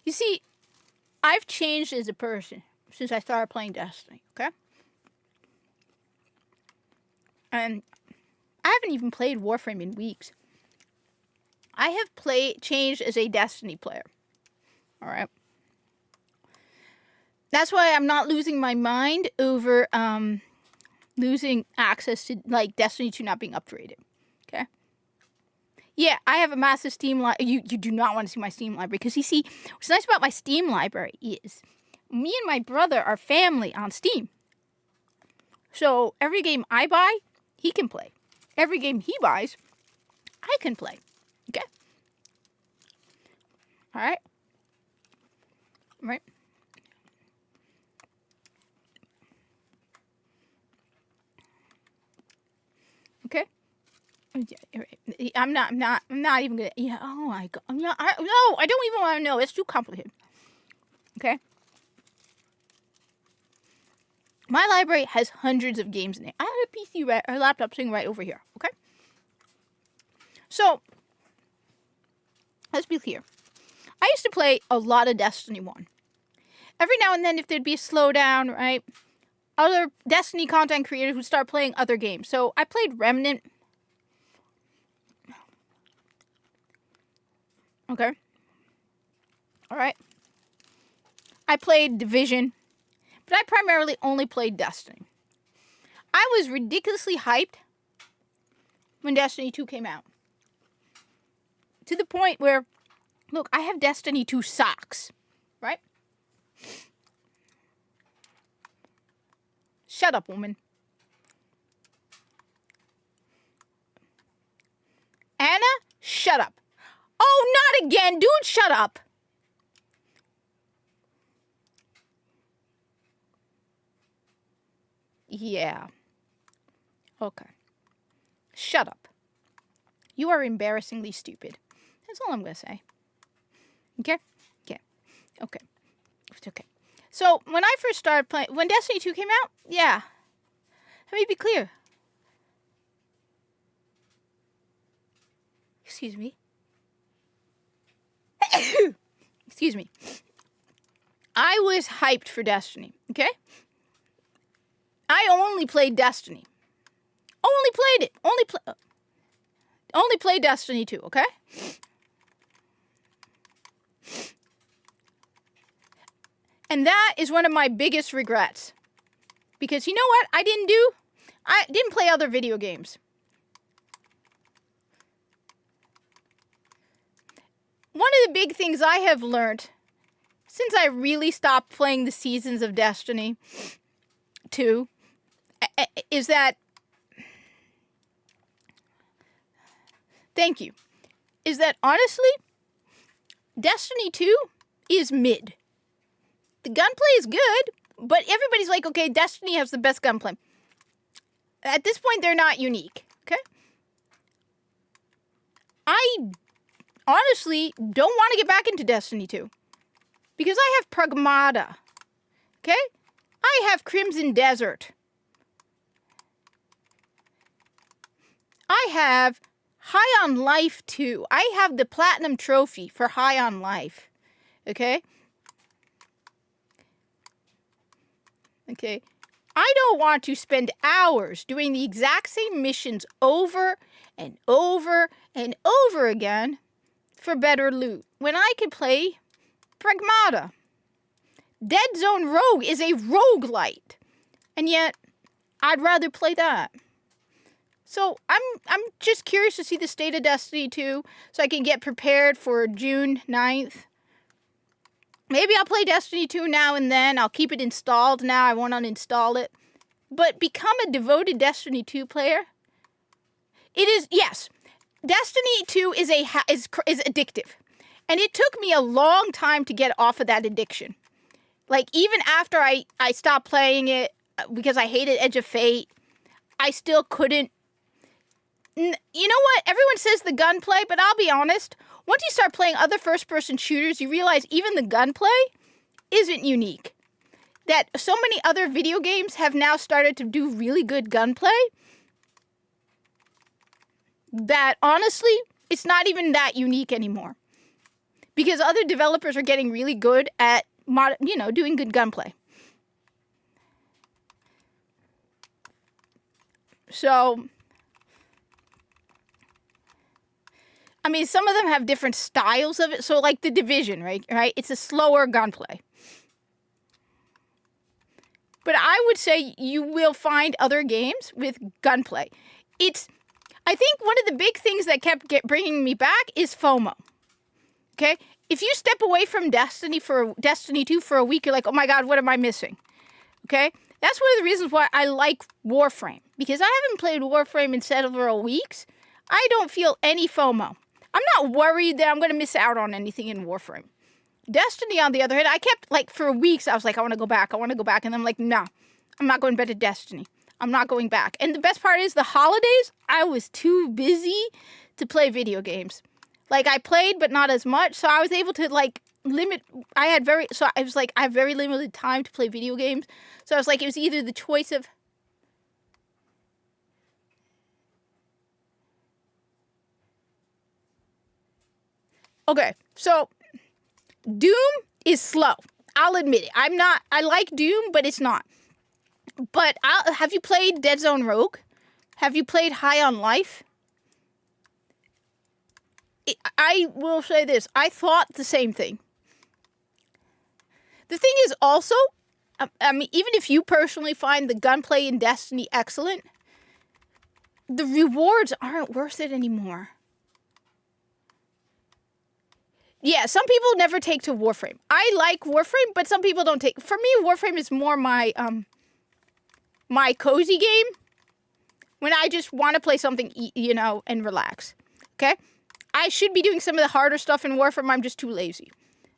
You see, I've changed as a person since I started playing Destiny, okay? And I haven't even played Warframe in weeks. I have changed as a Destiny player. All right. That's why I'm not losing my mind over losing access to like Destiny 2 not being upgraded. Okay. Yeah, I have a massive Steam library. You do not want to see my Steam library because you see, what's nice about my Steam library is me and my brother are family on Steam. So every game I buy, he can play. Every game he buys, I can play. Okay? All right? Right? Okay? I'm not even gonna. Yeah. Oh my god. No, I don't even want to know. It's too complicated. Okay. My library has hundreds of games in it. I have a PC or laptop sitting right over here. Okay. So let's be clear. I used to play a lot of Destiny 1. Every now and then, if there'd be a slowdown, right, other Destiny content creators would start playing other games. So I played Remnant. Okay. All right. I played Division, but I primarily only played Destiny. I was ridiculously hyped when Destiny 2 came out. To the point where, look, I have Destiny 2 socks, right? Shut up, woman. Anna, shut up. Oh, not again, dude, shut up. Yeah. Okay. Shut up. You are embarrassingly stupid. That's all I'm going to say. Okay? Okay. It's okay. So, when I first started playing, when Destiny 2 came out, yeah. Let me be clear. Excuse me. Excuse me. I was hyped for Destiny, okay? I only played Destiny. Only played it. Only played Destiny 2, okay? And that is one of my biggest regrets. Because you know what I didn't do? I didn't play other video games. One of the big things I have learned since I really stopped playing the seasons of Destiny 2 is that... Thank you. Is that honestly, Destiny 2 is mid. The gunplay is good, but everybody's like, okay, Destiny has the best gunplay. At this point, they're not unique, okay? I honestly don't want to get back into Destiny 2 because I have Pragmata, okay? I have Crimson Desert. I have High on Life 2. I have the Platinum Trophy for High on Life, okay? Okay, I don't want to spend hours doing the exact same missions over and over and over again for better loot when I could play Pragmata. Dead Zone Rogue is a roguelite, and yet I'd rather play that. So I'm just curious to see the state of Destiny 2 so I can get prepared for June 9th. Maybe I'll play Destiny 2 now and then. I'll keep it installed now. I won't uninstall it. But become a devoted Destiny 2 player. It is, yes, Destiny 2 is addictive. And it took me a long time to get off of that addiction. Like, even after I stopped playing it because I hated Edge of Fate, I still couldn't. You know what? Everyone says the gunplay, but I'll be honest. Once you start playing other first-person shooters, you realize even the gunplay isn't unique. That so many other video games have now started to do really good gunplay that, honestly, it's not even that unique anymore. Because other developers are getting really good at, doing good gunplay. So, I mean, some of them have different styles of it. So, like The Division, right? It's a slower gunplay. But I would say you will find other games with gunplay. I think one of the big things that kept bringing me back is FOMO. Okay? If you step away from Destiny 2 for a week, you're like, oh my God, what am I missing? Okay? That's one of the reasons why I like Warframe. Because I haven't played Warframe in several weeks. I don't feel any FOMO. I'm not worried that I'm going to miss out on anything in Warframe. Destiny, on the other hand, I kept, for weeks, I was like, I want to go back. And I'm like, no, I'm not going back to Destiny. I'm not going back. And the best part is the holidays, I was too busy to play video games. I played, but not as much. So I was able to, limit, I have very limited time to play video games. So I was like, it was either the choice of, okay, so Doom is slow. I'll admit it. I like Doom, but it's not. But have you played Dead Zone Rogue? Have you played High on Life? I will say this. I thought the same thing. The thing is also, I mean, even if you personally find the gunplay in Destiny excellent, the rewards aren't worth it anymore. Yeah, some people never take to Warframe. I like Warframe, but some people don't take. For me, Warframe is more my my cozy game when I just want to play something, and relax. Okay? I should be doing some of the harder stuff in Warframe. I'm just too lazy.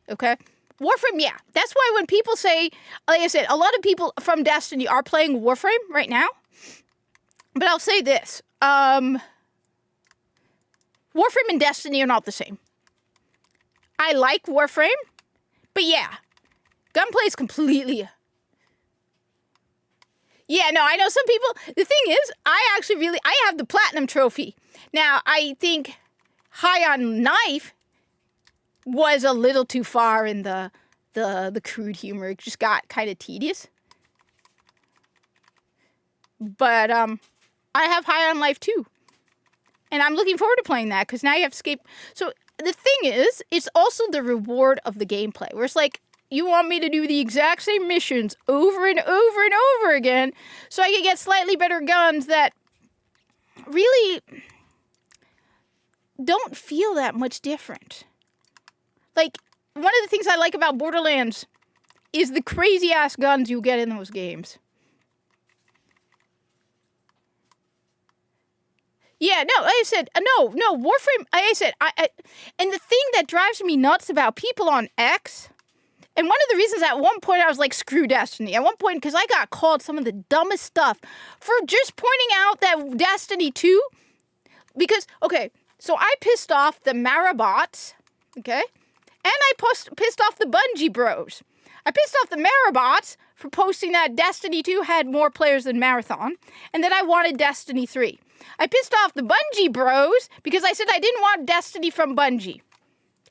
Okay? Warframe, yeah. That's why when people say, like I said, a lot of people from Destiny are playing Warframe right now. But I'll say this. Warframe and Destiny are not the same. I like Warframe, but yeah, gunplay is completely. Yeah, no, I know some people. The thing is, I have the Platinum Trophy. Now, I think High on Knife was a little too far in the crude humor. It just got kind of tedious. But I have High on Life too. And I'm looking forward to playing that because now you have to escape. So the thing is, it's also the reward of the gameplay. Where it's like, you want me to do the exact same missions over and over and over again so I can get slightly better guns that really don't feel that much different. Like, one of the things I like about Borderlands is the crazy-ass guns you get in those games. Yeah, no, like I said, no, Warframe, like I said, and the thing that drives me nuts about people on X, And one of the reasons at one point I was like, screw Destiny. At one point, because I got called some of the dumbest stuff for just pointing out that Destiny 2, because, okay, so I pissed off the Marabots, okay? And I pissed off the Bungie bros. I pissed off the Marabots for posting that Destiny 2 had more players than Marathon, and that I wanted Destiny 3. I pissed off the Bungie bros because I said I didn't want Destiny from Bungie.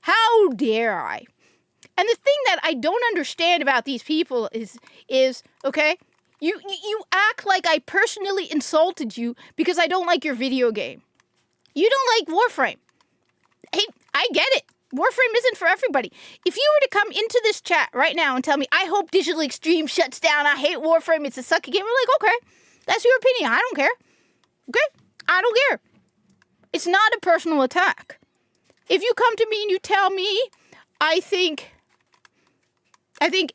How dare I? And the thing that I don't understand about these people is okay, you act like I personally insulted you because I don't like your video game. You don't like Warframe. Hey, I get it. Warframe isn't for everybody. If you were to come into this chat right now and tell me, I hope Digital Extreme shuts down, I hate Warframe, it's a sucky game, I'm like, okay, that's your opinion. I don't care. Okay? I don't care. It's not a personal attack. If you come to me and you tell me, I think,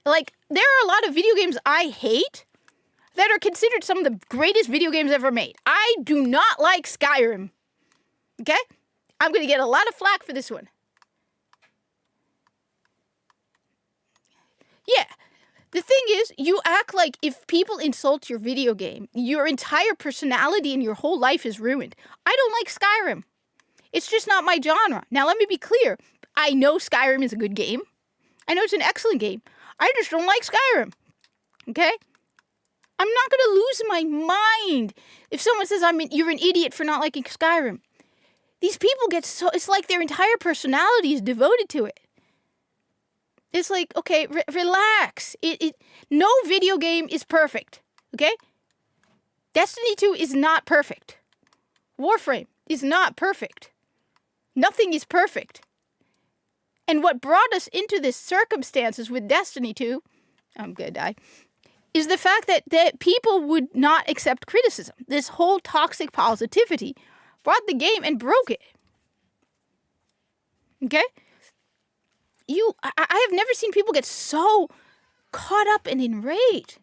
like, there are a lot of video games I hate that are considered some of the greatest video games ever made. I do not like Skyrim. Okay? I'm going to get a lot of flack for this one. Yeah. The thing is, you act like if people insult your video game, your entire personality and your whole life is ruined. I don't like Skyrim. It's just not my genre. Now, let me be clear. I know Skyrim is a good game. I know it's an excellent game. I just don't like Skyrim. Okay? I'm not going to lose my mind if someone says you're an idiot for not liking Skyrim. These people get so... It's like their entire personality is devoted to it. It's like, okay, relax. No video game is perfect. Okay? Destiny 2 is not perfect. Warframe is not perfect. Nothing is perfect. And what brought us into this circumstances with Destiny 2, I'm gonna die, is the fact that people would not accept criticism. This whole toxic positivity brought the game and broke it. Okay? I have never seen people get so caught up and enraged.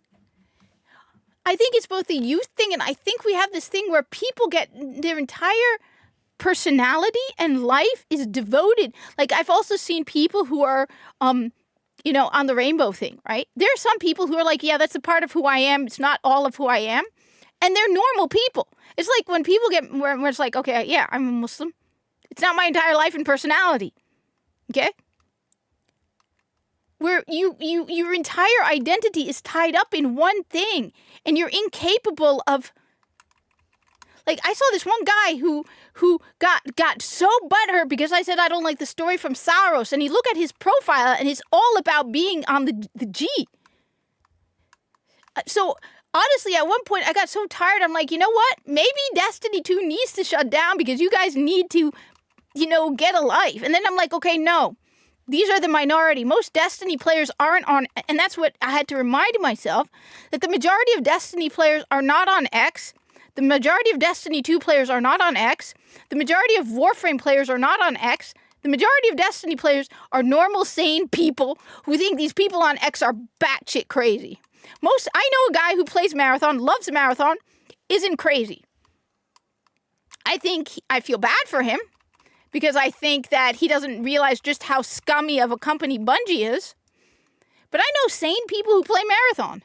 I think it's both a youth thing, and I think we have this thing where people get their entire personality and life is devoted. Like, I've also seen people who are, on the rainbow thing, right? There are some people who are like, yeah, that's a part of who I am. It's not all of who I am. And they're normal people. It's like when people where it's like, okay, yeah, I'm a Muslim. It's not my entire life and personality. Okay? Where your entire identity is tied up in one thing, and you're incapable of... Like, I saw this one guy who got so butthurt because I said I don't like the story from Saros, and he looked at his profile, and it's all about being on the G. So, honestly, at one point, I got so tired, I'm like, you know what? Maybe Destiny 2 needs to shut down because you guys need to, get a life. And then I'm like, okay, no. These are the minority. Most Destiny players aren't on... And that's what I had to remind myself, that the majority of Destiny players are not on X. The majority of Destiny 2 players are not on X. The majority of Warframe players are not on X. The majority of Destiny players are normal, sane people who think these people on X are batshit crazy. I know a guy who plays Marathon, loves Marathon, isn't crazy. I feel bad for him because I think that he doesn't realize just how scummy of a company Bungie is. But I know sane people who play Marathon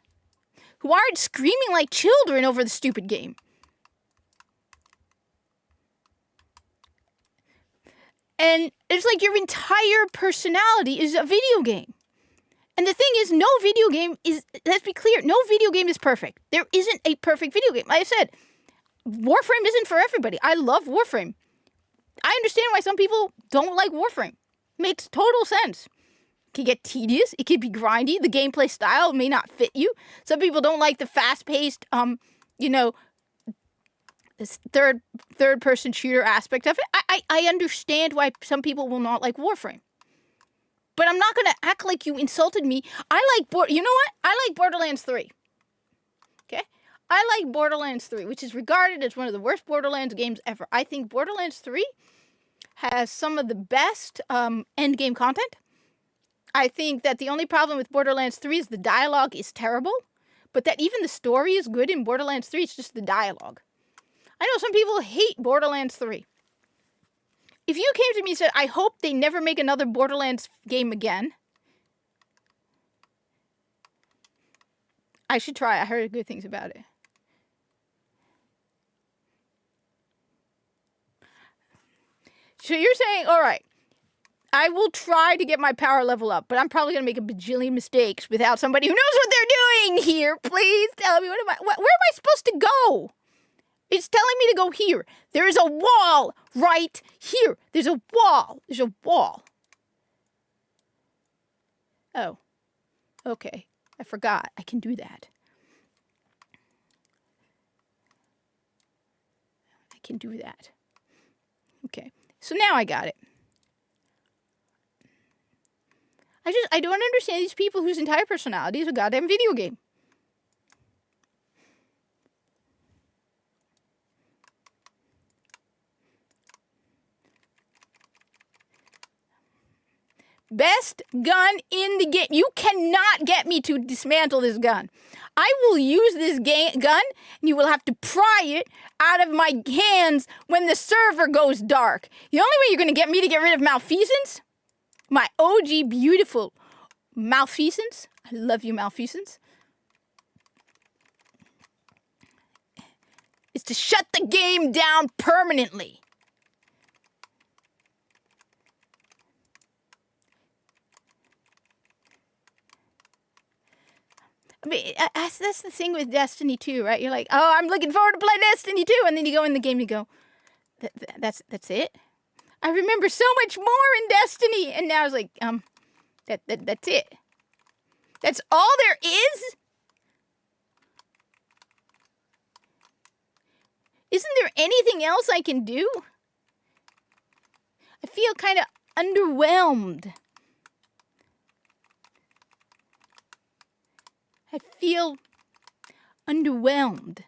who aren't screaming like children over the stupid game. And it's like your entire personality is a video game. And the thing is, no video game is, let's be clear, no video game is perfect. There isn't a perfect video game. Like I said, Warframe isn't for everybody. I love Warframe. I understand why some people don't like Warframe. Makes total sense. It can get tedious. It can be grindy. The gameplay style may not fit you. Some people don't like the fast-paced, third-person shooter aspect of it. I understand why some people will not like Warframe. But I'm not going to act like you insulted me. You know what? I like Borderlands 3. Okay? I like Borderlands 3, which is regarded as one of the worst Borderlands games ever. I think Borderlands 3 has some of the best endgame content. I think that the only problem with Borderlands 3 is the dialogue is terrible, but that even the story is good in Borderlands 3, it's just the dialogue. I know some people hate Borderlands 3. If you came to me and said, I hope they never make another Borderlands game again, I should try. I heard good things about it. So you're saying, all right, I will try to get my power level up, but I'm probably going to make a bajillion mistakes without somebody who knows what they're doing here. Please tell me, where am I supposed to go? It's telling me to go here. There is a wall right here. There's a wall. There's a wall. Oh, okay. I forgot. I can do that. I can do that. Okay. So now I got it. I don't understand these people whose entire personality is a goddamn video game. Best gun in the game. You cannot get me to dismantle this gun. I will use this gun, and you will have to pry it out of my hands when the server goes dark. The only way you're going to get me to get rid of malfeasance, my OG beautiful malfeasance, I love you malfeasance, is to shut the game down permanently. I mean, that's the thing with Destiny 2, right? You're like, oh, I'm looking forward to play Destiny 2. And then you go in the game, you go, that's it? I remember so much more in Destiny. And now I was like, that's it. That's all there is? Isn't there anything else I can do? I feel kind of underwhelmed. I feel underwhelmed.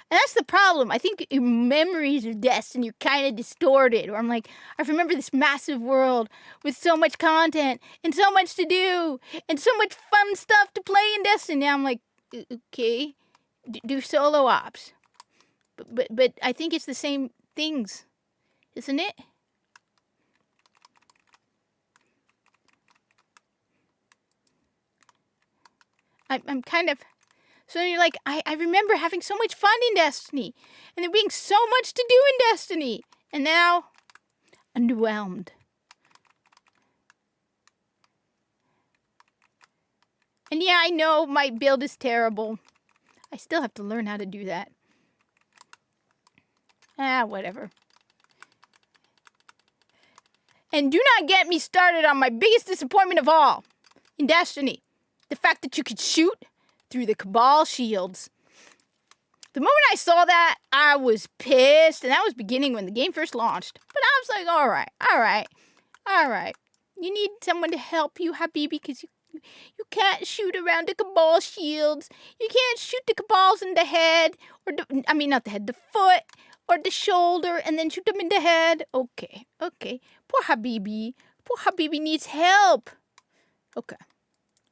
And that's the problem. I think your memories of Destiny are kind of distorted. Or I'm like, I remember this massive world with so much content and so much to do and so much fun stuff to play in Destiny. Now I'm like, okay, do solo ops. But I think it's the same things, isn't it? I'm kind of... So you're like, I remember having so much fun in Destiny. And there being so much to do in Destiny. And now, underwhelmed. And yeah, I know my build is terrible. I still have to learn how to do that. Whatever. And do not get me started on my biggest disappointment of all in Destiny. The fact that you could shoot through the Cabal shields. The moment I saw that, I was pissed. And that was beginning when the game first launched. But I was like, all right. You need someone to help you, Habibi, because you can't shoot around the Cabal shields. You can't shoot the Cabals in the head. Not the head, the foot. Or the shoulder. And then shoot them in the head. Okay. Poor Habibi. Poor Habibi needs help. Okay.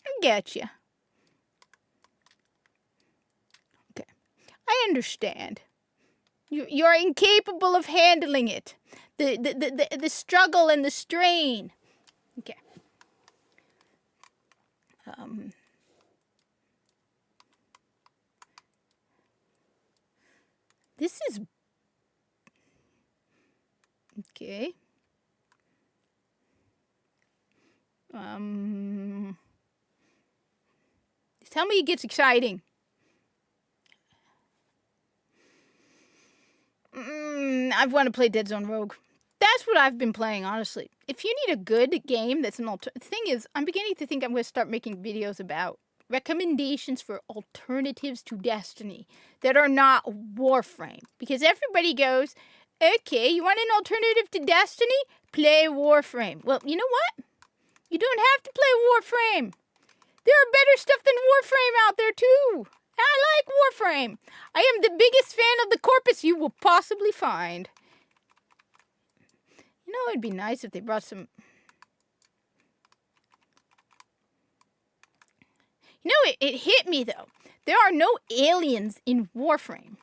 I get you. Okay. I understand. You're incapable of handling it. The struggle and the strain. Okay. This is... Okay. Tell me it gets exciting. I want to play Dead Zone Rogue. That's what I've been playing, honestly. If you need a good game that's an alternative... The thing is, I'm beginning to think I'm going to start making videos about recommendations for alternatives to Destiny that are not Warframe. Because everybody goes, okay, you want an alternative to Destiny? Play Warframe. Well, you know what? You don't have to play Warframe. There are better stuff than Warframe out there, too. I like Warframe. I am the biggest fan of the corpus you will possibly find. You know, it'd be nice if they brought some... You know, it hit me, though. There are no aliens in Warframe.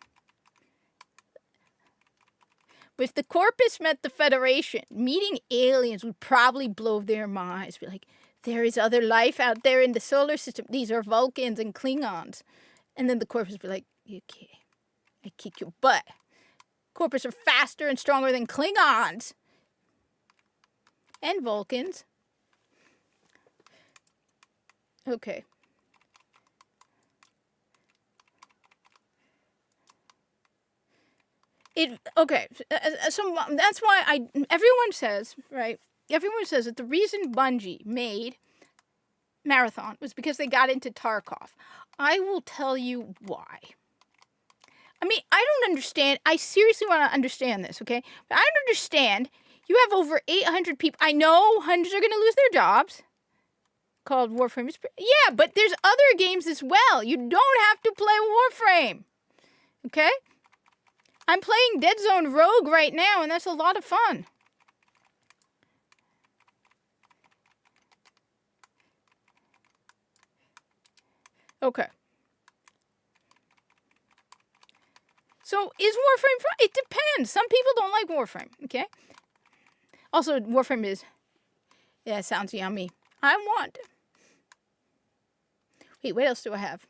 But if the corpus met the Federation, meeting aliens would probably blow their minds. Be like, there is other life out there in the solar system. These are Vulcans and Klingons. And then the Corpus be like, okay, I kick your butt. Corpus are faster and stronger than Klingons. And Vulcans. Okay. Okay, so that's why everyone says, right? Everyone says that the reason Bungie made Marathon was because they got into Tarkov. I will tell you why. I mean, I don't understand. I seriously want to understand this, okay? But I don't understand. You have over 800 people. I know hundreds are going to lose their jobs. Called Warframe. Yeah, but there's other games as well. You don't have to play Warframe. Okay? I'm playing Dead Zone Rogue right now, and that's a lot of fun. Okay. So, is Warframe fun? It depends. Some people don't like Warframe, okay? Also, Warframe is... Yeah, it sounds yummy. I want... Wait, what else do I have?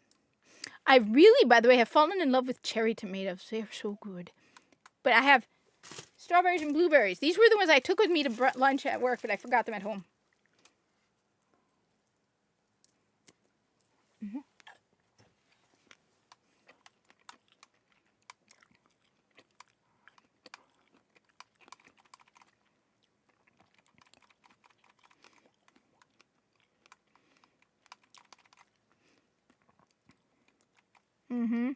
I really, by the way, have fallen in love with cherry tomatoes. They are so good. But I have strawberries and blueberries. These were the ones I took with me to lunch at work, but I forgot them at home. Mm-hmm. Mm-hmm.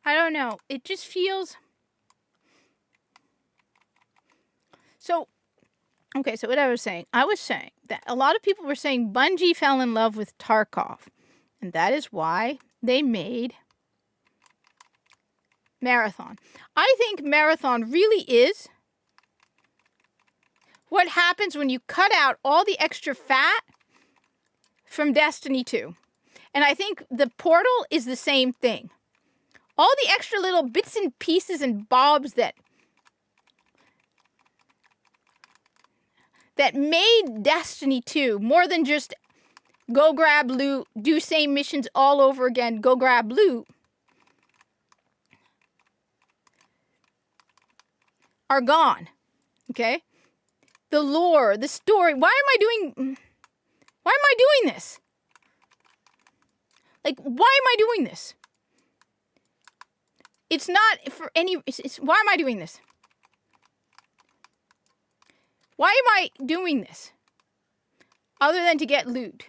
I don't know. It just feels... So, okay, so what I was saying that a lot of people were saying Bungie fell in love with Tarkov. And that is why they made Marathon. I think Marathon really is what happens when you cut out all the extra fat from Destiny 2. And I think the Portal is the same thing. All the extra little bits and pieces and bobs that made Destiny 2 more than just go grab loot, do same missions all over again, go grab loot, are gone. Okay? The lore, the story. Why am I doing this? Like, why am I doing this? It's not for any... why am I doing this? Why am I doing this? Other than to get loot.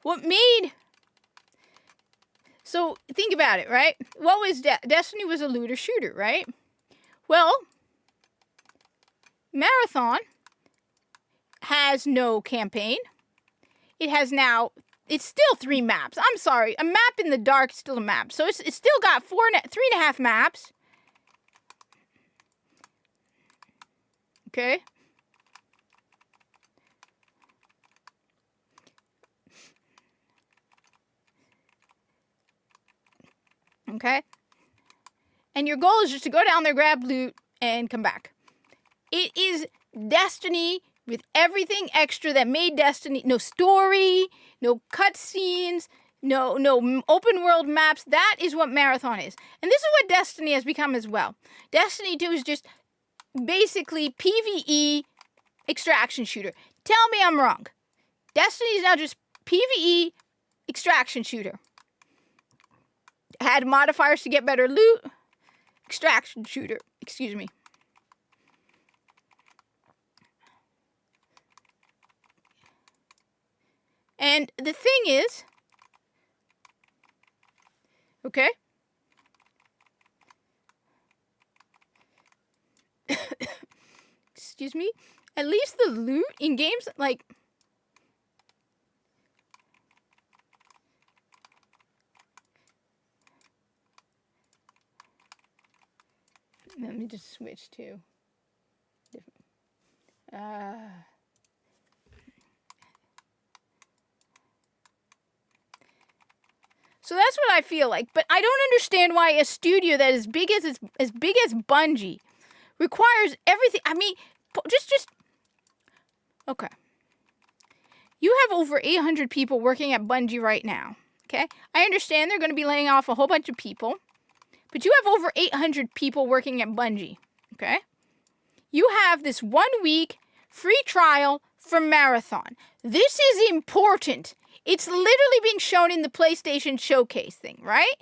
What made... So, think about it, right? What was Destiny was a looter shooter, right? Well, Marathon has no campaign. It has now... It's still 3 maps. I'm sorry. A map in the dark is still a map. So, it's still got 3.5 maps. Okay? Okay? And your goal is just to go down there, grab loot, and come back. It is Destiny with everything extra that made Destiny. No story, no cutscenes, no open world maps. That is what Marathon is. And this is what Destiny has become as well. Destiny 2 is just basically PvE extraction shooter. Tell me I'm wrong. Destiny is now just PvE extraction shooter. Had modifiers to get better loot. Extraction shooter. Excuse me. And the thing is... Okay? Excuse me? At least the loot in games, like... Let me just switch to different. So that's what I feel like, but I don't understand why a studio that is as big as Bungie requires everything. I mean, just okay. You have over 800 people working at Bungie right now. Okay, I understand they're going to be laying off a whole bunch of people, but you have over 800 people working at Bungie. Okay, you have this 1 week free trial for Marathon. This is important. It's literally being shown in the PlayStation Showcase thing, right?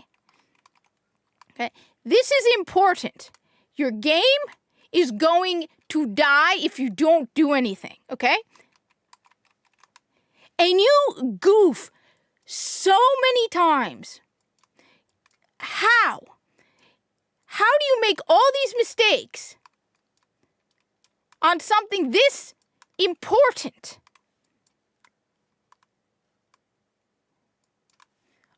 Okay, this is important. Your game is going to die if you don't do anything, okay? And you goof so many times. How? How do you make all these mistakes on something this important?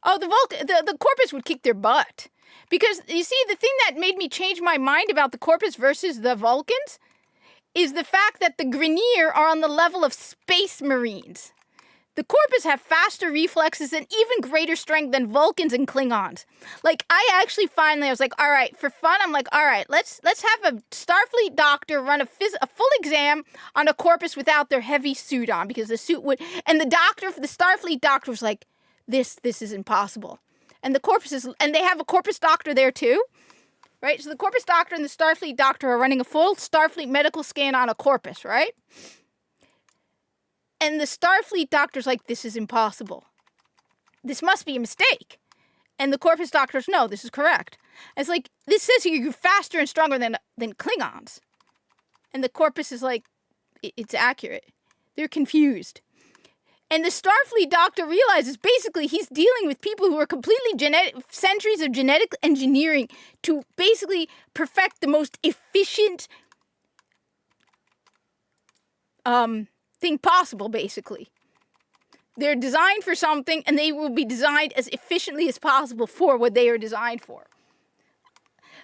Oh, the Corpus would kick their butt. Because, you see, the thing that made me change my mind about the Corpus versus the Vulcans is the fact that the Grineer are on the level of Space Marines. The Corpus have faster reflexes and even greater strength than Vulcans and Klingons. Like, I was like, all right, for fun, I'm like, all right, let's have a Starfleet doctor run a full exam on a Corpus without their heavy suit on, because the suit would, and the Starfleet doctor was like, this is impossible. And the Corpus and they have a Corpus doctor there too, right? So the Corpus doctor and the Starfleet doctor are running a full Starfleet medical scan on a Corpus, right? And the Starfleet doctor's like, this is impossible. This must be a mistake. And the Corpus doctor's, no, this is correct. And it's like, this says you're faster and stronger than Klingons. And the Corpus is like, it's accurate. They're confused. And the Starfleet doctor realizes basically he's dealing with people who are completely centuries of genetic engineering to basically perfect the most efficient thing possible, basically. They're designed for something, and they will be designed as efficiently as possible for what they are designed for.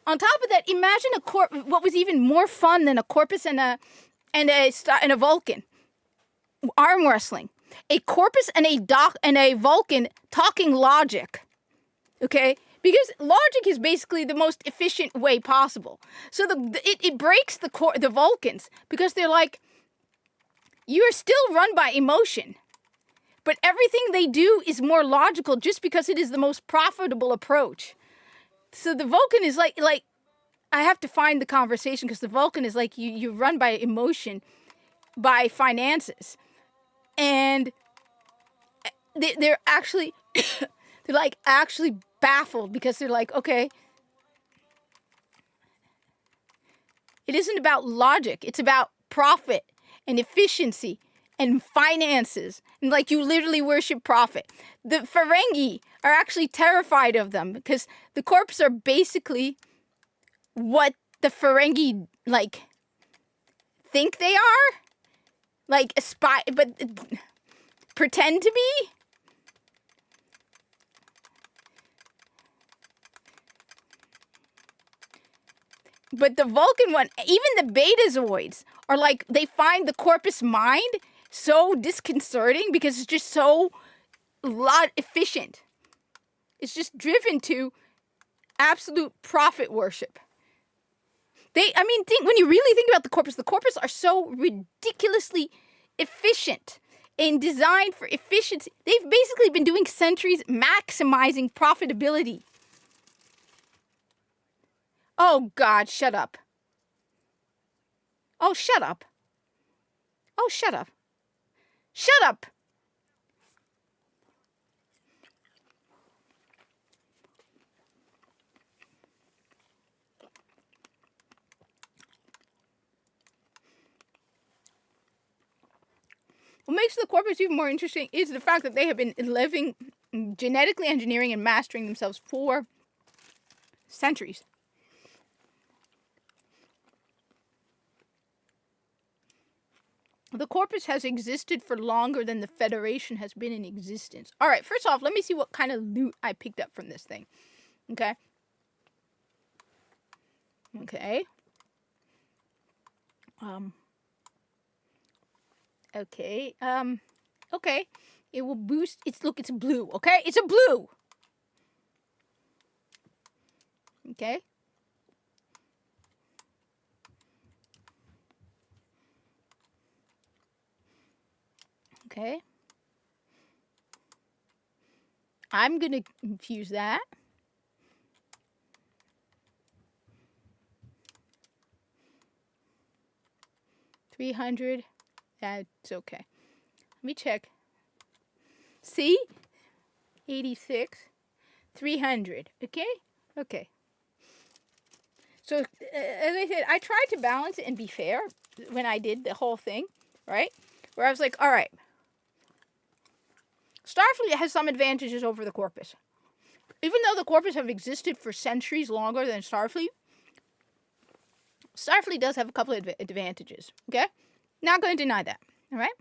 On top of that, imagine what was even more fun than a Corpus and a Vulcan. Arm wrestling. A Corpus and a Vulcan talking logic, okay? Because logic is basically the most efficient way possible. So it breaks the Vulcans, because they're like, you're still run by emotion, but everything they do is more logical just because it is the most profitable approach. So the Vulcan is like I have to find the conversation, because the Vulcan is like, you run by emotion, by finances. And they're actually, they're like actually baffled, because they're like, okay, it isn't about logic. It's about profit and efficiency and finances. And like, you literally worship profit. The Ferengi are actually terrified of them, because the Corps are basically what the Ferengi like think they are. Like but pretend to be. But the Vulcan one, even the Betazoids are like, they find the Corpus mind so disconcerting, because it's just so efficient. It's just driven to absolute profit worship. When you really think about the Corpus are so ridiculously efficient and designed for efficiency. They've basically been doing centuries maximizing profitability. Oh, God, shut up. Oh, shut up. Oh, shut up. Shut up. What makes the Corpus even more interesting is the fact that they have been living, genetically engineering and mastering themselves for centuries. The Corpus has existed for longer than the Federation has been in existence. All right, first off, let me see what kind of loot I picked up from this thing. Okay? Okay. Okay. Okay. It will boost. Look, it's blue. Okay, it's a blue. Okay. Okay. I'm gonna infuse that. $300. That's okay. Let me check. See? 86. 300. Okay? Okay. So, as I said, I tried to balance it and be fair when I did the whole thing, right? Where I was like, all right, Starfleet has some advantages over the Corpus. Even though the Corpus have existed for centuries longer than Starfleet, Starfleet does have a couple of advantages, okay? Not going to deny that, all right?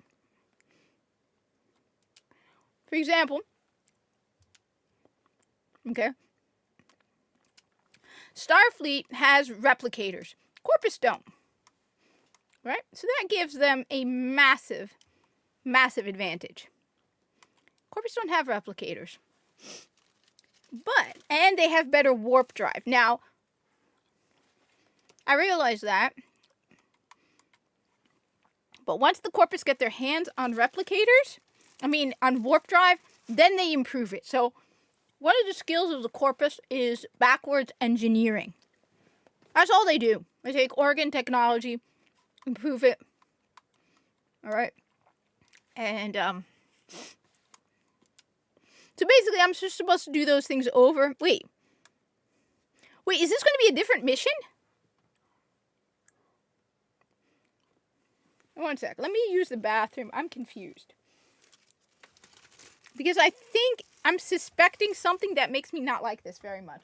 For example, okay, Starfleet has replicators. Corpus don't, right? So that gives them a massive, massive advantage. Corpus don't have replicators. And they have better warp drive. Now, I realize that. But once the Corpus get their hands on replicators, on warp drive, then they improve it. So, one of the skills of the Corpus is backwards engineering. That's all they do. They take organ technology, improve it. All right. And, so basically, I'm just supposed to do those things over. Wait, is this going to be a different mission? One sec. Let me use the bathroom. I'm confused. Because I think I'm suspecting something that makes me not like this very much.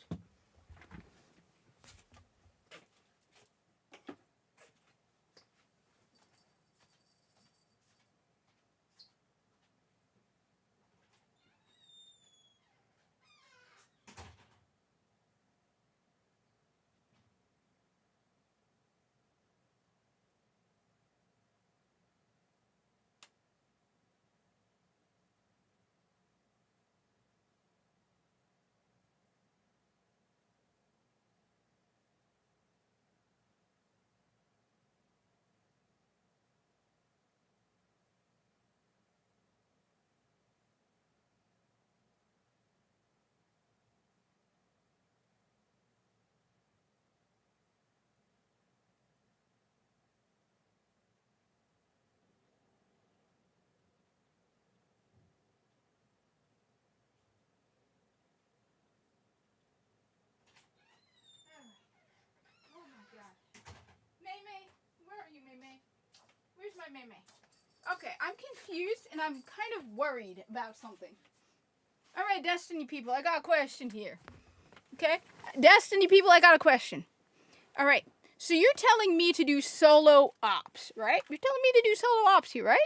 Oh my god. May, where are you, May? Where's my May? Okay, I'm confused and I'm kind of worried about something. Alright, Destiny people, I got a question here. Okay? Destiny people, I got a question. Alright, so you're telling me to do solo ops, right? You're telling me to do solo ops here, right?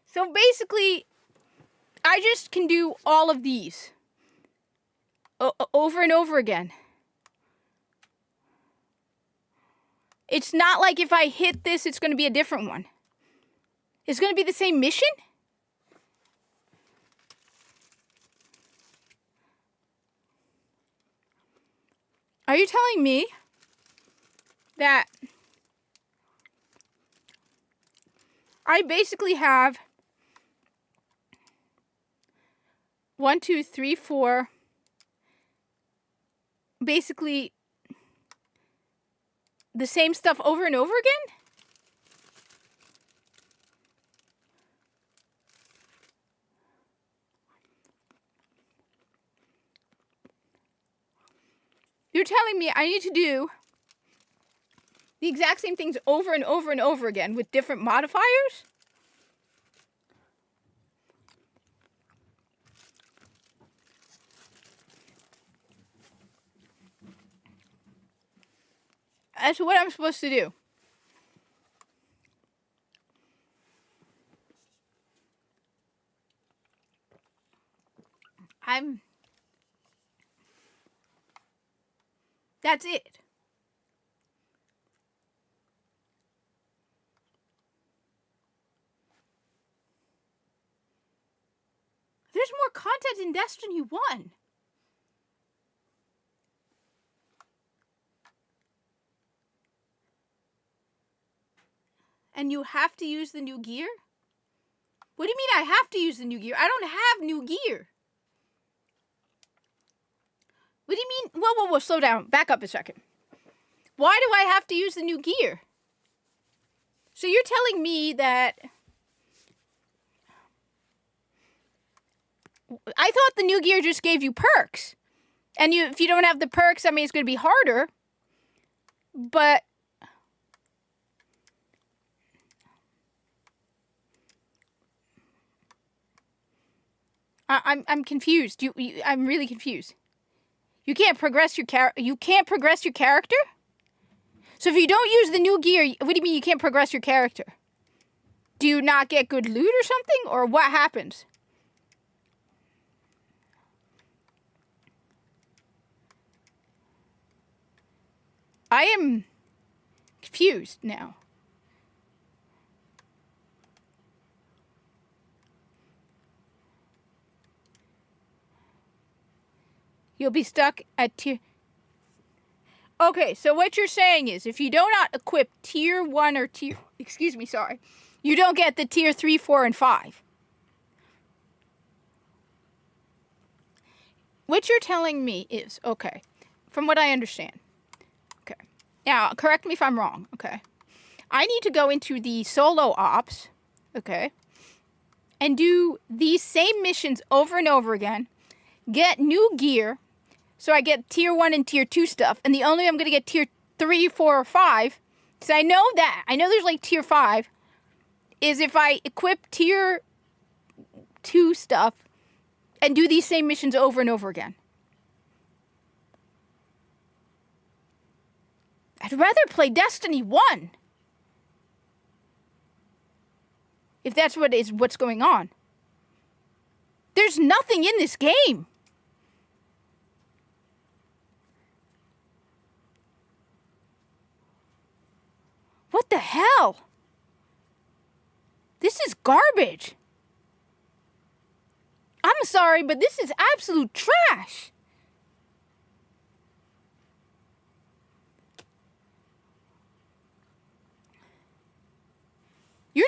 So basically, I just can do all of these over and over again. It's not like if I hit this, it's going to be a different one. It's going to be the same mission? Are you telling me that I basically have 1, 2, 3, 4, basically the same stuff over and over again? You're telling me I need to do the exact same things over and over and over again with different modifiers? That's what I'm supposed to do. That's it. There's more content in Destiny 1. And you have to use the new gear? What do you mean I have to use the new gear? I don't have new gear. What do you mean? Whoa, slow down. Back up a second. Why do I have to use the new gear? So you're telling me that... I thought the new gear just gave you perks. And if you don't have the perks, I mean, it's going to be harder. But... I'm confused. I'm really confused. You can't progress your character? So if you don't use the new gear, what do you mean you can't progress your character? Do you not get good loot or something? Or what happens? I am confused now. You'll be stuck at tier... Okay, so what you're saying is, if you do not equip tier 1 or tier... Excuse me, sorry. You don't get the tier 3, 4, and 5. What you're telling me is, okay, from what I understand. Okay. Now, correct me if I'm wrong, okay? I need to go into the solo ops, okay? And do these same missions over and over again. Get new gear. So I get tier 1 and tier 2 stuff. And the only way I'm going to get tier 3, 4, or 5, because I know that. I know there's like tier 5. Is if I equip tier 2 stuff and do these same missions over and over again. I'd rather play Destiny 1. If that's what's going on. There's nothing in this game. What the hell? This is garbage. I'm sorry, but this is absolute trash. Why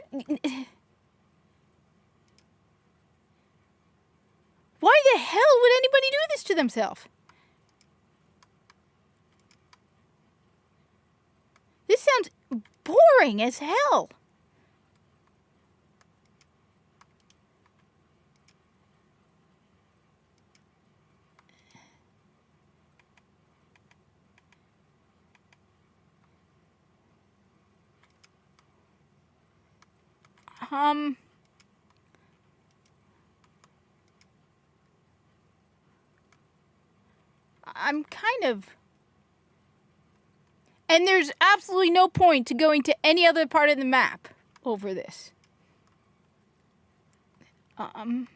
the hell would anybody do this to themselves? This sounds boring as hell. I'm kind of... And there's absolutely no point to going to any other part of the map over this. And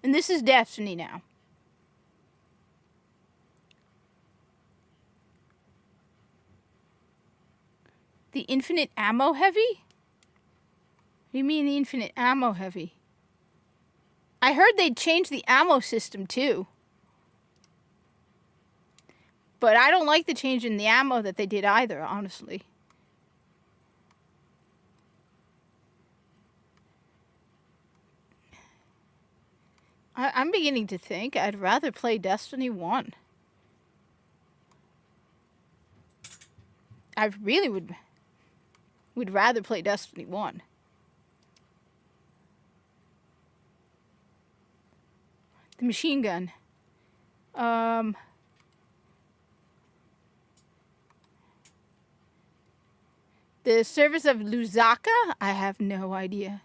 this is Destiny now. The infinite ammo heavy? What do you mean the infinite ammo heavy? I heard they'd change the ammo system too. But I don't like the change in the ammo that they did either, honestly. I'm beginning to think I'd rather play Destiny 1. I really would rather play Destiny 1. The machine gun. The Service of Lusaka? I have no idea.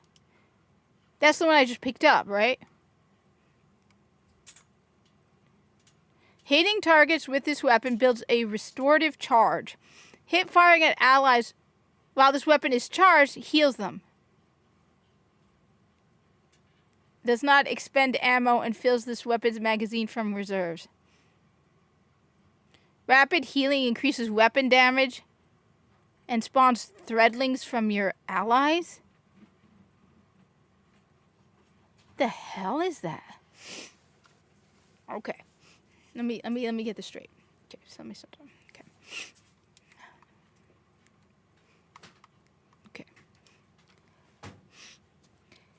That's the one I just picked up, right? Hitting targets with this weapon builds a restorative charge. Hit firing at allies while this weapon is charged heals them. Does not expend ammo and fills this weapon's magazine from reserves. Rapid healing increases weapon damage and spawns threadlings from your allies? The hell is that? Okay. Let me get this straight. Okay, just let me stop. Okay. Okay.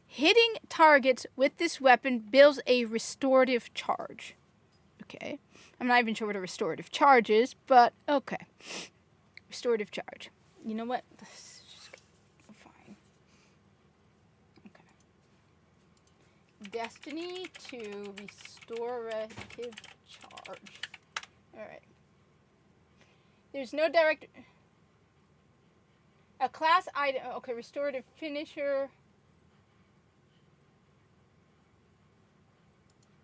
Hitting targets with this weapon builds a restorative charge. Okay. I'm not even sure what a restorative charge is, but okay. Restorative charge. You know what? This is just fine. Okay. Destiny to restorative charge. Alright. There's no direct... A class item... Okay, restorative finisher.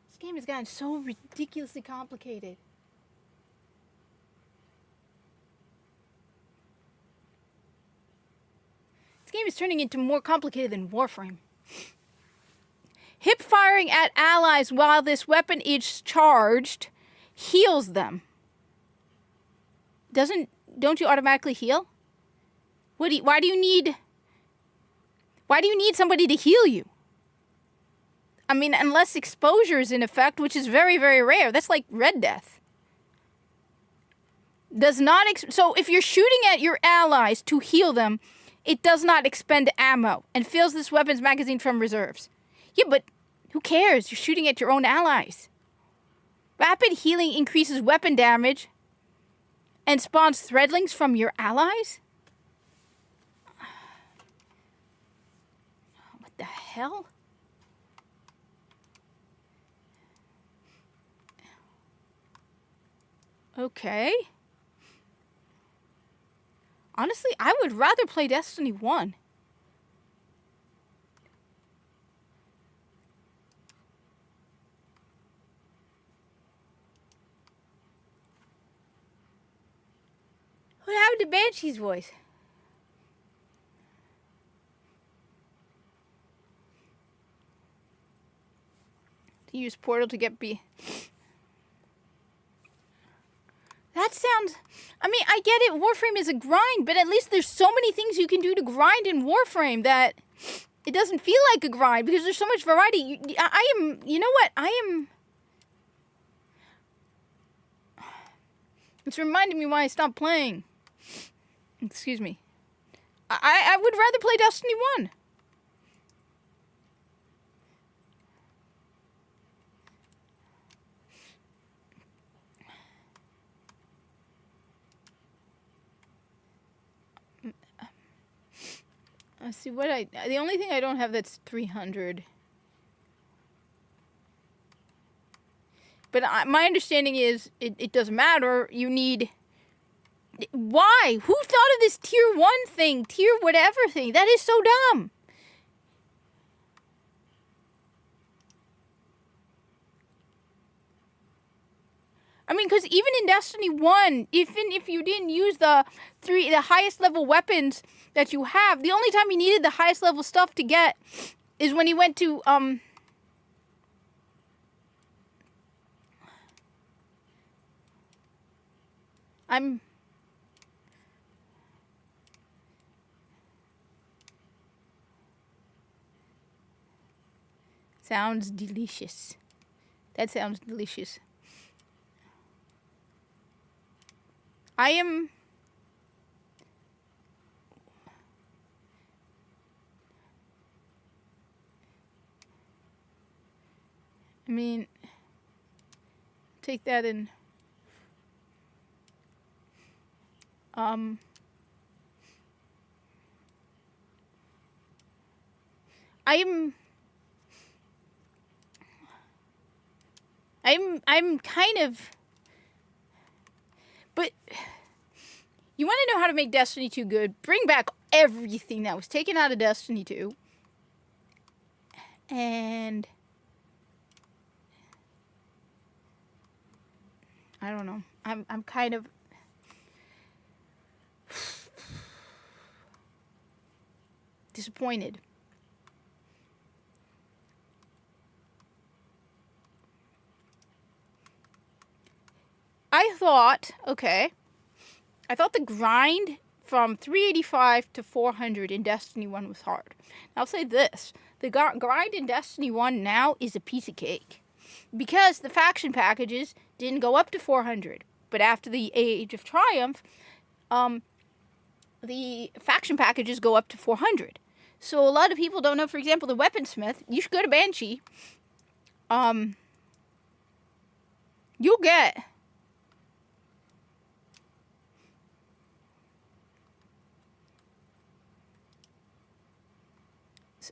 This game has gotten so ridiculously complicated. This game is turning into more complicated than Warframe. Hip firing at allies while this weapon is charged heals them. Don't you automatically heal? Why do you need somebody to heal you? I mean, unless exposure is in effect, which is very, very rare. That's like Red Death. So if you're shooting at your allies to heal them, it does not expend ammo and fills this weapon's magazine from reserves. Yeah, but who cares? You're shooting at your own allies. Rapid healing increases weapon damage and spawns threadlings from your allies? What the hell? Okay. Honestly, I would rather play Destiny 1. What happened to Banshee's voice? To use Portal to get That sounds... I mean, I get it, Warframe is a grind, but at least there's so many things you can do to grind in Warframe that it doesn't feel like a grind because there's so much variety. You know what? It's reminding me why I stopped playing. Excuse me. I would rather play Destiny 1. Let's see what the only thing I don't have that's 300. But my understanding is it doesn't matter. You need... Why? Who thought of this tier 1 thing? Tier whatever thing? That is so dumb. I mean, because even in Destiny 1, even if you didn't use the highest level weapons that you have, the only time you needed the highest level stuff to get is when you went to, Sounds delicious. That sounds delicious. I mean, take that in. I'm kind of... But you want to know how to make Destiny 2 good? Bring back everything that was taken out of Destiny 2. And... I don't know. I'm kind of... disappointed. I thought, okay, I thought the grind from 385 to 400 in Destiny 1 was hard. I'll say this, the grind in Destiny 1 now is a piece of cake. Because the faction packages didn't go up to 400. But after the Age of Triumph, the faction packages go up to 400. So a lot of people don't know, for example, the Weaponsmith, you should go to Banshee. You'll get...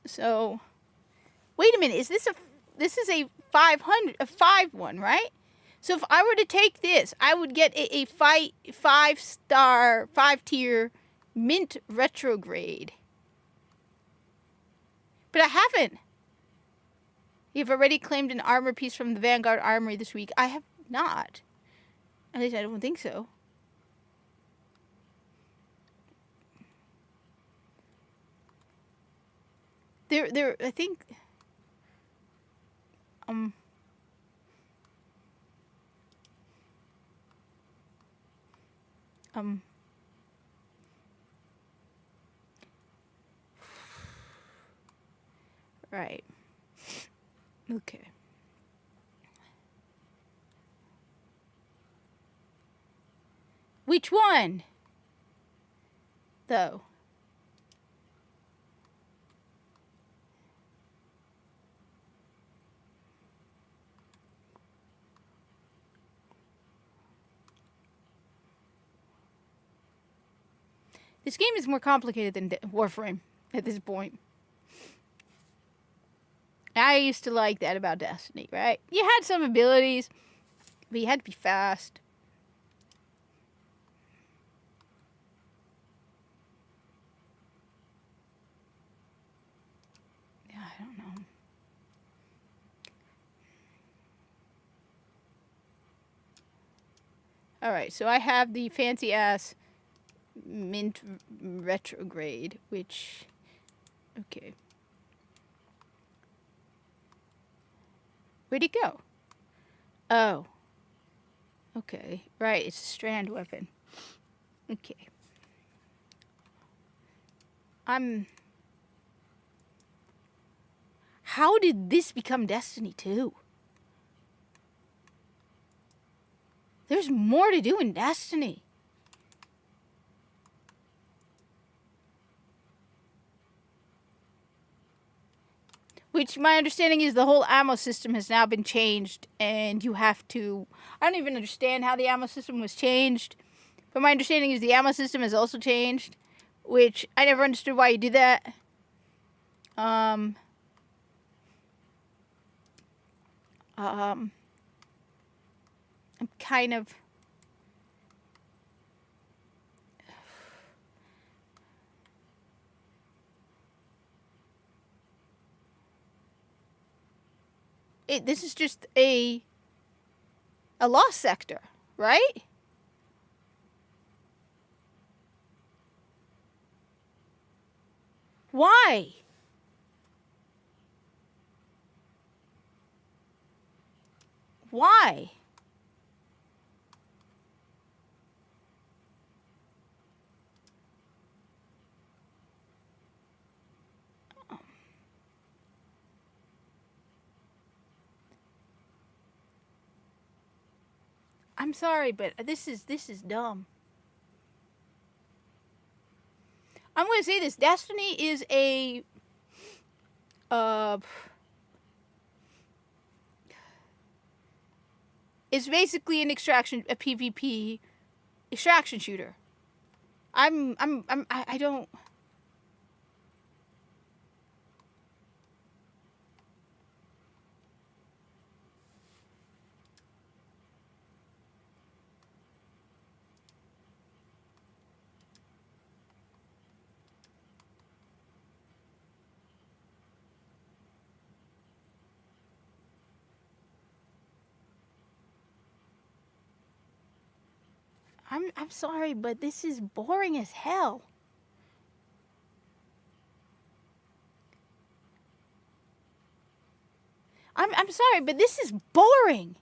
So, wait a minute, this is a 500, a 5-1, right? So if I were to take this, I would get a 5-star, 5-tier mint retrograde. But I haven't. You've already claimed an armor piece from the Vanguard Armory this week. I have not. At least I don't think so. I think... Right. Okay. Which one? Though. This game is more complicated than Warframe at this point. I used to like that about Destiny, right? You had some abilities, but you had to be fast. Yeah, I don't know. Alright, so I have the fancy-ass mint retrograde, which... Okay. Where'd it go? Oh. Okay. Right, it's a strand weapon. Okay. How did this become Destiny 2? There's more to do in Destiny. Which my understanding is the whole ammo system has now been changed, and you have to... I don't even understand how the ammo system was changed, but my understanding is the ammo system has also changed, which I never understood why you did that. I'm kind of... This is just a lost sector, right? Why? Why? I'm sorry, but this is dumb. I'm going to say this. Destiny is a... It's basically an a PvP extraction shooter. I don't... I'm sorry, but this is boring as hell. I'm sorry, but this is boring.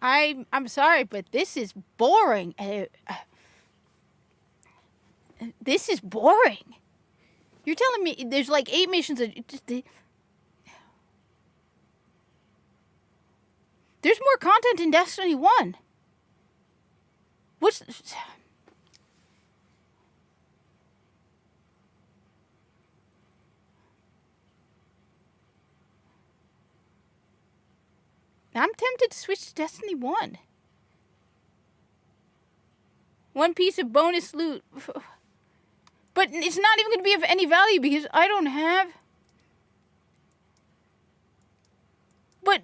I'm sorry, but this is boring. This is boring. You're telling me there's like 8 missions. There's more content in Destiny 1. What's... I'm tempted to switch to Destiny 1. 1 piece of bonus loot. But it's not even going to be of any value because I don't have... But...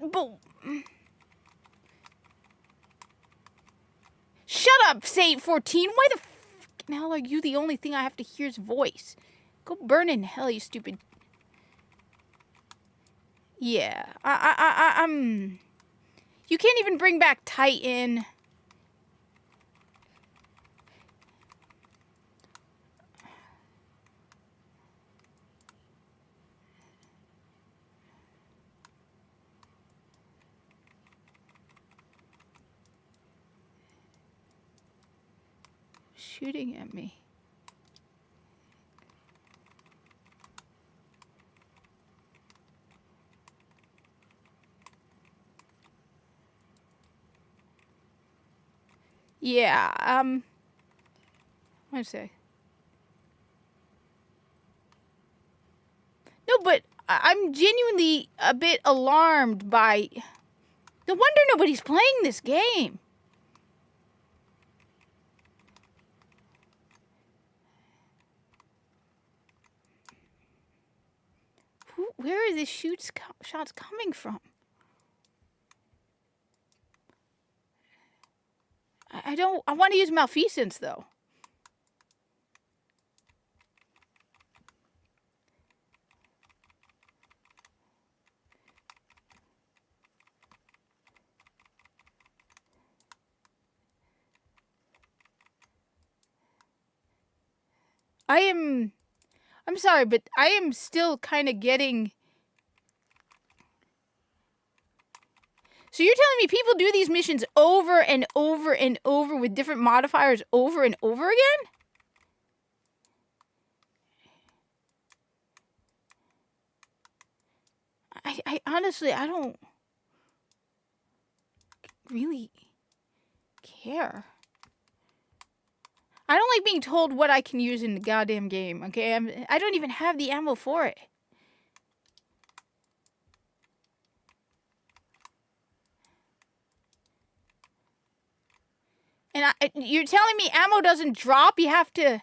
Shut up, Saint 14. Why the fucking hell are you the only thing I have to hear's voice? Go burn in hell, you stupid... Yeah, I'm... You can't even bring back Titan. Shooting at me. Yeah, one sec. No, but I'm genuinely a bit alarmed by... No wonder nobody's playing this game. Where are the shots coming from? I want to use Malfeasance, though. I'm sorry, but I am still kind of getting... So you're telling me people do these missions over and over and over with different modifiers over and over again? I honestly, I don't really care. I don't like being told what I can use in the goddamn game, okay? I don't even have the ammo for it. And you're telling me ammo doesn't drop? You have to...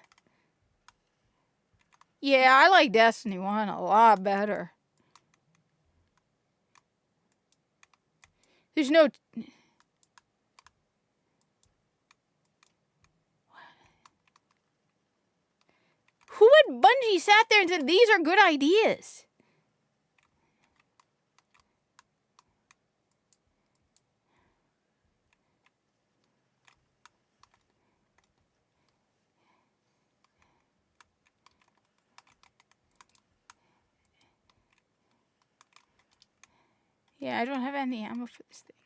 Yeah, I like Destiny 1 a lot better. There's no... Who at Bungie sat there and said, these are good ideas? Yeah, I don't have any ammo for this thing.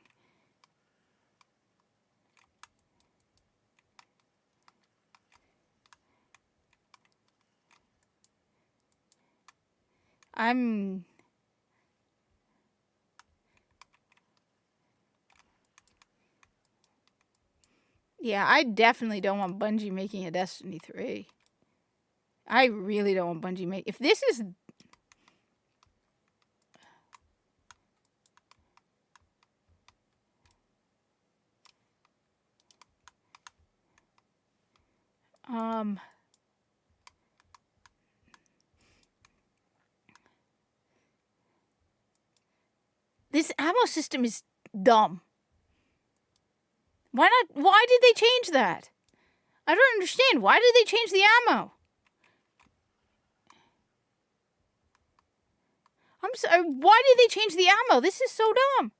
Yeah, I definitely don't want Bungie making a Destiny 3. I really don't want Bungie make... If this is... This ammo system is dumb. Why did they change that? I don't understand. Why did they change the ammo? I'm sorry. Why did they change the ammo? This is so dumb.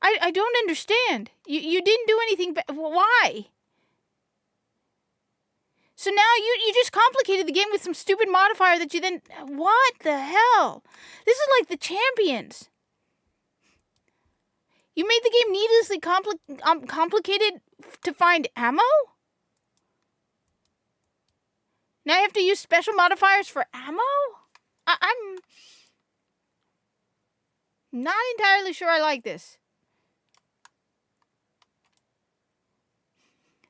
I don't understand. You didn't do anything. Why? So now you just complicated the game with some stupid modifier that you then... What the hell? This is like the Champions. You made the game needlessly complicated to find ammo? Now I have to use special modifiers for ammo? I'm not entirely sure I like this.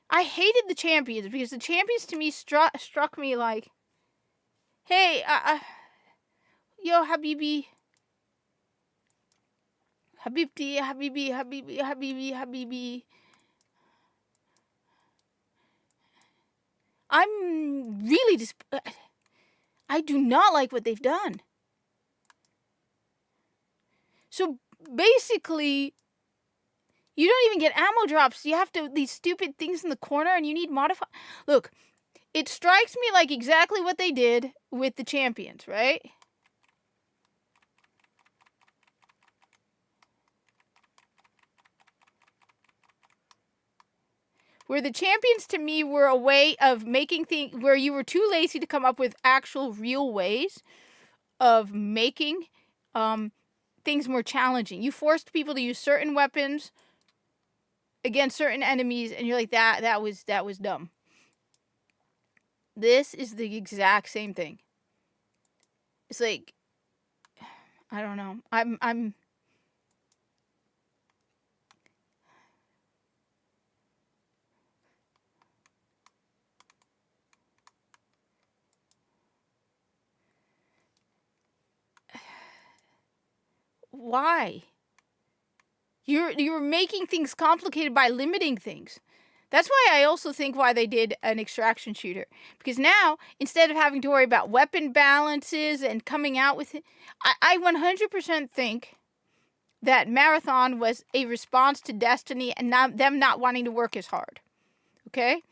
I hated the champions because the champions to me struck me like, hey, yo, Habibi. Habibti, Habibi, Habibi, Habibi, Habibi. I'm really I do not like what they've done. So basically, you don't even get ammo drops. You have to, these stupid things in the corner, and you need modify. Look, it strikes me like exactly what they did with the champions, right? Where the champions to me were a way of making things where you were too lazy to come up with actual real ways of making things more challenging. You forced people to use certain weapons against certain enemies, and you're like, that was dumb. This is the exact same thing. It's like, I don't know. I'm why? You're making things complicated by limiting things. That's why I also think why they did an extraction shooter. Because now, instead of having to worry about weapon balances and coming out with it, I 100% think that Marathon was a response to Destiny and them not wanting to work as hard. Okay?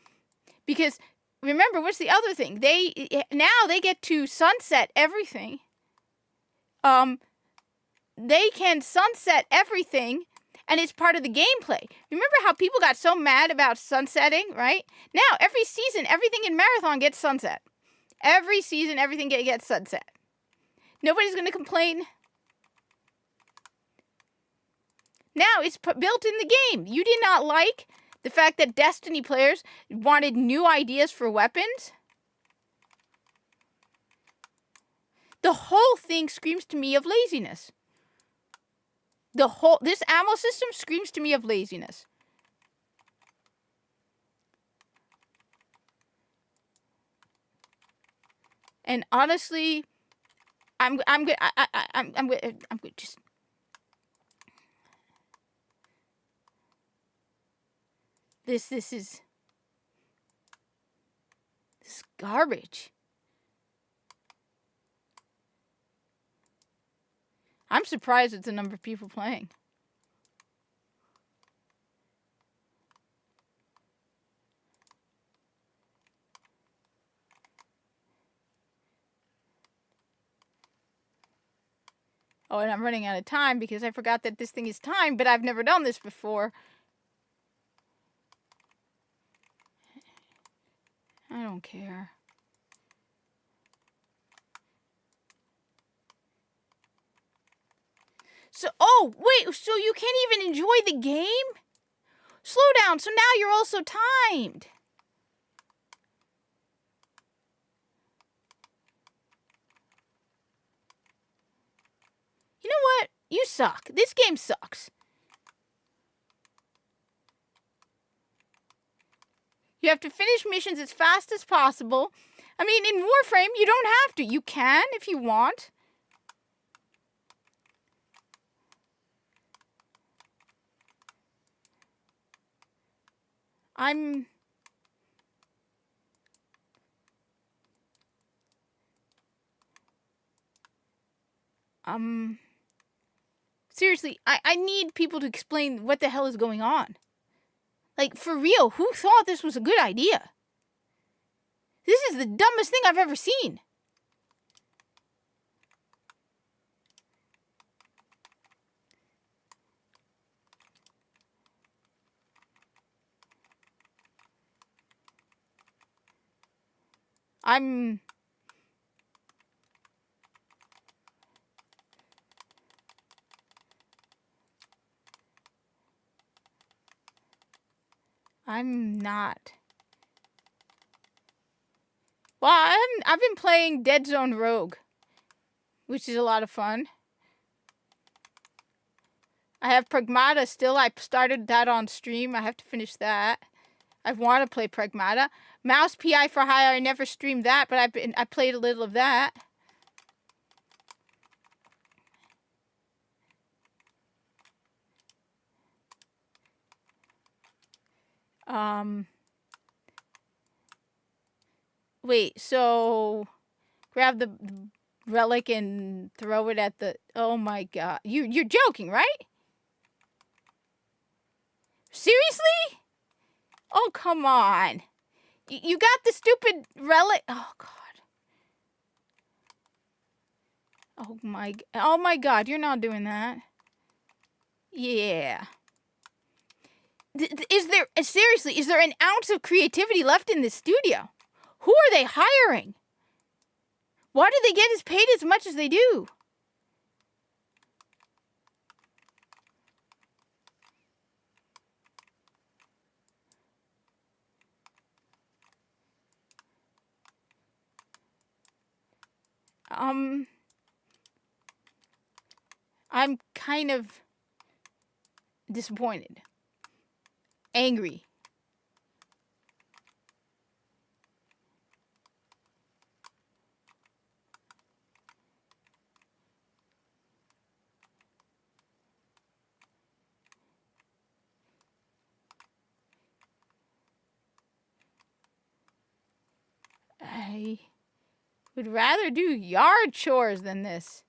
Because, remember, what's the other thing? Now they get to sunset everything. They can sunset everything, and it's part of the gameplay. Remember how people got so mad about sunsetting, right? Now, every season, everything in Marathon gets sunset. Every season, everything gets sunset. Nobody's going to complain. Now, it's built in the game. You did not like the fact that Destiny players wanted new ideas for weapons? The whole thing screams to me of laziness. This ammo system screams to me of laziness. And honestly, I'm good. I'm good. Just this is garbage. I'm surprised at the number of people playing. Oh, and I'm running out of time because I forgot that this thing is timed, but I've never done this before. I don't care. So, oh, wait, so you can't even enjoy the game? Slow down, so now you're also timed. You know what? You suck. This game sucks. You have to finish missions as fast as possible. I mean, in Warframe, you don't have to. You can if you want. Seriously, I need people to explain what the hell is going on. Like, for real, who thought this was a good idea? This is the dumbest thing I've ever seen. I'm not. Well, I've been playing Dead Zone Rogue, which is a lot of fun. I have Pragmata still. I started that on stream. I have to finish that. I want to play Pragmata. Mouse PI for Hire. I never streamed that, but I played a little of that. Wait. So grab the relic and throw it at the. Oh my god! You're joking, right? Seriously? Oh, come on. You got the stupid relic. Oh, God. Oh, my God. You're not doing that. Yeah. Seriously, is there an ounce of creativity left in this studio? Who are they hiring? Why do they get paid as much as they do? I'm kind of disappointed. Angry. I would rather do yard chores than this.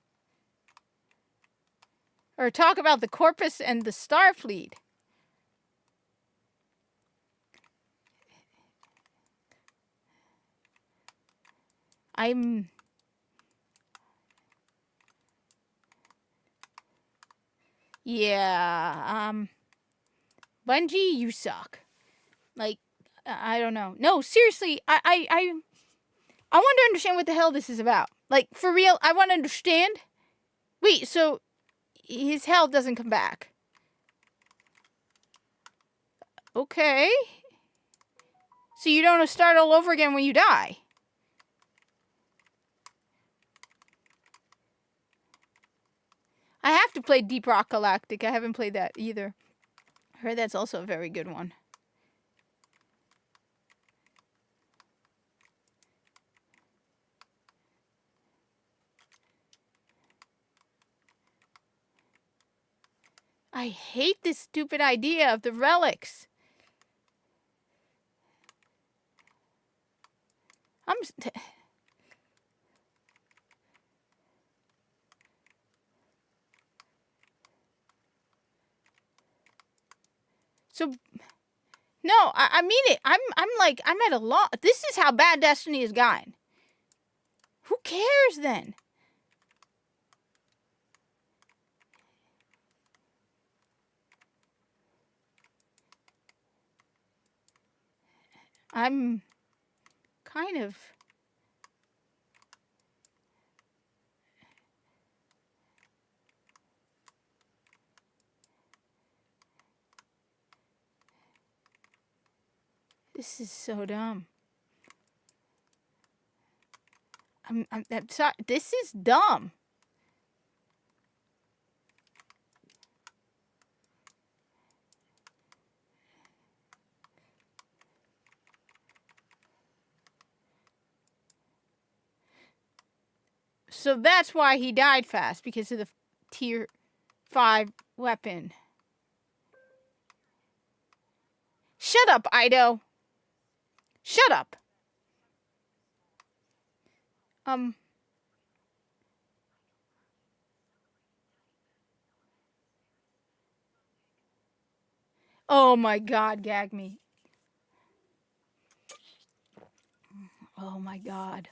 Or talk about the Corpus and the Starfleet. Yeah, Bungie, you suck. Like, I don't know. No, seriously, I want to understand what the hell this is about. Like, for real, I want to understand. Wait, so his health doesn't come back. Okay. So you don't start all over again when you die. I have to play Deep Rock Galactic. I haven't played that either. I heard that's also a very good one. I hate this stupid idea of the relics. So, no, I mean it. I'm at a loss. This is how bad Destiny has gotten. Who cares then? I'm kind of... This is so dumb. I'm sorry. This is dumb. So that's why he died fast, because of the tier 5 weapon. Shut up, Ido. Shut up. Oh my god, gag me. Oh my god.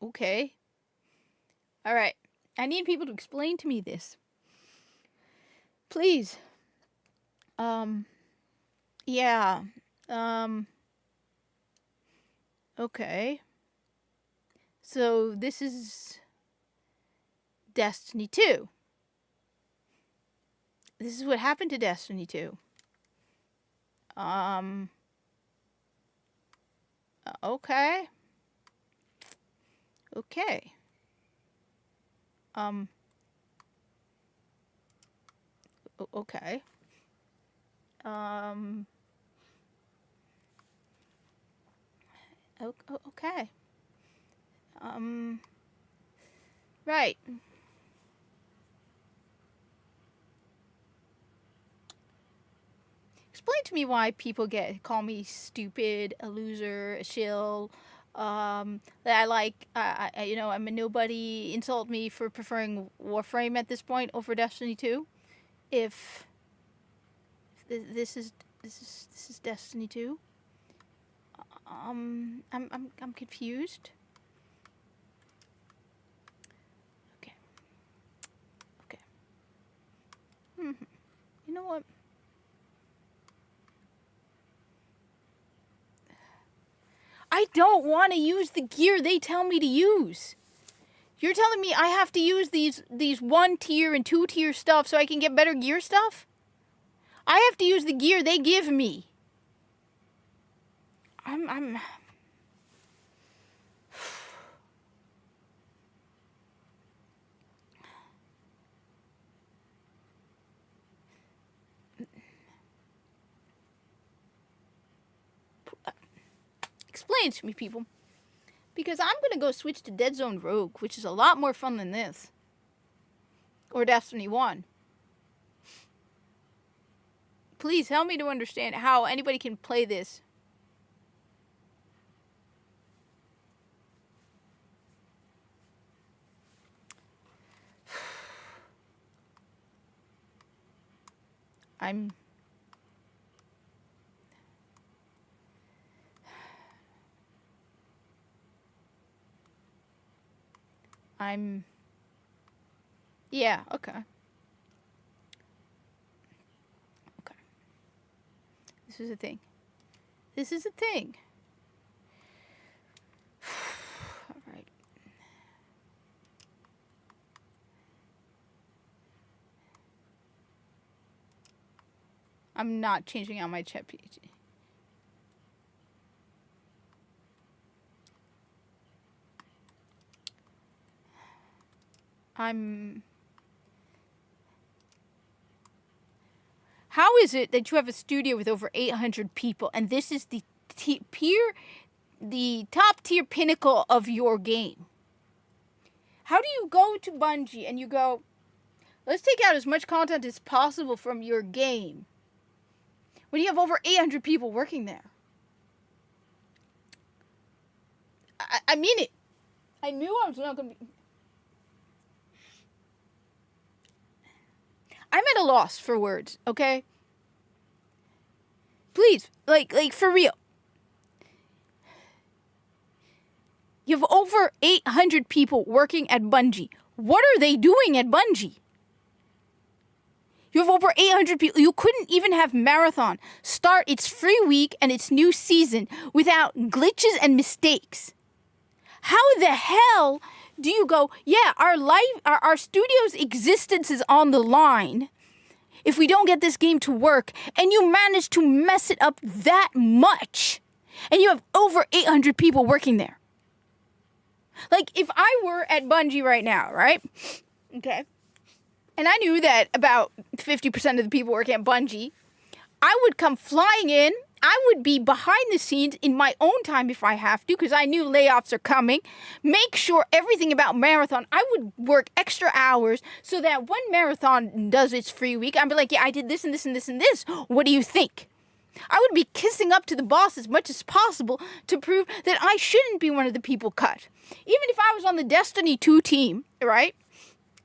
Okay. Alright. I need people to explain to me this. Please. Yeah. Okay. So this is Destiny 2. This is what happened to Destiny 2. Um, okay. Okay. Um, okay. Um, okay. Um, right. Explain to me why people call me stupid, a loser, a shill. That I'm a nobody. Insult me for preferring Warframe at this point over Destiny 2. If this is Destiny 2. I'm confused. Okay. Okay. You know what? I don't want to use the gear they tell me to use. You're telling me I have to use these 1 tier and 2 tier stuff so I can get better gear stuff? I have to use the gear they give me. I'm Explain it to me, people. Because I'm going to go switch to Dead Zone Rogue, which is a lot more fun than this. Or Destiny 1. Please help me to understand how anybody can play this. I'm Yeah, okay. Okay. This is a thing. This is a thing. All right. I'm not changing out my chat page. How is it that you have a studio with over 800 people and this is the top tier pinnacle of your game? How do you go to Bungie and you go, let's take out as much content as possible from your game when you have over 800 people working there? I mean it. I knew I was not going to be... I'm at a loss for words, okay? Please, like for real. You have over 800 people working at Bungie. What are they doing at Bungie? You have over 800 people. You couldn't even have Marathon start its free week and its new season without glitches and mistakes. How the hell do you go, yeah, our studio's existence is on the line if we don't get this game to work, and you manage to mess it up that much, and you have over 800 people working there? Like, if I were at Bungie right now, right? Okay. And I knew that about 50% of the people working at Bungie, I would come flying in. I would be behind the scenes in my own time if I have to, because I knew layoffs are coming. Make sure everything about Marathon, I would work extra hours so that when Marathon does its free week, I'd be like, yeah, I did this and this and this and this. What do you think? I would be kissing up to the boss as much as possible to prove that I shouldn't be one of the people cut. Even if I was on the Destiny 2 team, right?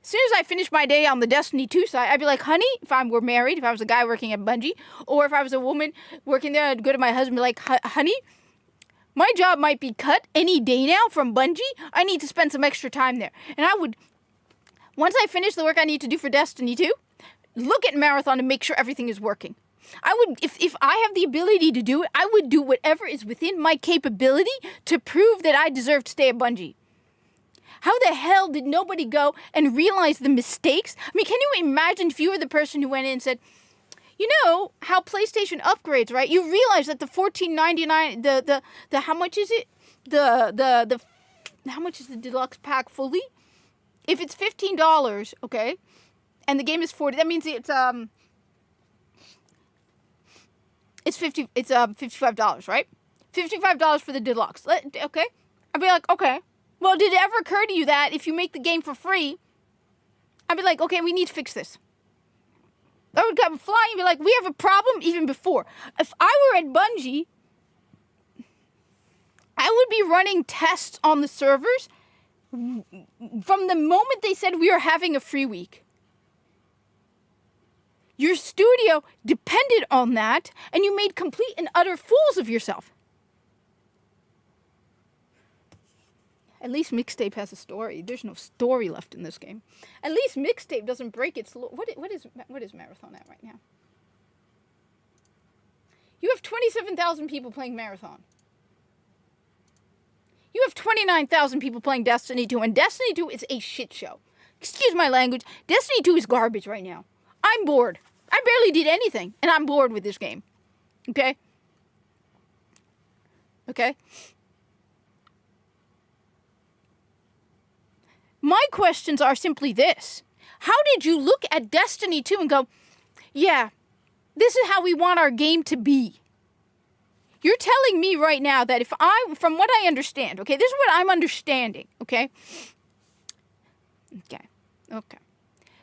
As soon as I finished my day on the Destiny 2 side, I'd be like, honey, if I were married, if I was a guy working at Bungie, or if I was a woman working there, I'd go to my husband and be like, honey, my job might be cut any day now from Bungie. I need to spend some extra time there. And I would, once I finish the work I need to do for Destiny 2, look at Marathon and make sure everything is working. I would, if I have the ability to do it, I would do whatever is within my capability to prove that I deserve to stay at Bungie. How the hell did nobody go and realize the mistakes? I mean, can you imagine if you were the person who went in and said, You know how PlayStation upgrades, right? You realize that the $14.99, the how much is it? The how much is the deluxe pack fully? If it's $15, okay, and the game is $40, that means it's $55, right? $55 for the deluxe. Okay, I'd be like, okay. Well, did it ever occur to you that if you make the game for free, I'd be like, okay, we need to fix this. I would come flying and be like, we have a problem even before. If I were at Bungie, I would be running tests on the servers from the moment they said we are having a free week. Your studio depended on that, and you made complete and utter fools of yourself. At least Mixtape has a story. There's no story left in this game. At least Mixtape doesn't break its... What is Marathon at right now? You have 27,000 people playing Marathon. You have 29,000 people playing Destiny 2, and Destiny 2 is a shit show. Excuse my language. Destiny 2 is garbage right now. I'm bored. I barely did anything, and I'm bored with this game. Okay? Okay? My questions are simply this. How did you look at Destiny 2 and go, yeah, this is how we want our game to be? You're telling me right now that from what I understand, okay, this is what I'm understanding, okay? Okay.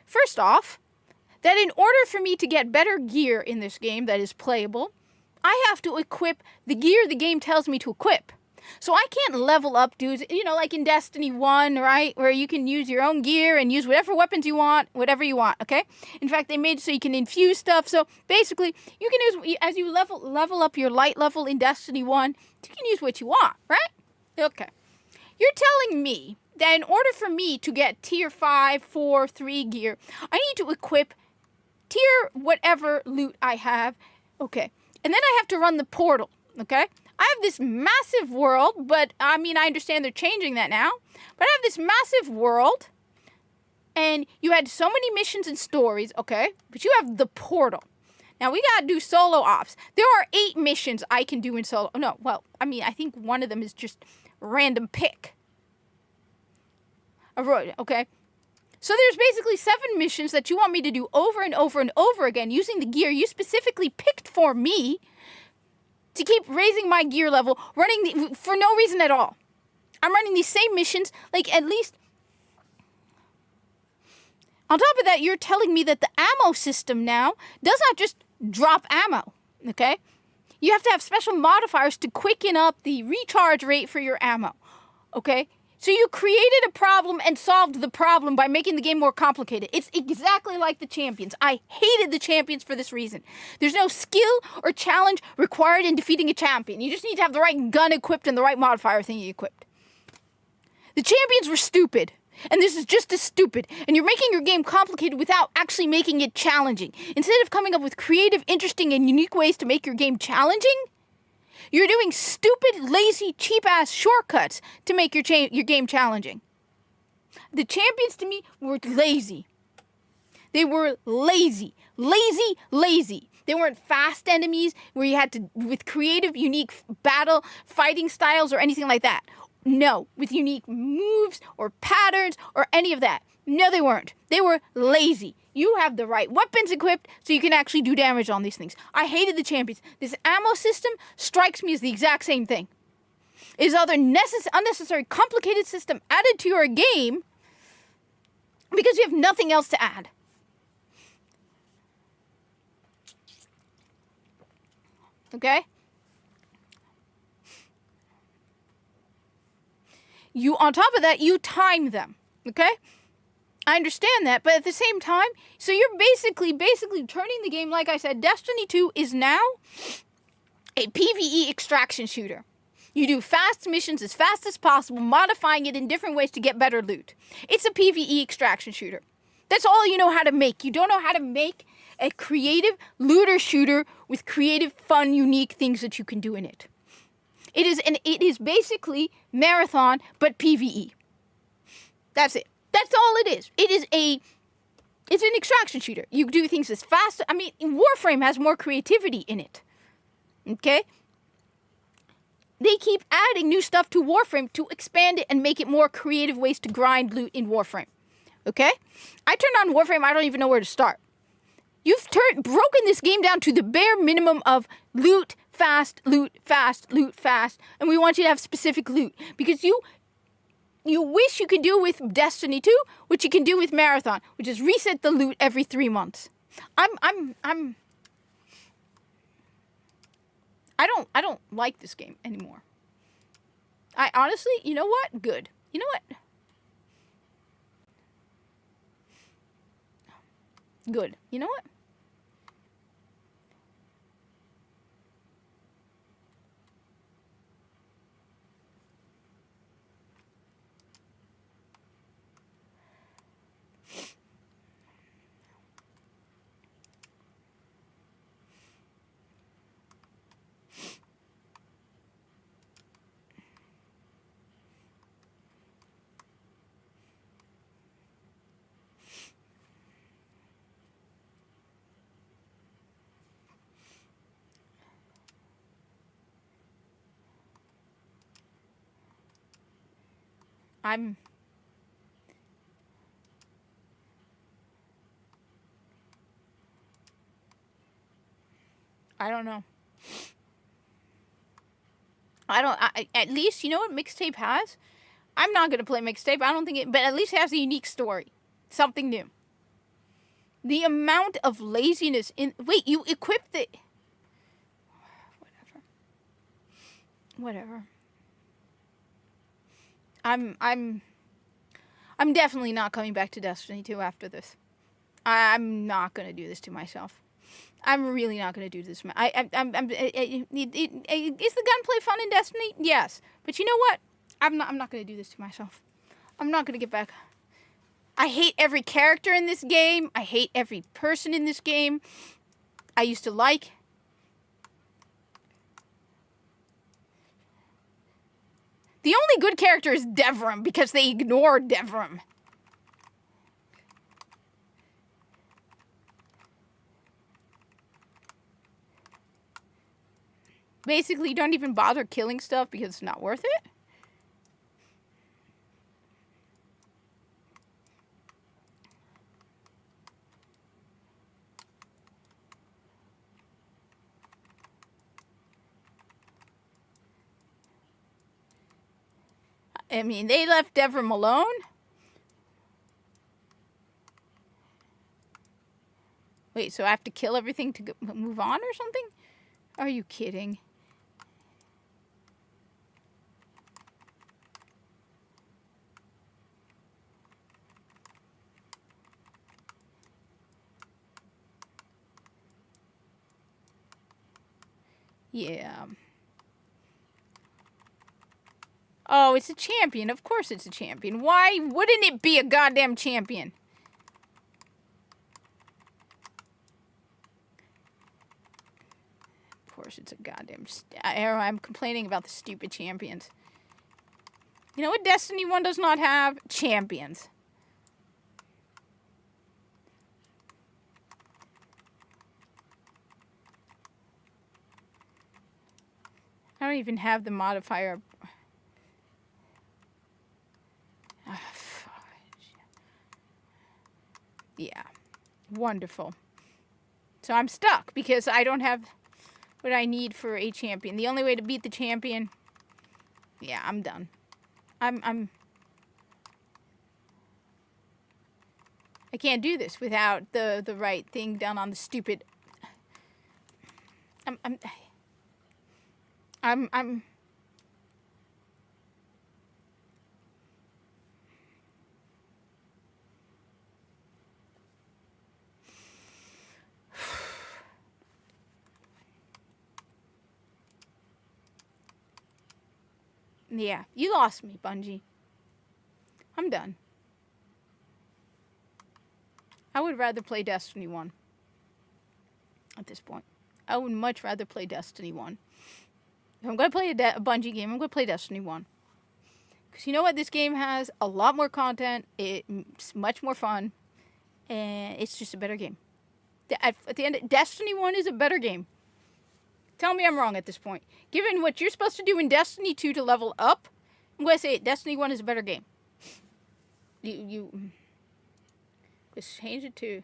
First off, that in order for me to get better gear in this game that is playable, I have to equip the gear the game tells me to equip. So I can't level up dudes, like in Destiny 1, right? Where you can use your own gear and use whatever weapons you want, whatever you want, okay? In fact, they made it so you can infuse stuff. So basically, you can use, as you level up your light level in Destiny 1, you can use what you want, right? Okay. You're telling me that in order for me to get tier 5, 4, 3 gear, I need to equip tier whatever loot I have, okay? And then I have to run the portal, okay? I have this massive world, but I understand they're changing that now. But I have this massive world, and you had so many missions and stories, okay? But you have the portal. Now, we gotta do solo ops. There are 8 missions I can do in solo. No, well, I think one of them is just random pick. Okay? So there's basically 7 missions that you want me to do over and over and over again using the gear you specifically picked for me to keep raising my gear level, for no reason at all. I'm running these same missions, like at least... On top of that, you're telling me that the ammo system now does not just drop ammo, okay? You have to have special modifiers to quicken up the recharge rate for your ammo, okay? So you created a problem and solved the problem by making the game more complicated. It's exactly like the Champions. I hated the Champions for this reason. There's no skill or challenge required in defeating a champion. You just need to have the right gun equipped and the right modifier thingy equipped. The Champions were stupid, and this is just as stupid. And you're making your game complicated without actually making it challenging. Instead of coming up with creative, interesting, and unique ways to make your game challenging, you're doing stupid, lazy, cheap-ass shortcuts to make your game challenging. The Champions, to me, were lazy. They were lazy. Lazy. They weren't fast enemies where you had to, with creative, unique fighting styles or anything like that. No, with unique moves or patterns or any of that. No, they weren't. They were lazy. You have the right weapons equipped so you can actually do damage on these things. I hated the Champions. This ammo system strikes me as the exact same thing. It is other unnecessary, complicated system added to your game because you have nothing else to add. Okay? On top of that, you time them. Okay? I understand that, but at the same time, so you're basically turning the game, like I said, Destiny 2 is now a PvE extraction shooter. You do fast missions as fast as possible, modifying it in different ways to get better loot. It's a PvE extraction shooter. That's all you know how to make. You don't know how to make a creative looter shooter with creative, fun, unique things that you can do in it. It is basically Marathon, but PvE. That's it. That's all it is. It is a It's an extraction shooter. You do things as fast. I mean, Warframe has more creativity in it. Okay? They keep adding new stuff to Warframe to expand it and make it more creative ways to grind loot in Warframe. Okay? I turned on Warframe, I don't even know where to start. You've broken this game down to the bare minimum of loot fast, loot fast, loot fast, and we want you to have specific loot. Because you wish you could do with Destiny 2, which you can do with Marathon, which is reset the loot every 3 months. I don't like this game anymore. I honestly, you know what? Good. You know what? Good. You know what? I don't know. At least, you know what Mixtape has? I'm not going to play Mixtape. I don't think it, but at least it has a unique story. Something new. The amount of laziness in, wait, you equip the, whatever. I'm definitely not coming back to Destiny 2 after this. I'm not going to do this to myself. I'm really not going to do this. Is the gunplay fun in Destiny? Yes. But you know what? I'm not going to do this to myself. I'm not going to get back. I hate every character in this game. I hate every person in this game. I used to like. The only good character is Devrim because they ignore Devrim. Basically, don't even bother killing stuff because it's not worth it. I mean, they left Devrim alone. Wait, so I have to kill everything to move on or something? Are you kidding? Yeah. Oh, it's a champion. Of course it's a champion. Why wouldn't it be a goddamn champion? Of course it's a goddamn... I'm complaining about the stupid champions. You know what Destiny 1 does not have? Champions. I don't even have the modifier... Yeah, wonderful. So I'm stuck because I don't have what I need for a champion. The only way to beat the champion... Yeah, I'm done. I can't do this without the right thing done on the stupid... I'm Yeah, you lost me, Bungie. I'm done. I would rather play Destiny 1 at this point. I would much rather play Destiny 1. If I'm going to play a Bungie game, I'm going to play Destiny 1. Because you know what? This game has a lot more content. It's much more fun. And it's just a better game. At the end, Destiny 1 is a better game. Tell me I'm wrong at this point. Given what you're supposed to do in Destiny 2 to level up, I'm going to say it. Destiny 1 is a better game. Just change it to...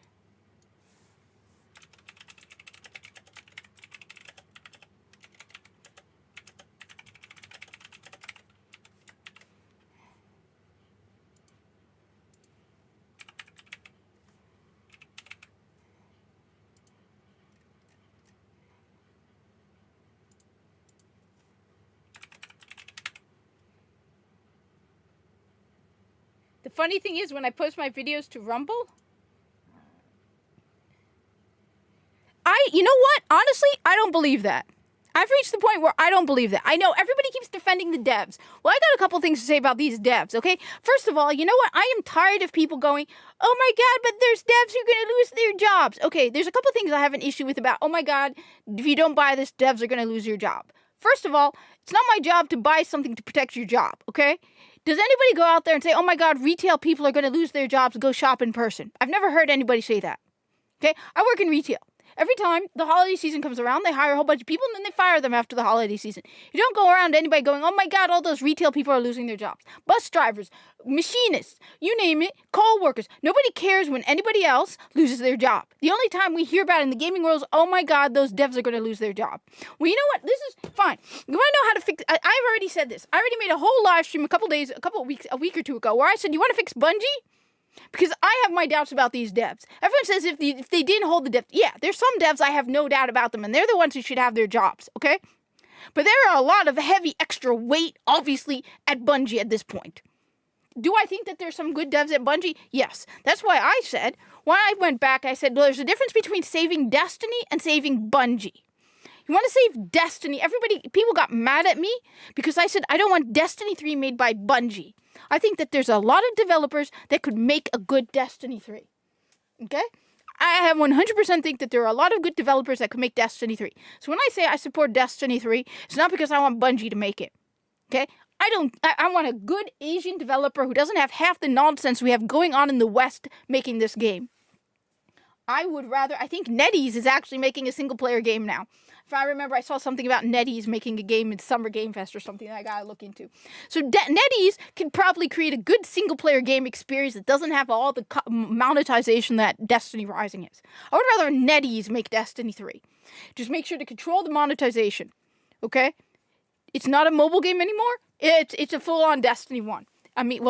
The funny thing is, when I post my videos to Rumble, you know what? Honestly, I don't believe that. I've reached the point where I don't believe that. I know everybody keeps defending the devs. Well, I got a couple things to say about these devs, okay? First of all, you know what? I am tired of people going, oh my God, but there's devs who are going to lose their jobs. Okay, there's a couple things I have an issue with about, oh my God, if you don't buy this, devs are going to lose your job. First of all, it's not my job to buy something to protect your job, okay? Does anybody go out there and say, oh my God, retail people are going to lose their jobs, go shop in person? I've never heard anybody say that, okay? I work in retail. Every time the holiday season comes around, they hire a whole bunch of people and then they fire them after the holiday season. You don't go around to anybody going, oh my God, all those retail people are losing their jobs. Bus drivers, machinists, you name it, coal workers. Nobody cares when anybody else loses their job. The only time we hear about it in the gaming world is, oh my God, those devs are going to lose their job. Well, you know what? This is fine. You want to know how to fix... I've already said this. I already made a whole live stream a week or two ago where I said, you want to fix Bungie? Because I have my doubts about these devs. Everyone says if they didn't hold the devs. Yeah, there's some devs I have no doubt about them, and they're the ones who should have their jobs, okay? But there are a lot of heavy extra weight, obviously, at Bungie at this point. Do I think that there's some good devs at Bungie? Yes. That's why I said, when I went back, I said, well, there's a difference between saving Destiny and saving Bungie. You want to save Destiny? People got mad at me because I said I don't want Destiny 3 made by Bungie. I think that there's a lot of developers that could make a good Destiny 3. Okay? I have 100% think that there are a lot of good developers that could make Destiny 3. So when I say I support Destiny 3, it's not because I want Bungie to make it. Okay? I want a good Asian developer who doesn't have half the nonsense we have going on in the West making this game. I think NetEase is actually making a single-player game now. If I remember, I saw something about NetEase making a game in Summer Game Fest or something that I gotta look into. So NetEase can probably create a good single-player game experience that doesn't have all the monetization that Destiny Rising is. I would rather NetEase make Destiny 3. Just make sure to control the monetization, okay? It's not a mobile game anymore. It's a full-on Destiny 1.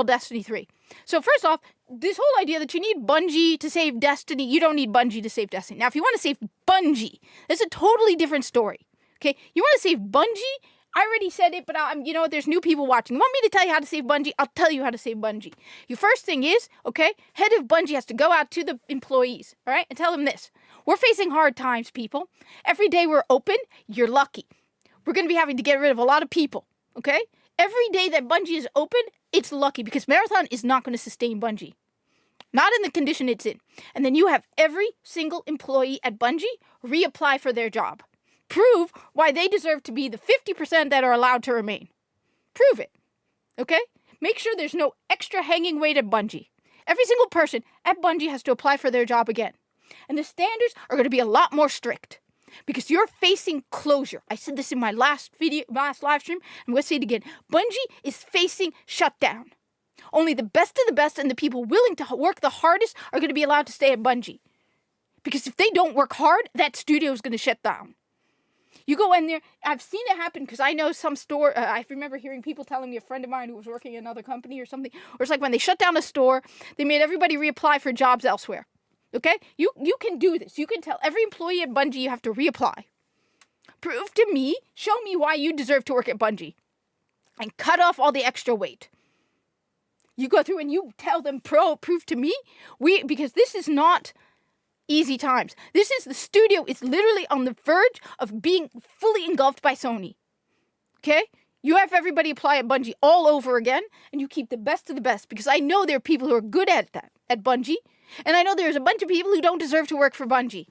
Destiny 3. So first off, this whole idea that you need Bungie to save Destiny, you don't need Bungie to save Destiny. Now, if you want to save Bungie, that's a totally different story. Okay? You want to save Bungie? I already said it, but you know what? There's new people watching. You want me to tell you how to save Bungie? I'll tell you how to save Bungie. Your first thing is, okay, head of Bungie has to go out to the employees, all right, and tell them this. We're facing hard times, people. Every day we're open, you're lucky. We're going to be having to get rid of a lot of people, okay? Every day that Bungie is open, it's lucky because Marathon is not going to sustain Bungie. Not in the condition it's in. And then you have every single employee at Bungie reapply for their job. Prove why they deserve to be the 50% that are allowed to remain. Prove it. Okay? Make sure there's no extra hanging weight at Bungie. Every single person at Bungie has to apply for their job again. And the standards are going to be a lot more strict. Because you're facing closure. I said this in my last live stream. I'm going to say it again. Bungie is facing shutdown. Only the best of the best and the people willing to work the hardest are going to be allowed to stay at Bungie. Because if they don't work hard, that studio is going to shut down. You go in there. I've seen it happen because I know some store. I remember hearing people telling me, a friend of mine who was working in another company or something. Or it's like when they shut down a store, they made everybody reapply for jobs elsewhere. Okay? You can do this. You can tell every employee at Bungie you have to reapply. Prove to me, show me why you deserve to work at Bungie. And cut off all the extra weight. You go through and you tell them, prove to me, because this is not easy times. The studio is literally on the verge of being fully engulfed by Sony. Okay? You have everybody apply at Bungie all over again, and you keep the best of the best, because I know there are people who are good at that, at Bungie. And I know there's a bunch of people who don't deserve to work for Bungie.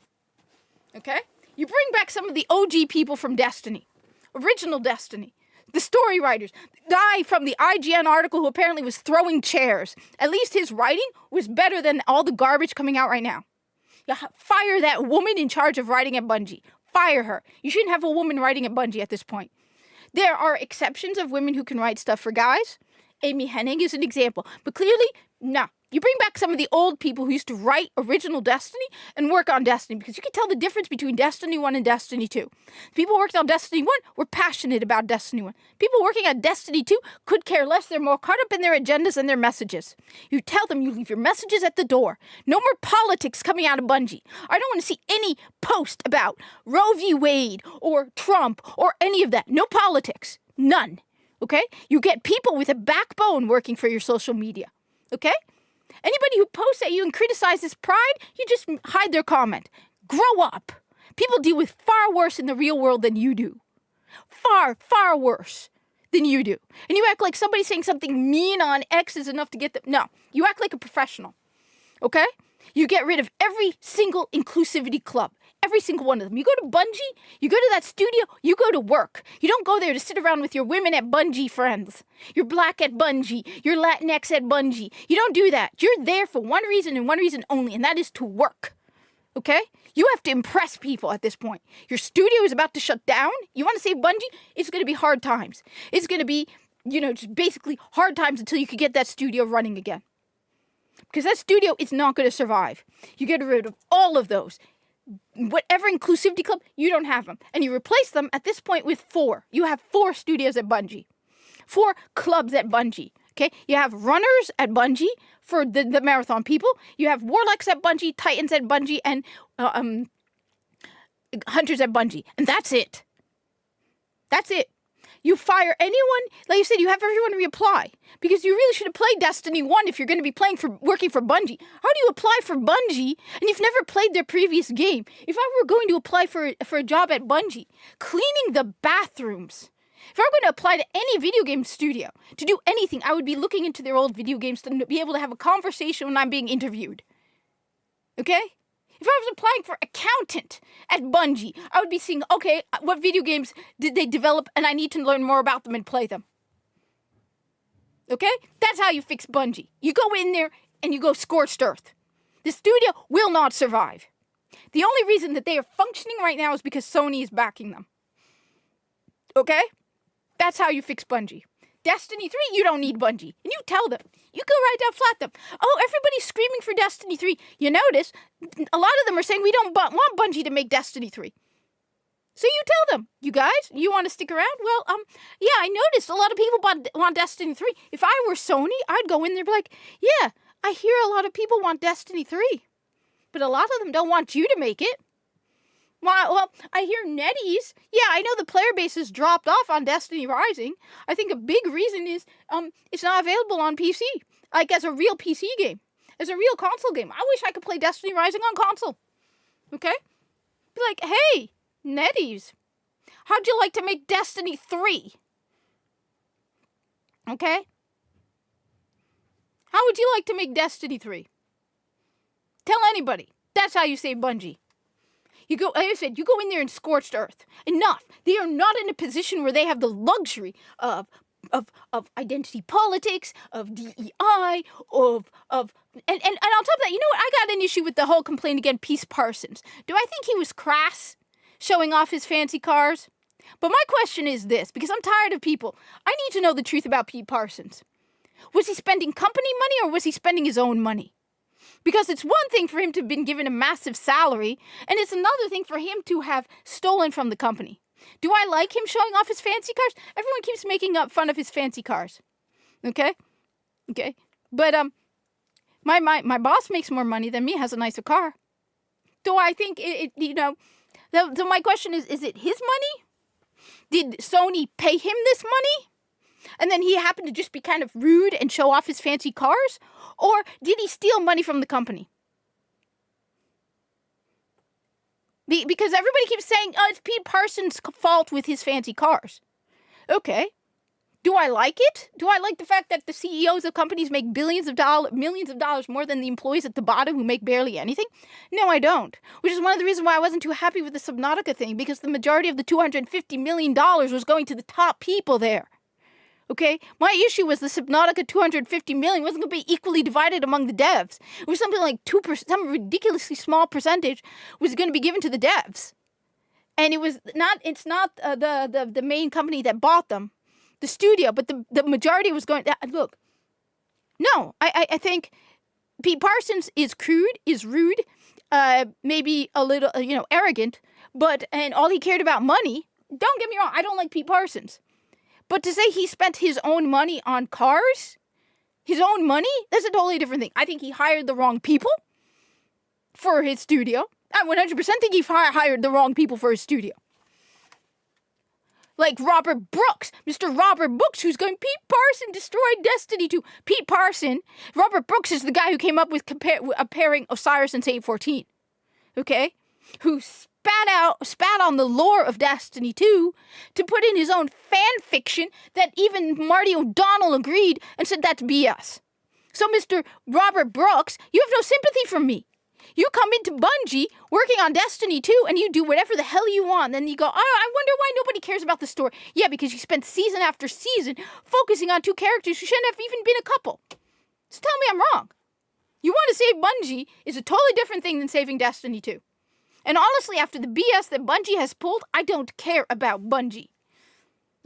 Okay? You bring back some of the OG people from Destiny. Original Destiny. The story writers. The guy from the IGN article who apparently was throwing chairs. At least his writing was better than all the garbage coming out right now. Fire that woman in charge of writing at Bungie. Fire her. You shouldn't have a woman writing at Bungie at this point. There are exceptions of women who can write stuff for guys. Amy Hennig is an example. But clearly, no. You bring back some of the old people who used to write original Destiny and work on Destiny, because you can tell the difference between Destiny 1 and Destiny 2. People working on Destiny 1 were passionate about Destiny 1. People working on Destiny 2 could care less. They're more caught up in their agendas and their messages. You tell them you leave your messages at the door. No more politics coming out of Bungie. I don't want to see any post about Roe v. Wade or Trump or any of that. No politics. None. Okay? You get people with a backbone working for your social media. Okay? Anybody who posts at you and criticizes Pride, you just hide their comment. Grow up. People deal with far worse in the real world than you do. Far, far worse than you do. And you act like somebody saying something mean on X is enough to get them. No, you act like a professional. Okay? You get rid of every single inclusivity club. Every single one of them. You go to Bungie, you go to that studio, you go to work. You don't go there to sit around with your women at Bungie friends. You're black at Bungie. You're Latinx at Bungie. You don't do that. You're there for one reason and one reason only, and that is to work. Okay? You have to impress people at this point. Your studio is about to shut down. You want to save Bungie? It's going to be hard times. It's going to be, just basically hard times until you can get that studio running again. Because that studio is not going to survive. You get rid of all of those. Whatever inclusivity club, you don't have them. And you replace them at this point with 4. You have 4 studios at Bungie. 4 clubs at Bungie. Okay? You have runners at Bungie for the marathon people. You have warlocks at Bungie, titans at Bungie, and hunters at Bungie. And that's it. That's it. You fire anyone, like you said, you have everyone reapply. Because you really should have played Destiny 1 if you're going to be working for Bungie. How do you apply for Bungie and you've never played their previous game? If I were going to apply for a job at Bungie, cleaning the bathrooms. If I were going to apply to any video game studio to do anything, I would be looking into their old video games to be able to have a conversation when I'm being interviewed. Okay? If I was applying for accountant at Bungie, I would be seeing, okay, what video games did they develop, and I need to learn more about them and play them. Okay? That's how you fix Bungie. You go in there and you go scorched earth. The studio will not survive. The only reason that they are functioning right now is because Sony is backing them. Okay? That's how you fix Bungie. Destiny 3, you don't need Bungie. And you tell them. You go right down flat them. Oh, everybody's screaming for Destiny 3. You notice, a lot of them are saying we don't want Bungie to make Destiny 3. So you tell them, you guys, you want to stick around? Well, yeah, I noticed a lot of people want Destiny 3. If I were Sony, I'd go in there and be like, yeah, I hear a lot of people want Destiny 3. But a lot of them don't want you to make it. Well, I hear NetEase. Yeah, I know the player base has dropped off on Destiny Rising. I think a big reason is it's not available on PC, like as a real PC game, as a real console game. I wish I could play Destiny Rising on console. Okay? Be like, hey, NetEase, how'd you like to make Destiny 3? Okay? How would you like to make Destiny 3? Tell anybody. That's how you save Bungie. You go, like I said, you go in there in scorched earth. Enough. They are not in a position where they have the luxury of identity politics, of DEI, and on top of that, you know what? I got an issue with the whole complaint against Peace Parsons. Do I think he was crass, showing off his fancy cars? But my question is this, because I'm tired of people. I need to know the truth about Pete Parsons. Was he spending company money or was he spending his own money? Because it's one thing for him to have been given a massive salary, and it's another thing for him to have stolen from the company. Do I like him showing off his fancy cars? Everyone keeps making fun of his fancy cars. Okay? Okay? But my boss makes more money than me, has a nicer car. Do I think so my question is it his money? Did Sony pay him this money? And then he happened to just be kind of rude and show off his fancy cars? Or did he steal money from the company? Because everybody keeps saying, oh, it's Pete Parsons' fault with his fancy cars. Okay. Do I like it? Do I like the fact that the CEOs of companies make millions of dollars more than the employees at the bottom who make barely anything? No, I don't. Which is one of the reasons why I wasn't too happy with the Subnautica thing, because the majority of the $250 million was going to the top people there. Okay? My issue was the Subnautica $250 million wasn't going to be equally divided among the devs. It was something like 2%, some ridiculously small percentage was going to be given to the devs. And it's not the main company that bought them, the studio, but the majority was going, look, no, I think Pete Parsons is crude, is rude, maybe a little, arrogant, and all he cared about money. Don't get me wrong, I don't like Pete Parsons. But to say he spent his own money on cars, his own money, that's a totally different thing. I think he hired the wrong people for his studio. I 100% think he hired the wrong people for his studio. Like Robert Brooks, Mr. Robert Brooks, who's going, Pete Parson destroyed Destiny 2. Pete Parson, Robert Brooks is the guy who came up with pairing Osiris and Saint 14. Okay? Who spat on the lore of Destiny 2 to put in his own fan fiction that even Marty O'Donnell agreed and said that's BS. So, Mr. Robert Brooks, you have no sympathy from me. You come into Bungie working on Destiny 2 and you do whatever the hell you want. Then you go, I wonder why nobody cares about the story. Yeah, because you spent season after season focusing on two characters who shouldn't have even been a couple. So tell me I'm wrong. You want to save Bungie is a totally different thing than saving Destiny 2. And honestly, after the BS that Bungie has pulled, I don't care about Bungie.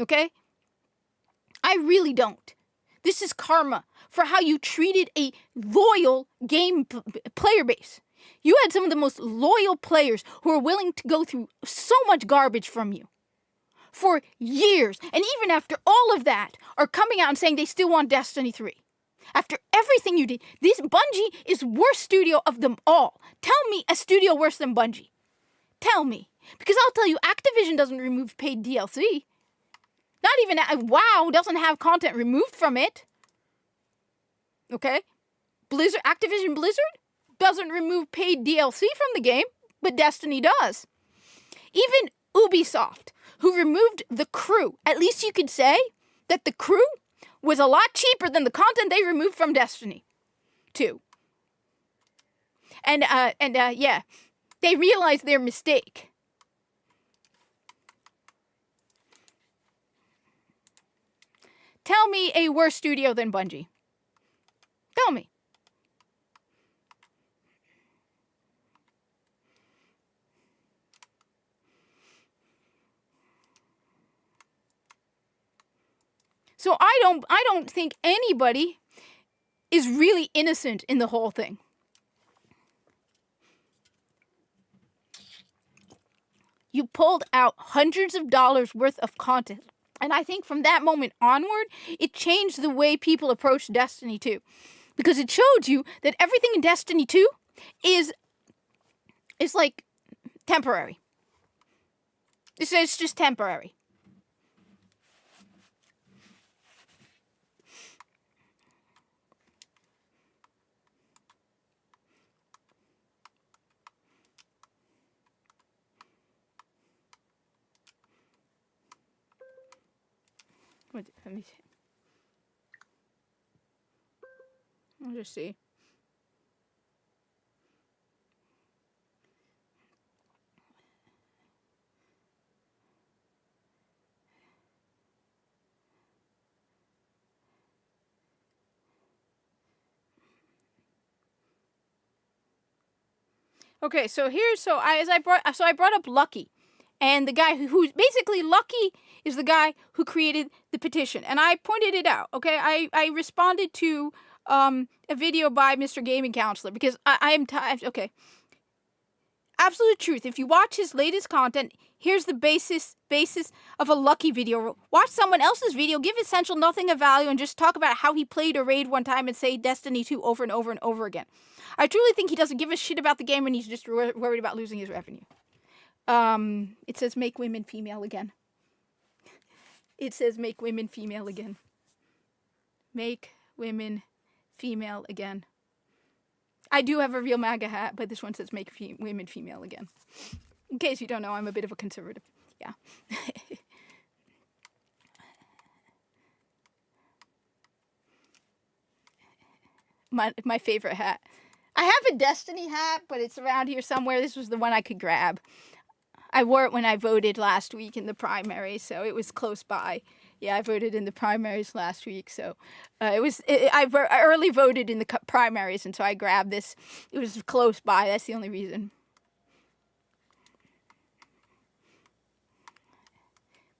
Okay? I really don't. This is karma for how you treated a loyal game player base. You had some of the most loyal players who are willing to go through so much garbage from you for years. And even after all of that, are coming out and saying they still want Destiny 3. After everything you did, this Bungie is worst studio of them all. Tell me a studio worse than Bungie. Tell me. Because I'll tell you, Activision doesn't remove paid DLC. Not even WoW doesn't have content removed from it. Okay? Activision Blizzard doesn't remove paid DLC from the game, but Destiny does. Even Ubisoft, who removed the crew, at least you could say that the crew was a lot cheaper than the content they removed from Destiny 2. And yeah, they realized their mistake. Tell me a worse studio than Bungie. Tell me. So I don't think anybody is really innocent in the whole thing. You pulled out hundreds of dollars worth of content. And I think from that moment onward, it changed the way people approach Destiny 2. Because it showed you that everything in Destiny 2 is like temporary. It's just temporary. Let me see. I'll just see. Okay, so I brought up Lucky, and the guy who's basically Lucky is the guy who created the petition, and I pointed it out. Okay, I responded to a video by Mr. Gaming Counselor because I am tired. Okay, absolute truth. If you watch his latest content, here's the basis of a Lucky video. Watch someone else's video, give Essential nothing of value, and just talk about how he played a raid one time and say Destiny 2 over and over and over again. I truly think he doesn't give a shit about the game and he's just worried about losing his revenue. It says make women female again. It says make women female again. Make women female again. I do have a real MAGA hat, but this one says make women female again. In case you don't know, I'm a bit of a conservative. Yeah. my favorite hat. I have a Destiny hat, but it's around here somewhere. This was the one I could grab. I wore it when I voted last week in the primaries, so it was close by. Yeah, I voted in the primaries last week, so I early voted in the primaries, and so I grabbed this. It was close by. That's the only reason.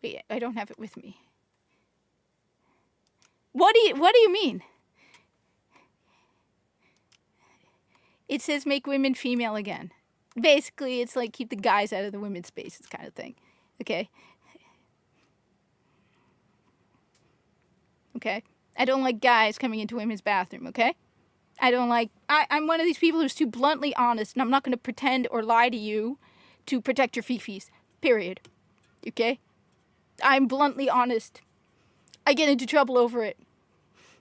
Wait, I don't have it with me. What do you mean? It says make women female again. Basically, it's like keep the guys out of the women's spaces kind of thing. Okay? Okay? I don't like guys coming into women's bathroom, okay? I'm one of these people who's too bluntly honest, and I'm not going to pretend or lie to you to protect your fifis. Period. Okay? I'm bluntly honest. I get into trouble over it.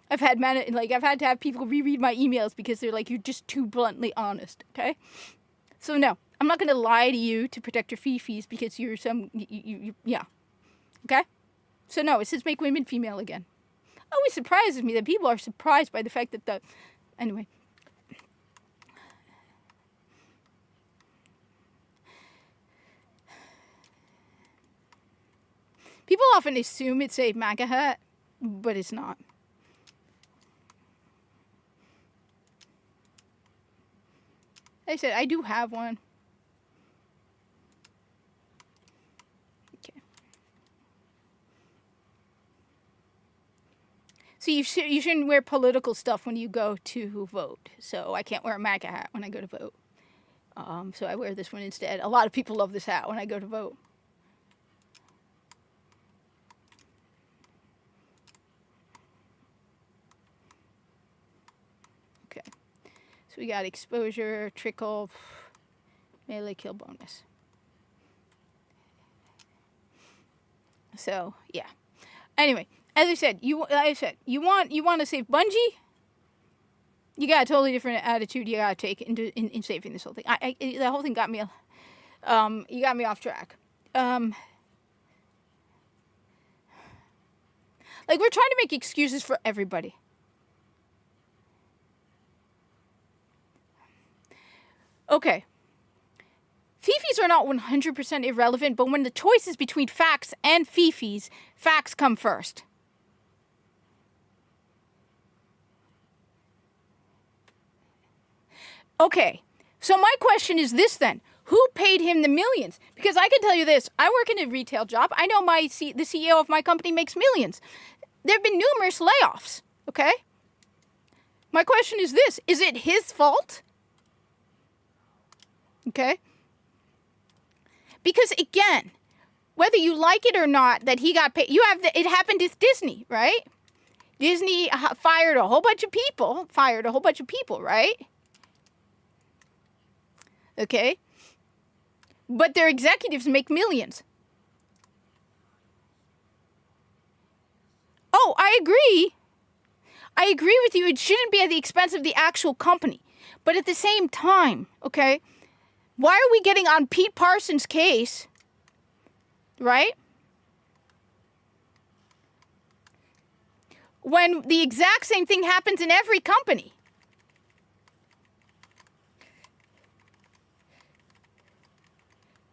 I've had to have people reread my emails because they're like, you're just too bluntly honest, okay? So no, I'm not going to lie to you to protect your fifis because you're yeah. Okay? So no, it says make women female again. Always surprises me that people are surprised by the fact that anyway. People often assume it's a MAGA hat, but it's not. Like I said, I do have one. Okay. So you shouldn't wear political stuff when you go to vote. So I can't wear a MAGA hat when I go to vote. So I wear this one instead. A lot of people love this hat when I go to vote. Okay. So we got exposure, trickle, melee kill bonus. So yeah. Anyway, as I said, you want to save Bungie. You got a totally different attitude you gotta take in saving this whole thing. The whole thing got me. You got me off track. Like we're trying to make excuses for everybody. Okay. Fifis are not 100% irrelevant, but when the choice is between facts and fifis, facts come first. Okay, so my question is this then. Who paid him the millions? Because I can tell you this, I work in a retail job. I know the CEO of my company makes millions. There have been numerous layoffs, okay? My question is this, is it his fault? Okay? Because again, whether you like it or not that he got paid, it happened with Disney, right? Disney fired a whole bunch of people, right? Okay? But their executives make millions. Oh, I agree. I agree with you. It shouldn't be at the expense of the actual company. But at the same time, okay, why are we getting on Pete Parsons' case, right? When the exact same thing happens in every company.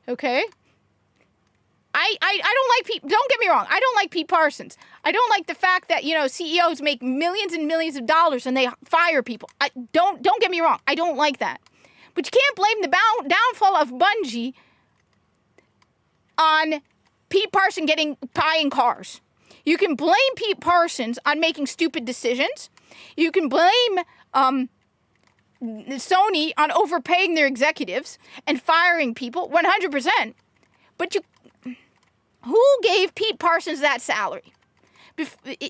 Okay? I don't like Pete, don't get me wrong, I don't like Pete Parsons. I don't like the fact that, CEOs make millions and millions of dollars and they fire people. Don't get me wrong, I don't like that. But you can't blame the downfall of Bungie on Pete Parsons buying cars. You can blame Pete Parsons on making stupid decisions. You can blame Sony on overpaying their executives and firing people 100%. But who gave Pete Parsons that salary?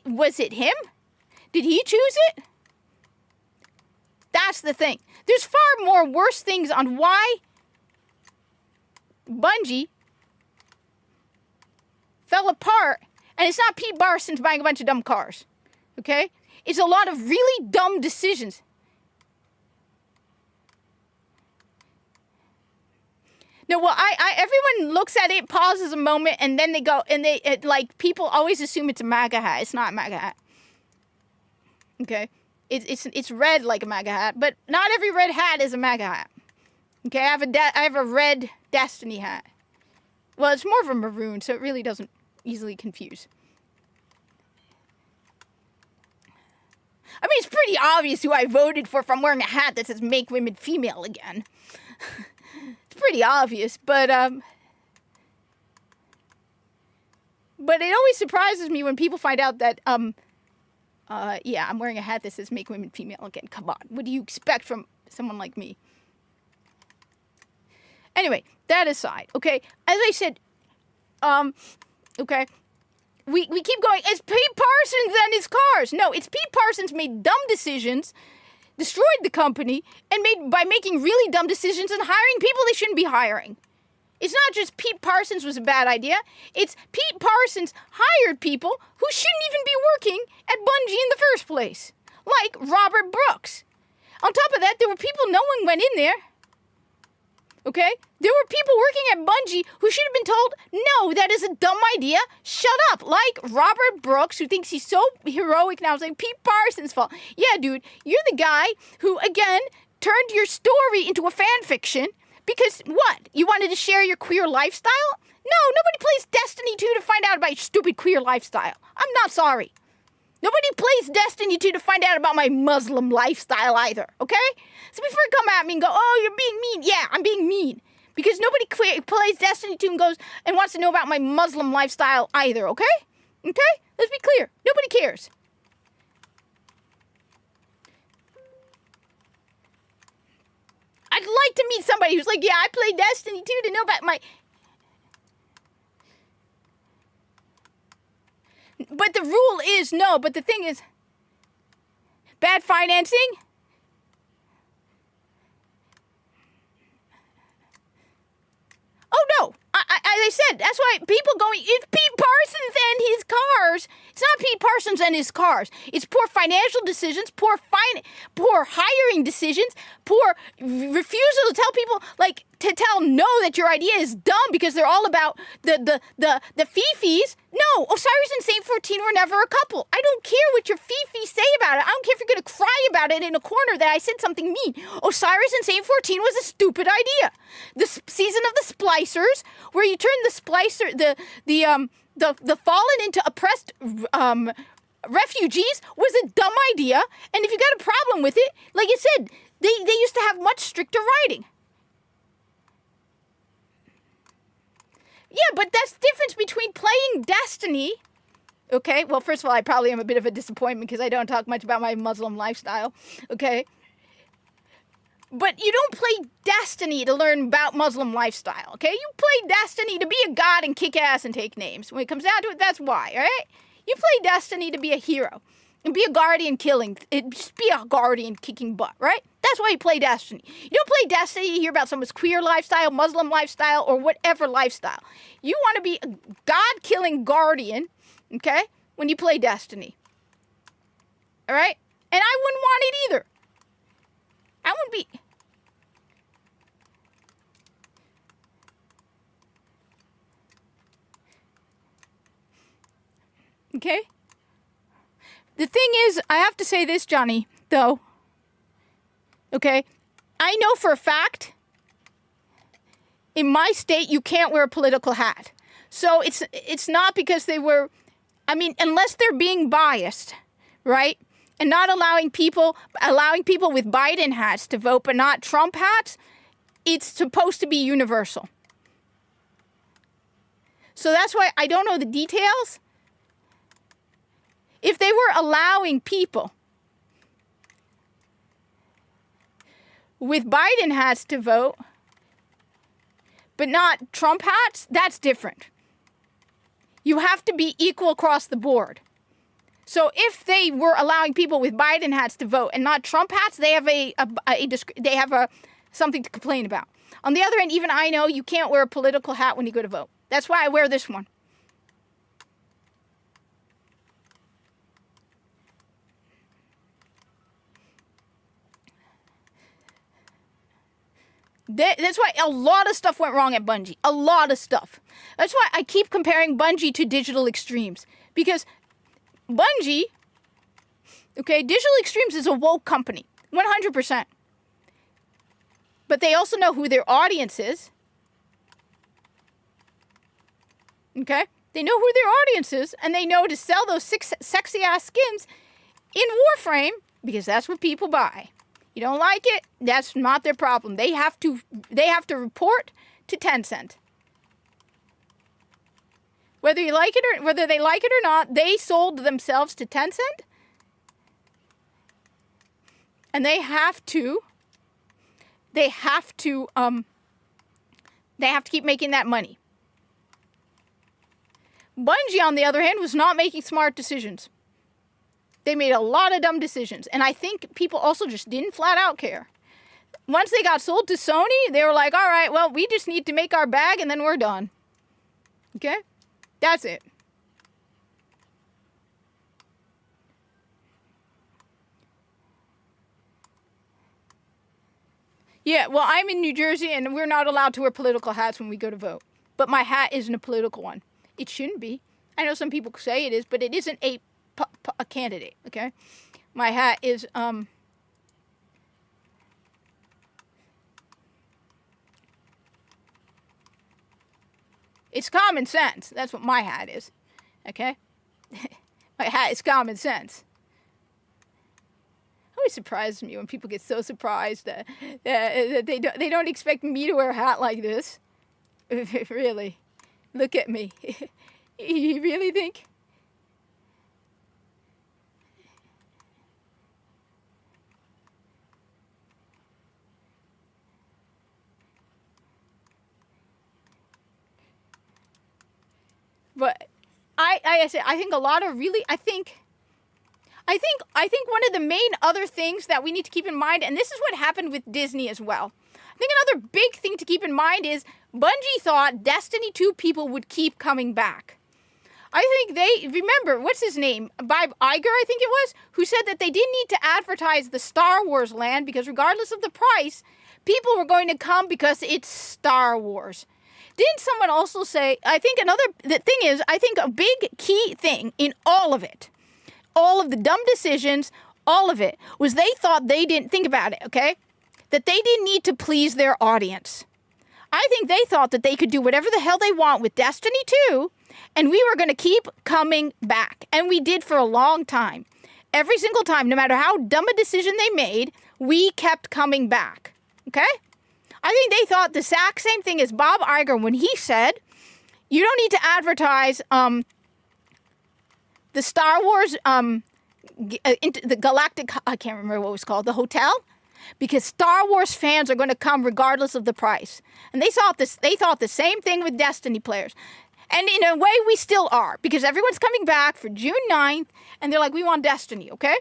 Was it him? Did he choose it? That's the thing. There's far more worse things on why Bungie fell apart, and it's not Pete Parsons buying a bunch of dumb cars, okay? It's a lot of really dumb decisions. No, well, everyone looks at it, pauses a moment, and then they go, and people always assume it's a MAGA hat. It's not a MAGA hat. Okay? It's red like a MAGA hat, but not every red hat is a MAGA hat. Okay, I have a red Destiny hat. Well, it's more of a maroon, so it really doesn't easily confuse. I mean, it's pretty obvious who I voted for if I'm wearing a hat that says "Make Women Female Again." It's pretty obvious, but it always surprises me when people find out that yeah, I'm wearing a hat that says "Make Women Female Again." Come on, what do you expect from someone like me? Anyway, that aside, okay, as I said, okay, we keep going, it's Pete Parsons and his cars. No, it's Pete Parsons made dumb decisions, destroyed the company, and by making really dumb decisions and hiring people they shouldn't be hiring. It's not just Pete Parsons was a bad idea, it's Pete Parsons hired people who shouldn't even be working at Bungie in the first place, like Robert Brooks. On top of that, there were people no one went in there. Okay? There were people working at Bungie who should have been told, no, that is a dumb idea. Shut up. Like Robert Brooks, who thinks he's so heroic now. It's like Pete Parsons' fault. Yeah, dude, you're the guy who, again, turned your story into a fan fiction because, what? You wanted to share your queer lifestyle? No, nobody plays Destiny 2 to find out about your stupid queer lifestyle. I'm not sorry. Nobody plays Destiny 2 to find out about my Muslim lifestyle either, okay? So before you come at me and go, oh, you're being mean. Yeah, I'm being mean. Because nobody plays Destiny 2 and goes and wants to know about my Muslim lifestyle either, okay? Okay? Let's be clear. Nobody cares. I'd like to meet somebody who's like, yeah, I play Destiny 2 to know about my... But the rule is no, but the thing is, bad financing? Oh no, as I said, that's why people going, it's Pete Parsons and his cars. It's not Pete Parsons and his cars. It's poor financial decisions, poor hiring decisions, poor refusal to tell people, like, to tell no that your idea is dumb because they're all about the fifis. No, Osiris and Saint 14 were never a couple. I don't care what your fifis say about it. I don't care if you're going to cry about it in a corner that I said something mean. Osiris and Saint 14 was a stupid idea. The season of the splicers, where you turn the splicer, the fallen into oppressed refugees, was a dumb idea. And if you got a problem with it, like I said, they used to have much stricter writing. Yeah, but that's the difference between playing Destiny. Okay, well, first of all, I probably am a bit of a disappointment because I don't talk much about my Muslim lifestyle. Okay. But you don't play Destiny to learn about Muslim lifestyle, okay? You play Destiny to be a god and kick ass and take names. When it comes down to it, that's why, all right? You play Destiny to be a hero and be a guardian just be a guardian kicking butt, right? That's why you play Destiny. You don't play Destiny to hear about someone's queer lifestyle, Muslim lifestyle, or whatever lifestyle. You want to be a god-killing guardian, okay, when you play Destiny. All right? And I wouldn't want it either. I wouldn't be... Okay? The thing is, I have to say this, Johnny, though. Okay? I know for a fact, in my state, you can't wear a political hat. So it's not because they were... I mean, unless they're being biased, right? And not allowing people with Biden hats to vote, but not Trump hats, it's supposed to be universal. So that's why I don't know the details. If they were allowing people with Biden hats to vote, but not Trump hats, that's different. You have to be equal across the board. So if they were allowing people with Biden hats to vote and not Trump hats, they have something to complain about. On the other hand, even I know you can't wear a political hat when you go to vote. That's why I wear this one. That's why a lot of stuff went wrong at Bungie. A lot of stuff. That's why I keep comparing Bungie to Digital Extremes. Because Bungie Okay, Digital Extremes is a woke company, 100%. But they also know who their audience is. Okay? They know who their audience is, and they know to sell those sexy-ass skins in Warframe, because that's what people buy. You don't like it, that's not their problem. They have to report to Tencent. Whether they like it or not, they sold themselves to Tencent. And they have to keep making that money. Bungie, on the other hand, was not making smart decisions. They made a lot of dumb decisions. And I think people also just didn't flat out care. Once they got sold to Sony, they were like, all right, well, we just need to make our bag and then we're done. Okay? That's it. Yeah, well, I'm in New Jersey and we're not allowed to wear political hats when we go to vote. But my hat isn't a political one. It shouldn't be. I know some people say it is, but it isn't a candidate, okay? My hat is, it's common sense. That's what my hat is, okay? My hat is common sense. It always surprises me when people get so surprised that they don't expect me to wear a hat like this. Really. Look at me. You really think? But I think a lot of really, I think one of the main other things that we need to keep in mind, and this is what happened with Disney as well. I think another big thing to keep in mind is Bungie thought Destiny 2 people would keep coming back. I think remember, what's his name? Bob Iger, I think it was, who said that they didn't need to advertise the Star Wars land because regardless of the price, people were going to come because it's Star Wars. Didn't someone also say, I think I think a big key thing in all of it, all of the dumb decisions, all of it, was they thought they didn't think about it, okay? That they didn't need to please their audience. I think they thought that they could do whatever the hell they want with Destiny 2, and we were going to keep coming back. And we did for a long time. Every single time, no matter how dumb a decision they made, we kept coming back, okay? I think they thought the exact same thing as Bob Iger when he said, you don't need to advertise the Star Wars, the Galactic, I can't remember what it was called, the hotel, because Star Wars fans are going to come regardless of the price. And they thought the same thing with Destiny players. And in a way, we still are, because everyone's coming back for June 9th, and they're like, we want Destiny, okay?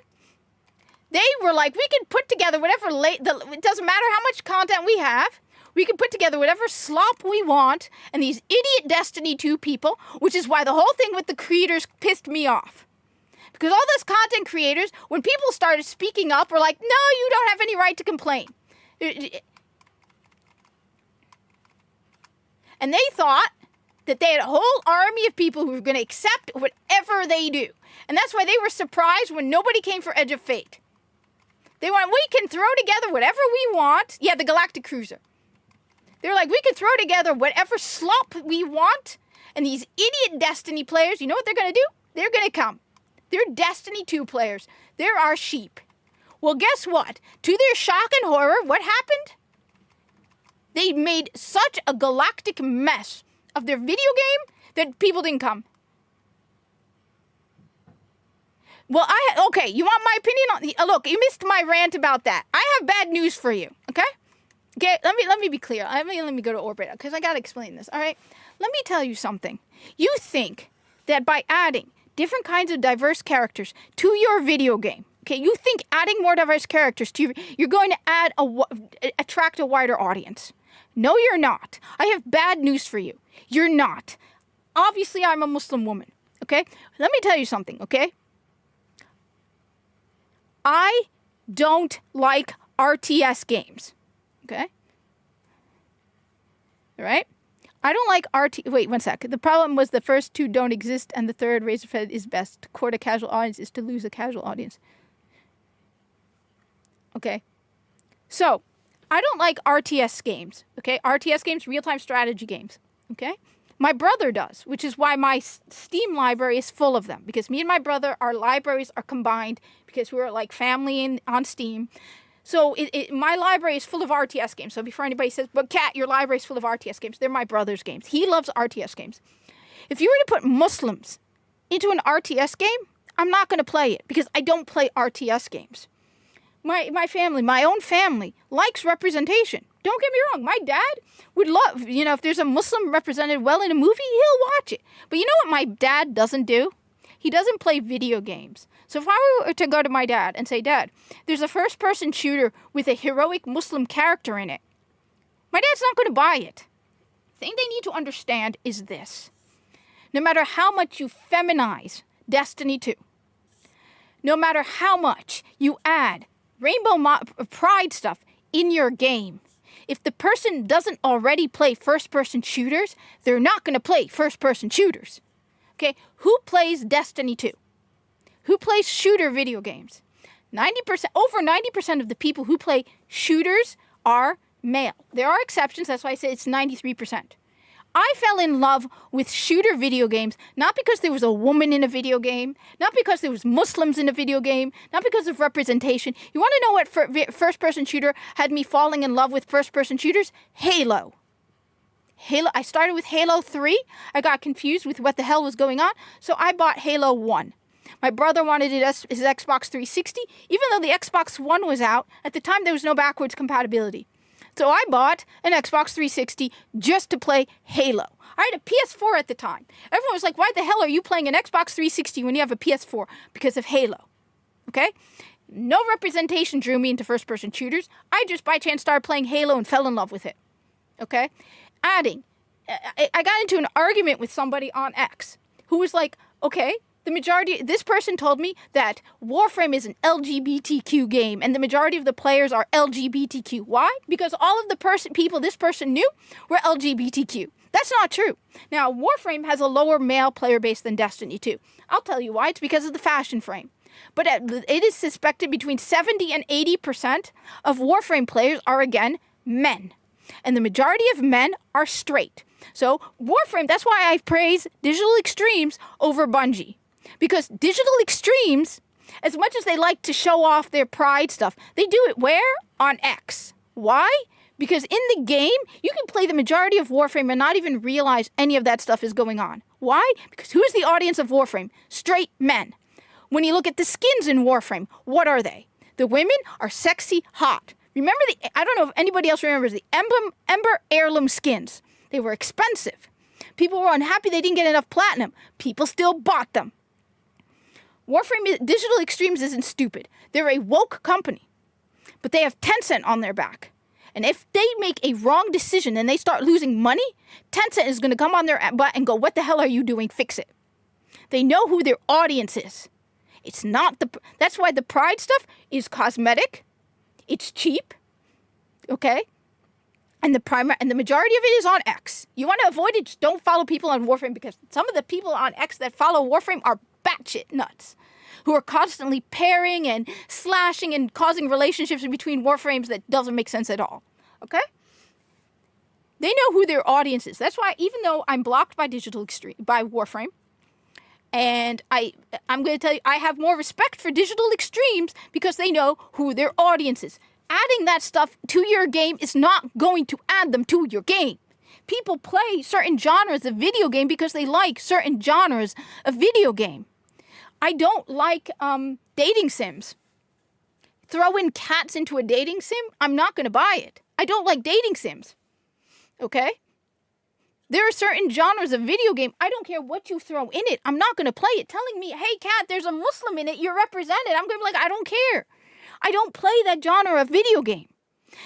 They were like, we can put together whatever, it doesn't matter how much content we have, we can put together whatever slop we want, and these idiot Destiny 2 people, which is why the whole thing with the creators pissed me off. Because all those content creators, when people started speaking up, were like, no, you don't have any right to complain. And they thought that they had a whole army of people who were going to accept whatever they do. And that's why they were surprised when nobody came for Edge of Fate. They went, we can throw together whatever we want. Yeah, the Galactic Cruiser. They were like, we can throw together whatever slop we want. And these idiot Destiny players, you know what they're going to do? They're going to come. They're Destiny 2 players. They're our sheep. Well, guess what? To their shock and horror, what happened? They made such a galactic mess of their video game that people didn't come. Well, okay, you want my opinion on look, you missed my rant about that. I have bad news for you, okay? Okay, let me be clear. Let me go to orbit because I got to explain this. All right? Let me tell you something. You think that by adding different kinds of diverse characters to your video game, okay, you think adding more diverse characters to you're going to attract a wider audience. No, you're not. I have bad news for you. You're not. Obviously, I'm a Muslim woman, okay? Let me tell you something, okay? I don't like RTS games, okay? All right? I don't like wait, one sec. The problem was the first two don't exist, and the third, Razorfed, is best. Court a casual audience is to lose a casual audience. Okay? So, I don't like RTS games, okay? RTS games, real-time strategy games, okay? My brother does, which is why my Steam library is full of them. Because me and my brother, our libraries are combined because we're like family on Steam. So my library is full of RTS games. So before anybody says, but Kat, your library is full of RTS games, they're my brother's games. He loves RTS games. If you were to put Muslims into an RTS game, I'm not going to play it because I don't play RTS games. My family, my own family, likes representation. Don't get me wrong. My dad would love, if there's a Muslim represented well in a movie, he'll watch it. But you know what my dad doesn't do? He doesn't play video games. So if I were to go to my dad and say, Dad, there's a first-person shooter with a heroic Muslim character in it, my dad's not going to buy it. The thing they need to understand is this. No matter how much you feminize Destiny 2, no matter how much you add Rainbow Pride stuff in your game, if the person doesn't already play first-person shooters, they're not going to play first-person shooters. Okay? Who plays Destiny 2? Who plays shooter video games? Over 90% of the people who play shooters are male. There are exceptions. That's why I say it's 93%. I fell in love with shooter video games, not because there was a woman in a video game, not because there was Muslims in a video game, not because of representation. You want to know what first-person shooter had me falling in love with first-person shooters? Halo. I started with Halo 3. I got confused with what the hell was going on, so I bought Halo 1. My brother wanted his Xbox 360. Even though the Xbox One was out, at the time there was no backwards compatibility. So I bought an Xbox 360 just to play Halo. I had a PS4 at the time. Everyone was like, why the hell are you playing an Xbox 360 when you have a PS4? Because of Halo. Okay? No representation drew me into first-person shooters. I just by chance started playing Halo and fell in love with it. Okay? I got into an argument with somebody on X who was like, okay, this person told me that Warframe is an LGBTQ game and the majority of the players are LGBTQ. Why? Because all of the people this person knew were LGBTQ. That's not true. Now, Warframe has a lower male player base than Destiny 2. I'll tell you why. It's because of the fashion frame. But it is suspected between 70 and 80% of Warframe players are, again, men. And the majority of men are straight. So Warframe, that's why I praise Digital Extremes over Bungie. Because Digital Extremes, as much as they like to show off their pride stuff, they do it where? On X. Why? Because in the game, you can play the majority of Warframe and not even realize any of that stuff is going on. Why? Because who's the audience of Warframe? Straight men. When you look at the skins in Warframe, what are they? The women are sexy, hot. Remember I don't know if anybody else remembers the Ember Heirloom skins. They were expensive. People were unhappy they didn't get enough platinum. People still bought them. Warframe Digital Extremes isn't stupid. They're a woke company. But they have Tencent on their back. And if they make a wrong decision and they start losing money, Tencent is going to come on their butt and go, what the hell are you doing? Fix it. They know who their audience is. It's not that's why the pride stuff is cosmetic. It's cheap. Okay? And the majority of it is on X. You want to avoid it, just don't follow people on Warframe because some of the people on X that follow Warframe are batshit nuts, who are constantly pairing and slashing and causing relationships between Warframes that doesn't make sense at all. Okay? They know who their audience is. That's why even though I'm blocked by by Warframe, and I'm going to tell you, I have more respect for Digital Extremes because they know who their audience is. Adding that stuff to your game is not going to add them to your game. People play certain genres of video game because they like certain genres of video game. I don't like dating sims. Throw in cats into a dating sim, I'm not going to buy it. I don't like dating sims. Okay? There are certain genres of video game, I don't care what you throw in it, I'm not going to play it. Telling me, hey, cat, there's a Muslim in it, you're represented. I'm going to be like, I don't care. I don't play that genre of video game.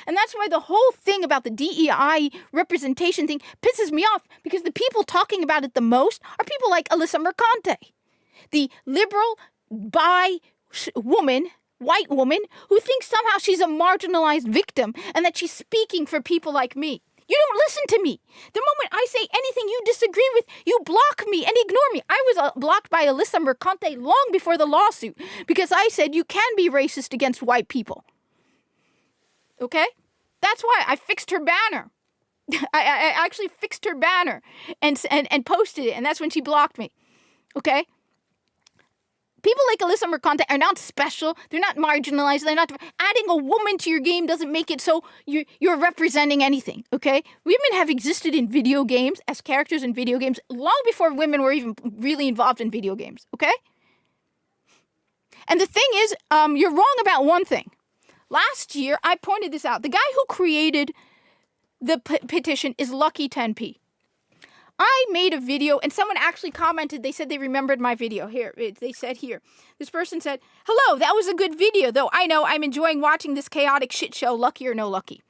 And that's why the whole thing about the DEI representation thing pisses me off, because the people talking about it the most are people like Alyssa Mercante, the liberal white woman who thinks somehow she's a marginalized victim and that she's speaking for people like me. You don't listen to me. The moment I say anything you disagree with, you block me and ignore me. I was blocked by Alyssa Mercante long before the lawsuit because I said you can be racist against white people. Okay? That's why I fixed her banner. I actually fixed her banner and posted it, and that's when she blocked me. Okay? People like Alyssa Mercante are not special. They're not marginalized. They're not. Adding a woman to your game doesn't make it so you're representing anything, okay? Women have existed in video games as characters in video games long before women were even really involved in video games, okay? And the thing is, you're wrong about one thing. Last year, I pointed this out. The guy who created the petition is Lucky 10p. I made a video, and someone actually commented. They said they remembered my video. Here, they said here. This person said, "Hello, that was a good video, though I know I'm enjoying watching this chaotic shit show, Lucky or No Lucky."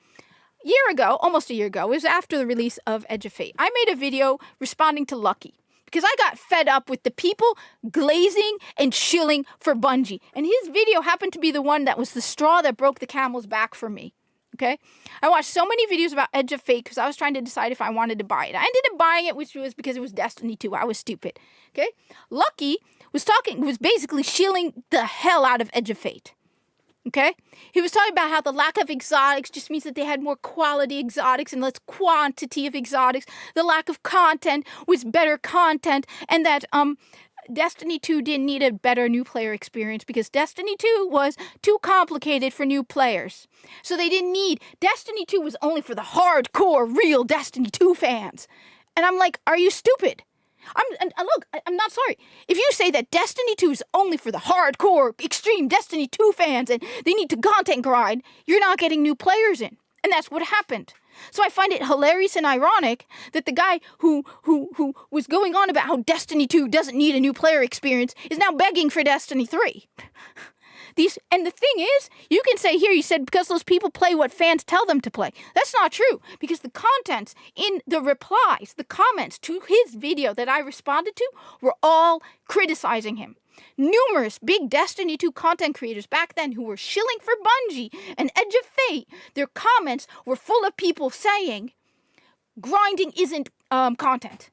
Almost a year ago, it was after the release of Edge of Fate, I made a video responding to Lucky because I got fed up with the people glazing and shilling for Bungie. And his video happened to be the one that was the straw that broke the camel's back for me. Okay, I watched so many videos about Edge of Fate because I was trying to decide if I wanted to buy it. I ended up buying it, which was because it was Destiny 2. I was stupid. Okay, Lucky was basically shilling the hell out of Edge of Fate. Okay, he was talking about how the lack of exotics just means that they had more quality exotics and less quantity of exotics. The lack of content was better content, and that Destiny 2 didn't need a better new player experience because Destiny 2 was too complicated for new players. So they didn't need... Destiny 2 was only for the hardcore, real Destiny 2 fans. And I'm like, are you stupid? I'm not sorry. If you say that Destiny 2 is only for the hardcore, extreme Destiny 2 fans and they need to content grind, you're not getting new players in. And that's what happened. So I find it hilarious and ironic that the guy who was going on about how Destiny 2 doesn't need a new player experience is now begging for Destiny 3. And the thing is, you can say here, you said because those people play what fans tell them to play. That's not true, because the contents in the replies, the comments to his video that I responded to were all criticizing him. Numerous big Destiny 2 content creators back then who were shilling for Bungie and Edge of Fate, their comments were full of people saying grinding isn't content.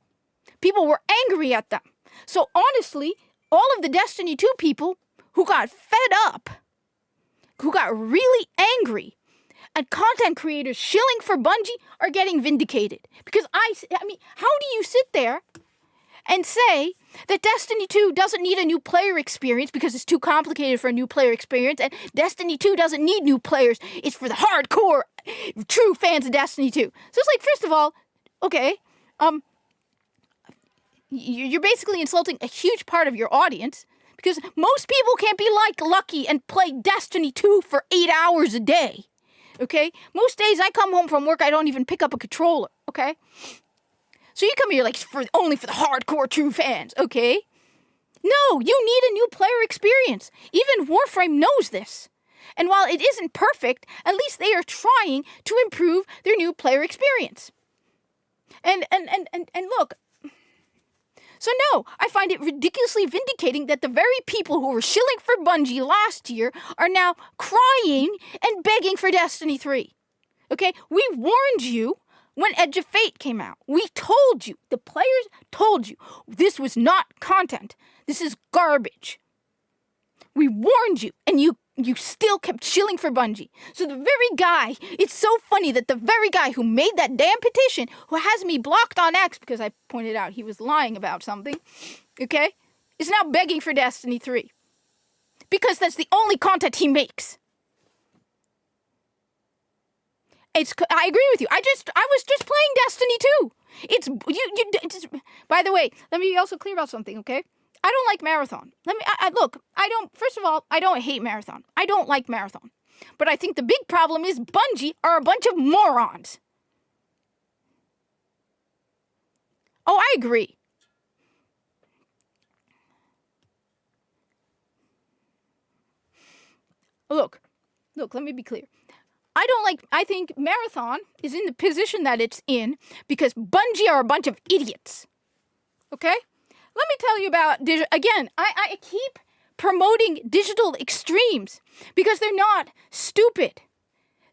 People were angry at them. So honestly, all of the Destiny 2 people who got fed up, who got really angry at content creators shilling for Bungie are getting vindicated. Because I mean, how do you sit there and say that Destiny 2 doesn't need a new player experience because it's too complicated for a new player experience, and Destiny 2 doesn't need new players, it's for the hardcore, true fans of Destiny 2. So it's like, first of all, okay, you're basically insulting a huge part of your audience, because most people can't be like Lucky and play Destiny 2 for 8 hours a day, okay? Most days I come home from work, I don't even pick up a controller, okay? So you come here like only for the hardcore true fans, okay? No, you need a new player experience. Even Warframe knows this. And while it isn't perfect, at least they are trying to improve their new player experience. And look, so no, I find it ridiculously vindicating that the very people who were shilling for Bungie last year are now crying and begging for Destiny 3. Okay? We warned you when Edge of Fate came out. We told you, the players told you, this was not content. This is garbage. We warned you, and you still kept shilling for Bungie. So the very guy, it's so funny that the very guy who made that damn petition, who has me blocked on X because I pointed out he was lying about something, okay, is now begging for Destiny 3. Because that's the only content he makes. I agree with you. I was just playing Destiny 2. By the way, let me be also clear about something, okay? I don't like Marathon. First of all, I don't hate Marathon. I don't like Marathon. But I think the big problem is Bungie are a bunch of morons. Oh, I agree. Look, let me be clear. I think Marathon is in the position that it's in because Bungie are a bunch of idiots. Okay? Let me tell you about, again, I keep promoting Digital Extremes because they're not stupid.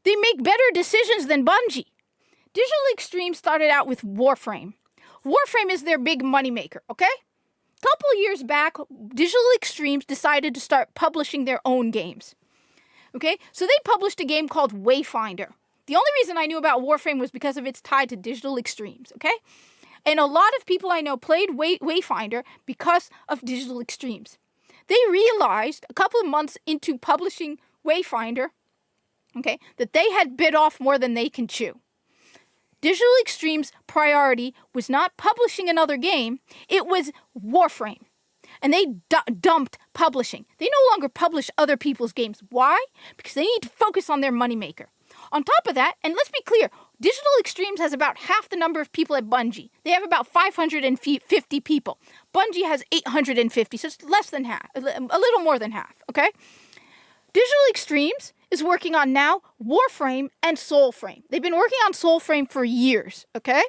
They make better decisions than Bungie. Digital Extremes started out with Warframe. Warframe is their big moneymaker, okay? A couple years back, Digital Extremes decided to start publishing their own games. Okay, so they published a game called Wayfinder. The only reason I knew about Warframe was because of its tie to Digital Extremes, okay? And a lot of people I know played Wayfinder because of Digital Extremes. They realized a couple of months into publishing Wayfinder, okay, that they had bit off more than they can chew. Digital Extremes' priority was not publishing another game, it was Warframe. And they dumped publishing. They no longer publish other people's games. Why? Because they need to focus on their moneymaker. On top of that, and let's be clear, Digital Extremes has about half the number of people at Bungie. They have about 550 people. Bungie has 850, so it's less than half, a little more than half, okay? Digital Extremes is working on now Warframe and Soulframe. They've been working on Soulframe for years, okay?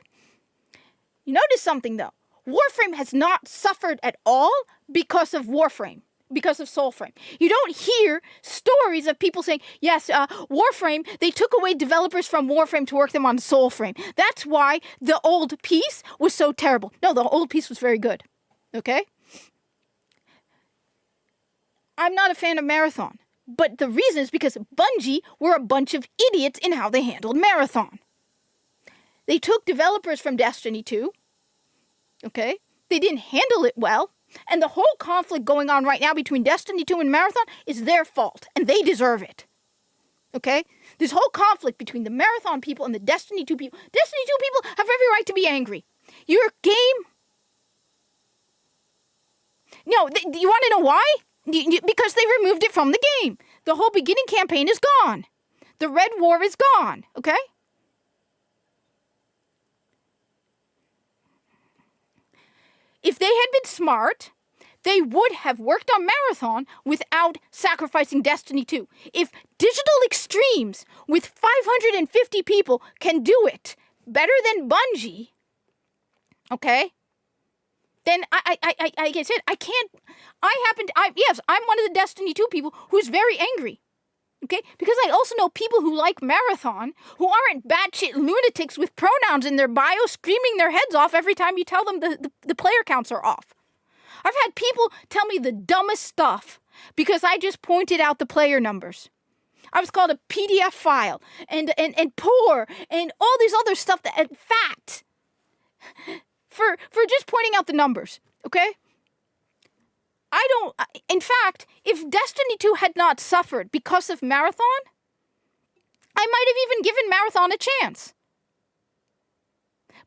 You notice something, though. Warframe has not suffered at all because of Warframe, because of Soulframe. You don't hear stories of people saying, yes, Warframe, they took away developers from Warframe to work them on Soulframe. That's why the old piece was so terrible. No, the old piece was very good, okay? I'm not a fan of Marathon, but the reason is because Bungie were a bunch of idiots in how they handled Marathon. They took developers from Destiny 2, okay? They didn't handle it well. And the whole conflict going on right now between Destiny 2 and Marathon is their fault. And they deserve it. Okay? This whole conflict between the Marathon people and the Destiny 2 people. Destiny 2 people have every right to be angry. Your game... No, you want to know why? Because they removed it from the game. The whole beginning campaign is gone. The Red War is gone. Okay? If they had been smart, they would have worked on Marathon without sacrificing Destiny 2. If Digital Extremes with 550 people can do it better than Bungie, okay, then like I said, I can't, yes, I'm one of the Destiny 2 people who's very angry. Okay? Because I also know people who like Marathon who aren't batshit lunatics with pronouns in their bio screaming their heads off every time you tell them the player counts are off. I've had people tell me the dumbest stuff because I just pointed out the player numbers. I was called a PDF file and poor and all these other stuff that and fat for just pointing out the numbers. Okay? In fact, if Destiny 2 had not suffered because of Marathon, I might have even given Marathon a chance.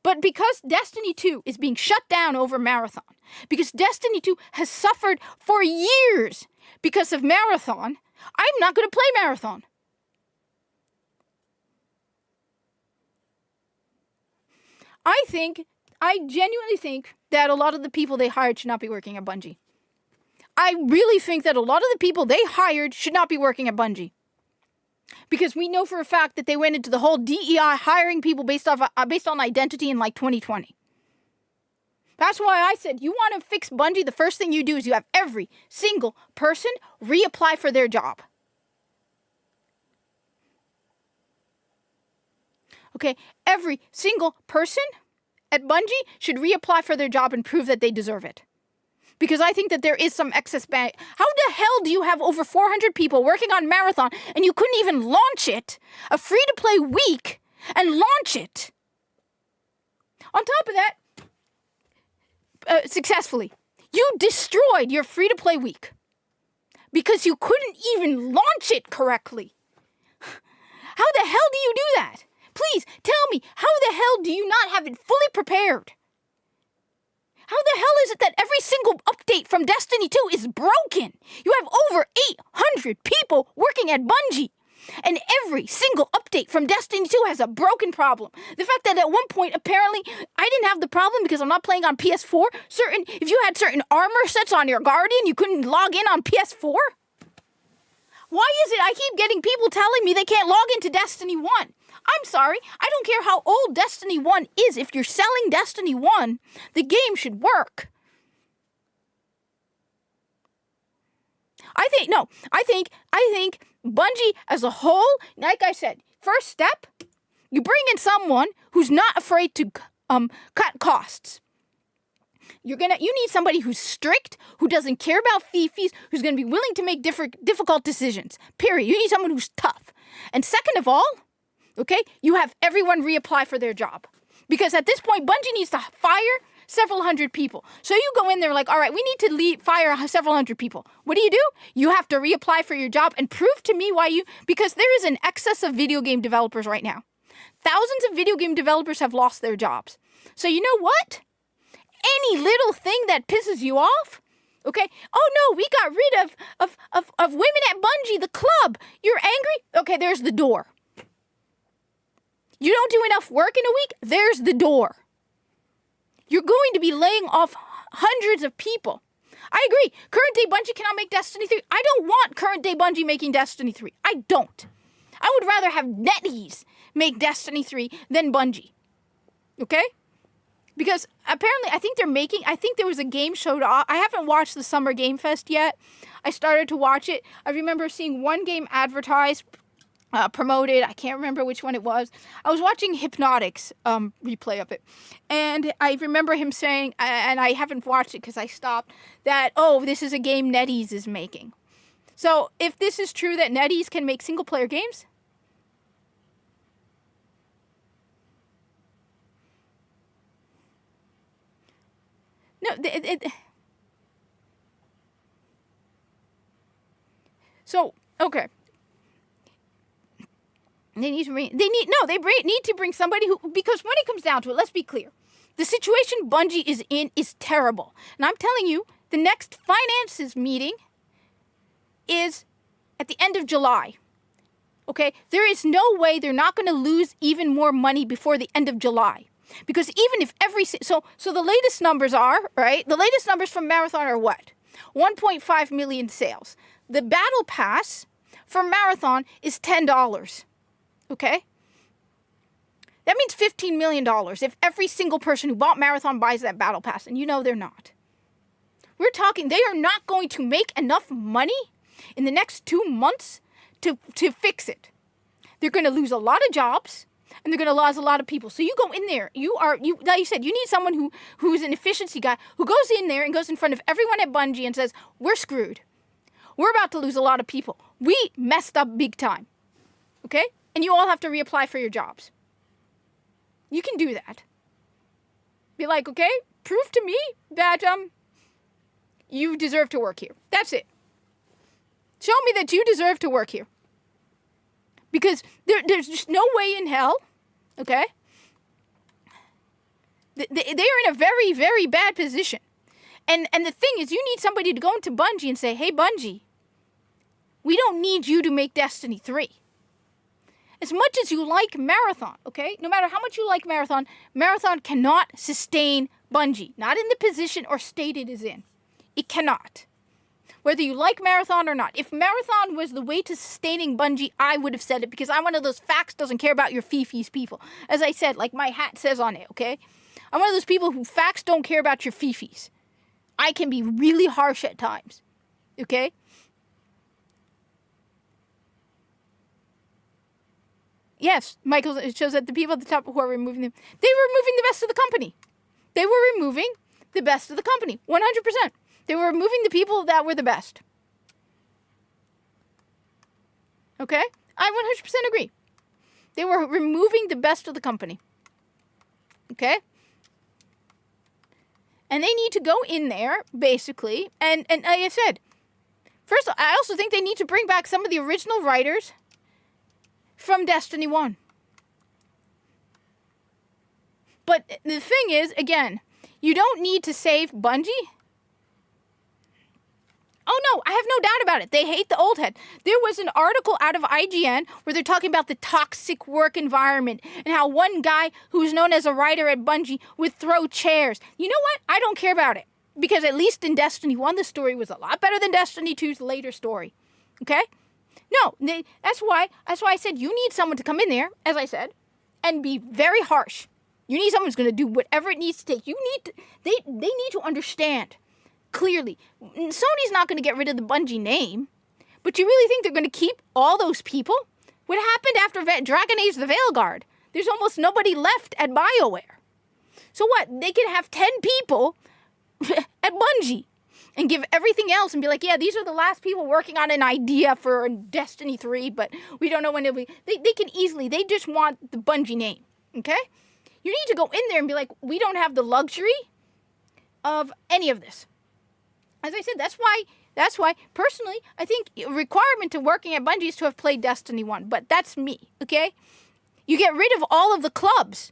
But because Destiny 2 is being shut down over Marathon, because Destiny 2 has suffered for years because of Marathon, I'm not going to play Marathon. I genuinely think that a lot of the people they hired should not be working at Bungie. I really think that a lot of the people they hired should not be working at Bungie. Because we know for a fact that they went into the whole DEI hiring people based on identity in like 2020. That's why I said, you want to fix Bungie, the first thing you do is you have every single person reapply for their job. Okay, every single person at Bungie should reapply for their job and prove that they deserve it. Because I think that there is some excess bang. How the hell do you have over 400 people working on Marathon and you couldn't even launch it, a free-to-play week, and launch it? On top of that, successfully, you destroyed your free-to-play week because you couldn't even launch it correctly. How the hell do you do that? Please tell me, how the hell do you not have it fully prepared? How the hell is it that every single update from Destiny 2 is broken? You have over 800 people working at Bungie, and every single update from Destiny 2 has a broken problem. The fact that at one point, apparently, I didn't have the problem because I'm not playing on PS4. If you had certain armor sets on your Guardian, you couldn't log in on PS4? Why is it I keep getting people telling me they can't log into Destiny 1? I'm sorry, I don't care how old Destiny 1 is. If you're selling Destiny 1, the game should work. I think Bungie as a whole, like I said, first step, you bring in someone who's not afraid to cut costs. You need somebody who's strict, who doesn't care about fee-fees, who's going to be willing to make difficult decisions. Period. You need someone who's tough. And second of all, okay, you have everyone reapply for their job. Because at this point, Bungie needs to fire several hundred people. So you go in there like, all right, we need to fire several hundred people. What do? You have to reapply for your job and prove to me why because there is an excess of video game developers right now. Thousands of video game developers have lost their jobs. So you know what? Any little thing that pisses you off, okay? Oh no, we got rid of women at Bungie, the club. You're angry? Okay, there's the door. You don't do enough work in a week? There's the door. You're going to be laying off hundreds of people. I agree. Current day Bungie cannot make Destiny 3. I don't want current day Bungie making Destiny 3. I don't. I would rather have NetEase make Destiny 3 than Bungie. Okay? Because apparently, I think there was a game showed off. I haven't watched the Summer Game Fest yet. I started to watch it. I remember seeing one game advertised, promoted. I can't remember which one it was. I was watching Hypnotic's replay of it. And I remember him saying, and I haven't watched it because I stopped, that, oh, this is a game NetEase is making. So if this is true that NetEase can make single-player games, no, so okay. They need to bring somebody who, because when it comes down to it, let's be clear. The situation Bungie is in is terrible. And I'm telling you, the next finances meeting is at the end of July. Okay? There is no way they're not going to lose even more money before the end of July. Because even if so the latest numbers are, right? The latest numbers from Marathon are what? 1.5 million sales. The battle pass for Marathon is $10. Okay? That means $15 million if every single person who bought Marathon buys that battle pass, and you know they're not. We're talking, they are not going to make enough money in the next 2 months to fix it. They're going to lose a lot of jobs, and they're going to lose a lot of people. So you go in there, like you said, you need someone who's an efficiency guy, who goes in there and goes in front of everyone at Bungie and says, we're screwed. We're about to lose a lot of people. We messed up big time. Okay? And you all have to reapply for your jobs. You can do that. Be like, okay, prove to me that you deserve to work here. That's it. Show me that you deserve to work here. Because there's just no way in hell, okay? They are in a very, very bad position. And the thing is, you need somebody to go into Bungie and say, hey, Bungie, we don't need you to make Destiny 3. As much as you like Marathon, okay? No matter how much you like Marathon, Marathon cannot sustain Bungie. Not in the position or state it is in. It cannot. Whether you like Marathon or not. If Marathon was the way to sustaining Bungie, I would have said it, because I'm one of those facts doesn't care about your fee-fees people. As I said, like my hat says on it, okay? I'm one of those people who facts don't care about your fee-fees. I can be really harsh at times, okay? Yes, Michael, it shows that the people at the top who are removing them, they were removing the best of the company. They were removing the best of the company, 100%. They were removing the people that were the best. Okay? I 100% agree. They were removing the best of the company. Okay? And they need to go in there, basically, and like I said, first, I also think they need to bring back some of the original writers from Destiny 1. But the thing is, again, you don't need to save Bungie. Oh no, I have no doubt about it. They hate the old head. There was an article out of IGN where they're talking about the toxic work environment and how one guy who's known as a writer at Bungie would throw chairs. You know what? I don't care about it. Because at least in Destiny 1, the story was a lot better than Destiny 2's later story. Okay? No, that's why I said you need someone to come in there, as I said, and be very harsh. You need someone who's going to do whatever it needs to take. They need to understand clearly. Sony's not going to get rid of the Bungie name, but you really think they're going to keep all those people? What happened after Dragon Age the Veilguard? There's almost nobody left at BioWare. So what? They can have 10 people at Bungie and give everything else and be like, yeah, these are the last people working on an idea for Destiny 3, but we don't know when it'll be. They can easily, they just want the Bungie name, okay? You need to go in there and be like, we don't have the luxury of any of this. As I said, that's why, personally, I think a requirement to working at Bungie is to have played Destiny 1, but that's me, okay? You get rid of all of the clubs,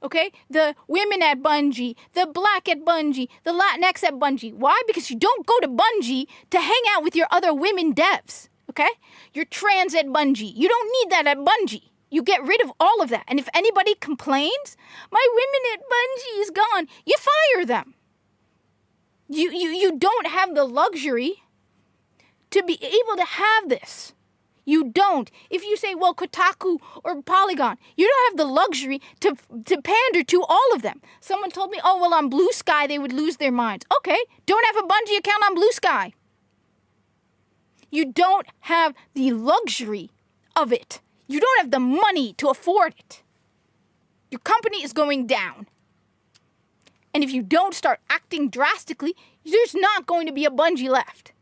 okay? The women at Bungie, the black at Bungie, the Latinx at Bungie. Why? Because you don't go to Bungie to hang out with your other women devs, okay? You're trans at Bungie. You don't need that at Bungie. You get rid of all of that. And if anybody complains, my women at Bungie is gone, you fire them. You don't have the luxury to be able to have this. You don't. If you say, well, Kotaku or Polygon, you don't have the luxury to pander to all of them. Someone told me, oh, well, on Blue Sky, they would lose their minds. Okay, don't have a Bungie account on Blue Sky. You don't have the luxury of it. You don't have the money to afford it. Your company is going down. And if you don't start acting drastically, there's not going to be a Bungie left.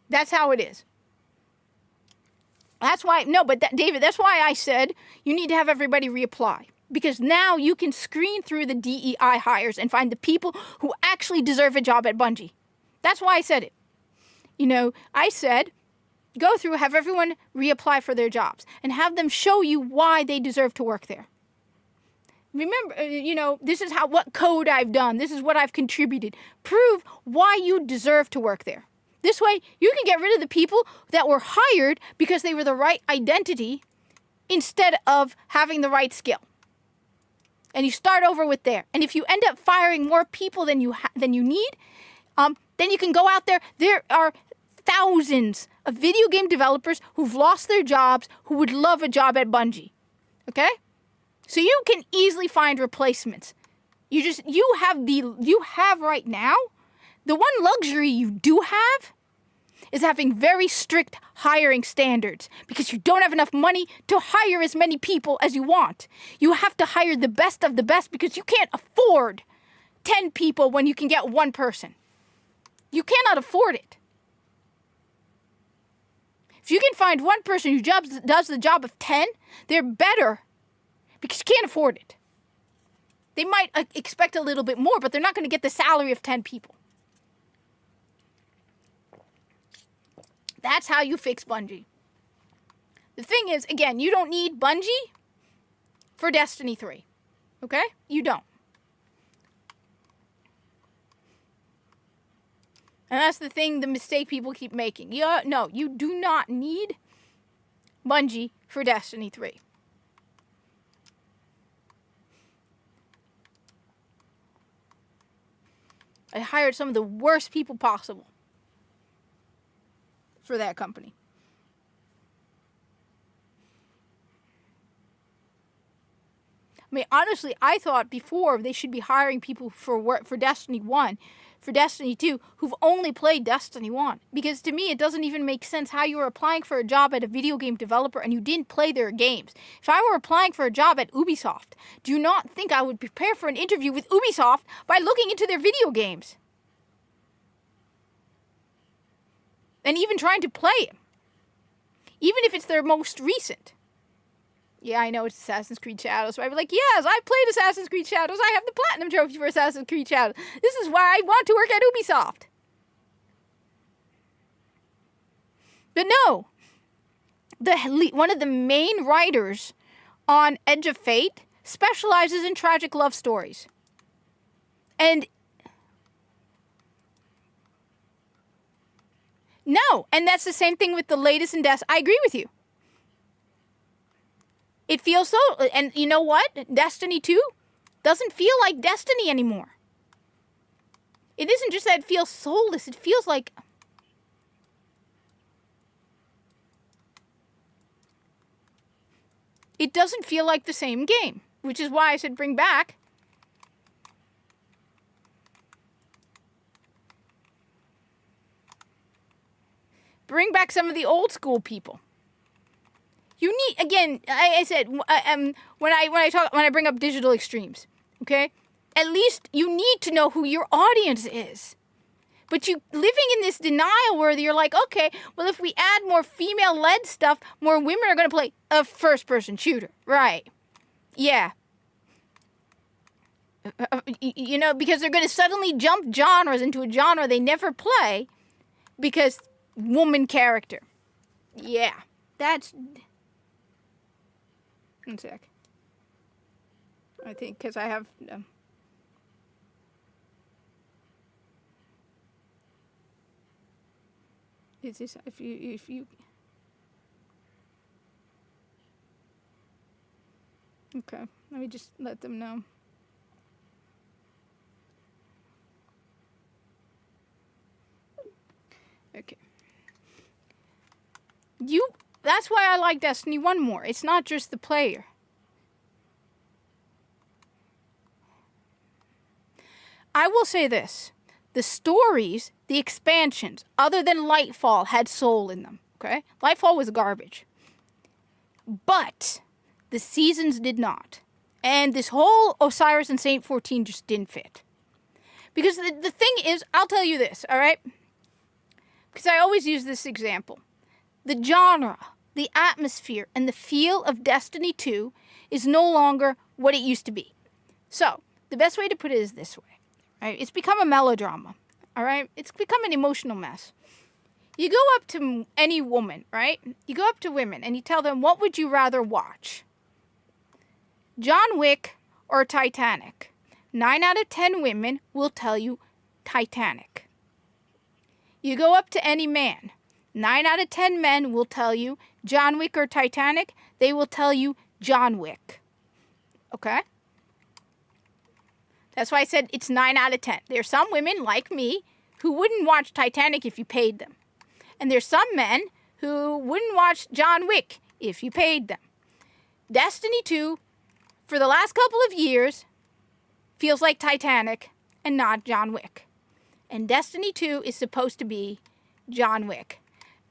That's how it is. That's why, David, that's why I said you need to have everybody reapply. Because now you can screen through the DEI hires and find the people who actually deserve a job at Bungie. That's why I said it. I said, go through, have everyone reapply for their jobs and have them show you why they deserve to work there. Remember, this is what code I've done. This is what I've contributed. Prove why you deserve to work there. This way, you can get rid of the people that were hired because they were the right identity instead of having the right skill. And you start over with there. And if you end up firing more people than you need, then you can go out there. There are thousands of video game developers who've lost their jobs who would love a job at Bungie. Okay? So you can easily find replacements. You have right now, the one luxury you do have is having very strict hiring standards because you don't have enough money to hire as many people as you want. You have to hire the best of the best because you can't afford 10 people when you can get one person. You cannot afford it. If you can find one person who does the job of 10, they're better because you can't afford it. They might expect a little bit more, but they're not going to get the salary of 10 people. That's how you fix Bungie. The thing is, again, you don't need Bungie for Destiny 3. Okay? You don't. And that's the mistake people keep making. No, you do not need Bungie for Destiny 3. I hired some of the worst people possible for that company. I mean, honestly, I thought before they should be hiring people for Destiny 1, for Destiny 2, who've only played Destiny 1. Because to me, it doesn't even make sense how you were applying for a job at a video game developer and you didn't play their games. If I were applying for a job at Ubisoft, do you not think I would prepare for an interview with Ubisoft by looking into their video games? And even trying to play it. Even if it's their most recent. Yeah, I know it's Assassin's Creed Shadows. So I'd be like, yes, I played Assassin's Creed Shadows. I have the Platinum Trophy for Assassin's Creed Shadows. This is why I want to work at Ubisoft. But no. One of the main writers on Edge of Fate specializes in tragic love stories. And no, and that's the same thing with the latest in Destiny. I agree with you. It feels so, and you know what? Destiny 2 doesn't feel like Destiny anymore. It isn't just that it feels soulless, it feels like... It doesn't feel like the same game, which is why I said bring back... Bring back some of the old school people. You need, again, I said, when I bring up digital extremes, okay? At least you need to know who your audience is. But you living in this denial where you're like, okay, well, if we add more female-led stuff, more women are going to play a first-person shooter. Right. Yeah. You know, because they're going to suddenly jump genres into a genre they never play because woman character. Yeah. That's... One sec. I think because I have... Is this if you okay, let me just let them know. Okay. That's why I like Destiny 1 more. It's not just the player. I will say this. The stories, the expansions, other than Lightfall, had soul in them, okay? Lightfall was garbage. But the seasons did not. And this whole Osiris and Saint 14 just didn't fit. Because the thing is, I'll tell you this, all right? Because I always use this example. The genre, the atmosphere, and the feel of Destiny 2 is no longer what it used to be. So, the best way to put it is this way. Right? It's become a melodrama, all right? It's become an emotional mess. You go up to any woman, right? You go up to women and you tell them, what would you rather watch? John Wick or Titanic? 9 out of 10 women will tell you Titanic. You go up to any man. 9 out of 10 men will tell you John Wick or Titanic. They will tell you John Wick. Okay? That's why I said it's 9 out of 10. There's some women like me who wouldn't watch Titanic if you paid them. And there's some men who wouldn't watch John Wick if you paid them. Destiny 2, for the last couple of years, feels like Titanic and not John Wick. And Destiny 2 is supposed to be John Wick.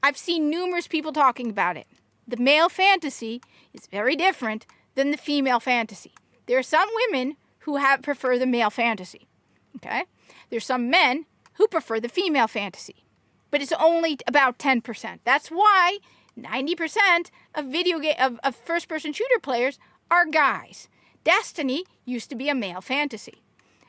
I've seen numerous people talking about it. The male fantasy is very different than the female fantasy. There are some women who prefer the male fantasy, okay? There's some men who prefer the female fantasy, but it's only about 10%. That's why 90% of first-person shooter players are guys. Destiny used to be a male fantasy.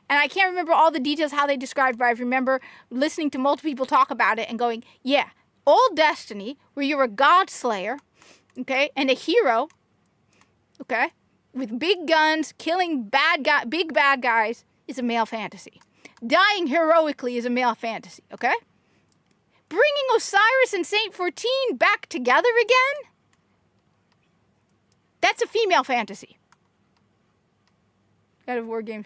And I can't remember all the details how they described, but I remember listening to multiple people talk about it and going, yeah, old Destiny, where you're a god slayer, okay, and a hero, okay, with big guns, killing big bad guys, is a male fantasy. Dying heroically is a male fantasy, okay? Bringing Osiris and Saint 14 back together again? That's a female fantasy. God of War game.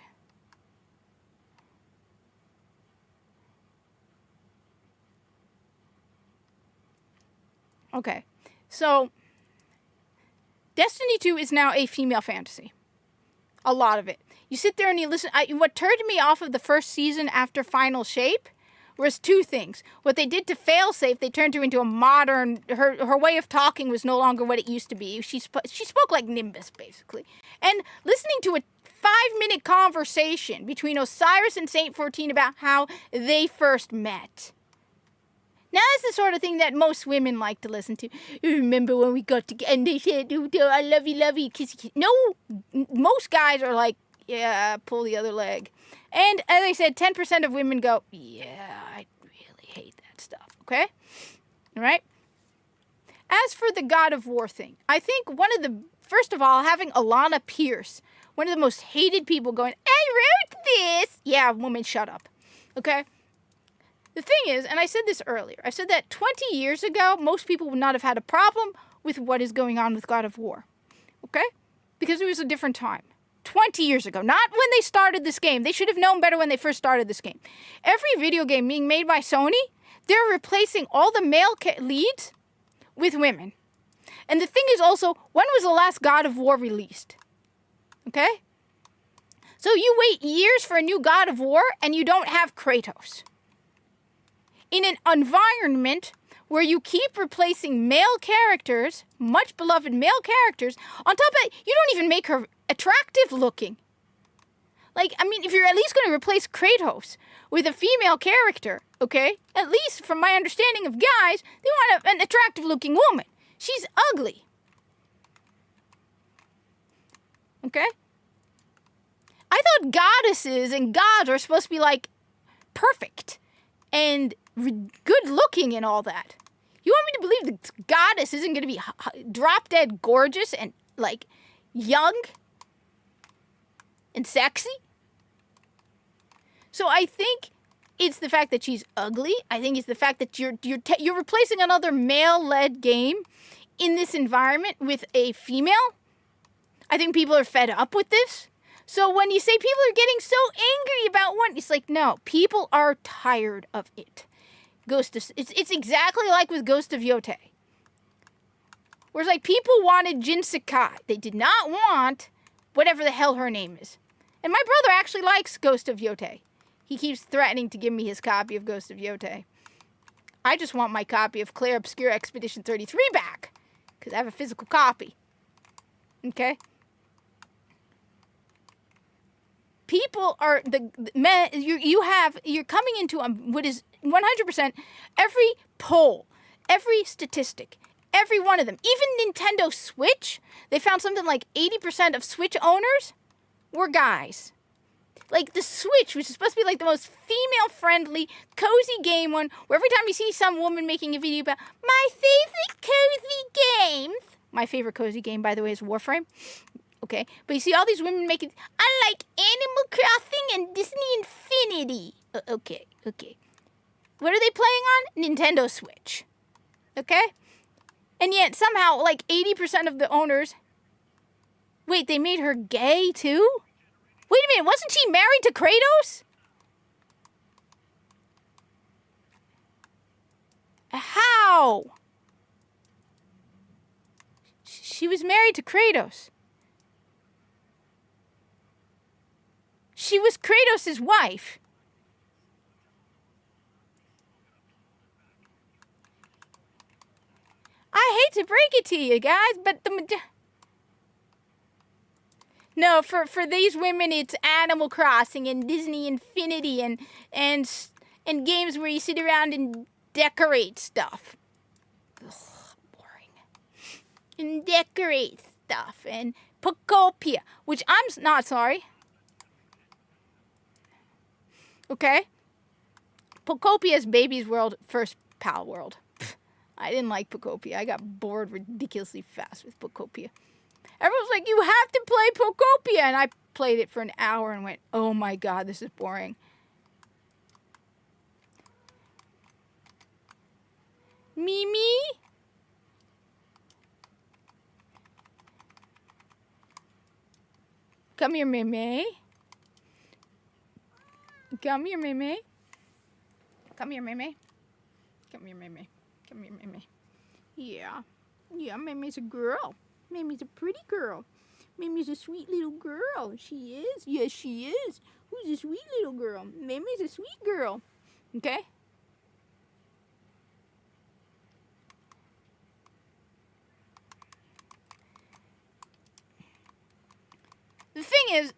Okay, so Destiny 2 is now a female fantasy. A lot of it. You sit there and you listen. What turned me off of the first season after Final Shape was two things. What they did to Failsafe, they turned her into a modern... Her way of talking was no longer what it used to be. She spoke like Nimbus, basically. And listening to a 5-minute conversation between Osiris and Saint 14 about how they first met... Now, that's the sort of thing that most women like to listen to. Remember when we got together and they said, I love you, kiss you. No, most guys are like, yeah, pull the other leg. And as I said, 10% of women go, yeah, I really hate that stuff, okay? All right? As for the God of War thing, I think first of all, having Alana Pierce, one of the most hated people going, I wrote this. Yeah, woman, shut up, okay? The thing is, and I said this earlier, I said that 20 years ago, most people would not have had a problem with what is going on with God of War. Okay? Because it was a different time. 20 years ago. Not when they started this game. They should have known better when they first started this game. Every video game being made by Sony, they're replacing all the male leads with women. And the thing is also, when was the last God of War released? Okay? So you wait years for a new God of War, and you don't have Kratos. In an environment where you keep replacing male characters, much beloved male characters. On top of that, you don't even make her attractive looking. Like, I mean, if you're at least going to replace Kratos with a female character, okay? At least from my understanding of guys, they want an attractive looking woman. She's ugly. Okay? I thought goddesses and gods are supposed to be like perfect and good looking and all that. You want me to believe the goddess isn't going to be drop dead gorgeous and like young and sexy? So I think it's the fact that she's ugly. I think it's the fact that you're replacing another male-led game in this environment with a female. I think people are fed up with this. So when you say people are getting so angry about one, it's like, no, people are tired of it. It's exactly like with Ghost of Yotei. Whereas like people wanted Jin Sakai. They did not want whatever the hell her name is. And my brother actually likes Ghost of Yotei. He keeps threatening to give me his copy of Ghost of Yotei. I just want my copy of Clair Obscur Expedition 33 back. Because I have a physical copy. Okay? People are, you're coming into what is 100%, every poll, every statistic, every one of them, even Nintendo Switch, they found something like 80% of Switch owners were guys. Like the Switch, which is supposed to be like the most female-friendly, cozy game one, where every time you see some woman making a video about my favorite cozy games. My favorite cozy game, by the way, is Warframe. Okay, but you see all these women making, I like Animal Crossing and Disney Infinity. Okay. What are they playing on? Nintendo Switch. Okay? And yet somehow like 80% of the owners, wait, they made her gay too? Wait a minute, wasn't she married to Kratos? How? She was married to Kratos. She was Kratos' wife. I hate to break it to you guys, but no, for these women, it's Animal Crossing and Disney Infinity and games where you sit around and decorate stuff. Ugh, boring. And decorate stuff. And Pokopia, which I'm not sorry. Okay? Pokopia's Baby's World, first Pal World. Pfft, I didn't like Pokopia. I got bored ridiculously fast with Pokopia. Everyone's like, you have to play Pokopia. And I played it for an hour and went, oh my god, this is boring. Mimi? Come here, Mimi. Come here, Mimi. Come here, Mimi. Come here, Mimi. Come here, Mimi. Yeah. Yeah, Mimi's a girl. Mimi's a pretty girl. Mimi's a sweet little girl. She is. Yes, she is. Who's a sweet little girl? Mimi's a sweet girl. Okay? The thing is,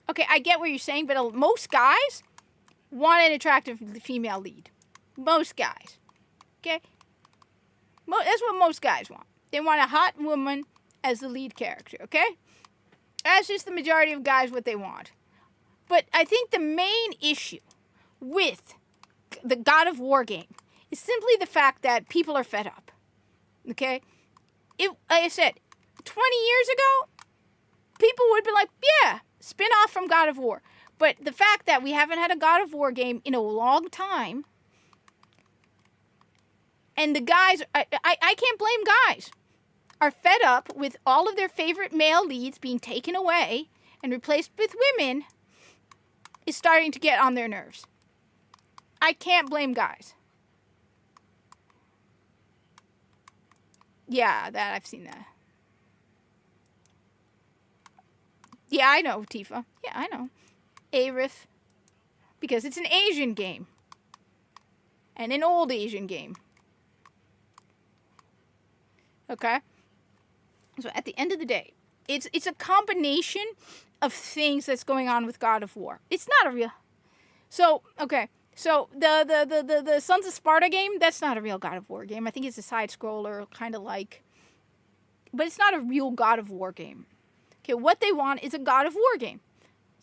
okay, I get what you're saying, but most guys want an attractive female lead. Most guys. Okay? That's what most guys want. They want a hot woman as the lead character, okay? That's just the majority of guys what they want. But I think the main issue with the God of War game is simply the fact that people are fed up, okay? Like I said, 20 years ago, people would be like, yeah, spin off from God of War. But the fact that we haven't had a God of War game in a long time, and the guys, I can't blame guys, are fed up with all of their favorite male leads being taken away and replaced with women, is starting to get on their nerves. I can't blame guys. Yeah, I've seen that. Yeah, I know, Tifa. Yeah, I know. Aerith. Because it's an Asian game. And an old Asian game. Okay? So at the end of the day, it's a combination of things that's going on with God of War. It's not a real... So, okay. So the Sons of Sparta game, that's not a real God of War game. I think it's a side-scroller, kind of like... But it's not a real God of War game. Okay, what they want is a God of War game.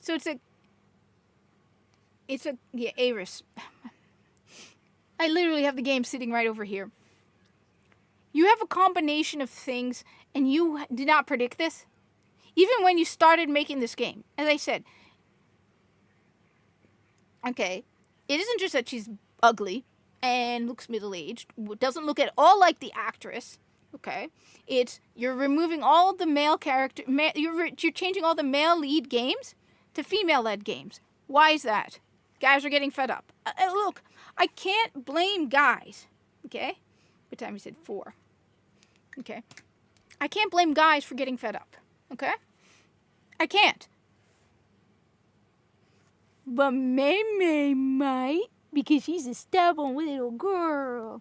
So yeah, Ares. I literally have the game sitting right over here. You have a combination of things, and you did not predict this. Even when you started making this game. As I said, okay, it isn't just that she's ugly and looks middle-aged. Doesn't look at all like the actress. Okay, you're removing all the male character. You're changing all the male lead games to female led games. Why is that? Guys are getting fed up. Look, I can't blame guys. Okay, what time you said 4? Okay, I can't blame guys for getting fed up. Okay, I can't. But May might, because she's a stubborn little girl.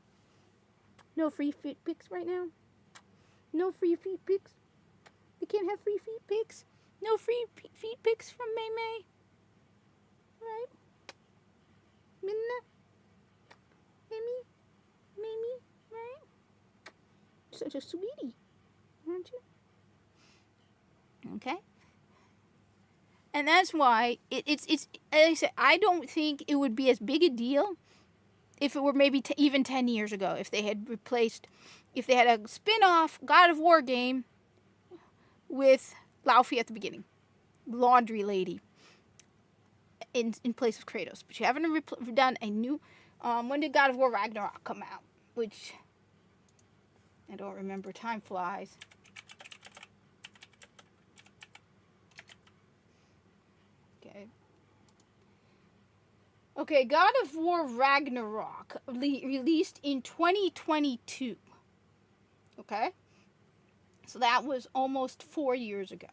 No free feet pics right now. No free feet pics. We can't have free feet pics. No free feet pics from May. Right? Minna? Mimi? Right? Such a sweetie. Aren't you? Okay? And that's why it's as I said, I don't think it would be as big a deal if it were maybe even 10 years ago, if they had a spin-off God of War game with Laufey at the beginning, Laundry Lady, in place of Kratos. But you haven't done a new, when did God of War Ragnarok come out? Which, I don't remember, time flies. Okay, God of War Ragnarok released in 2022. Okay? So that was almost 4 years ago.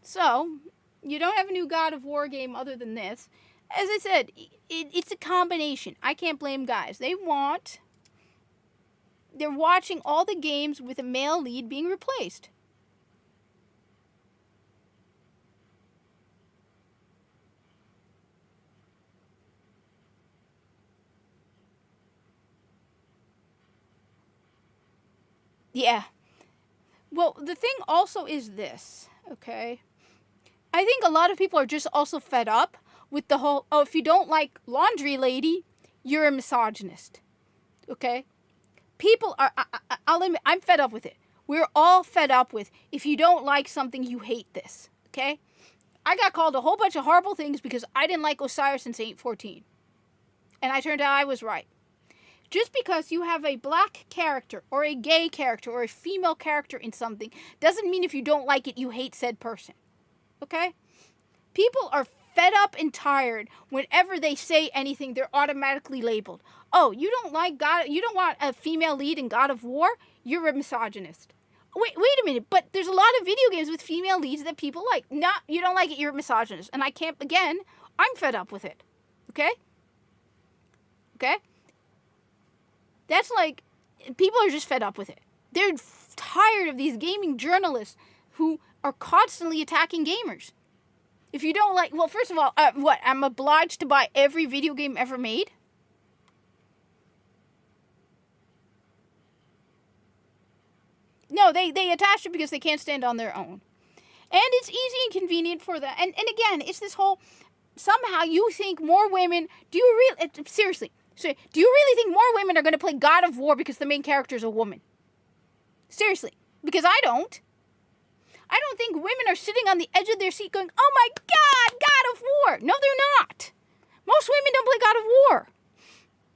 So, you don't have a new God of War game other than this. As I said, it's a combination. I can't blame guys. They're watching all the games with a male lead being replaced. Yeah. Well, the thing also is this, okay? I think a lot of people are just also fed up with the whole, if you don't like Laundry Lady, you're a misogynist, okay? People are, I'll admit, I'm fed up with it. We're all fed up with, if you don't like something, you hate this, okay? I got called a whole bunch of horrible things because I didn't like Osiris in Saint 14. And I turned out I was right. Just because you have a black character or a gay character or a female character in something doesn't mean if you don't like it, you hate said person. Okay? People are fed up and tired whenever they say anything, they're automatically labeled. Oh, you don't want a female lead in God of War? You're a misogynist. Wait a minute, but there's a lot of video games with female leads that people like. No, you don't like it, you're a misogynist. And I can't, again, I'm fed up with it. Okay? Okay? That's like, people are just fed up with it. They're tired of these gaming journalists who are constantly attacking gamers. If you don't like, well, first of all, I'm obliged to buy every video game ever made? No, they attach it because they can't stand on their own. And it's easy and convenient for them. And again, it's this whole, somehow you think more women, seriously, so, do you really think more women are going to play God of War because the main character is a woman? Seriously. Because I don't. I don't think women are sitting on the edge of their seat going, oh my God, God of War. No, they're not. Most women don't play God of War.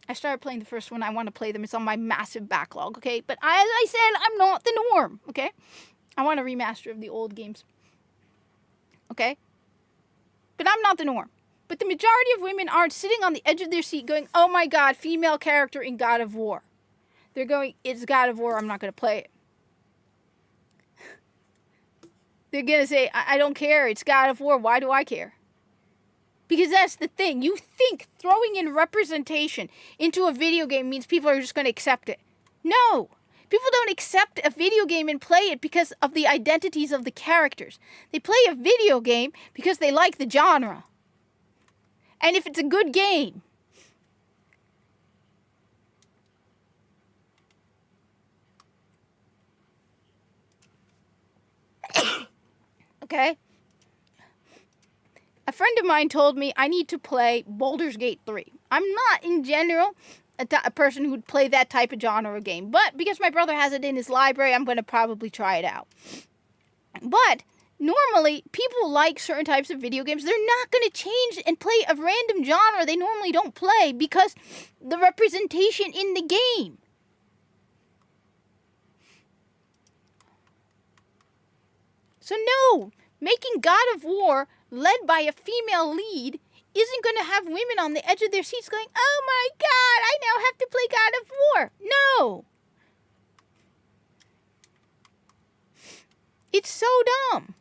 I started playing the first one. I want to play them. It's on my massive backlog, okay? But as I said, I'm not the norm, okay? I want a remaster of the old games. Okay? But I'm not the norm. But the majority of women aren't sitting on the edge of their seat going, oh my God, female character in God of War. They're going, it's God of War, I'm not going to play it. They're going to say, I don't care, it's God of War, why do I care? Because that's the thing. You think throwing in representation into a video game means people are just going to accept it. No. People don't accept a video game and play it because of the identities of the characters. They play a video game because they like the genre. And if it's a good game. Okay? A friend of mine told me I need to play Baldur's Gate 3. I'm not, in general, a person who would play that type of genre of game. But because my brother has it in his library, I'm going to probably try it out. But normally, people like certain types of video games. They're not going to change and play a random genre they normally don't play because the representation in the game. So no, making God of War led by a female lead isn't going to have women on the edge of their seats going, oh my God, I now have to play God of War. No. It's so dumb.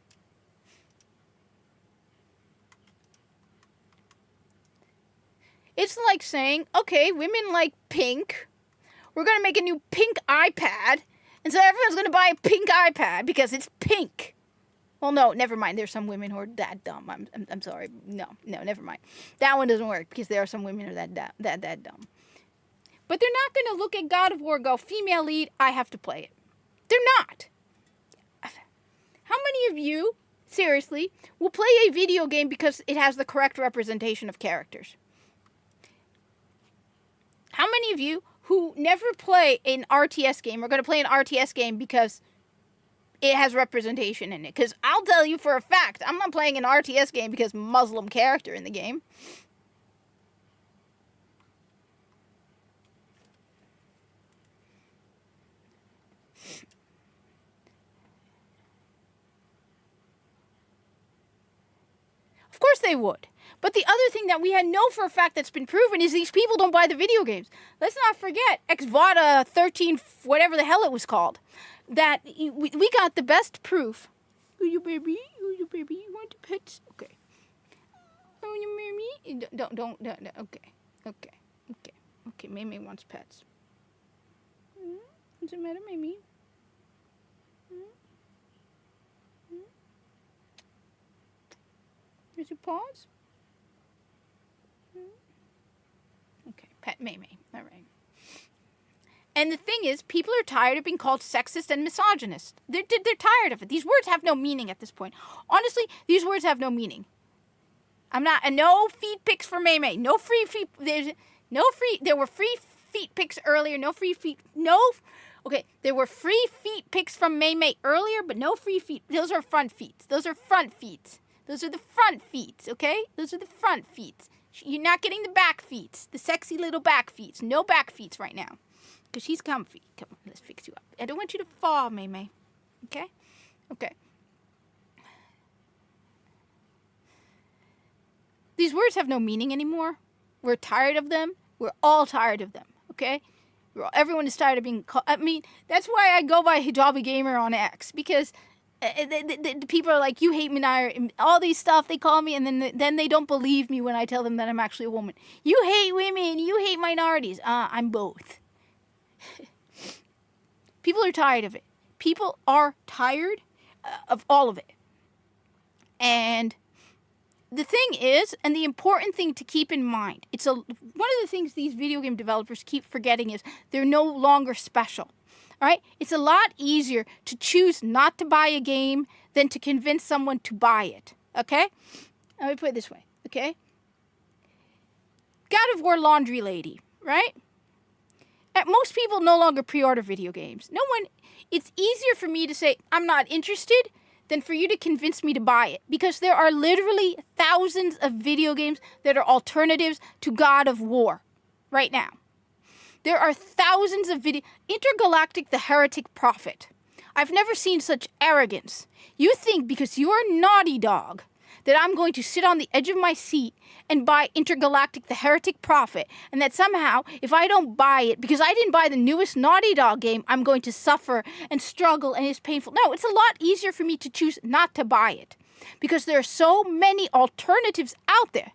It's like saying, okay, women like pink. We're going to make a new pink iPad. And so everyone's going to buy a pink iPad because it's pink. Well, no, never mind. There's some women who are that dumb. I'm sorry. No, never mind. That one doesn't work because there are some women who are that dumb. But they're not going to look at God of War and go, female lead, I have to play it. They're not. How many of you, seriously, will play a video game because it has the correct representation of characters? How many of you who never play an RTS game are going to play an RTS game because it has representation in it? Because I'll tell you for a fact, I'm not playing an RTS game because Muslim character in the game. Of course they would. But the other thing that we know for a fact that's been proven is these people don't buy the video games. Let's not forget Xvada 13, whatever the hell it was called. That we got the best proof. Oh, you baby, you want the pets? Okay. Oh, you baby, don't. Okay. Mimi wants pets. What's the matter, Mimi? Is your paws? Okay, pet Mimi. All right. And the thing is, people are tired of being called sexist and misogynist. They're tired of it. These words have no meaning at this point. Honestly, these words have no meaning. I'm not, no feet pics for May. No free feet, there were free feet pics earlier, there were free feet pics from May earlier, but no free feet, those are front feet. Those are the front feet, okay? Those are the front feet. You're not getting the back feet, the sexy little back feet. No back feet right now. Because she's comfy. Come on, let's fix you up. I don't want you to fall, May. Okay? Okay. These words have no meaning anymore. We're tired of them. We're all tired of them. Okay? Everyone is tired of being called. I mean, that's why I go by Hijabi Gamer on X. Because the people are like, you hate Minaya, and all these stuff they call me, and then they don't believe me when I tell them that I'm actually a woman. You hate women. You hate minorities. I'm both. People are tired of it. People are tired of all of it. And the thing is, and the important thing to keep in mind, one of the things these video game developers keep forgetting is they're no longer special. All right? It's a lot easier to choose not to buy a game than to convince someone to buy it. Okay? Let me put it this way. Okay? God of War Laundry Lady, right? Most people no longer pre-order video games. It's easier for me to say, I'm not interested, than for you to convince me to buy it. Because there are literally thousands of video games that are alternatives to God of War right now. There are thousands of Intergalactic the Heretic Prophet. I've never seen such arrogance. You think because you're Naughty Dog that I'm going to sit on the edge of my seat and buy Intergalactic the Heretic Prophet, and that somehow, if I don't buy it, because I didn't buy the newest Naughty Dog game, I'm going to suffer and struggle and it's painful. No, it's a lot easier for me to choose not to buy it, because there are so many alternatives out there.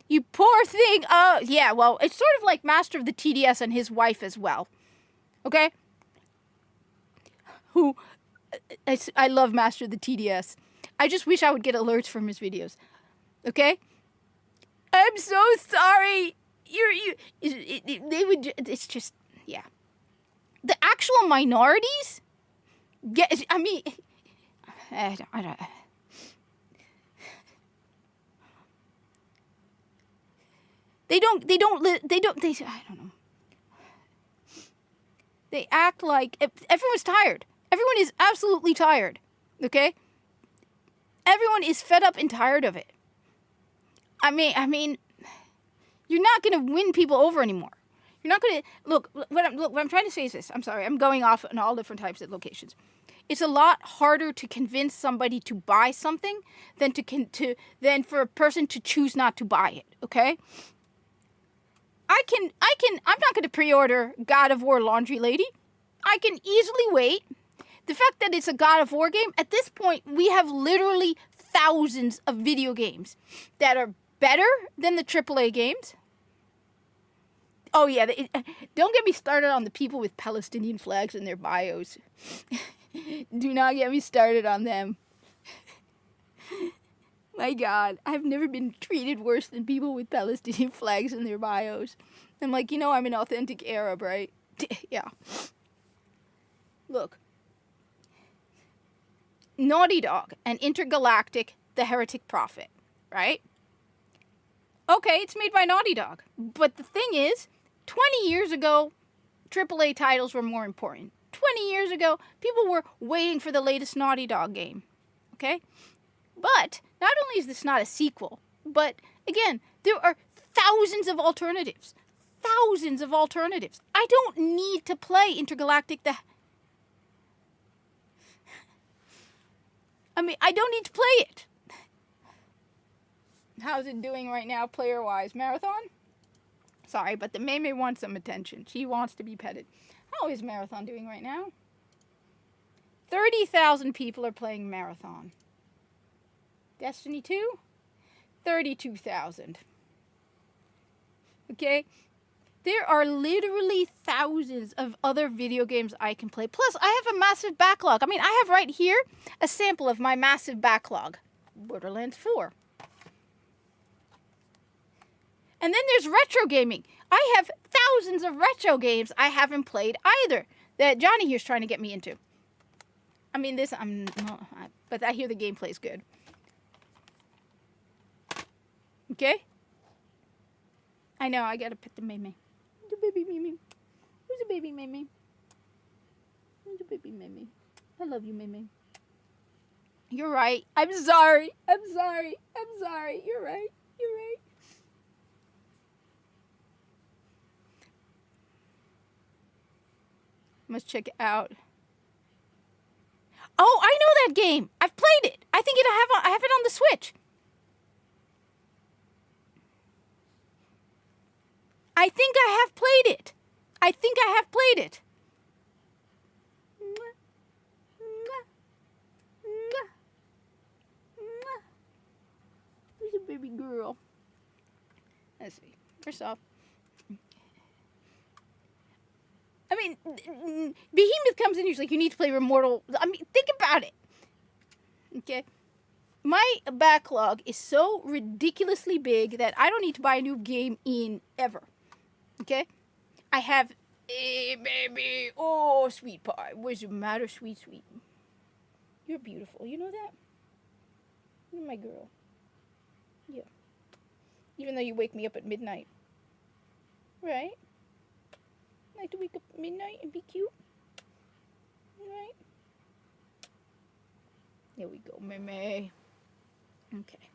You poor thing. Oh, yeah, well, it's sort of like Master of the TDS and his wife as well. Okay? Who, I love Master of the TDS. I just wish I would get alerts from his videos. Okay? I'm so sorry. They would, it's just, yeah. The actual minorities, I mean, I don't. I don't know. They act like everyone's tired. Everyone is absolutely tired. Okay? Everyone is fed up and tired of it. I mean, you're not going to win people over anymore. You're not going to look. What I'm trying to say is this. I'm sorry. I'm going off on all different types of locations. It's a lot harder to convince somebody to buy something than for a person to choose not to buy it. Okay. I'm not going to pre-order God of War Laundry Lady. I can easily wait. The fact that it's a God of War game, at this point, we have literally thousands of video games that are better than the AAA games. Oh, yeah. Don't get me started on the people with Palestinian flags in their bios. Do not get me started on them. My God, I've never been treated worse than people with Palestinian flags in their bios. I'm like, I'm an authentic Arab, right? Yeah. Look. Naughty Dog and Intergalactic, The Heretic Prophet, right? Okay, it's made by Naughty Dog. But the thing is, 20 years ago, AAA titles were more important. 20 years ago, people were waiting for the latest Naughty Dog game. Okay? But not only is this not a sequel, but again, there are thousands of alternatives. Thousands of alternatives. I don't need to play Intergalactic I don't need to play it. How's it doing right now, player-wise? Marathon? Sorry, but the Mei wants some attention. She wants to be petted. How is Marathon doing right now? 30,000 people are playing Marathon. Destiny 2? 32,000. Okay? There are literally thousands of other video games I can play. Plus, I have a massive backlog. I have right here a sample of my massive backlog. Borderlands 4. And then there's retro gaming. I have thousands of retro games I haven't played either that Johnny here's trying to get me into. But I hear the gameplay is good. Okay? I know, I gotta pet the Mei. The baby Mei. Who's the baby Mei? Who's the baby Mei? I love you, Mei. You're right. I'm sorry. You're right. Must check it out. Oh, I know that game. I've played it. I think I have it on the Switch. I think I have played it. Who's a baby girl? Let's see. First off, Behemoth comes in, he's like, you need to play Immortal. Think about it. Okay? My backlog is so ridiculously big that I don't need to buy a new game in ever. Okay? I have a baby. Oh, sweet pie. What's the matter, sweet? You're beautiful. You know that? You're my girl. Yeah. Even though you wake me up at midnight. Right? Like to wake up at midnight and be cute. Right? There we go, Mei. Okay.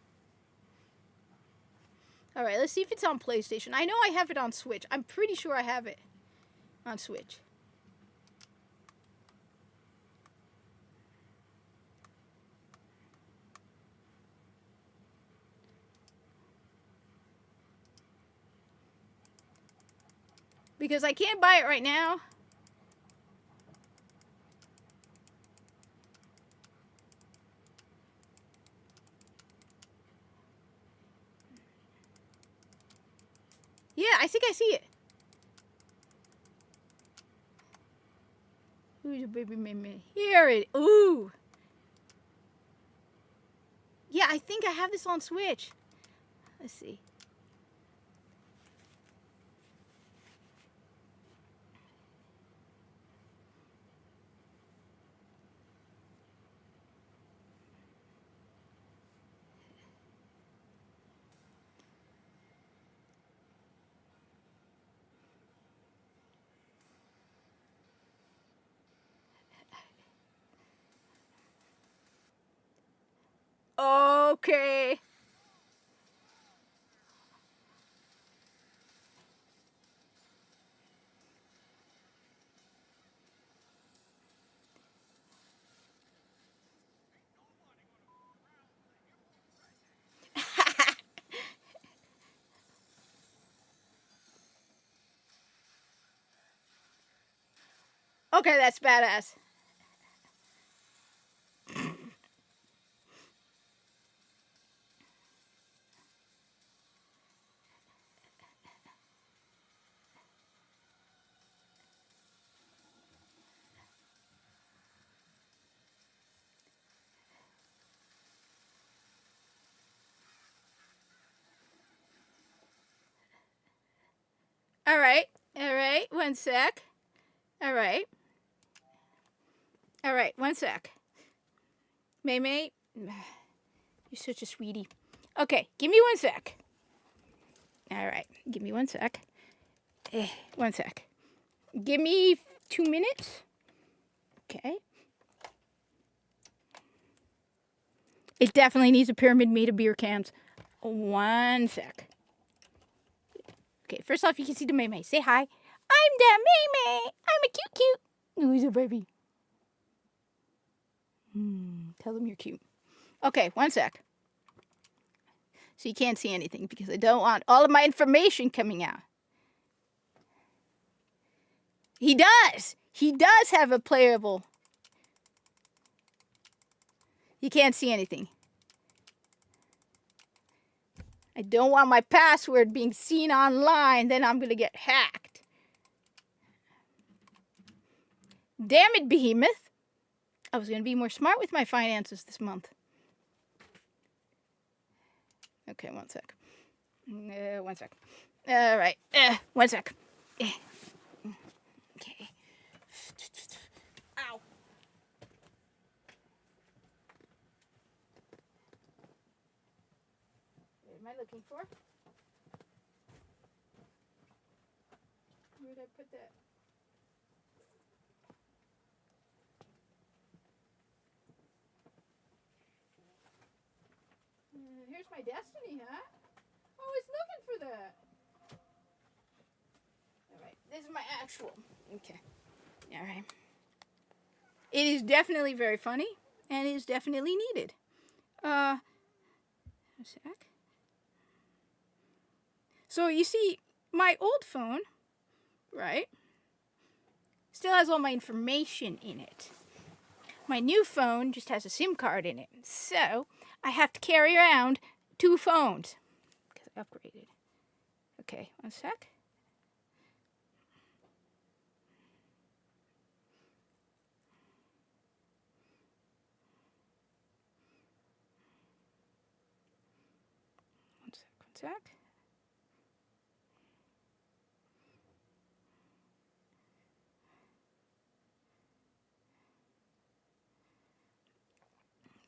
Alright, let's see if it's on PlayStation. I know I have it on Switch. I'm pretty sure I have it on Switch. Because I can't buy it right now. Yeah, I think I see it. Who's a baby May? Here it. Ooh. Yeah, I think I have this on Switch. Let's see. Okay. Okay, that's badass. All right. All right. One sec. All right. All right. One sec. May, you're such a sweetie. Okay, give me one sec. All right, give me one sec. 1 sec. Give me 2 minutes. Okay. It definitely needs a pyramid made of beer cans. 1 sec. Okay, first off, you can see the May. Say hi. I'm the May. I'm a cute. Who's a baby? Tell them you're cute. Okay, 1 sec. So you can't see anything because I don't want all of my information coming out. He does. He does have a playable. You can't see anything. I don't want my password being seen online, then I'm going to get hacked. Damn it, Behemoth. I was going to be more smart with my finances this month. Okay, 1 sec. 1 sec. All right. 1 sec. Okay. Ow. What am I looking for? Where did I put that? Here's my Destiny, huh? I was looking for that. All right. This is my actual. Okay. All right. It is definitely very funny, and it is definitely needed. A sec. So you see, my old phone, right, still has all my information in it. My new phone just has a SIM card in it. So I have to carry around 2 phones because I upgraded. Okay, 1 sec. One sec.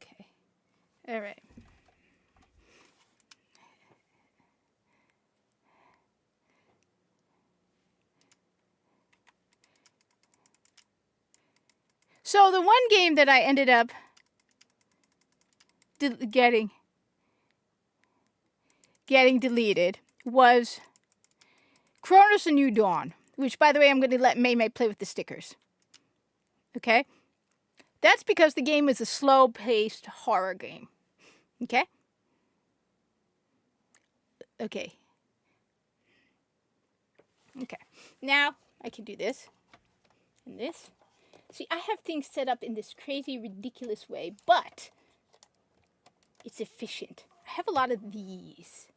Okay. All right. So the one game that I ended up getting deleted was Chronos: A New Dawn, which, by the way, I'm going to let May play with the stickers. Okay? That's because the game is a slow-paced horror game. Okay? Okay. Okay. Now I can do this and this. See, I have things set up in this crazy, ridiculous way, but it's efficient. I have a lot of these.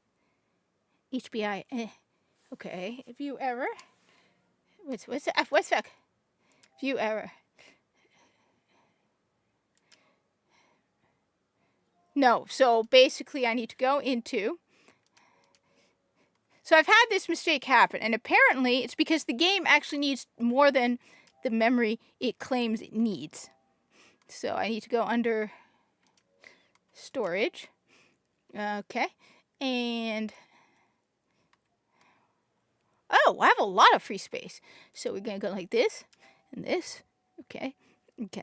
HBI. Okay, view error. What's that? What's that? View error. No, so basically I need to go into... So I've had this mistake happen, and apparently it's because the game actually needs more than the memory it claims it needs. So I need to go under storage. Okay, and... Oh, I have a lot of free space. So we're going to go like this, and this. Okay, okay.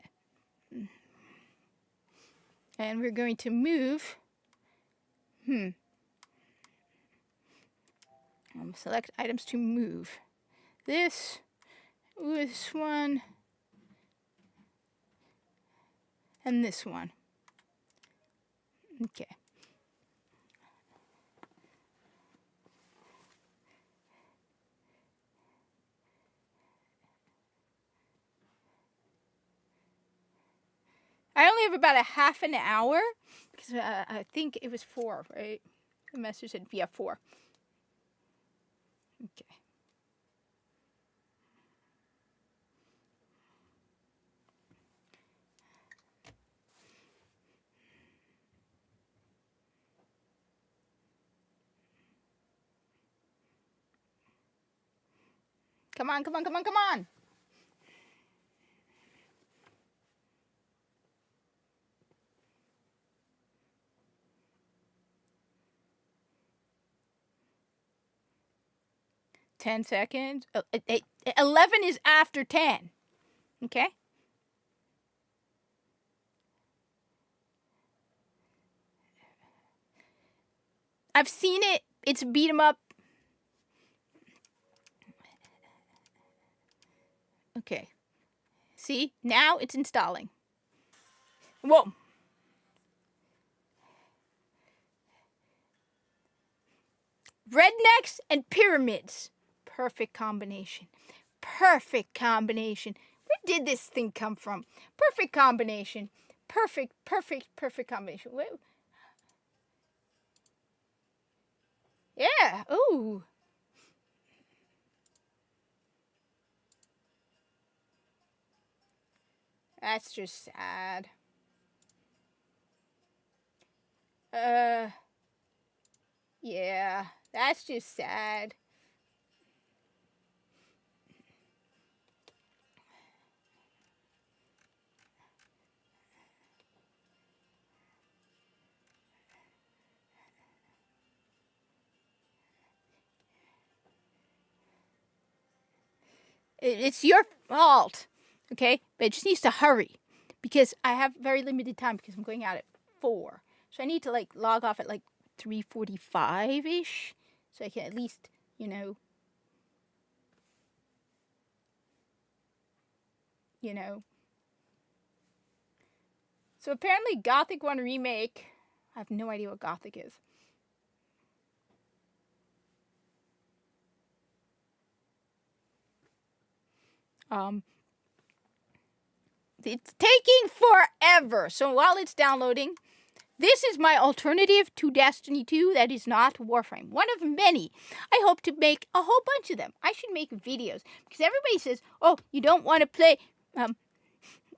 And we're going to move... select items to move. This one, and this one. Okay. I only have about a half an hour, because I think it was 4, right? The message said, yeah, 4. Okay. Come on, come on, come on, come on! Ten seconds. 11 is after 10. Okay? I've seen it. It's beat 'em up. Okay. See? Now it's installing. Whoa. Rednecks and pyramids. Perfect combination. Perfect combination. Where did this thing come from? Perfect combination. Perfect combination. Whoa. Yeah. Ooh. That's just sad. Yeah. That's just sad. It's your fault, okay? But it just needs to hurry, because I have very limited time, because I'm going out at 4. So I need to, like, log off at, like, 3:45-ish, so I can at least, you know. So apparently Gothic 1 Remake, I have no idea what Gothic is. It's taking forever. So while it's downloading, this is my alternative to Destiny 2 that is not Warframe. One of many. I hope to make a whole bunch of them. I should make videos, because everybody says, "Oh, you don't want to play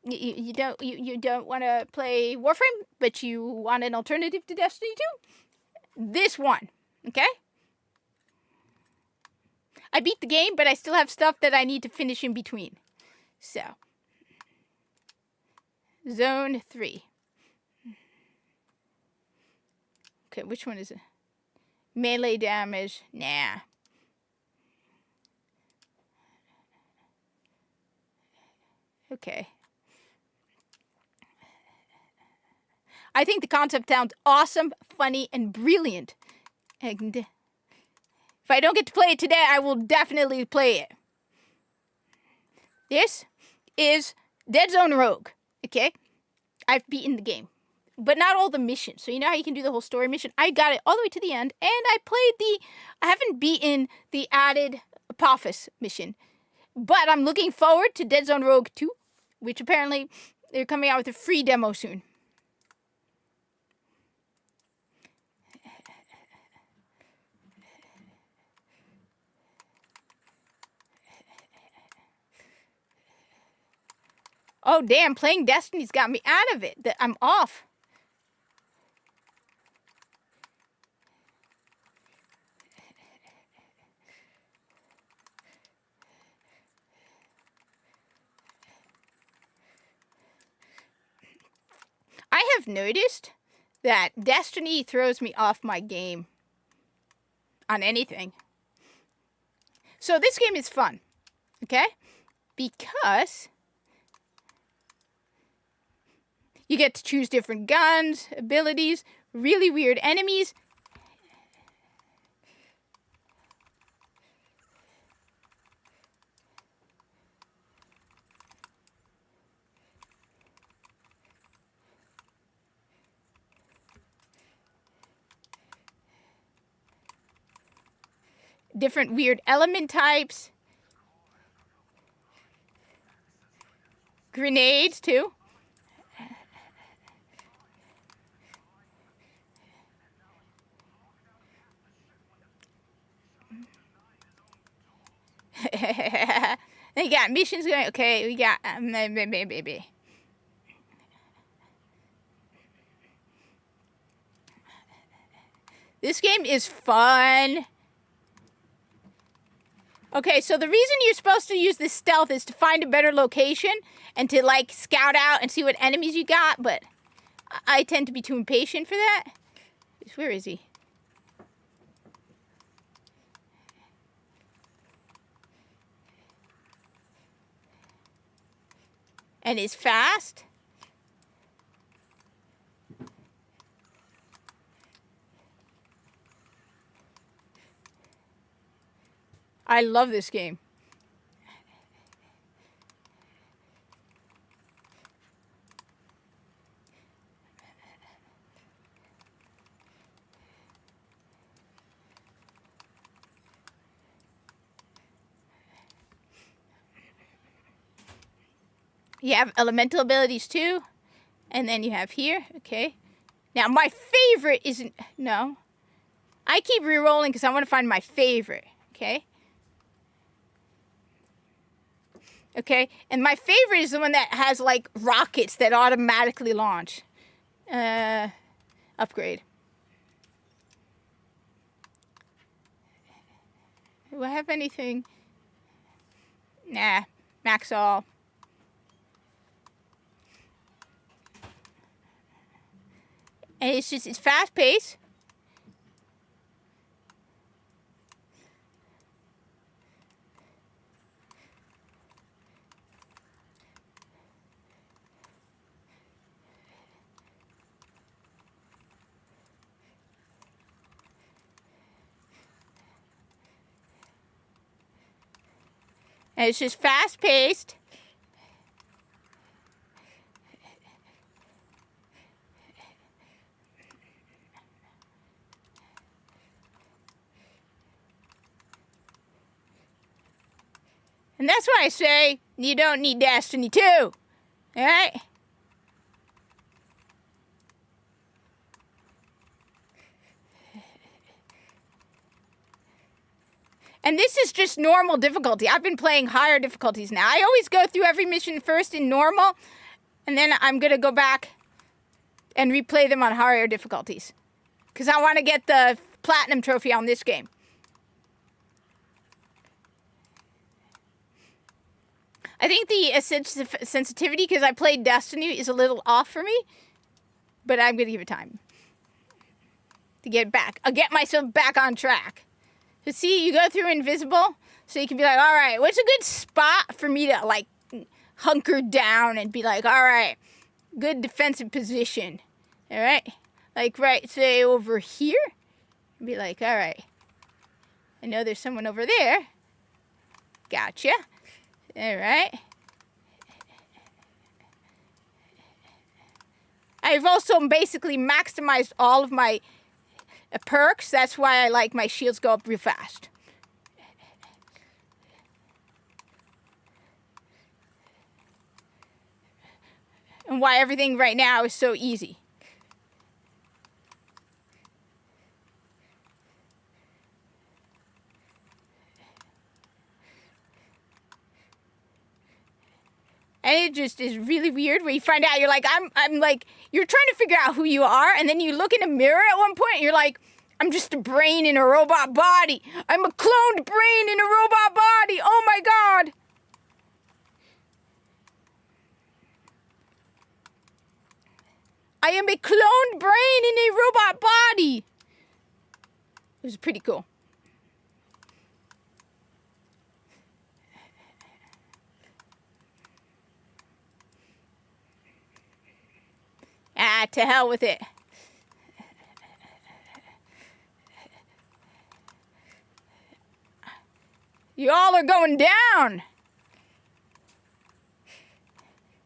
you don't want to play Warframe, but you want an alternative to Destiny 2?" This one, okay? I beat the game, but I still have stuff that I need to finish in between. So, Zone 3. Okay, which one is it? Melee damage. Nah. Okay. I think the concept sounds awesome, funny, and brilliant. And if I don't get to play it today, I will definitely play it. This is Dead Zone Rogue, okay? I've beaten the game, but not all the missions. So you know how you can do the whole story mission? I got it all the way to the end, and I haven't beaten the added Apophis mission. But I'm looking forward to Dead Zone Rogue 2, which apparently they're coming out with a free demo soon. Oh, damn, playing Destiny's got me out of it. I'm off. I have noticed that Destiny throws me off my game on anything. So this game is fun, okay? Because you get to choose different guns, abilities, really weird enemies. Different weird element types. Grenades, too. They got missions going. Okay, we got... baby. This game is fun. Okay, so the reason you're supposed to use this stealth is to find a better location and to, like, scout out and see what enemies you got, but I tend to be too impatient for that. Where is he? And is fast. I love this game. You have elemental abilities too. And then you have here. Okay. Now my favorite isn't... No. I keep re-rolling because I want to find my favorite. Okay. Okay. And my favorite is the one that has like rockets that automatically launch. Upgrade. Do I have anything? Nah. Max all. And it's fast paced. And it's just fast paced. And that's why I say you don't need Destiny 2. Alright? And this is just normal difficulty. I've been playing higher difficulties now. I always go through every mission first in normal, and then I'm going to go back and replay them on higher difficulties. Because I want to get the platinum trophy on this game. I think the sensitivity, because I played Destiny, is a little off for me. But I'm going to give it time to get back. I'll get myself back on track. To see, you go through invisible, so you can be like, all right, what's a good spot for me to, like, hunker down and be like, all right, good defensive position. All right? Like, right, say, over here. Be like, all right, I know there's someone over there. Gotcha. All right. I've also basically maximized all of my perks. That's why I like my shields go up real fast. And why everything right now is so easy. And it just is really weird where you find out you're like, I'm like, you're trying to figure out who you are, and then you look in a mirror at one point and you're like, I'm just a brain in a robot body. I'm a cloned brain in a robot body. Oh my God. I am a cloned brain in a robot body. It was pretty cool. Ah, to hell with it. Y'all are going down.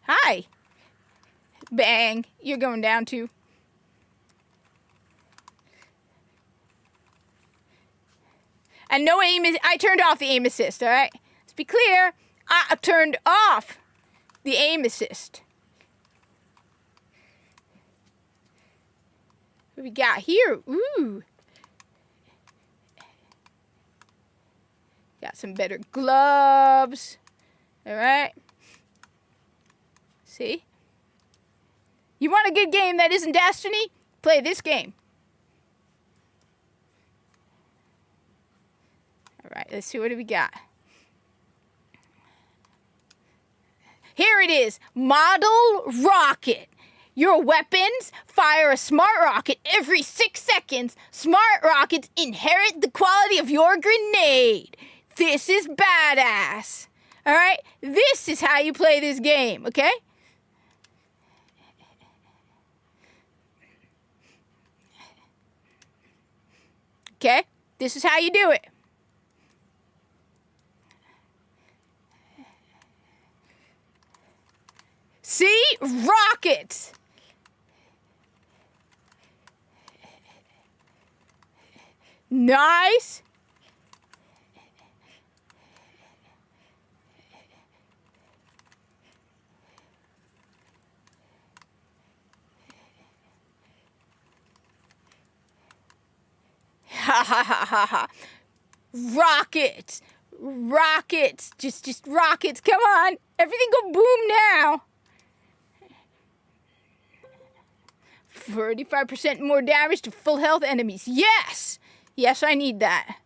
Hi. Bang. You're going down too. And no aim, I turned off the aim assist, all right? Let's be clear. I turned off the aim assist. What we got here? Ooh. Got some better gloves. All right. See? You want a good game that isn't Destiny? Play this game. All right, let's see what do we got. Here it is. Model rocket. Your weapons fire a smart rocket every 6 seconds. Smart rockets inherit the quality of your grenade. This is badass. All right? This is how you play this game, okay? Okay? This is how you do it. See? Rockets. Nice. Ha ha ha ha ha. Rockets. Rockets. Just rockets. Come on. Everything go boom now. 45% more damage to full health enemies. Yes! Yes, I need that.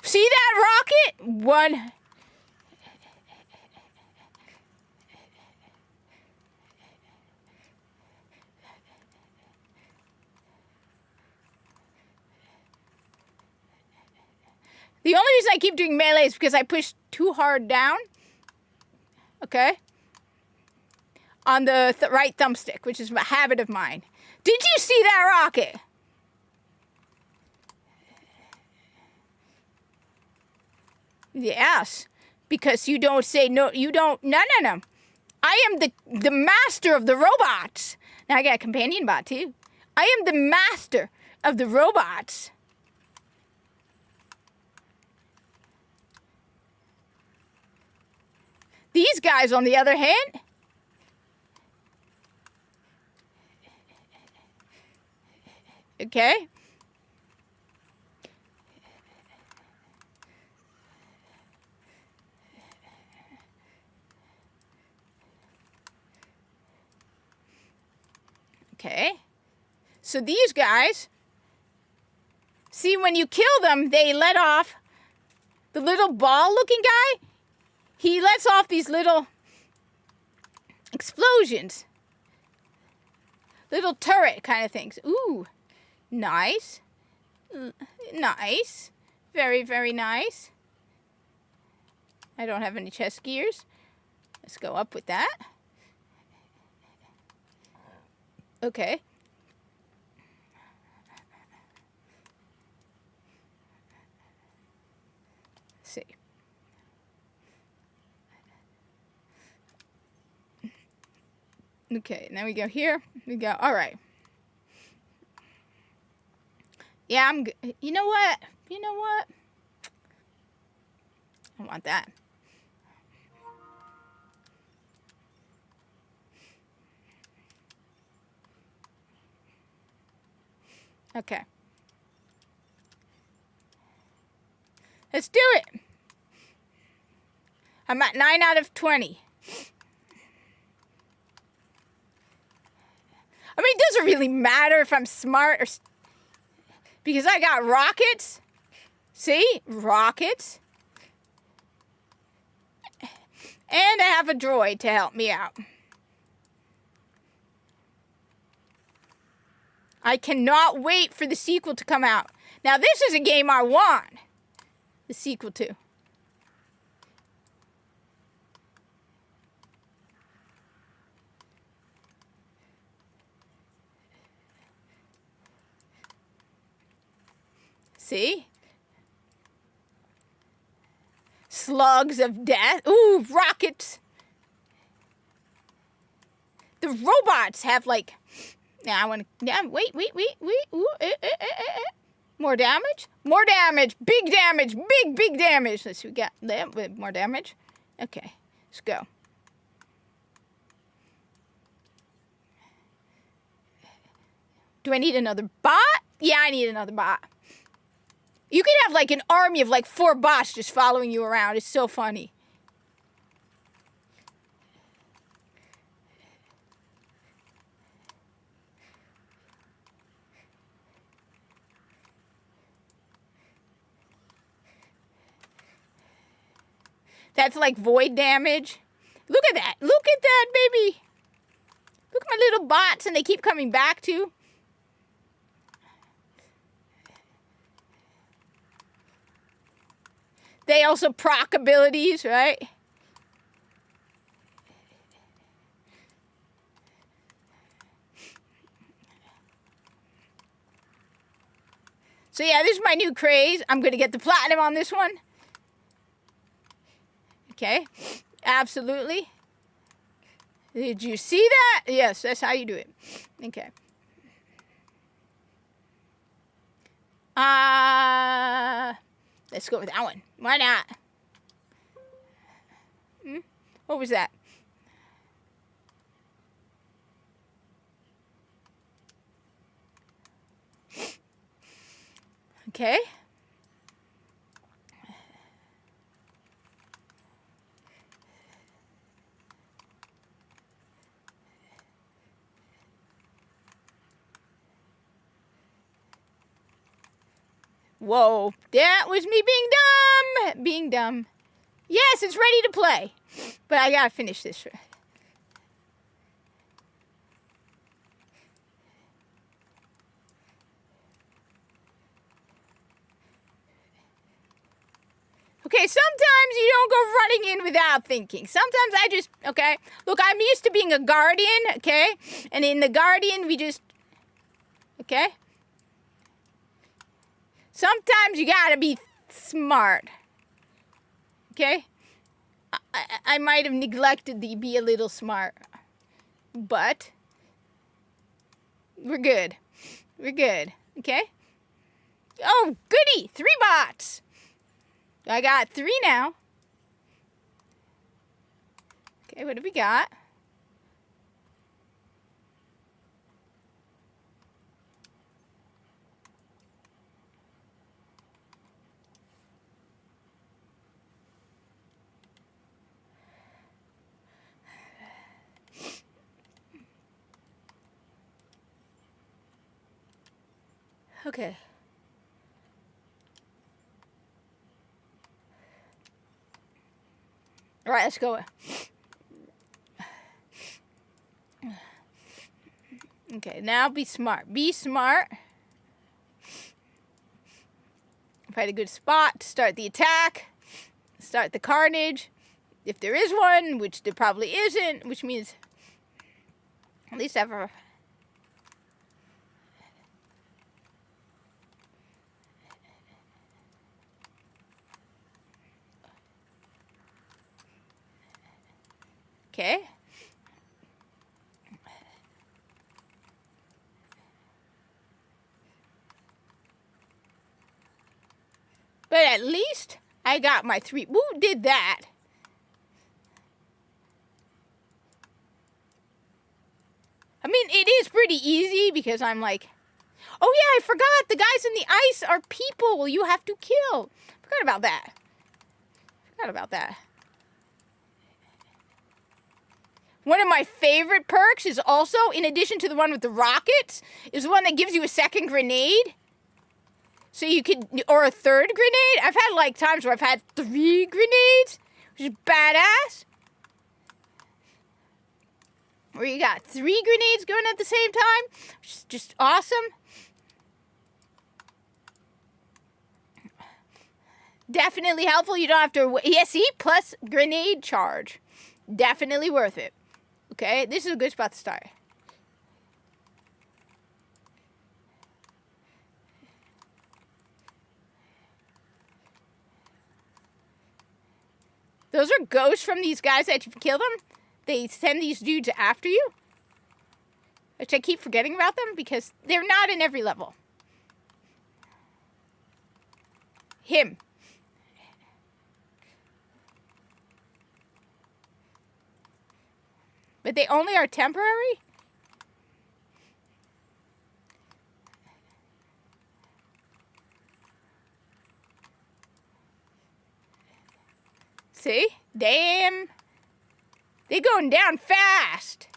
See that rocket? One. The only reason I keep doing melee is because I push too hard down. Okay? On the right thumbstick, which is a habit of mine. Did you see that rocket? Yes. Because you don't say no, you don't, no. I am the master of the robots. Now I got a companion bot too. I am the master of the robots. These guys, on the other hand, okay? Okay. So these guys, see, when you kill them, they let off the little ball-looking guy. He lets off these little explosions. Little turret kind of things. Ooh, nice. Nice. Very, very nice. I don't have any chest gears. Let's go up with that. Okay. Let's see. Okay, now we go here. We go, all right. Yeah, I'm good. You know what? You know what? I want that. Okay. Let's do it. I'm at 9 out of 20. I mean, it doesn't really matter if I'm smart or... Because I got rockets. See? Rockets. And I have a droid to help me out. I cannot wait for the sequel to come out. Now, this is a game I want. The sequel to. See? Slugs of death. Ooh, rockets. The robots have like... Now I want to... Yeah, wait. Ooh, More damage? More damage. Big damage. Big damage. Let's see, we got that with more damage. Okay, let's go. Do I need another bot? Yeah, I need another bot. You could have like an army of like 4 bots just following you around. It's so funny. That's like void damage. Look at that. Look at that, baby. Look at my little bots, and they keep coming back too. They also proc abilities, right? So yeah, this is my new craze. I'm going to get the platinum on this one. Okay, absolutely. Did you see that? Yes, that's how you do it. Okay. Let's go with that one. Why not? What was that? Okay. Whoa, that was me being dumb. Yes, it's ready to play. But I gotta finish this. Okay, sometimes you don't go running in without thinking. Sometimes I just, okay. Look, I'm used to being a guardian, okay? And in the guardian, we just, okay? Sometimes you gotta be smart. Okay? I might have neglected to be a little smart. But we're good. We're good. Okay? Oh, goody! 3 bots! I got 3 now. Okay, what do we got? Okay. All right, let's go. Okay, now be smart. Be smart. Find a good spot to start the attack. Start the carnage. If there is one, which there probably isn't, which means at least ever. Okay. But at least I got my 3. Who did that? I mean, it is pretty easy because I'm like, oh yeah, I forgot. The guys in the ice are people you have to kill. Forgot about that. Forgot about that. One of my favorite perks is also, in addition to the one with the rockets, is the one that gives you a second grenade. So you could, or a third grenade. I've had like times where I've had 3 grenades, which is badass. Where you got 3 grenades going at the same time, which is just awesome. Definitely helpful. You don't have to, see, plus grenade charge. Definitely worth it. Okay, this is a good spot to start. Those are ghosts from these guys that you kill them. They send these dudes after you. Which I keep forgetting about them because they're not in every level. Him. But they only are temporary? See? Damn. They going down fast.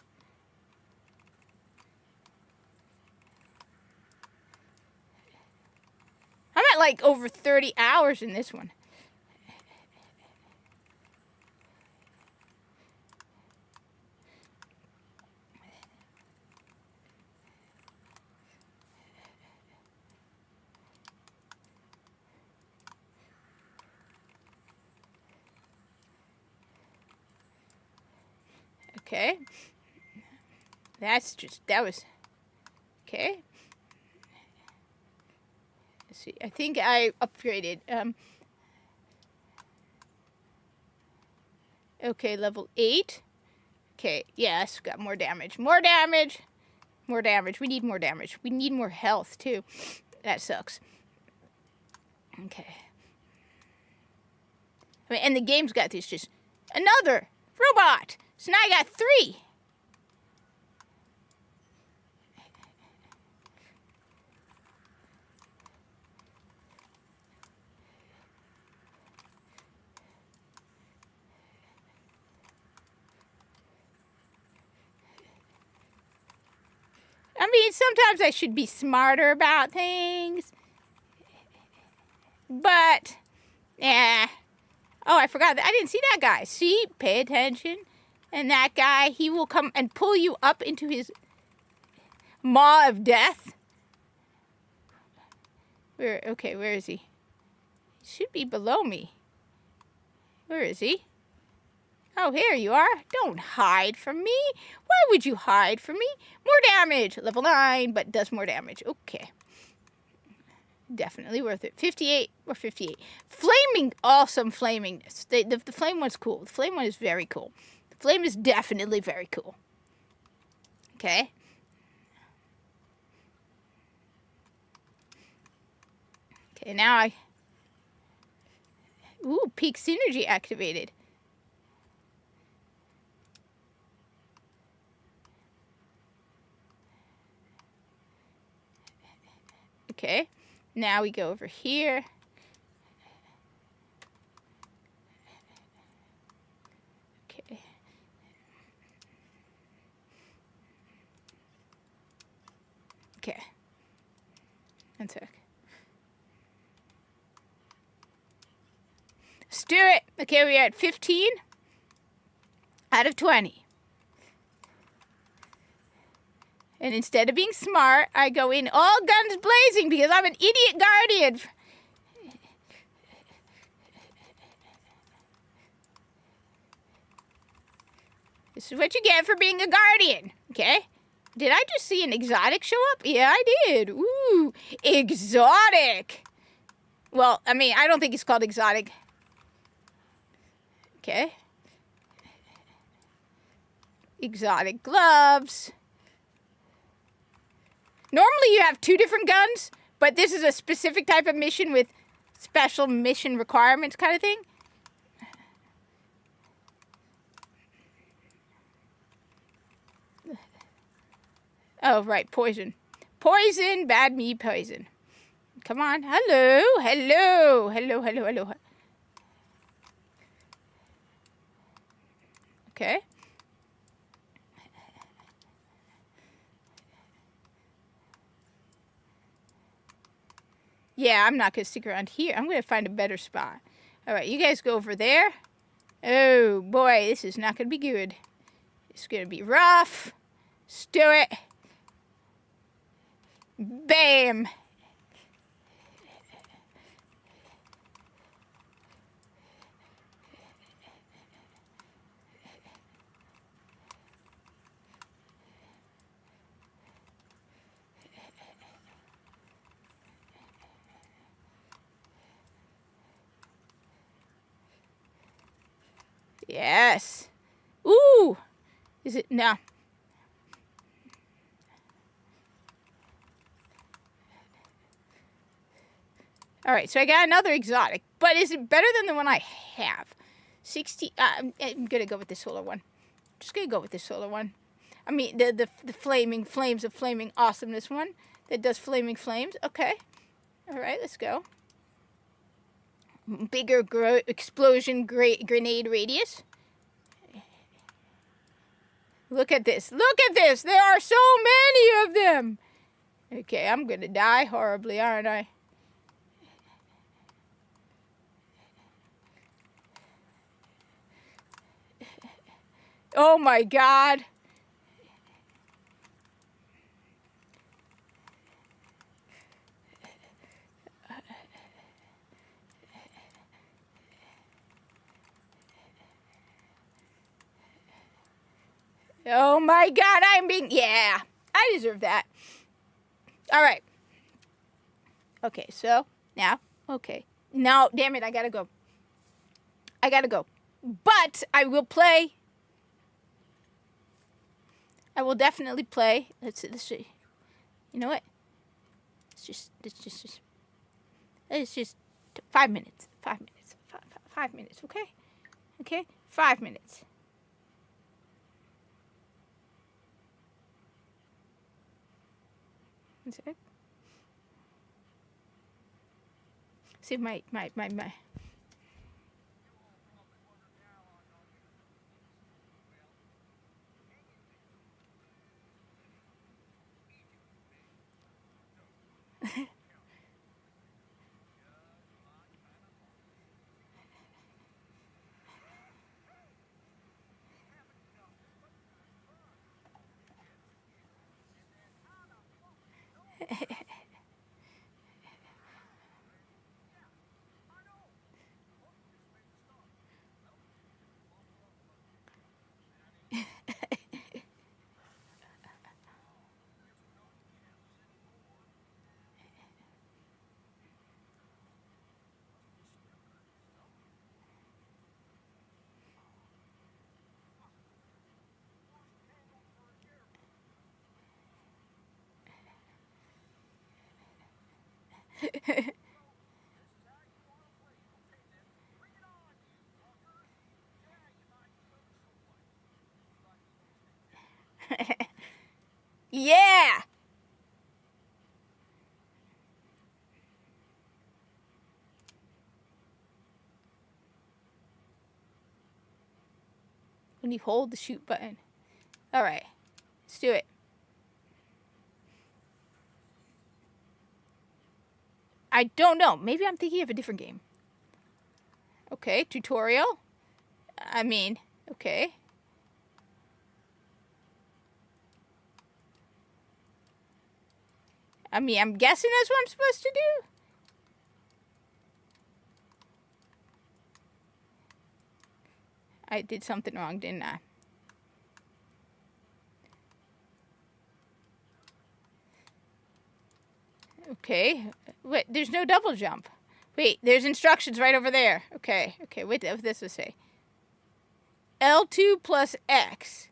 I'm at like over 30 hours in this one. Okay. That was, okay. Let's see, I think I upgraded, okay, level 8. Okay, yes, got more damage. More damage. More damage. We need more damage. We need more health, too. That sucks. Okay. I mean, and the game's got this just, another robot. So now I got 3. I mean, sometimes I should be smarter about things. But, yeah. Oh, I forgot that. I didn't see that guy. See? Pay attention. And that guy, he will come and pull you up into his maw of death. Okay, where is he? He should be below me. Where is he? Oh, here you are. Don't hide from me. Why would you hide from me? More damage. Level 9, but does more damage. Okay. Definitely worth it. 58 or 58. Flaming, awesome flamingness. The flame one's cool. The flame one is very cool. The flame is definitely very cool. Okay. Okay, now ooh, peak synergy activated. Okay. Now we go over here. Okay. Okay. One sec. Let's do it. Okay, we're at 15 out of 20. And instead of being smart, I go in all guns blazing because I'm an idiot guardian. This is what you get for being a guardian, okay? Did I just see an exotic show up? Yeah, I did. Ooh, exotic. Well, I mean, I don't think it's called exotic. Okay. Exotic gloves. Normally you have 2 different guns, but this is a specific type of mission with special mission requirements kind of thing. Oh, right, poison. Poison, bad me, poison. Come on. Hello. Hello. Hello, hello, hello. Okay. Yeah, I'm not going to stick around here. I'm going to find a better spot. All right, you guys go over there. Oh, boy, this is not going to be good. It's going to be rough. Let's do it. Bam. Yes. Ooh. Is it? No. All right, so I got another exotic, but is it better than the one I have? 60. I'm gonna go with the solar one. Just gonna go with the solar one. I mean the flaming flames of flaming awesomeness one that does flaming flames. Okay. All right, let's go. Bigger explosion grenade radius. Look at this. Look at this. There are so many of them. Okay, I'm gonna die horribly, aren't I? Oh my God. Oh my God, I'm being, yeah, I deserve that. All right. Okay, so now, okay. No, damn it, I gotta go. I gotta go. But I will play. I will definitely play. Let's see. You know what? It's just 5 minutes. 5 minutes. 5 minutes, okay? Okay? 5 minutes. That's it. See my Yeah. When you hold the shoot button. All right. Let's do it. I don't know. Maybe I'm thinking of a different game. Okay, tutorial. I mean, okay. I mean, I'm guessing that's what I'm supposed to do. I did something wrong, didn't I? Okay. Wait, there's no double jump. Wait, there's instructions right over there. Okay, okay, wait, what does this say? L2 plus X.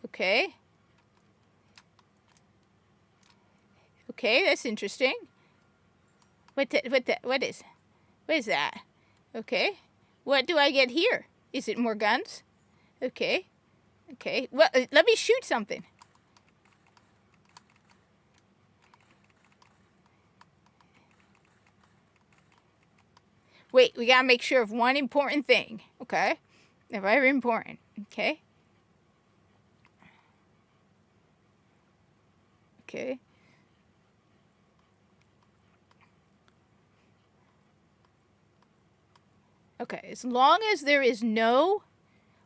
Okay. Okay, that's interesting. What is that? Okay. What do I get here? Is it more guns? Okay. Okay. Well, let me shoot something. Wait, we gotta make sure of one important thing, okay? They're very important, okay? Okay. Okay, as long as there is no...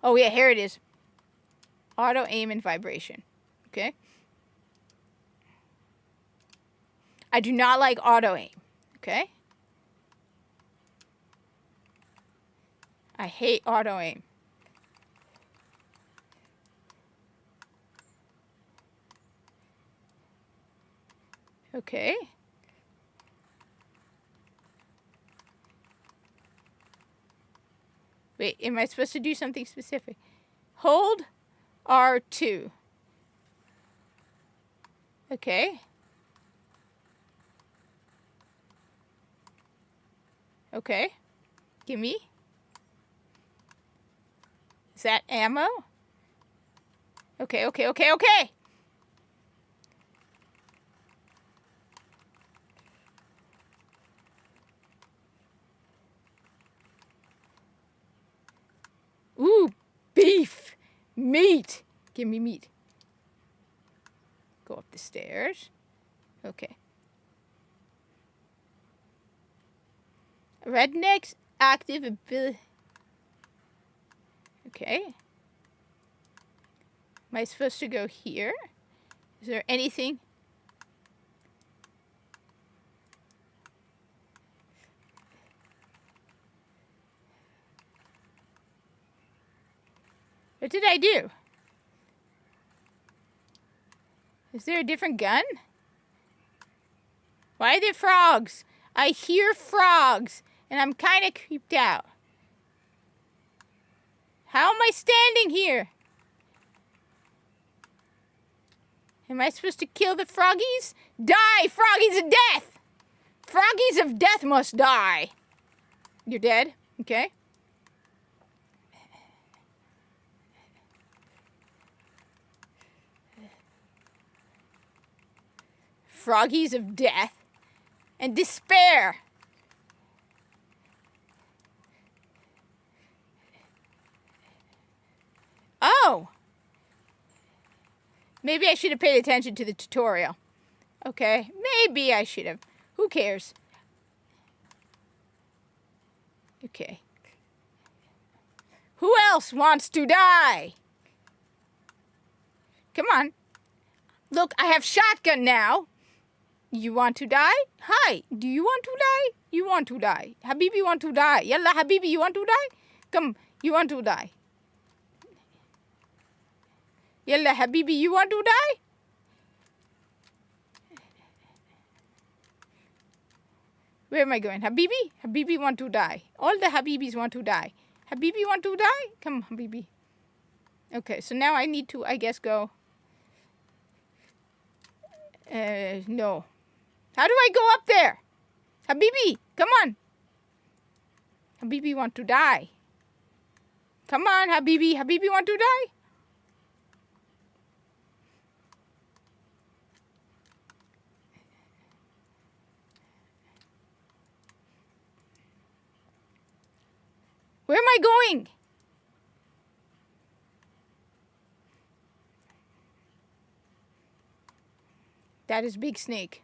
Oh, yeah, here it is. Auto aim and vibration, okay? I do not like auto aim, okay? I hate auto aim. Okay. Wait, am I supposed to do something specific? Hold R2. Okay. Okay. Gimme. Is that ammo? Okay, okay, okay, okay! Ooh, beef! Meat! Give me meat. Go up the stairs. Okay. Redneck's active ability. Okay. Am I supposed to go here? Is there anything? What did I do? Is there a different gun? Why are there frogs? I hear frogs, and I'm kind of creeped out. How am I standing here? Am I supposed to kill the froggies? Die, froggies of death! Froggies of death must die. You're dead? Okay. Froggies of death and despair. Oh. Maybe I should have paid attention to the tutorial. Okay, maybe I should have. Who cares? Okay. Who else wants to die? Come on. Look, I have shotgun now. You want to die? Hi, do you want to die? You want to die. Habibi want to die. Yalla, Habibi, you want to die? Come, you want to die. Yalla, Habibi, you want to die? Where am I going? Habibi? Habibi want to die. All the Habibis want to die. Habibi want to die? Come, Habibi. Okay, so now I need to, I guess, go... no. How do I go up there? Habibi, come on. Habibi want to die. Come on, Habibi. Habibi want to die? Where am I going? That is Big Snake.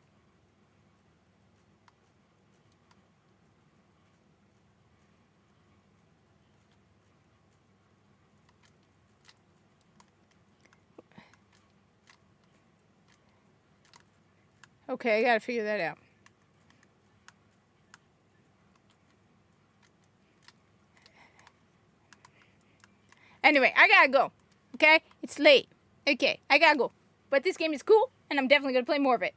Okay, I gotta figure that out. Anyway, I gotta go. Okay? It's late. Okay, I gotta go. But this game is cool, and I'm definitely gonna play more of it.